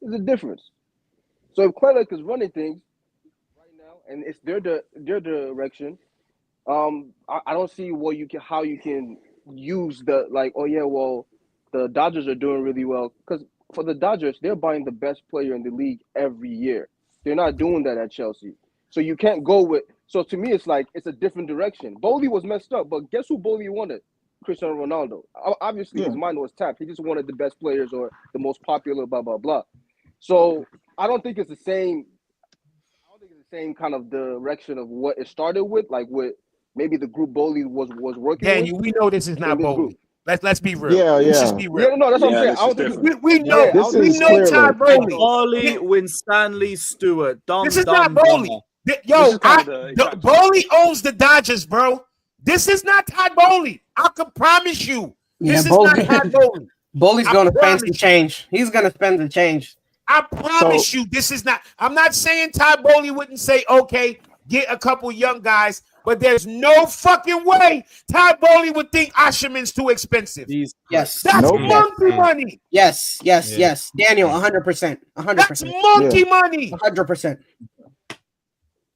There's a difference. So if Clear Lake is running things right now and it's their direction, I don't see how you can use the like, oh yeah, well, the Dodgers are doing really well, because for the Dodgers, they're buying the best player in the league every year. They're not doing that at Chelsea. So you can't go with. So to me, it's like it's a different direction. Bowley was messed up, but guess who Bowley wanted? Cristiano Ronaldo. Obviously, his mind was tapped. He just wanted the best players or the most popular, blah blah blah. So I don't think it's the same. I don't think it's the same kind of direction of what it started with, like with maybe the group Bowley was working Daniel, with. we know this is not Bowley. Let's be real. Yeah, Let's yeah. just be real. Yeah, no, that's what I'm saying. I don't think we know. This we is know Clear Ty Lake. Bowley. Barley, Winstanley, Stewart. This is not Bowley. Bowley owns the Dodgers, bro. This is not Todd Bowley. I can promise you. This is not Todd Bowley. Bowley's going to spend the change. He's going to spend the change. I promise you, this is not. I'm not saying Todd Bowley wouldn't say, okay, get a couple young guys, but there's no fucking way Todd Bowley would think Osherman's too expensive. Yes. That's monkey money. Yes. Daniel, 100%. 100%. That's monkey money. 100%.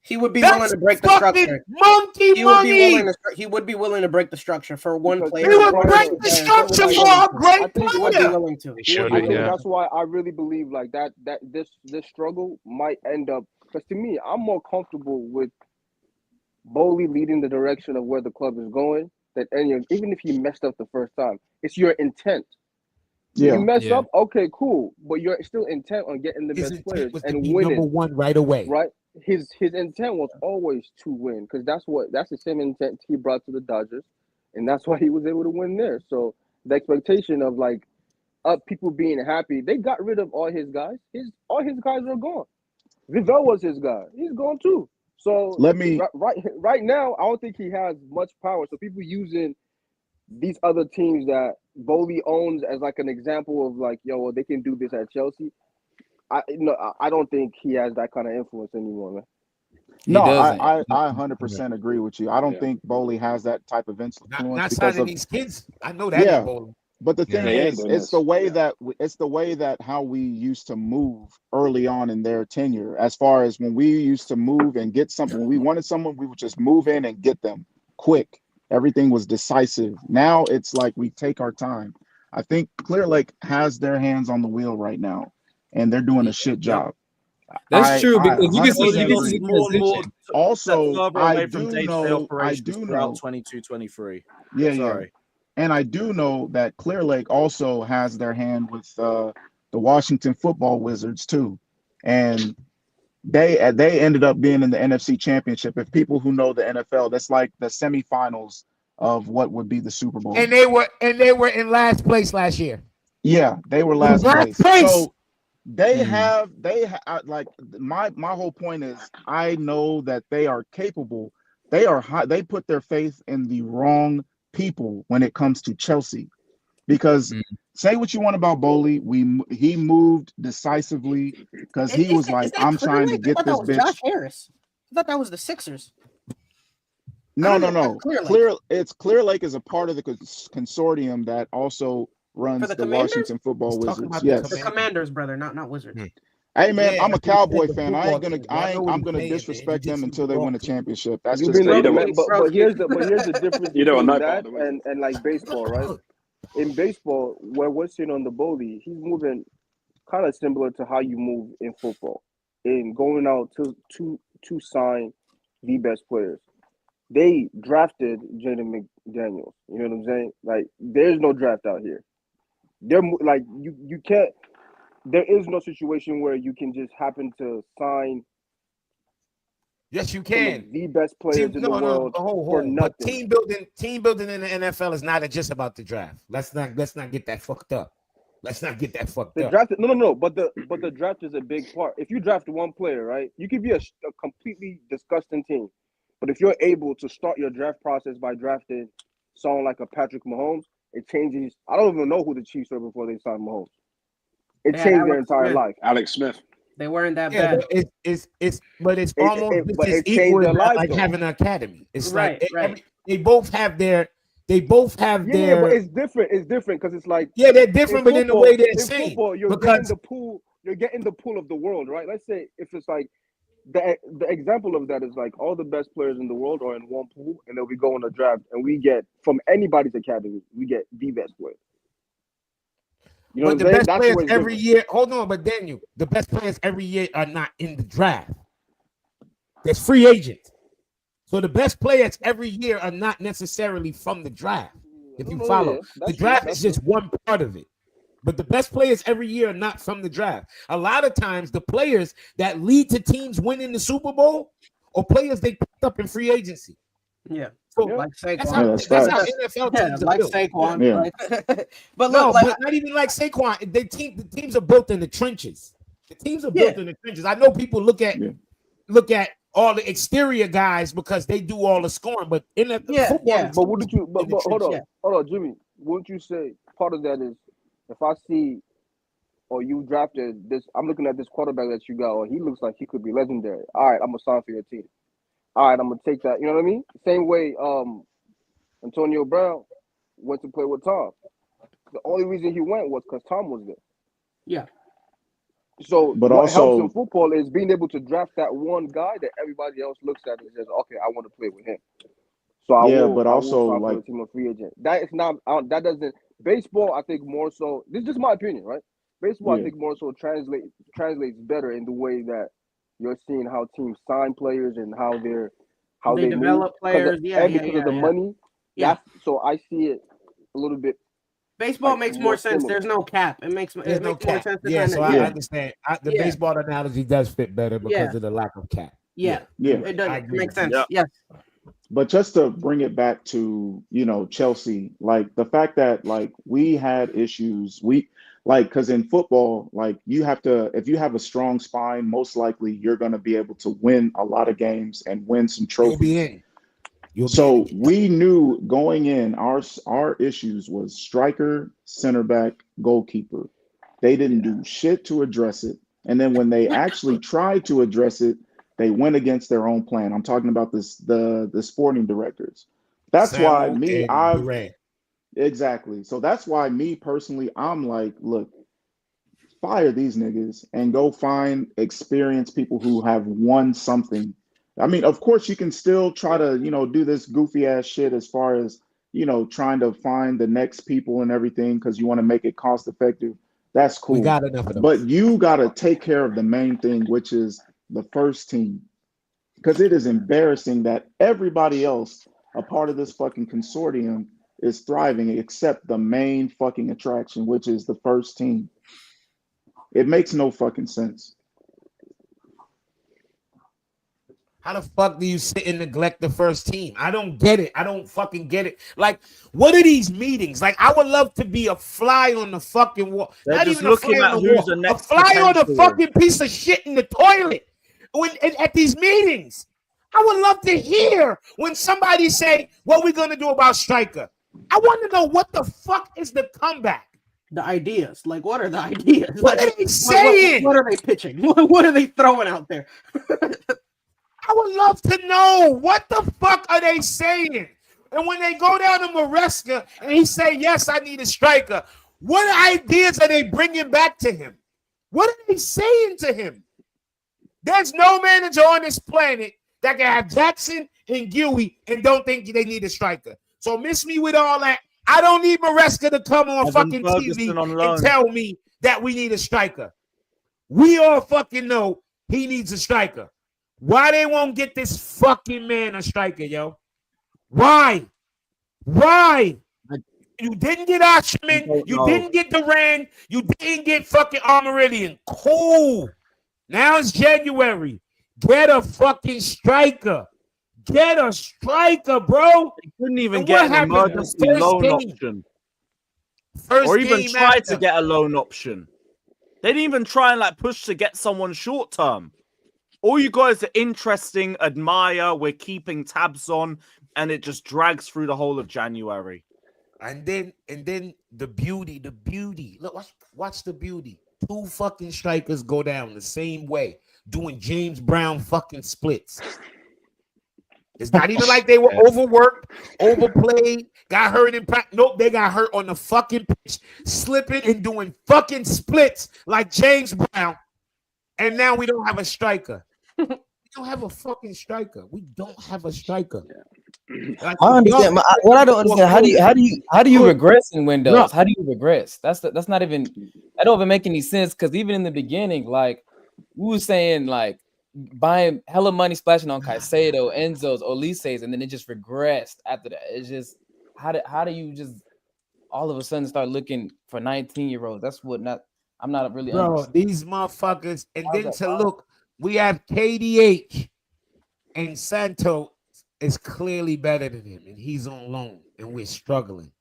He would be willing to break the structure. Monkey money. He would be willing to break the structure for one player. He would break the structure for a great player. He would be willing to. I think that's why I really believe like that this struggle might end up, because to me, I'm more comfortable with Bowley leading the direction of where the club is going than even if he messed up the first time. It's your intent. Yeah. You mess up, okay, cool, but you're still intent on getting the best players and winning. Number one right away. Right? His intent was always to win, because that's the same intent he brought to the Dodgers, and that's why he was able to win there. So the expectation of like people being happy, they got rid of all his guys. All his guys are gone. Vivell was his guy. He's gone too. So right now, I don't think he has much power. So people using these other teams that Bowley owns as like an example of like, yo, well, they can do this at Chelsea. I don't think he has that kind of influence anymore, man. No, I 100% agree with you. I don't think Bowley has that type of influence. Not signing these kids. I know that. Yeah, Bowley. but the thing is, it's the way that how we used to move early on in their tenure. As far as when we used to move and get something, when we wanted someone, we would just move in and get them quick. Everything was decisive. Now it's like we take our time. I think Clear Lake has their hands on the wheel right now, and they're doing a shit job. That's true, because you can see more and more. Also, I do know 22-23. Yeah, sorry. Yeah. And I do know that Clear Lake also has their hand with the Washington Football Wizards too, and they ended up being in the NFC Championship. If people who know the NFL, that's like the semifinals of what would be the Super Bowl. And they were in last place last year. Yeah, they were last place. So they like my whole point is I know that they are capable, They put their faith in the wrong people when it comes to Chelsea. Because say what you want about Bowley, he moved decisively because he was like, I'm trying to get this bitch. Josh Harris. I thought that was the Sixers. No. Clear Lake is a part of the consortium that also runs the Washington Football Wizards. Yes, the Commanders, brother, not Wizards. Hey man, I'm a Cowboy fan. I'm gonna disrespect them until they win a championship. That's just but here's the difference between that and like baseball, right? In baseball, where we're sitting on the Bowley, he's moving kind of similar to how you move in football, in going out to sign the best players. They drafted Jaden McDaniels. You know what I'm saying? Like, there's no draft out here. They're like you can't. There is no situation where you can just happen to sign. Yes, you can. The best players in the world for nothing. But team building in the NFL is not just about the draft. Let's not get that fucked up. The draft, no. But the draft is a big part. If you draft one player, right, you could be a completely disgusting team. But if you're able to start your draft process by drafting someone like a Patrick Mahomes, it changes. I don't even know who the Chiefs were before they signed Mahomes. It changed their entire life. Alex Smith. They weren't that bad. But it's almost equal to like having an academy. It's right. They both have their. Yeah, but it's different. It's different because it's like they're different, but in the way they're saying. Football, you're getting the pool. You're getting the pool of the world, right? Let's say if it's like the example of that is like all the best players in the world are in one pool, and then we go on a draft, and we get from anybody's academy, we get the best player. You know, but the best players every year. Hold on, but Daniel, the best players every year are not in the draft. There's free agents. So the best players every year are not necessarily from the draft. If you follow, the draft is just one part of it. But the best players every year are not from the draft. A lot of times, the players that lead to teams winning the Super Bowl are players they picked up in free agency. Yeah. So like Saquon. That's how NFL teams are like built. Saquon. Yeah. But no, look, like, but not even like Saquon. The teams are built in the trenches. The teams are built in the trenches. I know people look at all the exterior guys because they do all the scoring, but in the football, But wouldn't you? But hold on, Jimmy. Wouldn't you say part of that is if I see or you drafted this, I'm looking at this quarterback that you got, or he looks like he could be legendary. All right, I'm gonna sign for your team. All right, I'm gonna take that. You know what I mean? Same way, Antonio Brown went to play with Tom. The only reason he went was because Tom was there. Yeah. So, but what also helps in football is being able to draft that one guy that everybody else looks at and says, "Okay, I want to play with him." So I will sign for the team of free agent. That is not. That doesn't. Baseball, I think more so. This is just my opinion, right? Baseball, I think more so translates better in the way that you're seeing how teams sign players and how they develop players. Because of the money. Yeah. So I see it a little bit. Baseball makes more sense. There's no cap. It makes more sense. I understand. The baseball analogy does fit better because of the lack of cap. Yeah. It does. It makes sense. Yeah. Yes. But just to bring it back to, Chelsea, like the fact that like we had issues, because in football, like if you have a strong spine, most likely you're going to be able to win a lot of games and win some trophies. So we knew going in, our issues was striker, center back, goalkeeper. They didn't do shit to address it. And then when they actually tried to address it, they went against their own plan. I'm talking about the sporting directors. That's why exactly. So that's why me personally, I'm like, look, fire these niggas and go find experienced people who have won something. I mean, of course, you can still try to, do this goofy ass shit as far as, trying to find the next people and everything because you want to make it cost effective. That's cool. We got enough of them. But you got to take care of the main thing, which is the first team. Because it is embarrassing that everybody else, a part of this fucking consortium, is thriving except the main fucking attraction, which is the first team. It makes no fucking sense. How the fuck do you sit and neglect the first team? I don't get it. I don't fucking get it. Like, what are these meetings? Like, I would love to be a fly on the fucking wall. They're Not just even looking a fly at on the who's wall. the next A fly on a potential. fucking piece of shit in the toilet at these meetings. I would love to hear when somebody say, what we going to do about striker? I want to know what the fuck is the comeback? The ideas. Like, what are the ideas? What Like, are they saying? What are they pitching? What are they throwing out there? I would love to know what the fuck are they saying? And when they go down to Maresca and he say, yes, I need a striker, what ideas are they bringing back to him? What are they saying to him? There's no manager on this planet that can have Jackson and Gilly and don't think they need a striker. So miss me with all that. I don't need Maresca to come on fucking TV and tell me that we need a striker. We all fucking know he needs a striker. Why they won't get this fucking man a striker, yo? Why? Why? You didn't get Oshman. You didn't get Duran. You didn't get fucking Armorillion. Cool. Now it's January. Get a fucking striker. Get a striker, bro. They couldn't even get an emergency loan option. Or even try to get a loan option. They didn't even try and like push to get someone short term. All you guys are interesting, admire, we're keeping tabs on, and it just drags through the whole of January. And then the beauty. Look, watch the beauty. 2 fucking strikers go down the same way, doing James Brown fucking splits. It's not even like they were overworked, overplayed, got hurt in practice. Nope, they got hurt on the fucking pitch, slipping and doing fucking splits like James Brown. And now we don't have a striker. We don't have a fucking striker. We don't have a striker. I understand. What I don't understand, how do you regress in Windows? No. How do you regress? That's not even. That don't even make any sense. Because even in the beginning, like we were saying, like buying hella money, splashing on Caicedo, Enzo's, Olise's, and then it just regressed after that. It's just how do you just all of a sudden start looking for 19-year-olds? That's what not. I'm not really. Bro, these motherfuckers, and then to look, we have KDH and Santo is clearly better than him, and he's on loan, and we're struggling.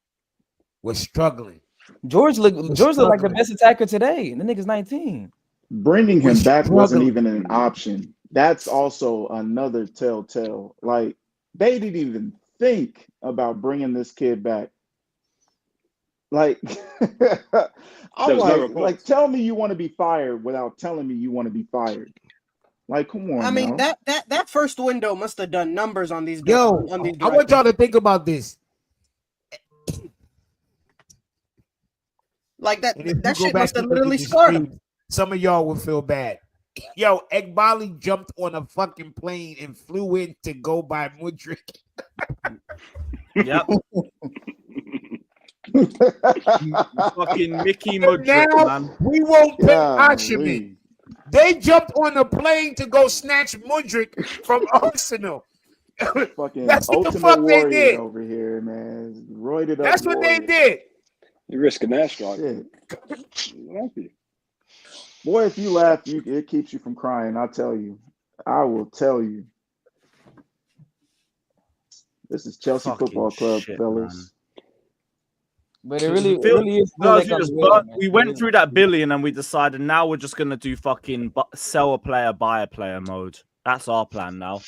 We're struggling. George looked like the best attacker today, and the nigga's 19. Bringing him back wasn't even an option. That's also another telltale. Like, they didn't even think about bringing this kid back. Like, I'm like, tell me you want to be fired without telling me you want to be fired. Like, come on. I mean, now. that first window must have done numbers on these. Yo, on these I want y'all to think about this. Like that shit must have literally scarred him. Some of y'all will feel bad. Yo, Egbali jumped on a fucking plane and flew in to go by Mudryk. Yep. Fucking Mickey Mudryk, man. We won't pick Oshman. They jumped on a plane to go snatch Mudryk from Arsenal. Fucking That's what the Ultimate fuck they Warrior did. over here, man. Roided up. That's what they did. You're risking that strike. Boy, if you laugh, it keeps you from crying. I'll tell you. I will tell you. This is Chelsea Football Club, fellas. Man. But it really is. We went through that billion and we decided now we're just gonna do fucking sell a player, buy a player mode. That's our plan now.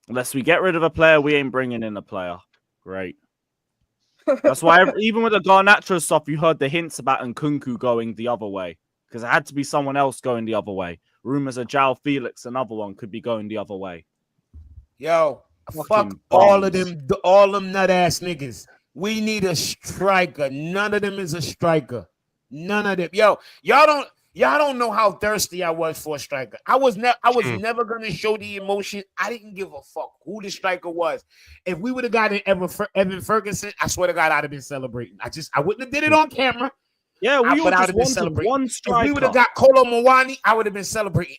Unless we get rid of a player, we ain't bringing in a player. Great. That's why even with the Garnacho stuff, you heard the hints about Nkunku going the other way because it had to be someone else going the other way. Rumors of João Felix, another one, could be going the other way. Yo, fuck all of them nut ass niggas. We need a striker. None of them is a striker. None of them. Yo, y'all don't know how thirsty I was for a striker. I was never gonna show the emotion. I didn't give a fuck who the striker was. If we would have gotten Evan Ferguson, I swear to God, I'd have been celebrating. I wouldn't have did it on camera. Yeah, we all just wanted celebrating. one striker. If we would have got Kolo Muani, I would have been celebrating.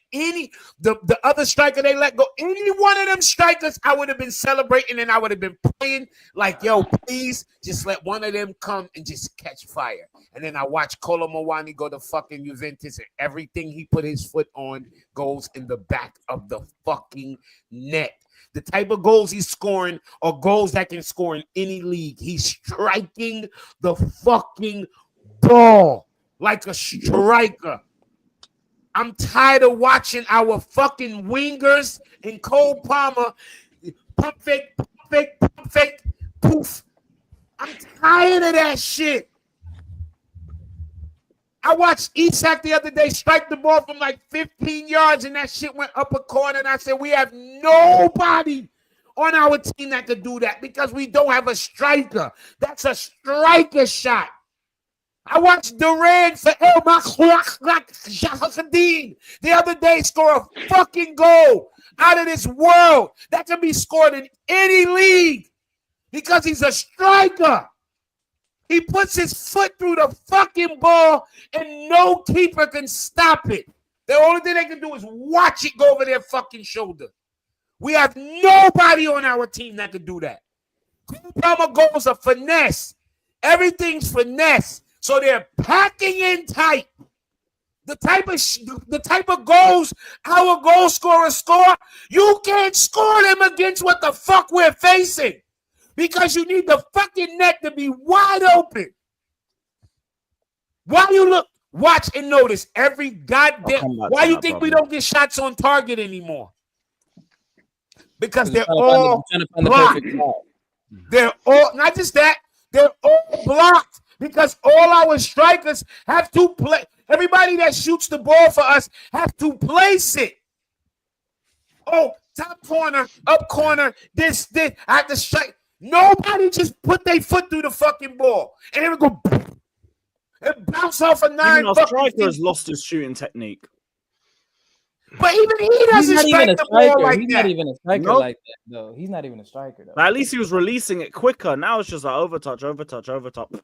The other striker they let go, any one of them strikers, I would have been celebrating and I would have been praying like, yo, please just let one of them come and just catch fire. And then I watch Kolo Muani go to fucking Juventus and everything he put his foot on goes in the back of the fucking net. The type of goals he's scoring are goals that can score in any league. He's striking the fucking ball like a striker. I'm tired of watching our fucking wingers and Cole Palmer pump fake, poof. I'm tired of that shit. I watched Isak the other day strike the ball from like 15 yards, and that shit went up a corner, and I said, we have nobody on our team that could do that because we don't have a striker. That's a striker shot. I watched Duran for El Makhouakhdin the other day score a fucking goal out of this world that can be scored in any league because he's a striker. He puts his foot through the fucking ball and no keeper can stop it. The only thing they can do is watch it go over their fucking shoulder. We have nobody on our team that can do that. Palmer goals are finesse. Everything's finesse. So they're packing in tight. The type of goals our goal scorers score, you can't score them against what the fuck we're facing. Because you need the fucking net to be wide open. Why you look, watch and notice every goddamn. Why you think we don't get shots on target anymore? Because they're all blocked. They're all not just that. They're all blocked because all our strikers have to play. Everybody that shoots the ball for us have to place it. Oh, top corner, up corner, this. I have to strike. Nobody just put their foot through the fucking ball and it would go and bounce off a 9. Even our striker has lost his shooting technique. But even he doesn't strike the ball like He's that. not even a striker like that, though. He's not even a striker though. But at least he was releasing it quicker. Now it's just like overtouch.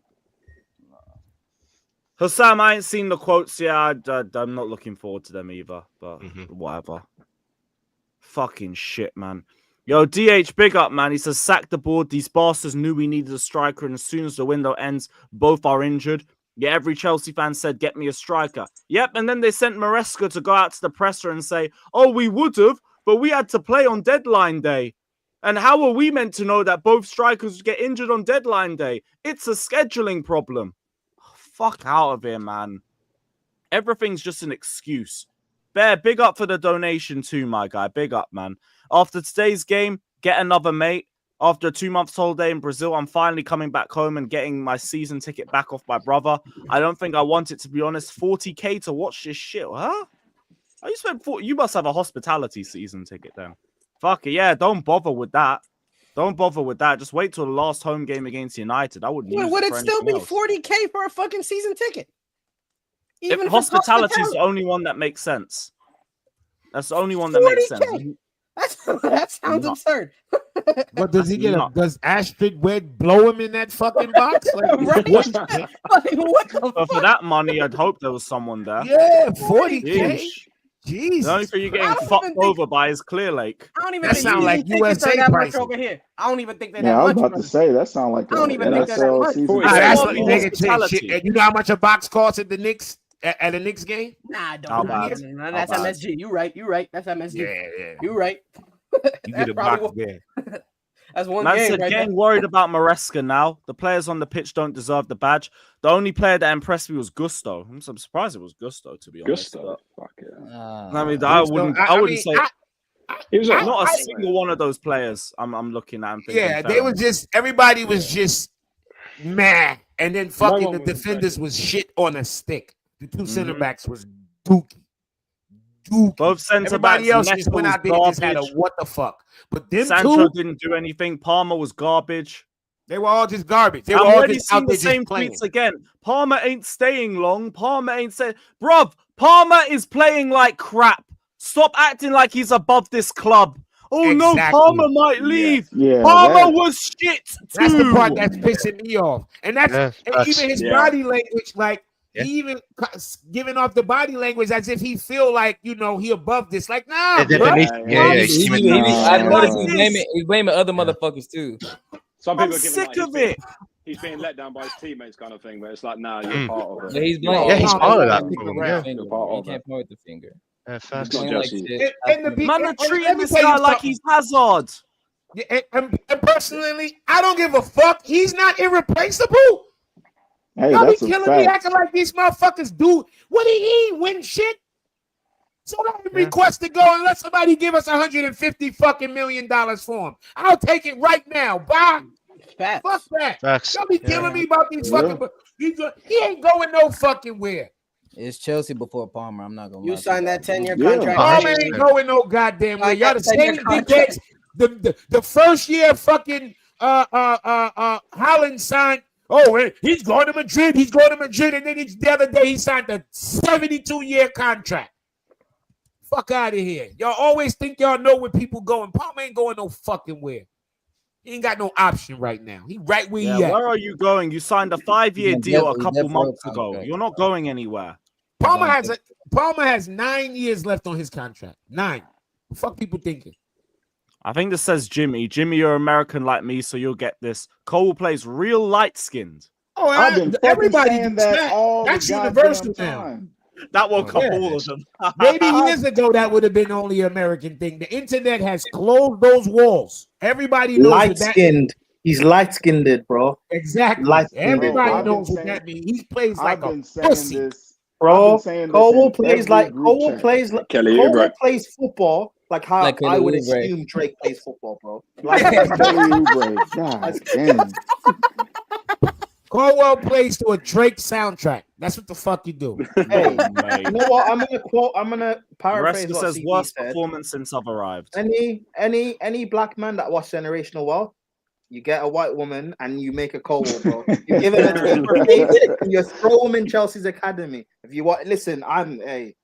Hussam, I ain't seen the quotes yet. I'm not looking forward to them either. But whatever. Fucking shit, man. Yo, DH, big up, man. He says, sack the board. These bastards knew we needed a striker, and as soon as the window ends, both are injured. Yeah, every Chelsea fan said, get me a striker. Yep, and then they sent Maresca to go out to the presser and say, oh, we would have, but we had to play on deadline day. And how are we meant to know that both strikers would get injured on deadline day? It's a scheduling problem. Fuck out of here, man. Everything's just an excuse. Bear, big up for the donation too, my guy. Big up, man. After today's game, get another mate. After a 2 months holiday in Brazil, I'm finally coming back home and getting my season ticket back off my brother. I don't think I want it, to be honest. 40k to watch this shit, huh? Oh, you spent 40. You must have a hospitality season ticket then. Fuck it, yeah. Don't bother with that. Don't bother with that. Just wait till the last home game against United. I wouldn't. Would it still be 40k for a fucking season ticket? Even if hospitality is the only one that makes sense. That's the only one that makes sense. That sounds absurd. But does he get does Astrid Wed blow him in that fucking box? Like, But for that money, I'd hope there was someone there. Yeah, 40k. Jeez. The only thing you're getting fucked over by is Clear Lake. I don't even think sound like USA that much over here. I don't even think they're that I was much. about to say that sound like I don't even think they're that much. That's what you shit. And you know how much a box costs at the Knicks at a Knicks game? Nah, don't. That's MSG. You right. That's MSG. Yeah. You right. You get a box there. That's one Man game. said, right getting there. worried about Maresca now. The players on the pitch don't deserve the badge. The only player that impressed me was Gusto. I'm surprised it was Gusto, to be honest. Gusto, fuck yeah. I mean, I wouldn't say. He was not a single one of those players. I'm looking at. Yeah, they were just. Everybody was just mad, and then fucking the defenders was shit on a stick. The two center backs was dookie. Both center backs. Everybody else just went out there and just had a what the fuck. But them Sancho two didn't do anything. Palmer was garbage. They were all just garbage. They were I'm all already just out seeing there the same just playing. tweets again. Palmer ain't staying long. Palmer ain't saying, bruv, Palmer is playing like crap. Stop acting like he's above this club. Oh no, Palmer might leave. Yeah, Palmer was shit too. That's the part that's pissing me off. And that's and even his yeah. body language, like he even giving off the body language as if he feel like, you know, he above this. Like, nah, bro. I noticed he's blaming other motherfuckers too. Some people I'm are giving sick of it. He's being let down by his teammates, kind of thing. But it's like, nah, you're part of it. Yeah, he's part of that. You're part of it. He can't point the finger. Man are treating this guy like he's Hazard. Yeah, and personally, I don't give a fuck. He's not irreplaceable. Hey, Y'all be that's a killing me fact. acting like these motherfuckers do. What did he win shit? So let him request to go and let somebody give us $150 fucking million for him. I'll take it right now. Bye. Facts. Fuck that. Facts. Don't be killing me about these fucking. He ain't going no fucking where. It's Chelsea before Palmer. I'm not gonna. You lie. signed that 10-year Yeah. contract. Palmer ain't going no goddamn where. Y'all the same dickheads. The first year fucking Holland signed. Oh, he's going to Madrid. He's going to Madrid, and then the other day he signed a 72-year contract. Fuck out of here. Y'all always think y'all know where people going. Palmer ain't going no fucking where. He ain't got no option right now. He right where he at. Where are you going? You signed a 5-year deal a couple months ago. contract. You're not going anywhere. Palmer has 9 years left on his contract. 9. What the fuck people thinking? I think this says Jimmy. Jimmy, you're American like me, so you'll get this. Cole plays real light-skinned. Oh, I've been everybody saying gets that all That's the universal goddamn now. time. That woke up Yeah. all of them. Maybe years ago that would have been only an American thing. The internet has closed those walls. Everybody knows what that Light-skinned. He's light-skinned, bro. exactly. Light-skinned. Everybody I've been knows what saying- that means. He plays I've like a been saying pussy. this. Bro, I've been saying this Cole in plays every like group Cole chat. plays like Kelly Cole Oubre. plays football like how Like Kelly I would Oubre. assume Drake plays football, bro. Like Kelly Oubre. God damn. Caldwell plays to a Drake soundtrack. That's what the fuck you do. Hey, you know what? I'm gonna paraphrase Maresca what says CB worst said. performance since I've arrived. Any black man that watched Generational Wealth, you get a white woman and you make a Caldwell, bro. You give him a cheaper face and you throw him in Chelsea's academy. If you want, listen,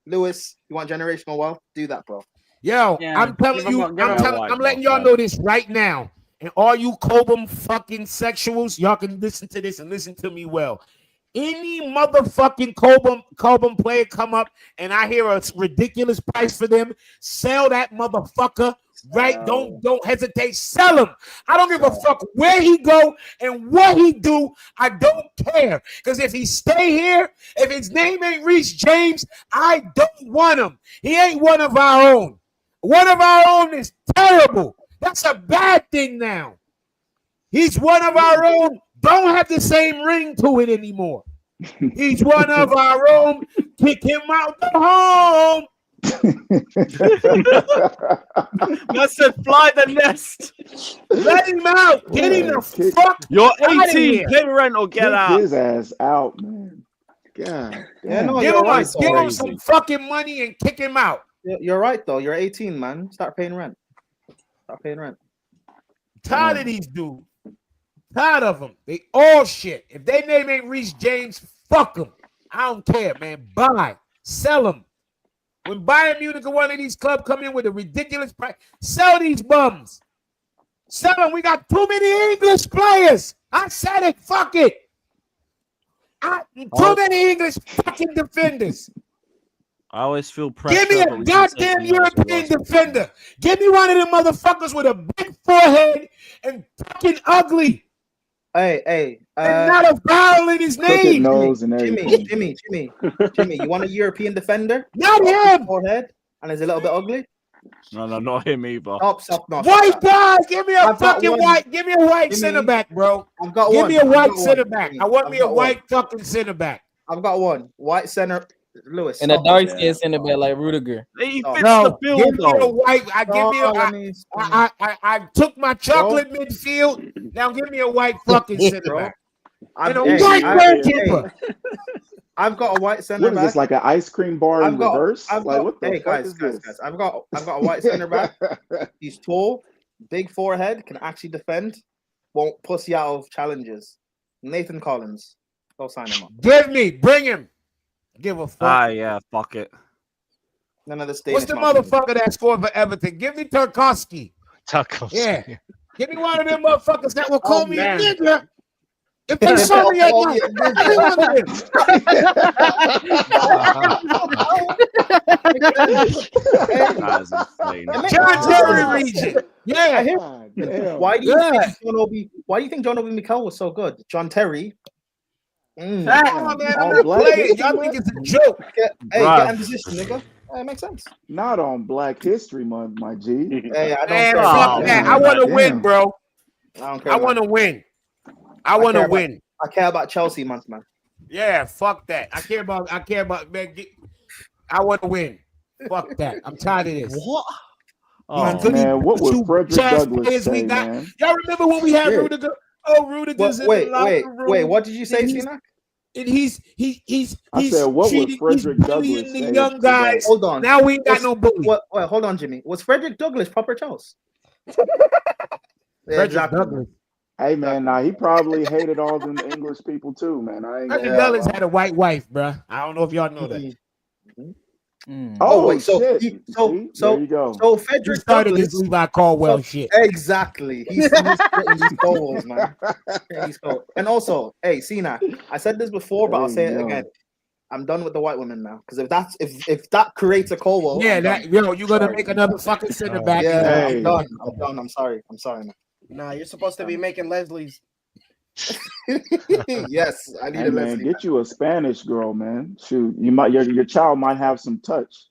Lewis. You want Generational Wealth? Do that, bro. Yo, Yeah, I'm telling give him you, a- give him a I'm letting y'all know this right now. And all you Cobham fucking sexuals, y'all can listen to this and listen to me well. Any motherfucking Cobham player come up and I hear a ridiculous price for them, sell that motherfucker. Right? Don't hesitate. Sell him. I don't give a fuck where he go and what he do. I don't care. Because if he stay here, if his name ain't Reece James, I don't want him. He ain't one of our own. One of our own is terrible. That's a bad thing now. He's one of our own. Don't have the same ring to it anymore. He's one of our own. Kick him out the home. I said fly the nest. Let him out. Get him the fuck You're out of 18. here. Pay rent or get Kick out. his ass out, man. God damn. no, Give you're him, right, give him though. some fucking money and kick him out. You're right though. You're 18, man. Start paying rent. Start paying rent. Tired of these dudes. Tired of them. They all shit. If their name ain't Reece James, fuck them. I don't care, man. Buy. Sell them. When Bayern Munich or one of these clubs come in with a ridiculous price, sell these bums. Sell them. We got too many English players. I said it. Fuck it. Too many English fucking defenders. I always feel pressure. Give me a goddamn European defender. Give me one of them motherfuckers with a big forehead and fucking ugly. Hey, and not a vowel in his name. Nose and everything. Jimmy, you want a European defender? Not him. Forehead and is a little bit ugly. No, not him either. Stop. White guy, give me a fucking white. Give me a white center back, bro. I've got give one. me a white I've got center one. back. I want me a white fucking center back. I've got one. White center. Lewis. And a dark skin center back like Rudiger. He fits No, the bill, give me a though. white. I took my chocolate midfield. Now give me a white fucking center back. And a white goalkeeper. I've got a white center What is back. this, like an ice cream bar in reverse? Like, what the fuck guys, is this? I've got a white center back. He's tall, big forehead, can actually defend, won't pussy out of challenges. Nathan Collins. Go sign him up. Bring him. Give a fuck. Yeah, fuck it. None of the Danish. What's the motherfucker that scored for Everton? Give me Tarkowski. Yeah. Give me one of them motherfuckers that will call me a nigga. If they saw me at night, every one of them. John Terry region. Yeah. Why do you think John Obi Mikel was so good? John Terry. Come on, man. I'm gonna play it. Y'all think it's a joke. Get in position, nigga. It makes sense. Not on Black History Month, my G. Hey, I don't Man, care. fuck that. I want to win, bro. I don't care. I want to win. I want to win. I care about Chelsea, man. Yeah, fuck that. I care about man. I want to win. Fuck that. I'm tired of this. What? Oh man, what would Frederick Douglass say, we got. man? Y'all remember when we had Shit. Rudiger? Oh, Rudiger's in the locker room. Wait, what did you say, And Cena? And he's I said, what would cheating, Frederick he's Douglass bullying say the to young guys. that? Hold on. Now we ain't got no bully. Wait, hold on, Jimmy. Was Frederick Douglass proper Charles? Frederick Douglass. Hey man, nah, he probably hated all them English people too, man. I ain't Frederick gonna Douglass lie. had a white wife, bruh. I don't know if y'all know that. Oh, wait, so shit. he- See? There you go. So He Frederick started Douglass. this Levi Caldwell shit. Exactly. He's getting these goals, man. These goals. And also, hey, Cena, I said this before, but I'll say it again. I'm done with the white women now. Because if that creates a Caldwell, Yeah, I'm that done. you're gonna make another fucking center back. Yeah, Hey. I'm done. I'm sorry, man. Nah, you're supposed to be making Leslie's. Yes, I need Hey a man, Leslie. get you a Spanish girl, man. Shoot, you might your child might have some touch.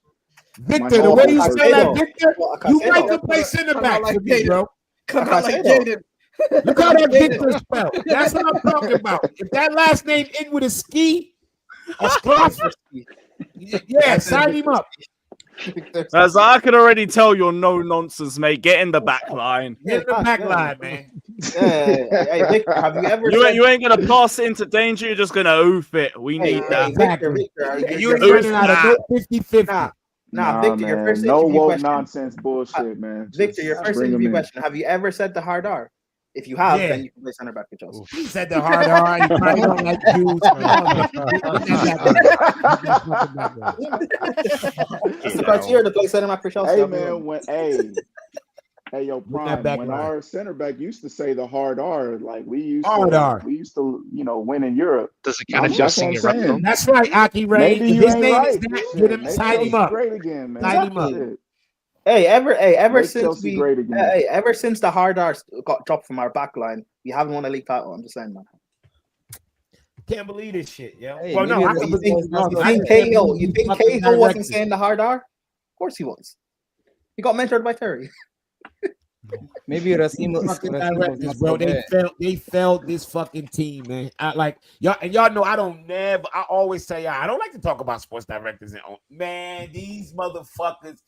Victor, the way you Might say have that, Victor, you might could play center Come back out like for me, Jaden. bro. Come out like Jaden. Jaden. Look how that Victor spelled. That's what I'm talking about. If that last name end with a ski, it's close. Yeah, sign him up. As I can already tell, you're no nonsense, mate. Get in the back line. Get in the back line, man. Hey, Victor, have you ever You ain't gonna pass it into danger. You're just gonna oof it. We need that. Victor, And you ain't running out of no 50-50. Nah, Victor, your first no interview woke question. nonsense bullshit, man. Victor, your first bring 'em interview in. question. Have you ever said the hard R? If you have, Yeah. then you can play center back for Chelsea. He said the hard R. You probably don't like Jews. That's the criteria to play center back for Chelsea. Hey I'll be man, wrong. hey yo, that Prime. back When line. our center back used to say the hard R, like we used Hard to, R. win in Europe. Does it count if you're That's what I'm singing rap saying. though? That's right, Aki Ray. Maybe If you his ain't name right. is that, Shit, get him, make sign him Chelsea up. great again, man. Sign him up. Shit. Hey, ever Make since Chelsea great again. ever since the hard R got dropped from our back line, we haven't won a league title. I'm just saying, man. Can't believe this shit, yo. Hey, Well, no, maybe I it's can You believe think, it. No, you I think just can't Cahill? believe You you think fucking Cahill wasn't directed. saying the hard R? Of course he was. He got mentored by Terry. Maybe Racimo. Fucking Racimo's directors, not bro. so bad. They failed this fucking team, man. Y'all know I always say I don't like to talk about sports directors and man, these motherfuckers.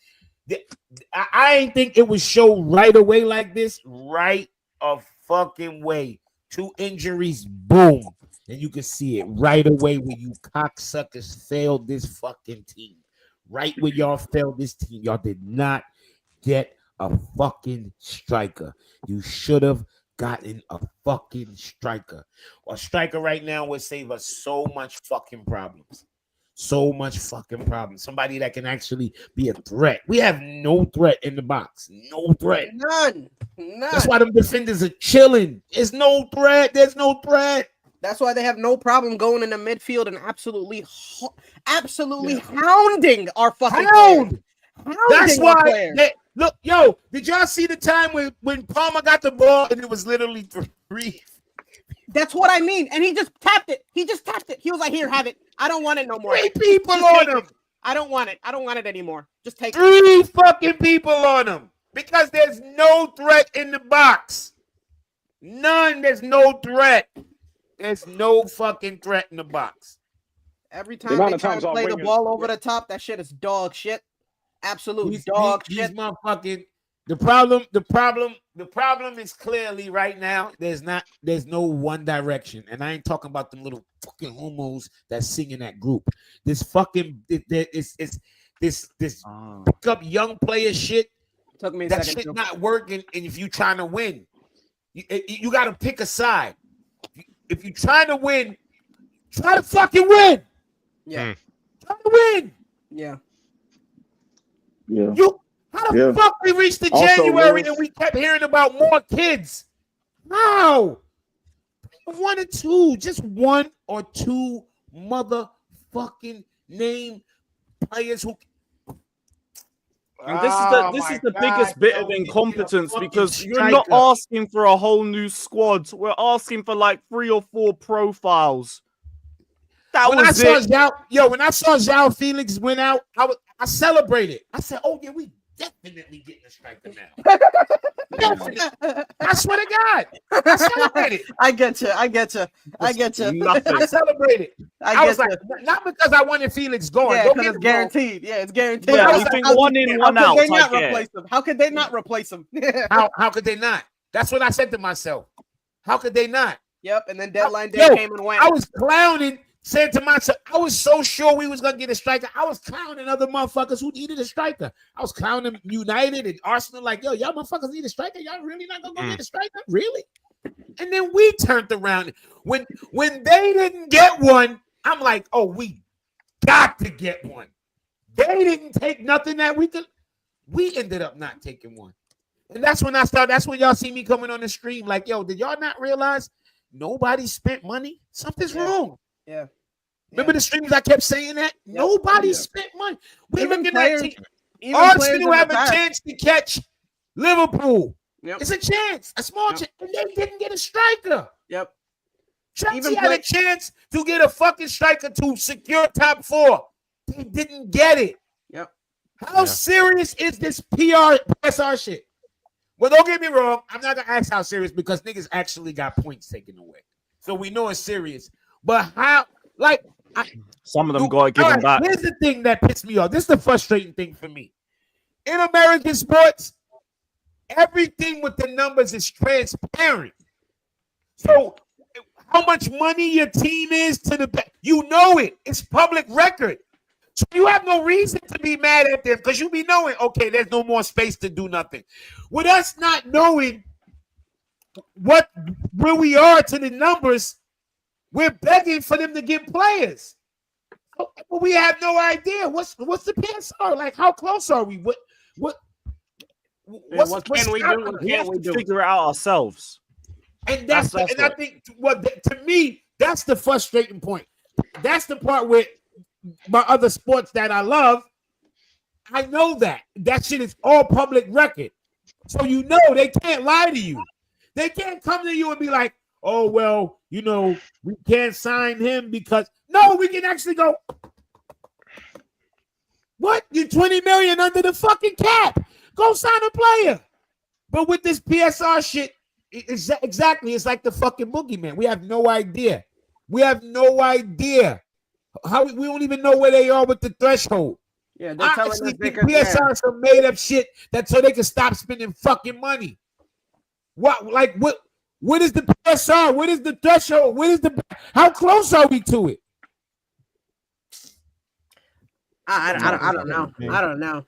I ain't think it would show right away like this, right a fucking way. 2 injuries, boom. And you can see it right away when you cocksuckers failed this fucking team. Right when y'all failed this team, y'all did not get a fucking striker. You should have gotten a fucking striker. A striker right now would save us so much fucking problems. So much fucking problems. Somebody that can actually be a threat. We have no threat in the box. No threat. None. That's why them defenders are chilling. There's no threat. There's no threat. That's why they have no problem going in the midfield and absolutely hounding our fucking players. That's Hounding our why. players. Look, yo, did y'all see the time when Palmer got the ball and it was literally 3? That's what I mean. And he just tapped it. He was like, here, have it. I don't want it no more. 3 people Just on take him. it. I don't want it. I don't want it anymore. Just take 3 it. fucking people on him because there's no threat in the box. None. There's no threat. There's no fucking threat in the box. Every The time amount they of try times to our play the wingers- ball over the top, that shit is dog shit. Absolute dog These shit. motherfucking the problem is clearly right now. There's no one direction, and I ain't talking about them little fucking homos that sing in that group. This fucking this pick up young player shit. Took me a That second. shit not working, and if you trying to win, you got to pick a side. If you trying to win, try to fucking win. Yeah. Try to win. Yeah. Yeah. How the fuck we reached the Also, January Lewis- and we kept hearing about more kids? How? 1 or 2, just 1 or 2 motherfucking name players who. And this is the biggest bit of incompetence because you're not asking for a whole new squad. We're asking for like 3 or 4 profiles. When I saw Zhao Felix went out, I celebrated. I said, "Oh yeah, we definitely getting a striker now. Definitely. I swear to God. I celebrated. I get you. I celebrated. I was like, not because I wanted Felix going. Yeah, because it's guaranteed. Yeah, it's guaranteed. Yeah, you think one in, one out. How could they not replace him? How could they not? That's what I said to myself. How could they not? Yep, and then deadline day came and went. I was clowning, saying to myself, I was so sure we was gonna get a striker. I was clowning other motherfuckers who needed a striker. I was clowning United and Arsenal, like, yo, y'all motherfuckers need a striker. Y'all really not gonna go get a striker? Really? And then we turned around. When they didn't get one, I'm like, oh, we got to get one. They didn't take nothing that we could. We ended up not taking one. And that's when that's when y'all see me coming on the stream like, yo, did y'all not realize nobody spent money? Something's wrong. Yeah. Remember the streams I kept saying that? Nobody spent money. We're Even looking players- at even Arsenal players have in a the past. chance to catch Liverpool. Yep. It's a chance, a small chance. And they didn't get a striker. Yep. Chelsea had a chance to get a fucking striker to secure top 4. They didn't get it. Yep. How serious is this PSR shit? Well, don't get me wrong. I'm not gonna ask how serious because niggas actually got points taken away, so we know it's serious. But how? Like, some of them got to give them back. Here's the thing that pissed me off. This is the frustrating thing for me. In American sports, everything with the numbers is transparent. So, how much money your team is to the back, you know it. It's public record. So you have no reason to be mad at them because you be knowing, okay, there's no more space to do nothing. With us not knowing where we are to the numbers, we're begging for them to get players. But we have no idea. What's the PSR? Like, how close are we? What can we do? What can't we do? Figure it out ourselves. And I think to me, that's the frustrating point. That's the part where my other sports that I love, I know that shit is all public record. So you know they can't lie to you. They can't come to you and be like, oh, well, you know, we can't sign him because no, we can actually go. What? You're 20 million under the fucking cap. Go sign a player. But with this PSR shit, exactly, it's like the fucking boogeyman. We have no idea. How we don't even know where they are with the threshold. Yeah, they're telling us they could PSR is some made up shit that so they can stop spending fucking money. What is the PSR? What is the threshold? How close are we to it? I don't know. I don't know.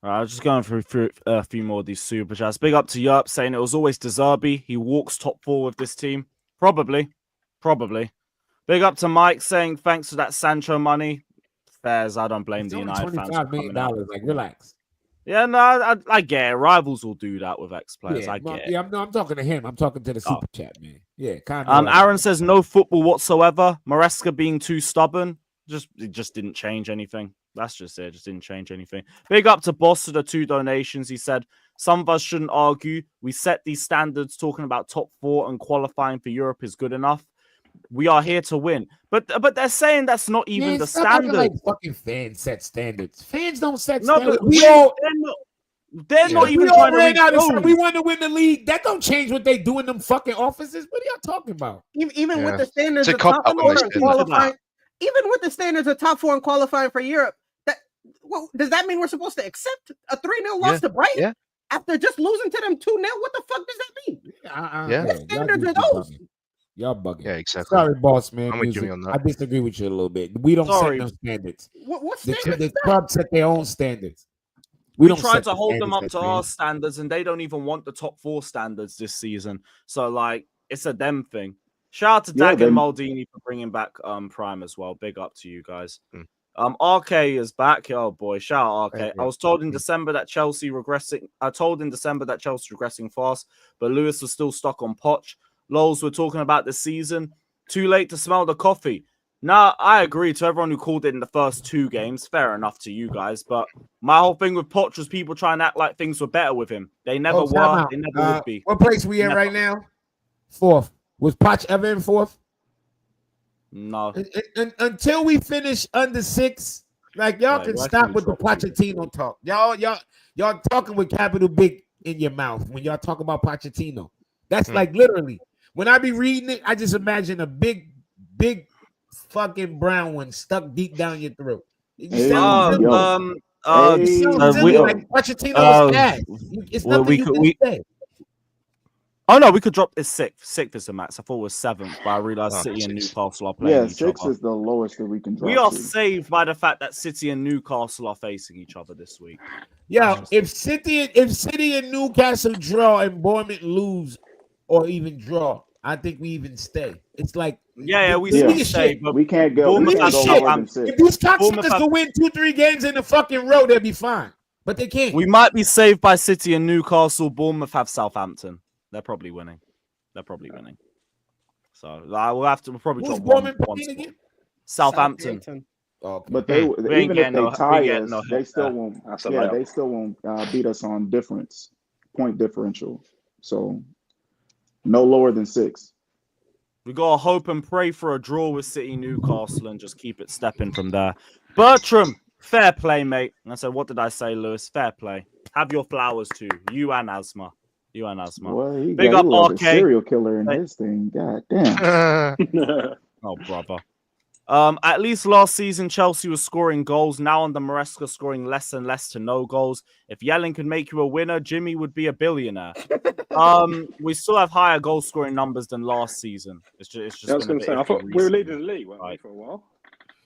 I was just going through a few more of these super chats. Big up to Yerp saying it was always De Zerbi. He walks top 4 with this team. Probably. Big up to Mike saying thanks for that Sancho money. Fairs, I don't blame the United fans. $25 million. Like, relax. Yeah, no, I get it. Rivals will do that with ex-players. I get it. Yeah, I'm talking to him. I'm talking to the super chat, man. Yeah, kind of. Aaron says no football whatsoever. Maresca being too stubborn. It just didn't change anything. That's just it. Just didn't change anything. Big up to Boss for the 2 donations. He said, some of us shouldn't argue. We set these standards. Talking about top 4 and qualifying for Europe is good enough. We are here to win. But they're saying that's not even the standard. Like fucking fans set standards. Fans don't set no, standards. But they're not even trying to reach. We want to win the league. That don't change what they do in them fucking offices. What are y'all talking about? Even with the standards of top 4 and qualifying, even with the standards of top 4 and qualifying for Europe, does that mean we're supposed to accept a 3-0 loss to Brighton after just losing to them 2-0? What the fuck does that mean? What standards are those? Y'all bugging. Yeah, exactly. Sorry, boss, man. I'm with you on that. I disagree with you a little bit. We don't set no standards. What standards? The club set their own standards. We tried to hold them up to our standards, and they don't even want the top 4 standards this season. So, like, it's a them thing. Shout out to Dag and Maldini for bringing back Prime as well. Big up to you guys. RK is back. Oh boy, shout out RK. I was told in December that Chelsea regressing. Regressing fast, but Lewis was still stuck on Poch. Lols, we're talking about the season. Too late to smell the coffee. Now, I agree to everyone who called it in the first 2 games. Fair enough to you guys. But my whole thing with Poch was people trying to act like things were better with him. They never were. They never would be. What place we in right now? 4th. Was Poch ever in 4th? No. Until we finish under 6, Like y'all Wait, can why stop can we with the drop you? Pochettino talk. Y'all talking with capital big in your mouth when y'all talk about Pochettino. That's like literally when I be reading it, I just imagine a big fucking brown one stuck deep down your throat. It Hey, sounds silly. yo. It Hey, sounds silly. we, Like Pochettino is ass. It's well, nothing you can say. Oh no, we could drop this sixth. Sixth is the max. I thought it was seventh, but I realized Oh, City and six. Newcastle are playing yeah, each 6 other. is the lowest that we can We drop are to. saved by the fact that City and Newcastle are facing each other this week. Yeah, if City and Newcastle draw and Bournemouth lose or even draw, I think we even stay. It's like Yeah, we the still league is stay, shit. but We can't go. We Bournemouth can't has go shit. lower than Southampton. If 6. these Bournemouth cocksuckers have, could win 2-3 games in a fucking row, they'll be fine. But they can't. we might be saved by City and Newcastle. Bournemouth have Southampton. They're probably winning. So we'll have to probably Who's drop Bournemouth one playing again? Southampton. Okay. But they We ain't even if getting they no. We tie ain't getting us, no they help still there. won't. That's a Yeah, layup. they still won't beat us on point differential. So no lower than 6. We gotta hope and pray for a draw with City Newcastle and just keep it stepping from there. Bertram, fair play, mate. And I said, what did I say, Lewis? Fair play. Have your flowers too. You and Asma. Boy, he Big up look like a RK. serial killer in his thing. God damn. Oh, brother. At least last season, Chelsea was scoring goals. Now under Maresca, scoring less and less to no goals. If Yellen could make you a winner, Jimmy would be a billionaire. We still have higher goal scoring numbers than last season. It's just I was been a going to bit say, I iffy thought we were recently. leading the league, weren't we, for a while?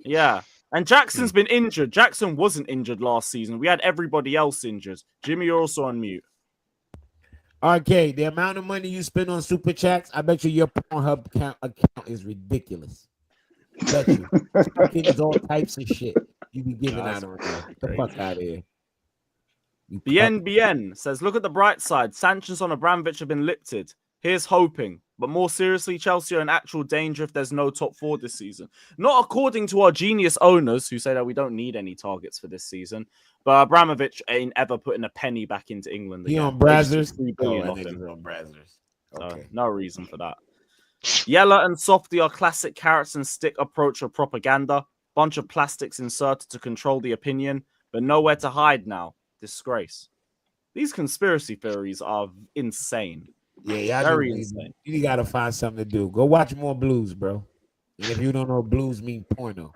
Yeah. And Jackson's been injured. Jackson wasn't injured last season. We had everybody else injured. Jimmy, you're also on mute. Okay, the amount of money you spend on super chats, I bet you your Pornhub account is ridiculous. Bet you. Fucking all types of shit you be giving out of Get the fuck out of here. BNBN says, look at the bright side. Sanchez on Abramovich have been lifted. Here's hoping. But more seriously, Chelsea are in actual danger if there's no top 4 this season. Not according to our genius owners who say that we don't need any targets for this season. But Abramovich ain't ever putting a penny back into England He again. on Brazzers? $3 billion off him. on Brazzers. Okay. No reason for that. Yella and Softy are classic carrots and stick approach of propaganda. Bunch of plastics inserted to control the opinion, but nowhere to hide now. Disgrace. These conspiracy theories are insane. Yeah, very insane. You gotta find something to do. Go watch more blues, bro. And if you don't know, blues mean porno.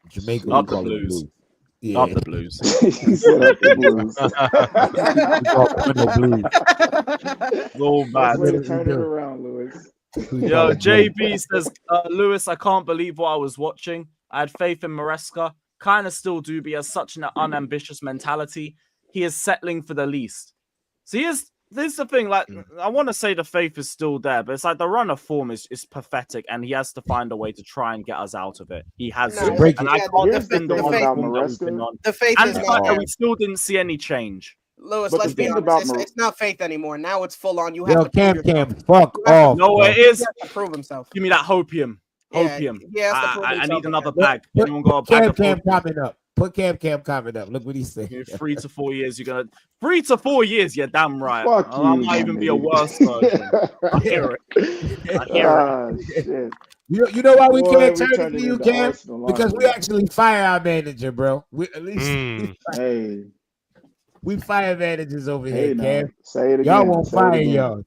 Jamaica, Not we call the it blues. blues. Yeah. Not the blues. He said up the blues. We call porno blues. All That's bad. way to turn it around, Lewis. Yo, JB says, Lewis, I can't believe what I was watching. I had faith in Maresca. Kind of still do, but he has such an unambitious mentality. He is settling for the least. So this is the thing, like, I want to say the faith is still there, but it's like the run of form is pathetic, and he has to find a way to try and get us out of it. He has to. And I can't defend the run of form that we've been on. The faith And is the not fact that there. we still didn't see any change. Lewis, But let's the be thing honest. about It's not faith anymore. Now it's full on. You Yo, have to prove Cam, yourself. fuck You have off. No, bro. it is. He has to prove himself. Give me that hopium. Yeah, Hopium. he has to prove I himself need another again. bag. Anyone got a bag of Cam hopium? comment up. Put Cam comment up. Look what he said. 3 to 4 years, you're gonna 3 to 4 years. You're damn right. Fuck I you, might even be a nigga. worse version. I hear it. I hear it. Shit. You know why we Boy, can't we turn it turned to it you, into Cam? Arsenal, Because aren't we we? actually fire our manager, bro. We at least Hey, we fire managers over hey here, now. Cam. Say it Y'all again. won't Say it fire again. y'all.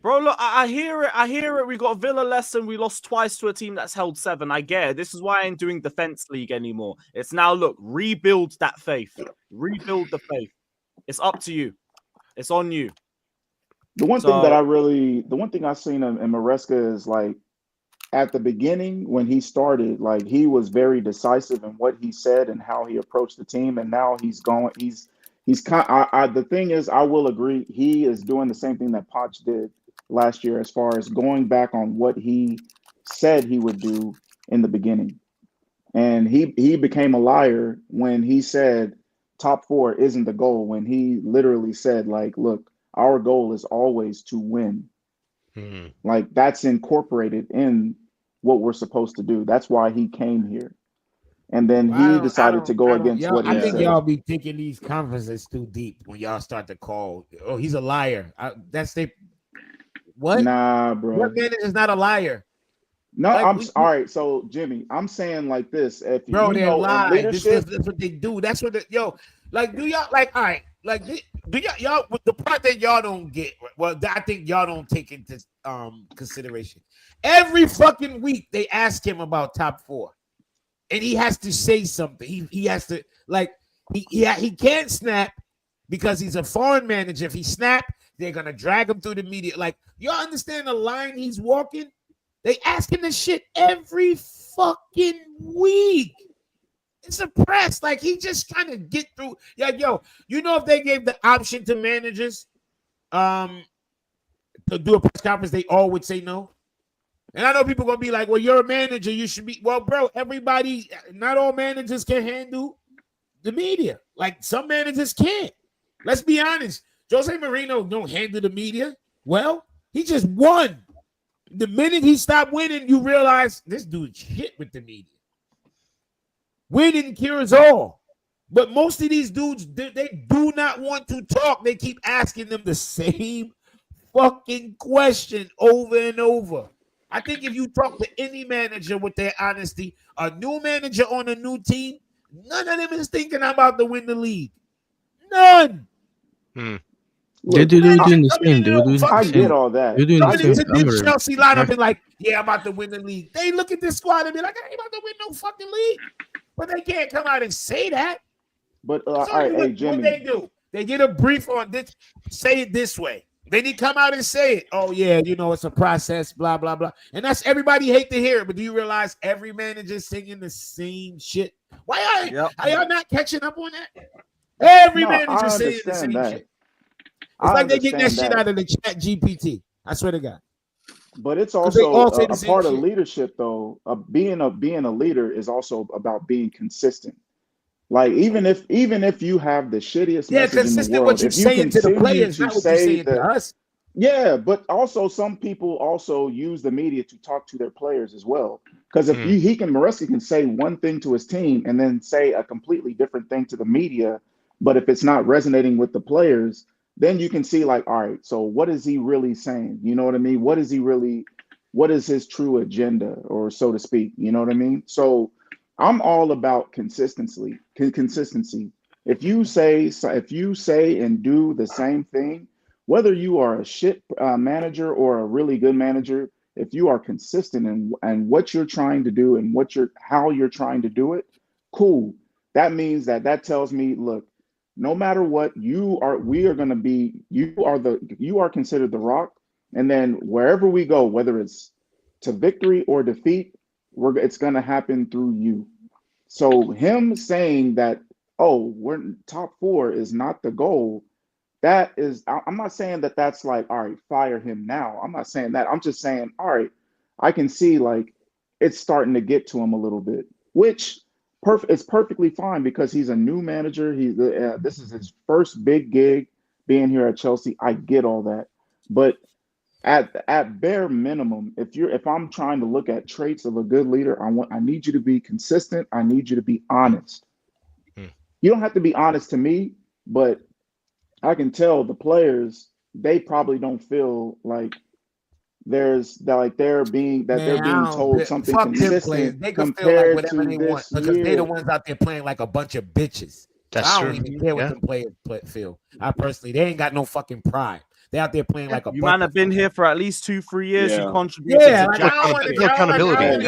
Bro, look, I hear it. I hear it. We got Villa lesson. We lost twice to a team that's held 7. I get it. This is why I ain't doing defense league anymore. It's now, look, rebuild that faith. Rebuild the faith. It's up to you. It's on you. The one thing I've seen in Maresca is like at the beginning when he started, like he was very decisive in what he said and how he approached the team, and now he's kind. The thing is, I will agree, he is doing the same thing that Poch did last year as far as going back on what he said he would do in the beginning, and he became a liar when he said top 4 isn't the goal. When he literally said, like, look, our goal is always to win. Like that's incorporated in what we're supposed to do. That's why he came here. And then he decided to go against what he I think said. y'all be thinking these conferences too deep when y'all start to call. Oh, he's a liar. What? Nah, bro. What manager is not a liar? No, Like, all right. So Jimmy, I'm saying like this: if bro, you they know in lie. leadership, That's what they do. That's what like. Do y'all like? All right, like do y'all with the part that y'all don't get? Well, I think y'all don't take into consideration. Every fucking week they ask him about top 4, and he has to say something. He has to like he can't snap because he's a foreign manager. If he snap, they're gonna drag him through the media. Like, y'all understand the line he's walking? They ask him this shit every fucking week. It's a press. Like, he just kind of get through. Yeah, yo, you know, if they gave the option to managers to do a press conference, they all would say no. And I know people gonna be like, well, you're a manager, you should be. Well, bro, everybody, not all managers can handle the media. Like, some managers can't. Let's be honest. Jose Mourinho don't handle the media. Well, he just won. The minute he stopped winning, you realize this dude's shit with the media. Winning cures all. But most of these dudes, they do not want to talk. They keep asking them the same fucking question over and over. I think if you talk to any manager with their honesty, a new manager on a new team, none of them is thinking I'm about to win the league. None. They're doing the same. I get all that. They're doing the same. This Chelsea lineup and like, yeah, I'm about to win the league. They look at this squad and be like, I ain't about to win no fucking league. But they can't come out and say that. But So all right, hey, what Jimmy. they do? They get a brief on this. Say it this way. Then he come out and say it. Oh yeah, you know, it's a process. Blah blah blah. And that's everybody hate to hear it. But do you realize every manager singing the same shit? Why are y'all not catching up on that? Every manager saying the same shit. It's like they getting that shit out of the chat GPT. I swear to God. But it's also a part of shit. leadership, though. Being a leader is also about being consistent. Like, even if you have the shittiest message in the world, what you if you saying to the continue players, to not what you say saying to that, us. yeah, but also some people also use the media to talk to their players as well. Because if Maresca can say one thing to his team and then say a completely different thing to the media, but if it's not resonating with the players, then you can see like, all right, so what is he really saying? You know what I mean? What is his true agenda, or so to speak? You know what I mean? So I'm all about consistency. If you say and do the same thing, whether you are a shit manager or a really good manager, if you are consistent in what you're trying to do and how you're trying to do it, cool. That means that tells me, look, no matter what, you are considered the rock. And then wherever we go, whether it's to victory or defeat, it's going to happen through you. So him saying that, oh, we're top 4 is not the goal. That is, I'm not saying that that's like, all right, fire him now. I'm not saying that. I'm just saying, all right, I can see like it's starting to get to him a little bit, which it's perfectly fine because he's a new manager. This is his first big gig being here at Chelsea. I get all that, but at bare minimum, if I'm trying to look at traits of a good leader, I need you to be consistent. I need you to be honest. You don't have to be honest to me, but I can tell the players, they probably don't feel like they're being told something consistent they can feel like compared whatever to they want this because they're the year. ones out there playing like a bunch of bitches. That's I true. don't even care what them players feel. I personally, they ain't got no fucking pride. They out there playing like a You bunch man have been here for at least 2-3 years. You contribute. Yeah, like, I don't want to accountability.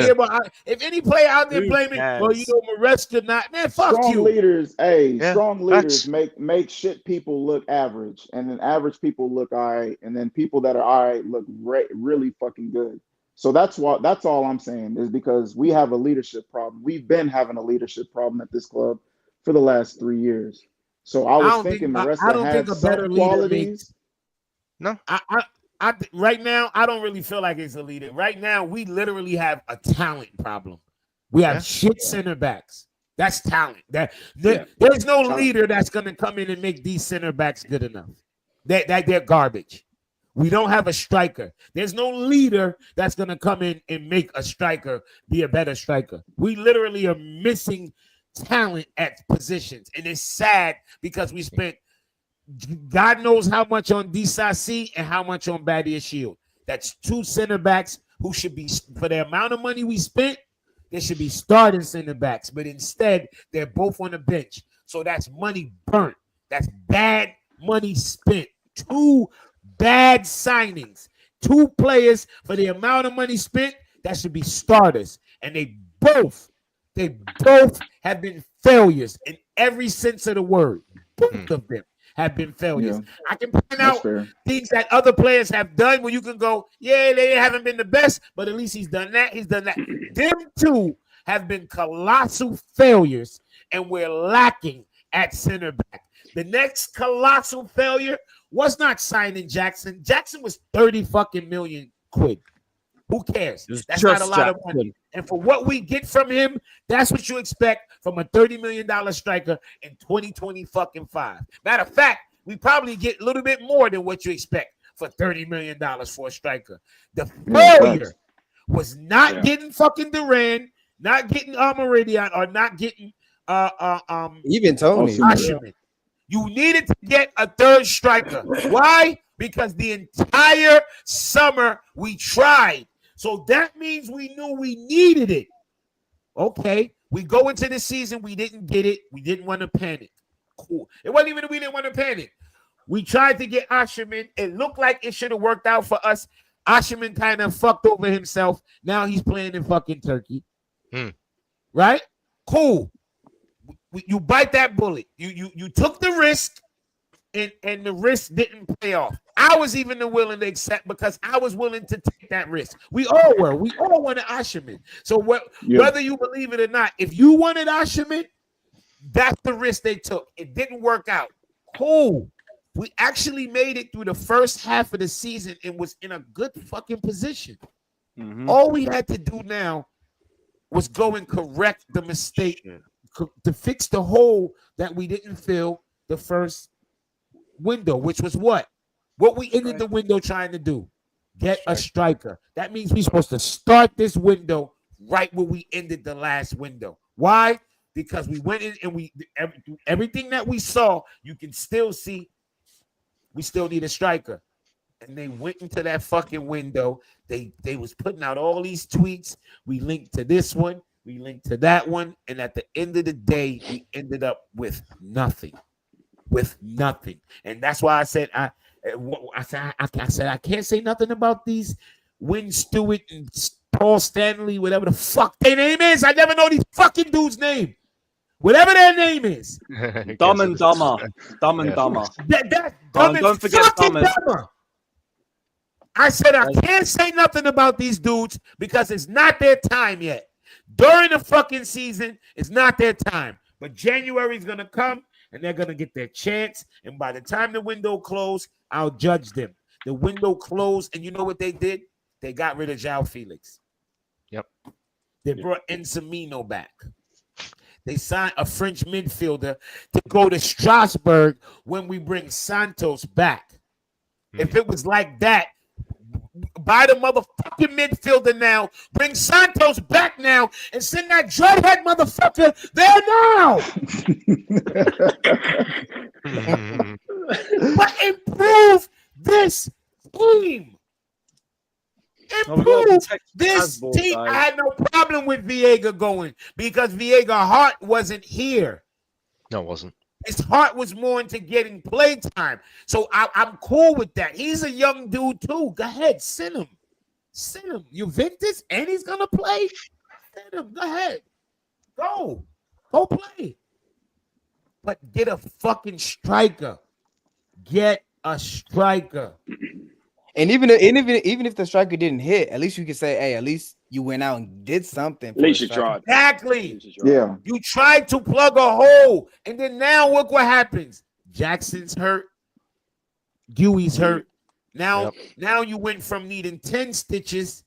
If any player out there blaming, well, you know, Maresca not, man, fuck Strong you. leaders, strong leaders make shit people look average, and then average people look all right, and then people that are all right look really fucking good. So that's all I'm saying is because we have a leadership problem. We've been having a leadership problem at this club for the last 3 years. So I was thinking Maresca had some qualities. No, I right now I don't really feel like it's a leader. Right now we literally have a talent problem. We have shit center backs. That's talent. There's no leader that's gonna come in and make these center backs good enough. They're garbage. We don't have a striker. There's no leader that's gonna come in and make a striker be a better striker. We literally are missing talent at positions, and it's sad because we spent God knows how much on Disasi and how much on Badia Shield. That's 2 center backs who should be, for the amount of money we spent, there should be starting center backs. But instead, they're both on the bench. So that's money burnt. That's bad money spent. 2 bad signings. 2 players for the amount of money spent that should be starters. And they both have been failures in every sense of the word. Both of them have been failures. Yeah. I can point out things that other players have done where you can go, yeah, they haven't been the best, but at least he's done that. He's done that. Them 2 have been colossal failures, and we're lacking at center back. The next colossal failure was not signing Jackson. Jackson was 30 fucking million quid. Who cares? That's not a lot of money. And for what we get from him, that's what you expect from a $30 million striker in 2025. Matter of fact, we probably get a little bit more than what you expect for $30 million for a striker. The failure was not getting fucking Duran, not getting Meridian, or not getting even Tony. Asherman. You needed to get a third striker. Why? Because the entire summer we tried. So that means we knew we needed it. Okay, we go into the season, we didn't get it. We didn't want to panic. Cool. It wasn't even that we didn't want to panic. We tried to get Asherman. It looked like it should have worked out for us. Asherman kind of fucked over himself. Now he's playing in fucking Turkey. Right? Cool. You bite that bullet. You took the risk, and the risk didn't pay off. I was even willing to accept because I was willing to take that risk. We all were. We all wanted Asherman. So whether you believe it or not, if you wanted Asherman, that's the risk they took. It didn't work out. Cool. We actually made it through the first half of the season and was in a good fucking position. All we had to do now was go and correct the mistake to fix the hole that we didn't fill the first window, which was what we ended the window trying to do. Get a striker. That means we're supposed to start this window right where we ended the last window. Why? Because we went in and everything that we saw, you can still see we still need a striker. And they went into that fucking window. They was putting out all these tweets. We linked to this one. We linked to that one. And at the end of the day, we ended up with nothing. And that's why I said I can't say nothing about these Win Stewart and Paul Stanley, whatever the fuck their name is. I never know these fucking dudes' name. Whatever their name is. Dumb and Dumber. Dumb and Dumber. Don't forget Dumber. I said I can't say nothing about these dudes because it's not their time yet. During the fucking season, it's not their time. But January is going to come, and they're going to get their chance. And by the time the window closed, I'll judge them. The window closed, and you know what they did? They got rid of João Felix. Yep. They brought Encimino back. They signed a French midfielder to go to Strasbourg when we bring Santos back. If it was like that, buy the motherfucking midfielder now, bring Santos back now, and send that dreadhead motherfucker there now. But improve this team. Improve this team. I had no problem with Viega going because Viega heart wasn't here. No, it wasn't. His heart was more into getting play time. So I'm cool with that. He's a young dude too. Go ahead, send him. Send him. Juventus, and he's gonna play. Send him. Go ahead. Go play. But get a fucking striker. Get a striker. And even if the striker didn't hit, at least you can say, hey, at least you went out and did something. At least you tried. Exactly. Yeah. You tried to plug a hole, and then now look what happens. Jackson's hurt. Dewey's hurt. Now you went from needing 10 stitches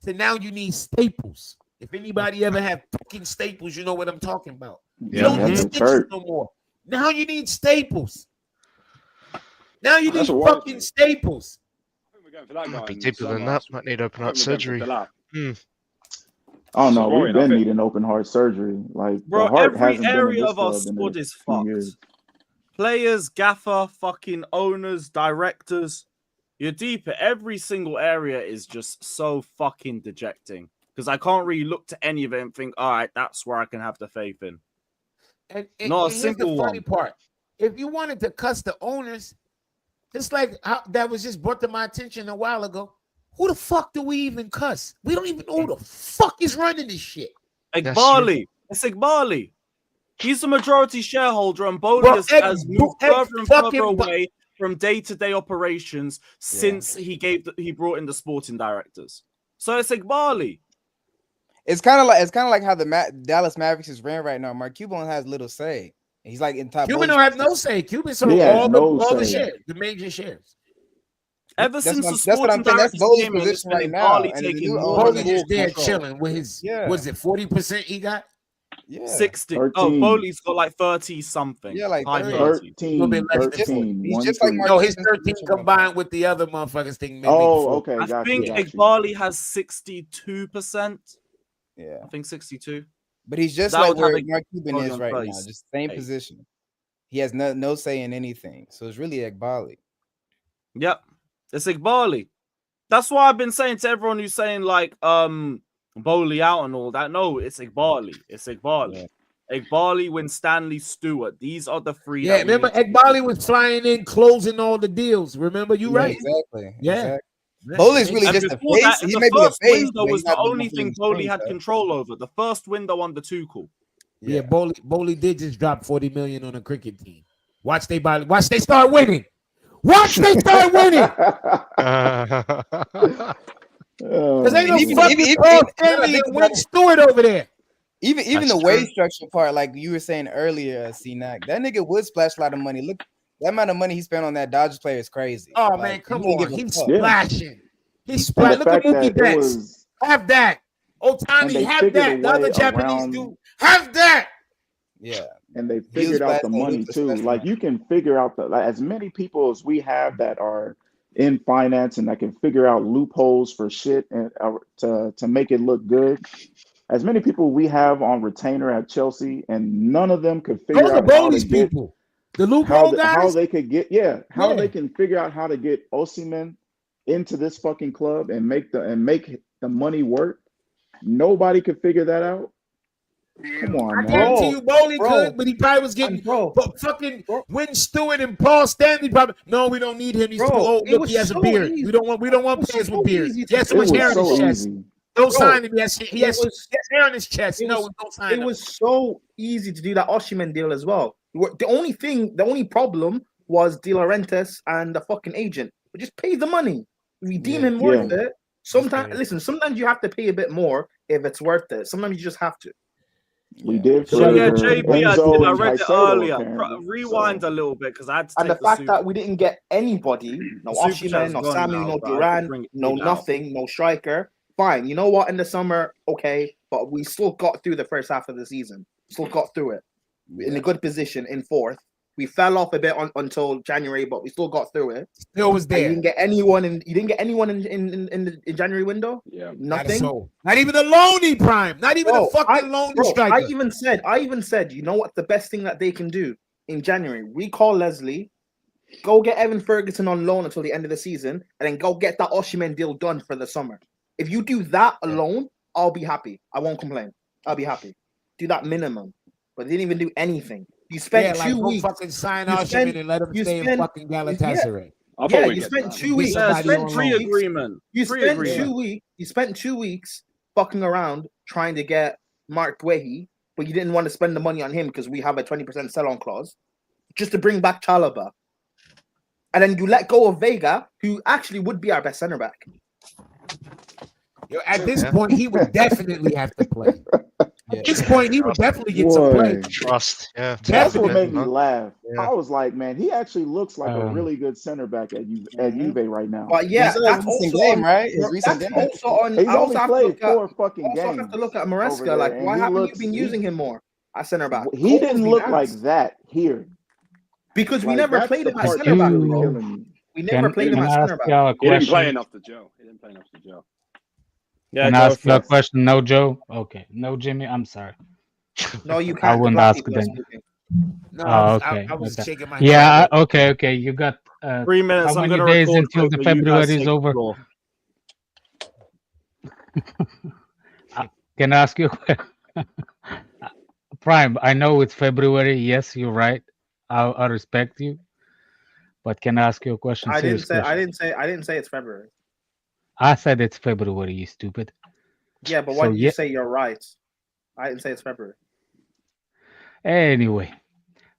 to now you need staples. If anybody ever had fucking staples, you know what I'm talking about. You don't need stitches no more. Now you need staples. Now you need fucking staples. Be deeper than that. Might need open heart surgery. Oh no, we've been needing open heart surgery. Like, bro, the heart every hasn't area been of our squad is fucked. Years. Players, gaffer, fucking owners, directors. You're deep. Every single area is just so fucking dejecting because I can't really look to any of it and think, all right, that's where I can have the faith in. And Not a here's simple the funny one. part. If you wanted to cuss the owners, just like how that was just brought to my attention a while ago, who the fuck do we even cuss? We don't even know who the fuck is running this shit. Igbali. It's Igbali. He's the majority shareholder, and Bowley has moved further and further away from day-to-day operations since he brought in the sporting directors. So it's Igbali. It's kind of like how the Dallas Mavericks is ran right now. Mark Cuban has little say. He's like in top. Cuban don't have no say. Cuban sold all the shares, the major shares. Ever since the sporting directors came in, it's been Igbali taking more Bowley and more just there control. chilling with his. Was it 40% he got? Yeah, 60. 13. Oh, Bowley's got like 30 something. Yeah, like 13. No, his 13 combined with the other motherfuckers thing. Maybe okay. I think Igbali has 62%. Yeah, I think 62. But he's just That like would have where a Mark Cuban Bowley is on right now, 30. just same position. He has no say in anything. So it's really Igbali. Yep, it's Igbali. That's why I've been saying to everyone who's saying like Bowley out and all that. No, it's Igbali. It's Igbali. Igbali, Winstanley, Stewart. These are the three. Yeah, remember Igbali was flying in, closing all the deals. Remember, you right? Exactly. Yeah. Exactly. Bowley's really just a face. He may be a first face. window was the only thing Bowley had control over. The first window on the Tuchel. Yeah, Bowley did just drop 40 million on a cricket team. Watch they start winning. Watch they start winning. Because ain't no fucking Paul Stanley and Win Stewart over there. Even the wage structure part, like you were saying earlier, C-Nac, that nigga would splash a lot of money. Look, that amount of money he spent on that Dodgers player is crazy. Oh like, man, come he on, didn't give a he's fuck. splashing. He's splashing. Look at Mookie Betts. Have that. Otani, have that. The other Japanese dude, have that. Yeah. And they figured out the money too. Like you can figure out as many people as we have that are in finance and that can figure out loopholes for shit and to make it look good. As many people we have on retainer at Chelsea, and none of them could figure out how to get the loophole guys. How they could get they can figure out how to get Osimhen into this fucking club and make the money work. Nobody could figure that out. Come on, man. I guarantee you Bowley could, but he probably was getting fucking Win Stewart and Paul Stanley. Probably no, we don't need him. He's too old. Look, he has a beard. We don't want players with beards. He has so much hair on his chest. Don't sign him. He has hair on his chest. No, don't sign him. It was so easy to do that Osimhen deal as well. The only problem was De Laurentiis and the fucking agent. But just pay the money. Redeem him worth it. Sometimes you have to pay a bit more if it's worth it. Sometimes you just have to. We did. So yeah, JB, I read it earlier. Rewind a little bit because I had to. And the fact that we didn't get anybody, no Osimhen, no Samu, no Duran, no nothing, no striker. Fine, you know what? In the summer, okay, but we still got through the first half of the season. Still got through it in a good position in fourth. We fell off a bit until January, but we still got through it. Still was there. You didn't get anyone in the January window. Yeah, nothing. Not even a loanee prime. Not even a fucking loanee striker. I even said, you know what? The best thing that they can do in January, recall Leslie, go get Evan Ferguson on loan until the end of the season, and then go get that Osimhen deal done for the summer. If you do that alone, I'll be happy. I won't complain. I'll be happy. Do that minimum, but they didn't even do anything. You spent 2 weeks. Fucking sign Osimhen and let him stay in fucking Galatasaray. Yeah, you spent 2 weeks. You spent 2 weeks fucking around trying to get Mark Guehi, but you didn't want to spend the money on him because we have a 20% sell-on clause, just to bring back Chalobah. And then you let go of Vega, who actually would be our best center back. Yo, at this point, he would definitely have to play. At this point, he would definitely get some play. Trust, yeah. That's what made me laugh. I was like, man, he actually looks like a really good center back at Juve right now. But yeah, that's also game, right? His recent game. Also on. He's only played 4 fucking games. Also have to look at Maresca. Like, why haven't you been using him more at center back? He didn't look like that here because we never played him at center back, bro. We never played him at center back. He didn't play enough to Joe. Yeah, can I ask you a question? No, Joe? Okay. No, Jimmy? I'm sorry. No, you can't. I wouldn't ask then. No, okay. I was shaking my head. Yeah, okay. You got 3 minutes. How I'm many going to days record until quick, the but you guys February is take the over? floor. Can I ask you a question? Prime, I know it's February. Yes, you're right. I respect you. But can I ask you a question? I Serious didn't say. question. I didn't say it's February. I said it's February, you stupid. Yeah, but So why did you yeah. say you're right? I didn't say it's February. Anyway,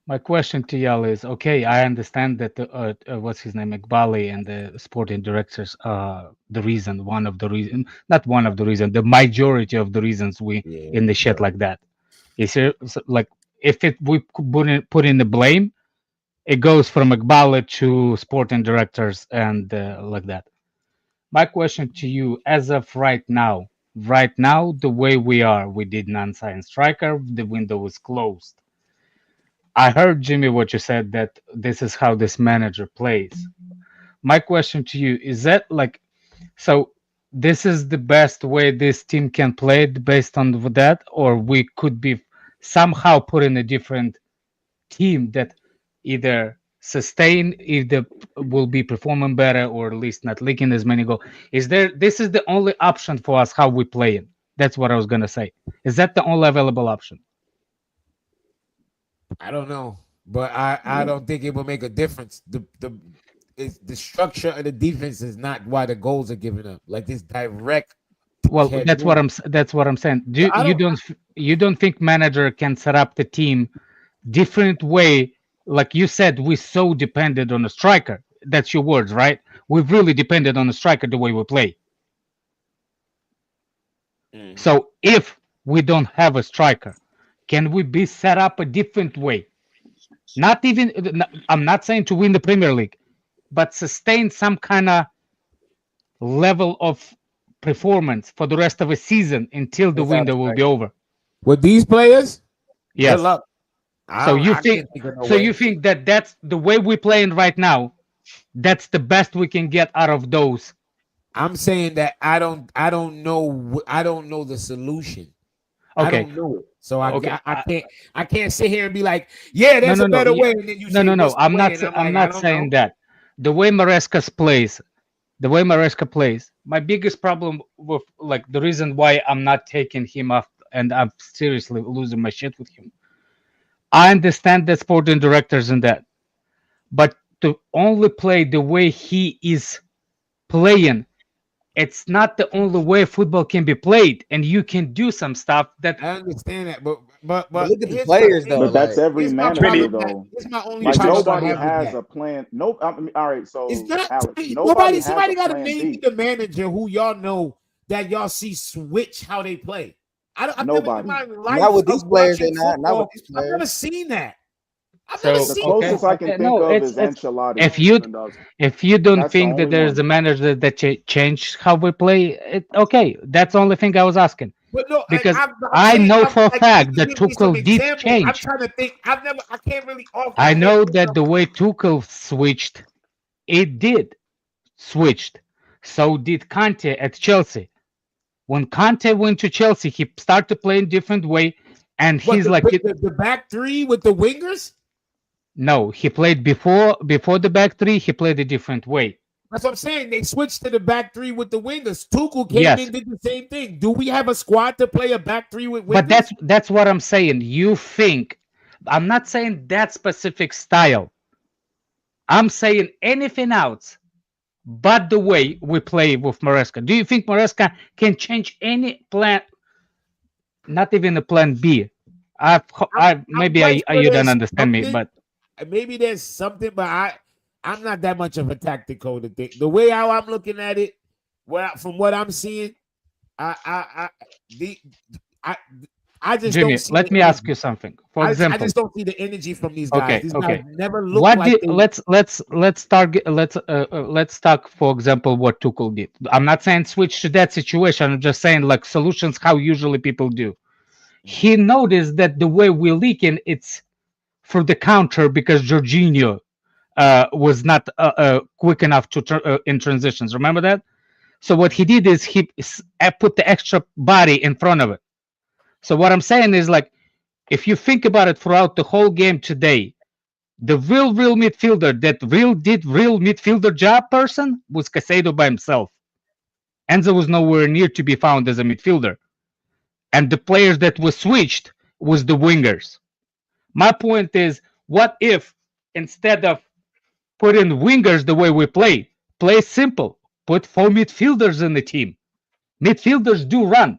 my question to y'all is: okay, I understand that the what's his name, Iqbali, and the sporting directors the reason, one of the reason, not one of the reason, the majority of the reasons we in the shit like that. Is there like if we put in the blame, it goes from Iqbali to sporting directors and like that. My question to you, as of right now, the way we are, we did non-sign striker, the window is closed. I heard, Jimmy, what you said, that this is how this manager plays. My question to you is that like, so this is the best way this team can play it based on that, or we could be somehow put in a different team that either sustain if the will be performing better or at least not leaking as many goals. Is there this is the only option for us how we play it? That's what I was gonna say. Is that the only available option? I don't know, but I don't think it will make a difference. The structure of the defense is not why the goals are given up. Like this direct. Well, that's what I'm saying. You don't think manager can set up the team different way? Like you said, we're so dependent on a striker. That's your words, right? We've really depended on a striker the way we play. So if we don't have a striker, can we be set up a different way? Not even, I'm not saying to win the Premier League, but sustain some kind of level of performance for the rest of a season until the window will be over. With these players, yes. Good luck. So you think that that's the way we're playing right now? That's the best we can get out of those. I'm saying that I don't know the solution. Okay. I don't know it. So Okay. I can't sit here and be like, yeah, there's a better way. And then you say, no. I'm not saying that. The way Maresca plays, my biggest problem with like the reason why I'm not taking him off and I'm seriously losing my shit with him. I understand that sporting directors and that, but to only play the way he is playing, it's not the only way football can be played, and you can do some stuff that I understand that, but look at the players though. But that's every here's my manager problem. though. Here's my only Like problem nobody I have with has that. a plan. Nope. I mean, all right. So It's not Alex, nobody has somebody a got to plan name B. the manager who y'all know that y'all see switch how they play. I've Nobody. never in my life Not with these of players, they're watching not. Not with football, these I've players. never seen that. I've So never The seen closest that. I can think of is Ancelotti. if you don't That's the think that only there's one. a manager that changed how we play, okay, that's the only thing I was asking. But no, Because I'm I saying, know for a like, fact you that give me some Tuchel did examples. I'm change. trying to think. I can't really off the I head know think that of- the way Tuchel switched, it did switched. So did Conte at Chelsea. When Conte went to Chelsea, he started playing different way, and What, he's the, like, the back three with the wingers. no, he played before the back three. He played a different way. That's what I'm saying. They switched to the back three with the wingers. Tuchel came Yes. in, did the same thing. Do we have a squad to play a back three with wingers? But that's what I'm saying. You think I'm not saying that specific style. I'm saying anything else but the way we play with Maresca. Do you think Maresca can change any plan? Not even a plan B. Maybe you don't understand me, but maybe there's something, but I'm not that much of a tactical to think. The way how I'm looking at it, from what I'm seeing, I just Jimmy, don't see let the me energy. ask you something. For example, I just don't see the energy from these guys. Okay, These okay. guys never look What like did let's talk, for example, what Tuchel did. I'm not saying switch to that situation. I'm just saying like solutions how usually people do. He noticed that the way we're leaking, it's for the counter because Jorginho was not quick enough to in transitions. Remember that? So what he did is he put the extra body in front of it. So what I'm saying is like, if you think about it throughout the whole game today, The real midfielder that did real midfielder job person was Caicedo by himself. Enzo was nowhere near to be found as a midfielder. And the players that were switched was the wingers. My point is, what if instead of putting wingers the way we play simple, put 4 midfielders in the team. Midfielders do run.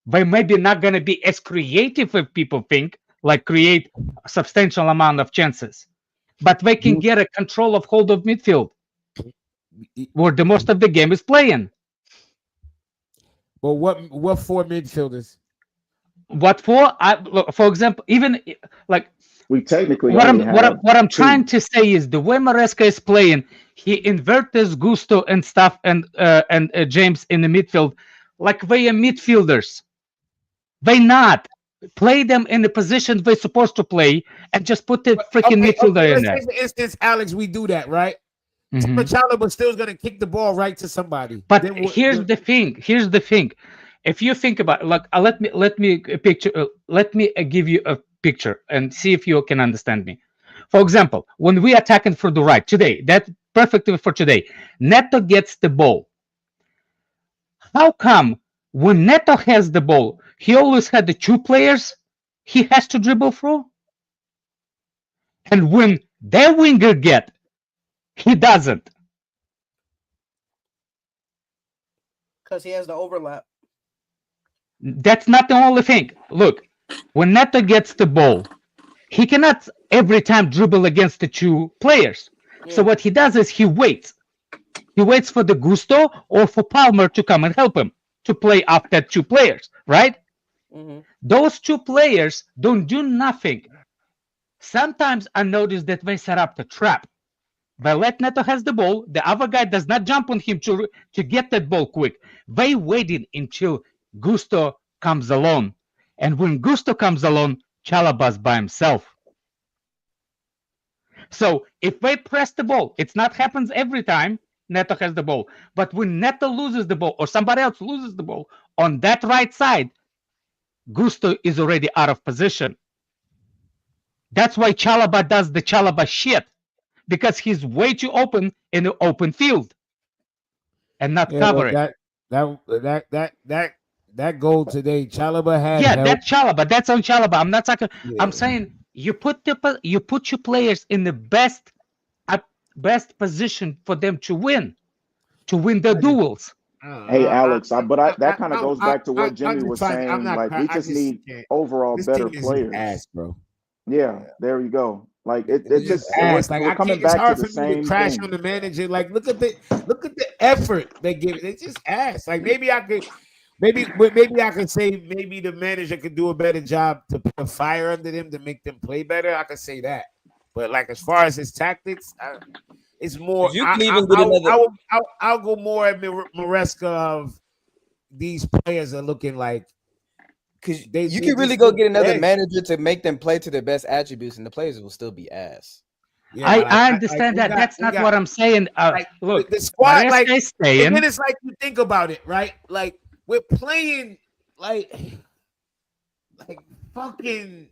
They maybe not going to be as creative as people think, like create a substantial amount of chances. But they can get a control of hold of midfield where the most of the game is playing. But what 4 midfielders? What for? For example, even like we technically what I'm trying to say is the way Maresca is playing, he inverts Gusto and stuff and James in the midfield like they are midfielders. They not play them in the position they're supposed to play and just put the freaking midfielder in there. For instance, Alex, we do that, right? Mm-hmm. Chalobah still is going to kick the ball right to somebody. But here's the thing. If you think about it, like let me give you a picture and see if you can understand me. For example, when we attacking from the right today, that's perfect for today. Neto gets the ball. How come when Neto has the ball, he always had the 2 players he has to dribble through? And when their winger get, he doesn't. Because he has the overlap. That's not the only thing. Look, when Neto gets the ball, he cannot every time dribble against the 2 players. Yeah. So what he does is he waits. He waits for the Gusto or for Palmer to come and help him to play off that 2 players, right? Mm-hmm. Those 2 players don't do nothing. Sometimes I notice that they set up the trap. They let Neto has the ball. The other guy does not jump on him to get that ball quick. They waited until Gusto comes alone. And when Gusto comes alone, Chalobah's by himself. So if they press the ball, it's not happens every time Neto has the ball. But when Neto loses the ball or somebody else loses the ball on that right side, Gusto is already out of position. That's why Chalobah does the Chalobah shit. Because he's way too open in the open field and not covering. That goal today, Chalobah had. Yeah, that's Chalobah. That's on Chalobah. I'm not talking. Yeah. I'm saying you put your players in the best position for them to win the duels. Hey Alex, that kind of goes back to what Jimmy was saying. Like we just need overall better players, bro. Yeah, there you go. Like it's just ass. Like we're coming back to the same crash thing. on the manager. Like look at the effort they give. They just ass. Like maybe I could say maybe the manager could do a better job to put a fire under them to make them play better. I could say that. But like as far as his tactics, it's more. I'll go more at Maresca of these players are looking like. Because you can really go get another manager to make them play to their best attributes, and the players will still be ass. Yeah, I understand that. That's not what I'm saying. Look, the squad, like, and then it's like you think about it, right? Like we're playing like fucking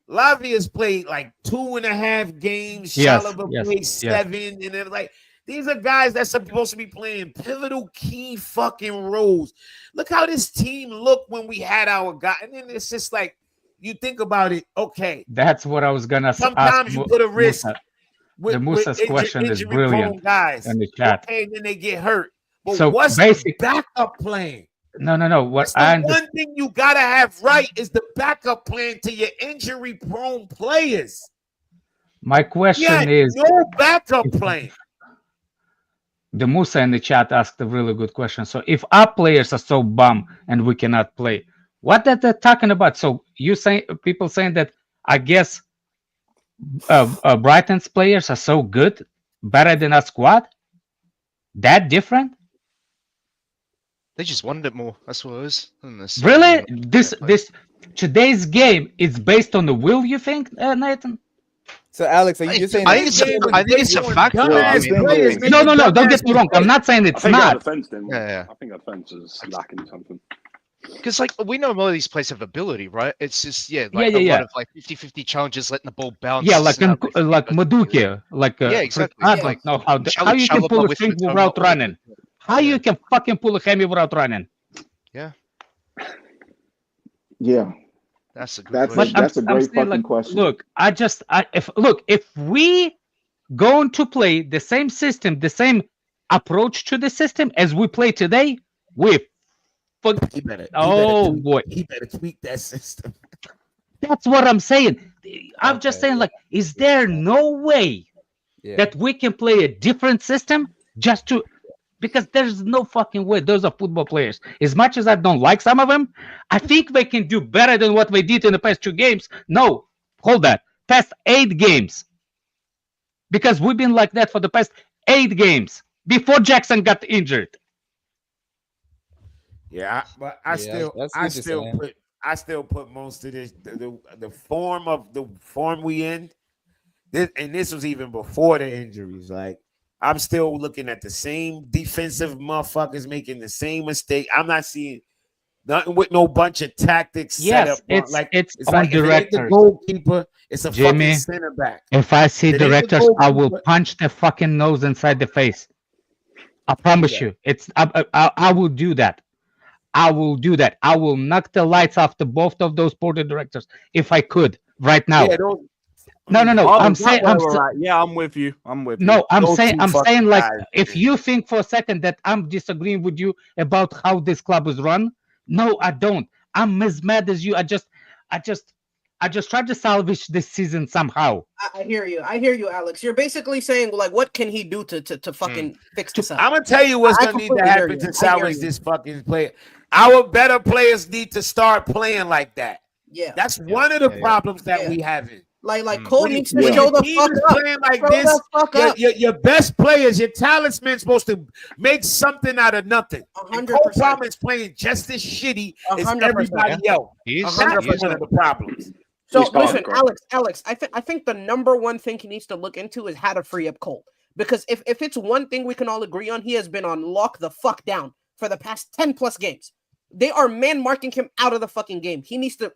Lavia's played like 2.5 games. Chalobah played 7, and then like. These are guys that's supposed to be playing pivotal key fucking roles. Look how this team looked when we had our guy. And then it's just like, you think about it, okay. That's what I was going to say. Sometimes you put a risk. The Musa's question is brilliant guys. In the chat. Okay, and then they get hurt. But so what's the backup plan? No. One thing you got to have right is the backup plan to your injury-prone players. My question is... no backup plan. The Musa in the chat asked a really good question. So if our players are so bum and we cannot play, what are they talking about? So people saying that I guess Brighton's players are so good, better than our squad? That different? They just wanted it more. That's what it was. Really? This today's game is based on the will, you think, Nathan? So Alex, are you just saying? I think it's a fact. No. Don't get me wrong. I'm not saying it's not. I think our defense is lacking something. Because like we know more of these players have ability, right? It's just a lot of like 50-50 challenges, letting the ball bounce. Yeah, like Maduke, like yeah, exactly. like no, how you can pull a thing without running? How you can fucking pull a hammy without running? Yeah. Yeah. That's a good that's a great fucking question. Look, if we going to play the same system, the same approach to the system as we play today, boy, he better tweak that system. That's what I'm saying. I'm just saying, like, is there no way that we can play a different system just to? Because there's no fucking way. Those are football players. As much as I don't like some of them, I think they can do better than what they did in the past 2 games. No, hold that. Past 8 games. Because we've been like that for the past 8 games before Jackson got injured. Yeah, but I still put most of this the form we in. This was even before the injuries. Like, I'm still looking at the same defensive motherfuckers making the same mistake. I'm not seeing nothing with no bunch of tactics set up. It's like it's on like directors. If it ain't the goalkeeper, it's a Jimmy, fucking center back. If I see If it ain't the directors, I will goalkeeper- punch the fucking nose inside the face. I promise you. It's I will do that. I will do that. I will knock the lights off the both of those board of directors if I could right now. Yeah, No. I'm saying I'm with you. No, I'm Those saying two fucking saying like guys. if you think for a second that I'm disagreeing with you about how this club is run, no, I don't. I'm as mad as you. I just tried to salvage this season somehow. I hear you, Alex. You're basically saying, like, what can he do to fucking fix this up? I'm gonna tell you what's gonna need to happen to salvage this fucking player. Our better players need to start playing like that. Yeah, that's one of the problems that we have. Like Cole needs to show the fuck up. Playing like Show this, the fuck up. your best players, your talisman's supposed to make something out of nothing. And Cole Palmer is playing just as shitty as 100%, everybody else. That's one of the problems. So listen, Alex, I think the number one thing he needs to look into is how to free up Cole. Because if it's one thing we can all agree on, he has been on lock the fuck down for the past 10 plus games. They are man marking him out of the fucking game. He needs to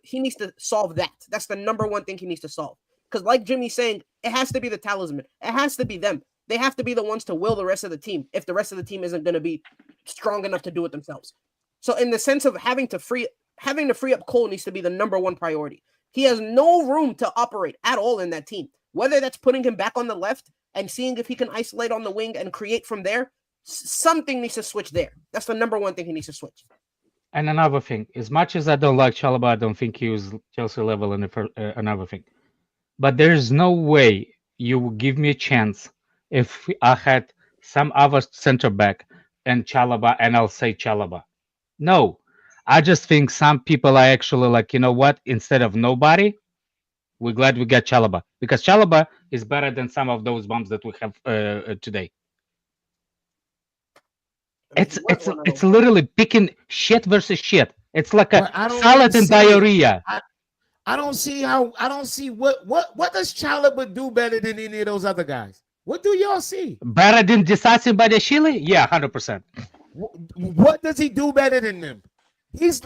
solve that. That's the number one thing he needs to solve. Because like Jimmy's saying, it has to be the talisman. It has to be them. They have to be the ones to will the rest of the team if the rest of the team isn't going to be strong enough to do it themselves. So in the sense of having to free up Cole needs to be the number one priority. He has no room to operate at all in that team. Whether that's putting him back on the left and seeing if he can isolate on the wing and create from there, something needs to switch there. That's the number one thing he needs to switch. And another thing, as much as I don't like Chalobah, I don't think he was Chelsea level in another thing. But there's no way you will give me a chance if I had some other center back and Chalobah, and I'll say Chalobah. No, I just think some people are actually like, you know what? Instead of nobody, we're glad we got Chalobah because Chalobah is better than some of those bums that we have today. It's literally picking shit versus shit. It's like a salad and diarrhea. I don't see what does Chalobah do better than any of those other guys? What do y'all see? Better than Disasi by the Chile? Yeah, 100%. What does he do better than them? He's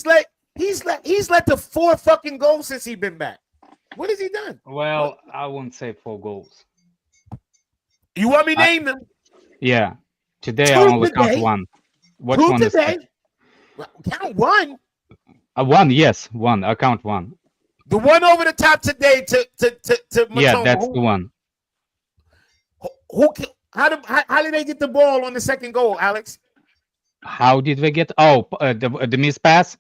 let the 4 fucking goals since he's been back. What has he done? Well, I wouldn't say 4 goals. You want me to name them? Yeah. Today I only count 1. What one is that? Count 1. 1, yes, 1. I count 1. The one over the top today to yeah, Matoma. that's the one. How did they get the ball on the second goal, Alex? How did they get? Oh, the miss pass.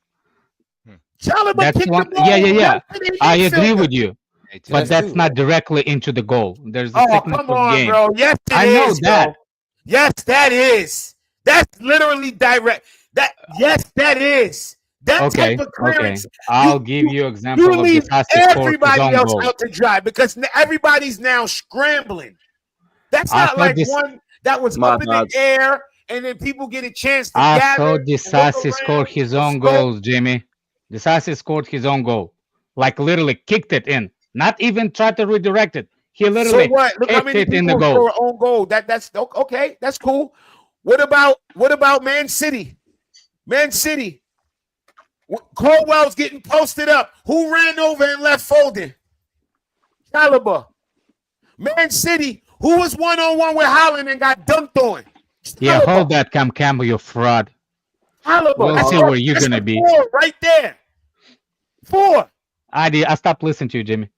Chalobah kicked one. The ball. Yeah. I agree with you, but that's not directly into the goal. There's a technical come on, game. Bro. Yes, I know that. Bro. Yes, that is. That's literally direct. Yes, that is. That type of clearance. Okay. I'll give you example you of leave this everybody else out to dry because everybody's now scrambling. That's not like one that was up in the air and then people get a chance to I gather. saw Disasi score his own goals, Jimmy. Disasi scored his own goal. Like literally kicked it in. Not even tried to redirect it. He literally so what? Look how many it in the people goal. score own goal. That's okay. That's cool. What about Man City? Man City. Caldwell's getting posted up. Who ran over and left Foden? Chalobah. Man City, who was one-on-one with Haaland and got dunked on? Yeah, hold that, Cam, you fraud. Chalobah. We'll see where you're gonna be. 4 right there. 4. I stopped listening to you, Jimmy.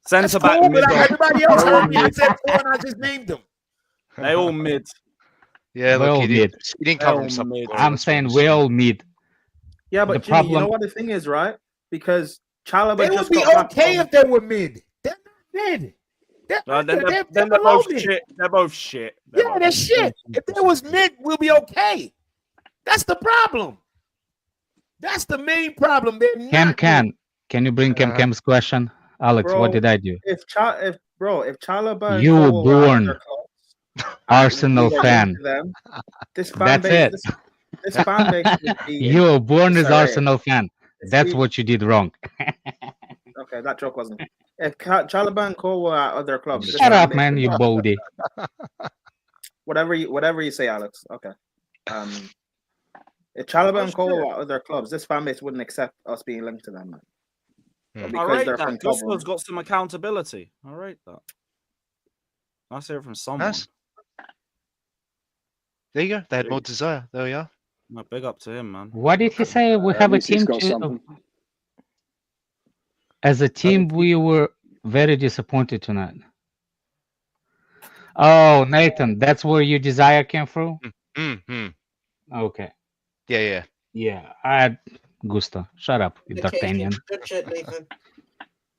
Centre back. Everybody else heard me. I said 4 and I just named them. They all mid. Yeah, We're look, all he mid. didn't cover himself. I'm saying we're all mid. Yeah, but The Jimmy, you problem- know what the thing is, right? Because Chalobah They just would be got back okay from- if they were mid. They're not mid. They're both shit. They're both shit. Yeah, they're shit. If they was mid, we'll be okay. That's the problem. That's the main problem. They're not Can you bring Cam's question? Alex, Bro, what did I do? If Chalobah and You were Cole were born at their Arsenal clubs, fan. them, this fan That's base, it. This fan base would be You were born as disarray. Arsenal fan. That's what you did wrong. Okay, that joke wasn't. If Chalobah and Cole were at other clubs, this Shut fan up, base man, would you be- baldy. Whatever you say, Alex. Okay. If Chalobah and Cole were at other clubs, this fan base wouldn't accept us being linked to them, man. But I because rate they're from that. club Gusto's got some accountability. I rate that. I see it from someone. Nice. There you go. They had more desire. There we are. No, big up to him, man. What did he say? We have a team. As a team, we were very disappointed tonight. Oh, Nathan, that's where your desire came from? Mm-hmm. Okay. Yeah. Yeah, I had Gusto. Shut up, you D'Artagnan. Good shit, Nathan.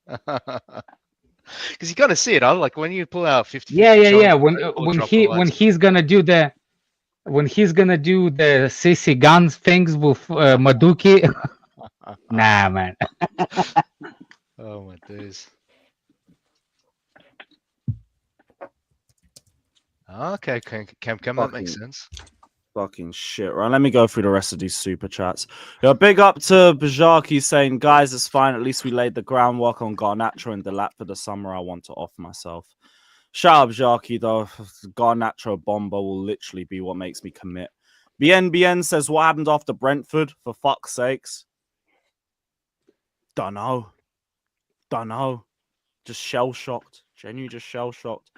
Because you gotta see it. I like when you pull out 50. Yeah. When he's gonna do the CC guns things with Maduki. Nah, man. Oh my days. Okay, Cam, that makes sense. Fucking shit, right? Let me go through the rest of these super chats. Yo, big up to Bajaki saying, guys, it's fine. At least we laid the groundwork on Garnacho and Delap for the summer. I want to off myself. Shout out Bajaki, though. Garnacho Bomber will literally be what makes me commit. BNBN says, what happened after Brentford? For fuck's sakes. Dunno. Just shell-shocked. Genuinely just shell-shocked.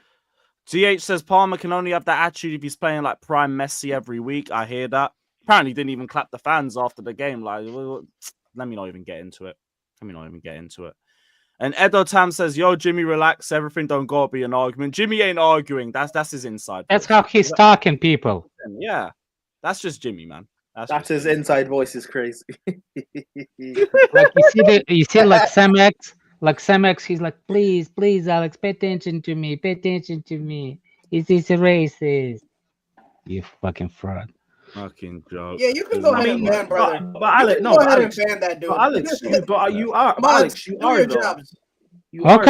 TH says Palmer can only have that attitude if he's playing like prime Messi every week. I hear that. Apparently didn't even clap the fans after the game. Like, let me not even get into it. And Edo Tam says, yo, Jimmy, relax. Everything don't gotta be an argument. Jimmy ain't arguing. That's his inside. That's how he's talking, people. Yeah. That's just Jimmy, man. That's his inside voice is crazy. Like you see like Sam X, he's like, please, Alex, pay attention to me. Is this a racist? You fucking fraud. Fucking joke. Yeah, you can go ahead and ban, brother. But Alex, go ahead and ban that dude. But Alex, you are. Mods, you do are your though. jobs. You are,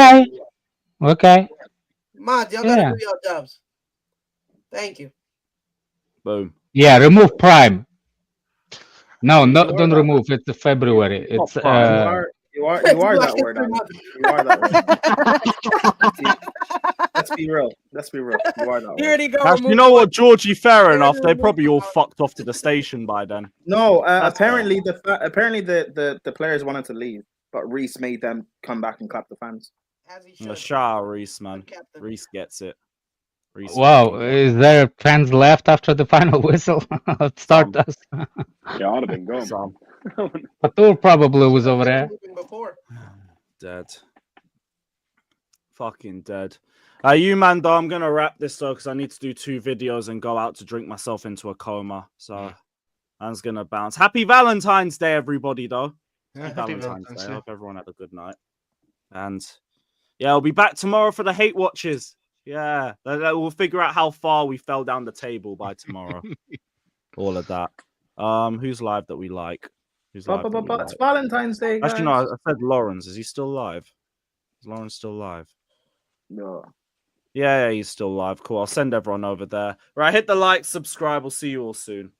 Okay. Mods, y'all Yeah. gotta do your jobs. Thank you. Boom. Yeah, remove Prime. No, don't remove. It's February. It's You are that word. Alex. You are that word. Let's be real. You are that Here word. he go. Actually, you know what, Georgie? Fair enough. They probably all fucked off to the station by then. No, apparently the players wanted to leave, but Reese made them come back and clap the fans. Shout out Reese, man. Reese gets it. Wow, is there fans left after the final whistle? Let's start us. Yeah, I'd have been gone. Patur probably was over there. Dead. Fucking dead. You, man, though, I'm going to wrap this, though, because I need to do 2 videos and go out to drink myself into a coma. So, I'm going to bounce. Happy Valentine's Day, everybody, though. Yeah, Happy Valentine's Day. I hope everyone had a good night. And, yeah, I'll be back tomorrow for the hate watches. Yeah, we'll figure out how far we fell down the table by tomorrow. All of that. Who's live that we like? It's Valentine's Day, guys. Actually, no, I said Lawrence. Is he still live? Is Lawrence still live? No. Yeah, he's still live. Cool. I'll send everyone over there. Right, hit the like, subscribe. We'll see you all soon.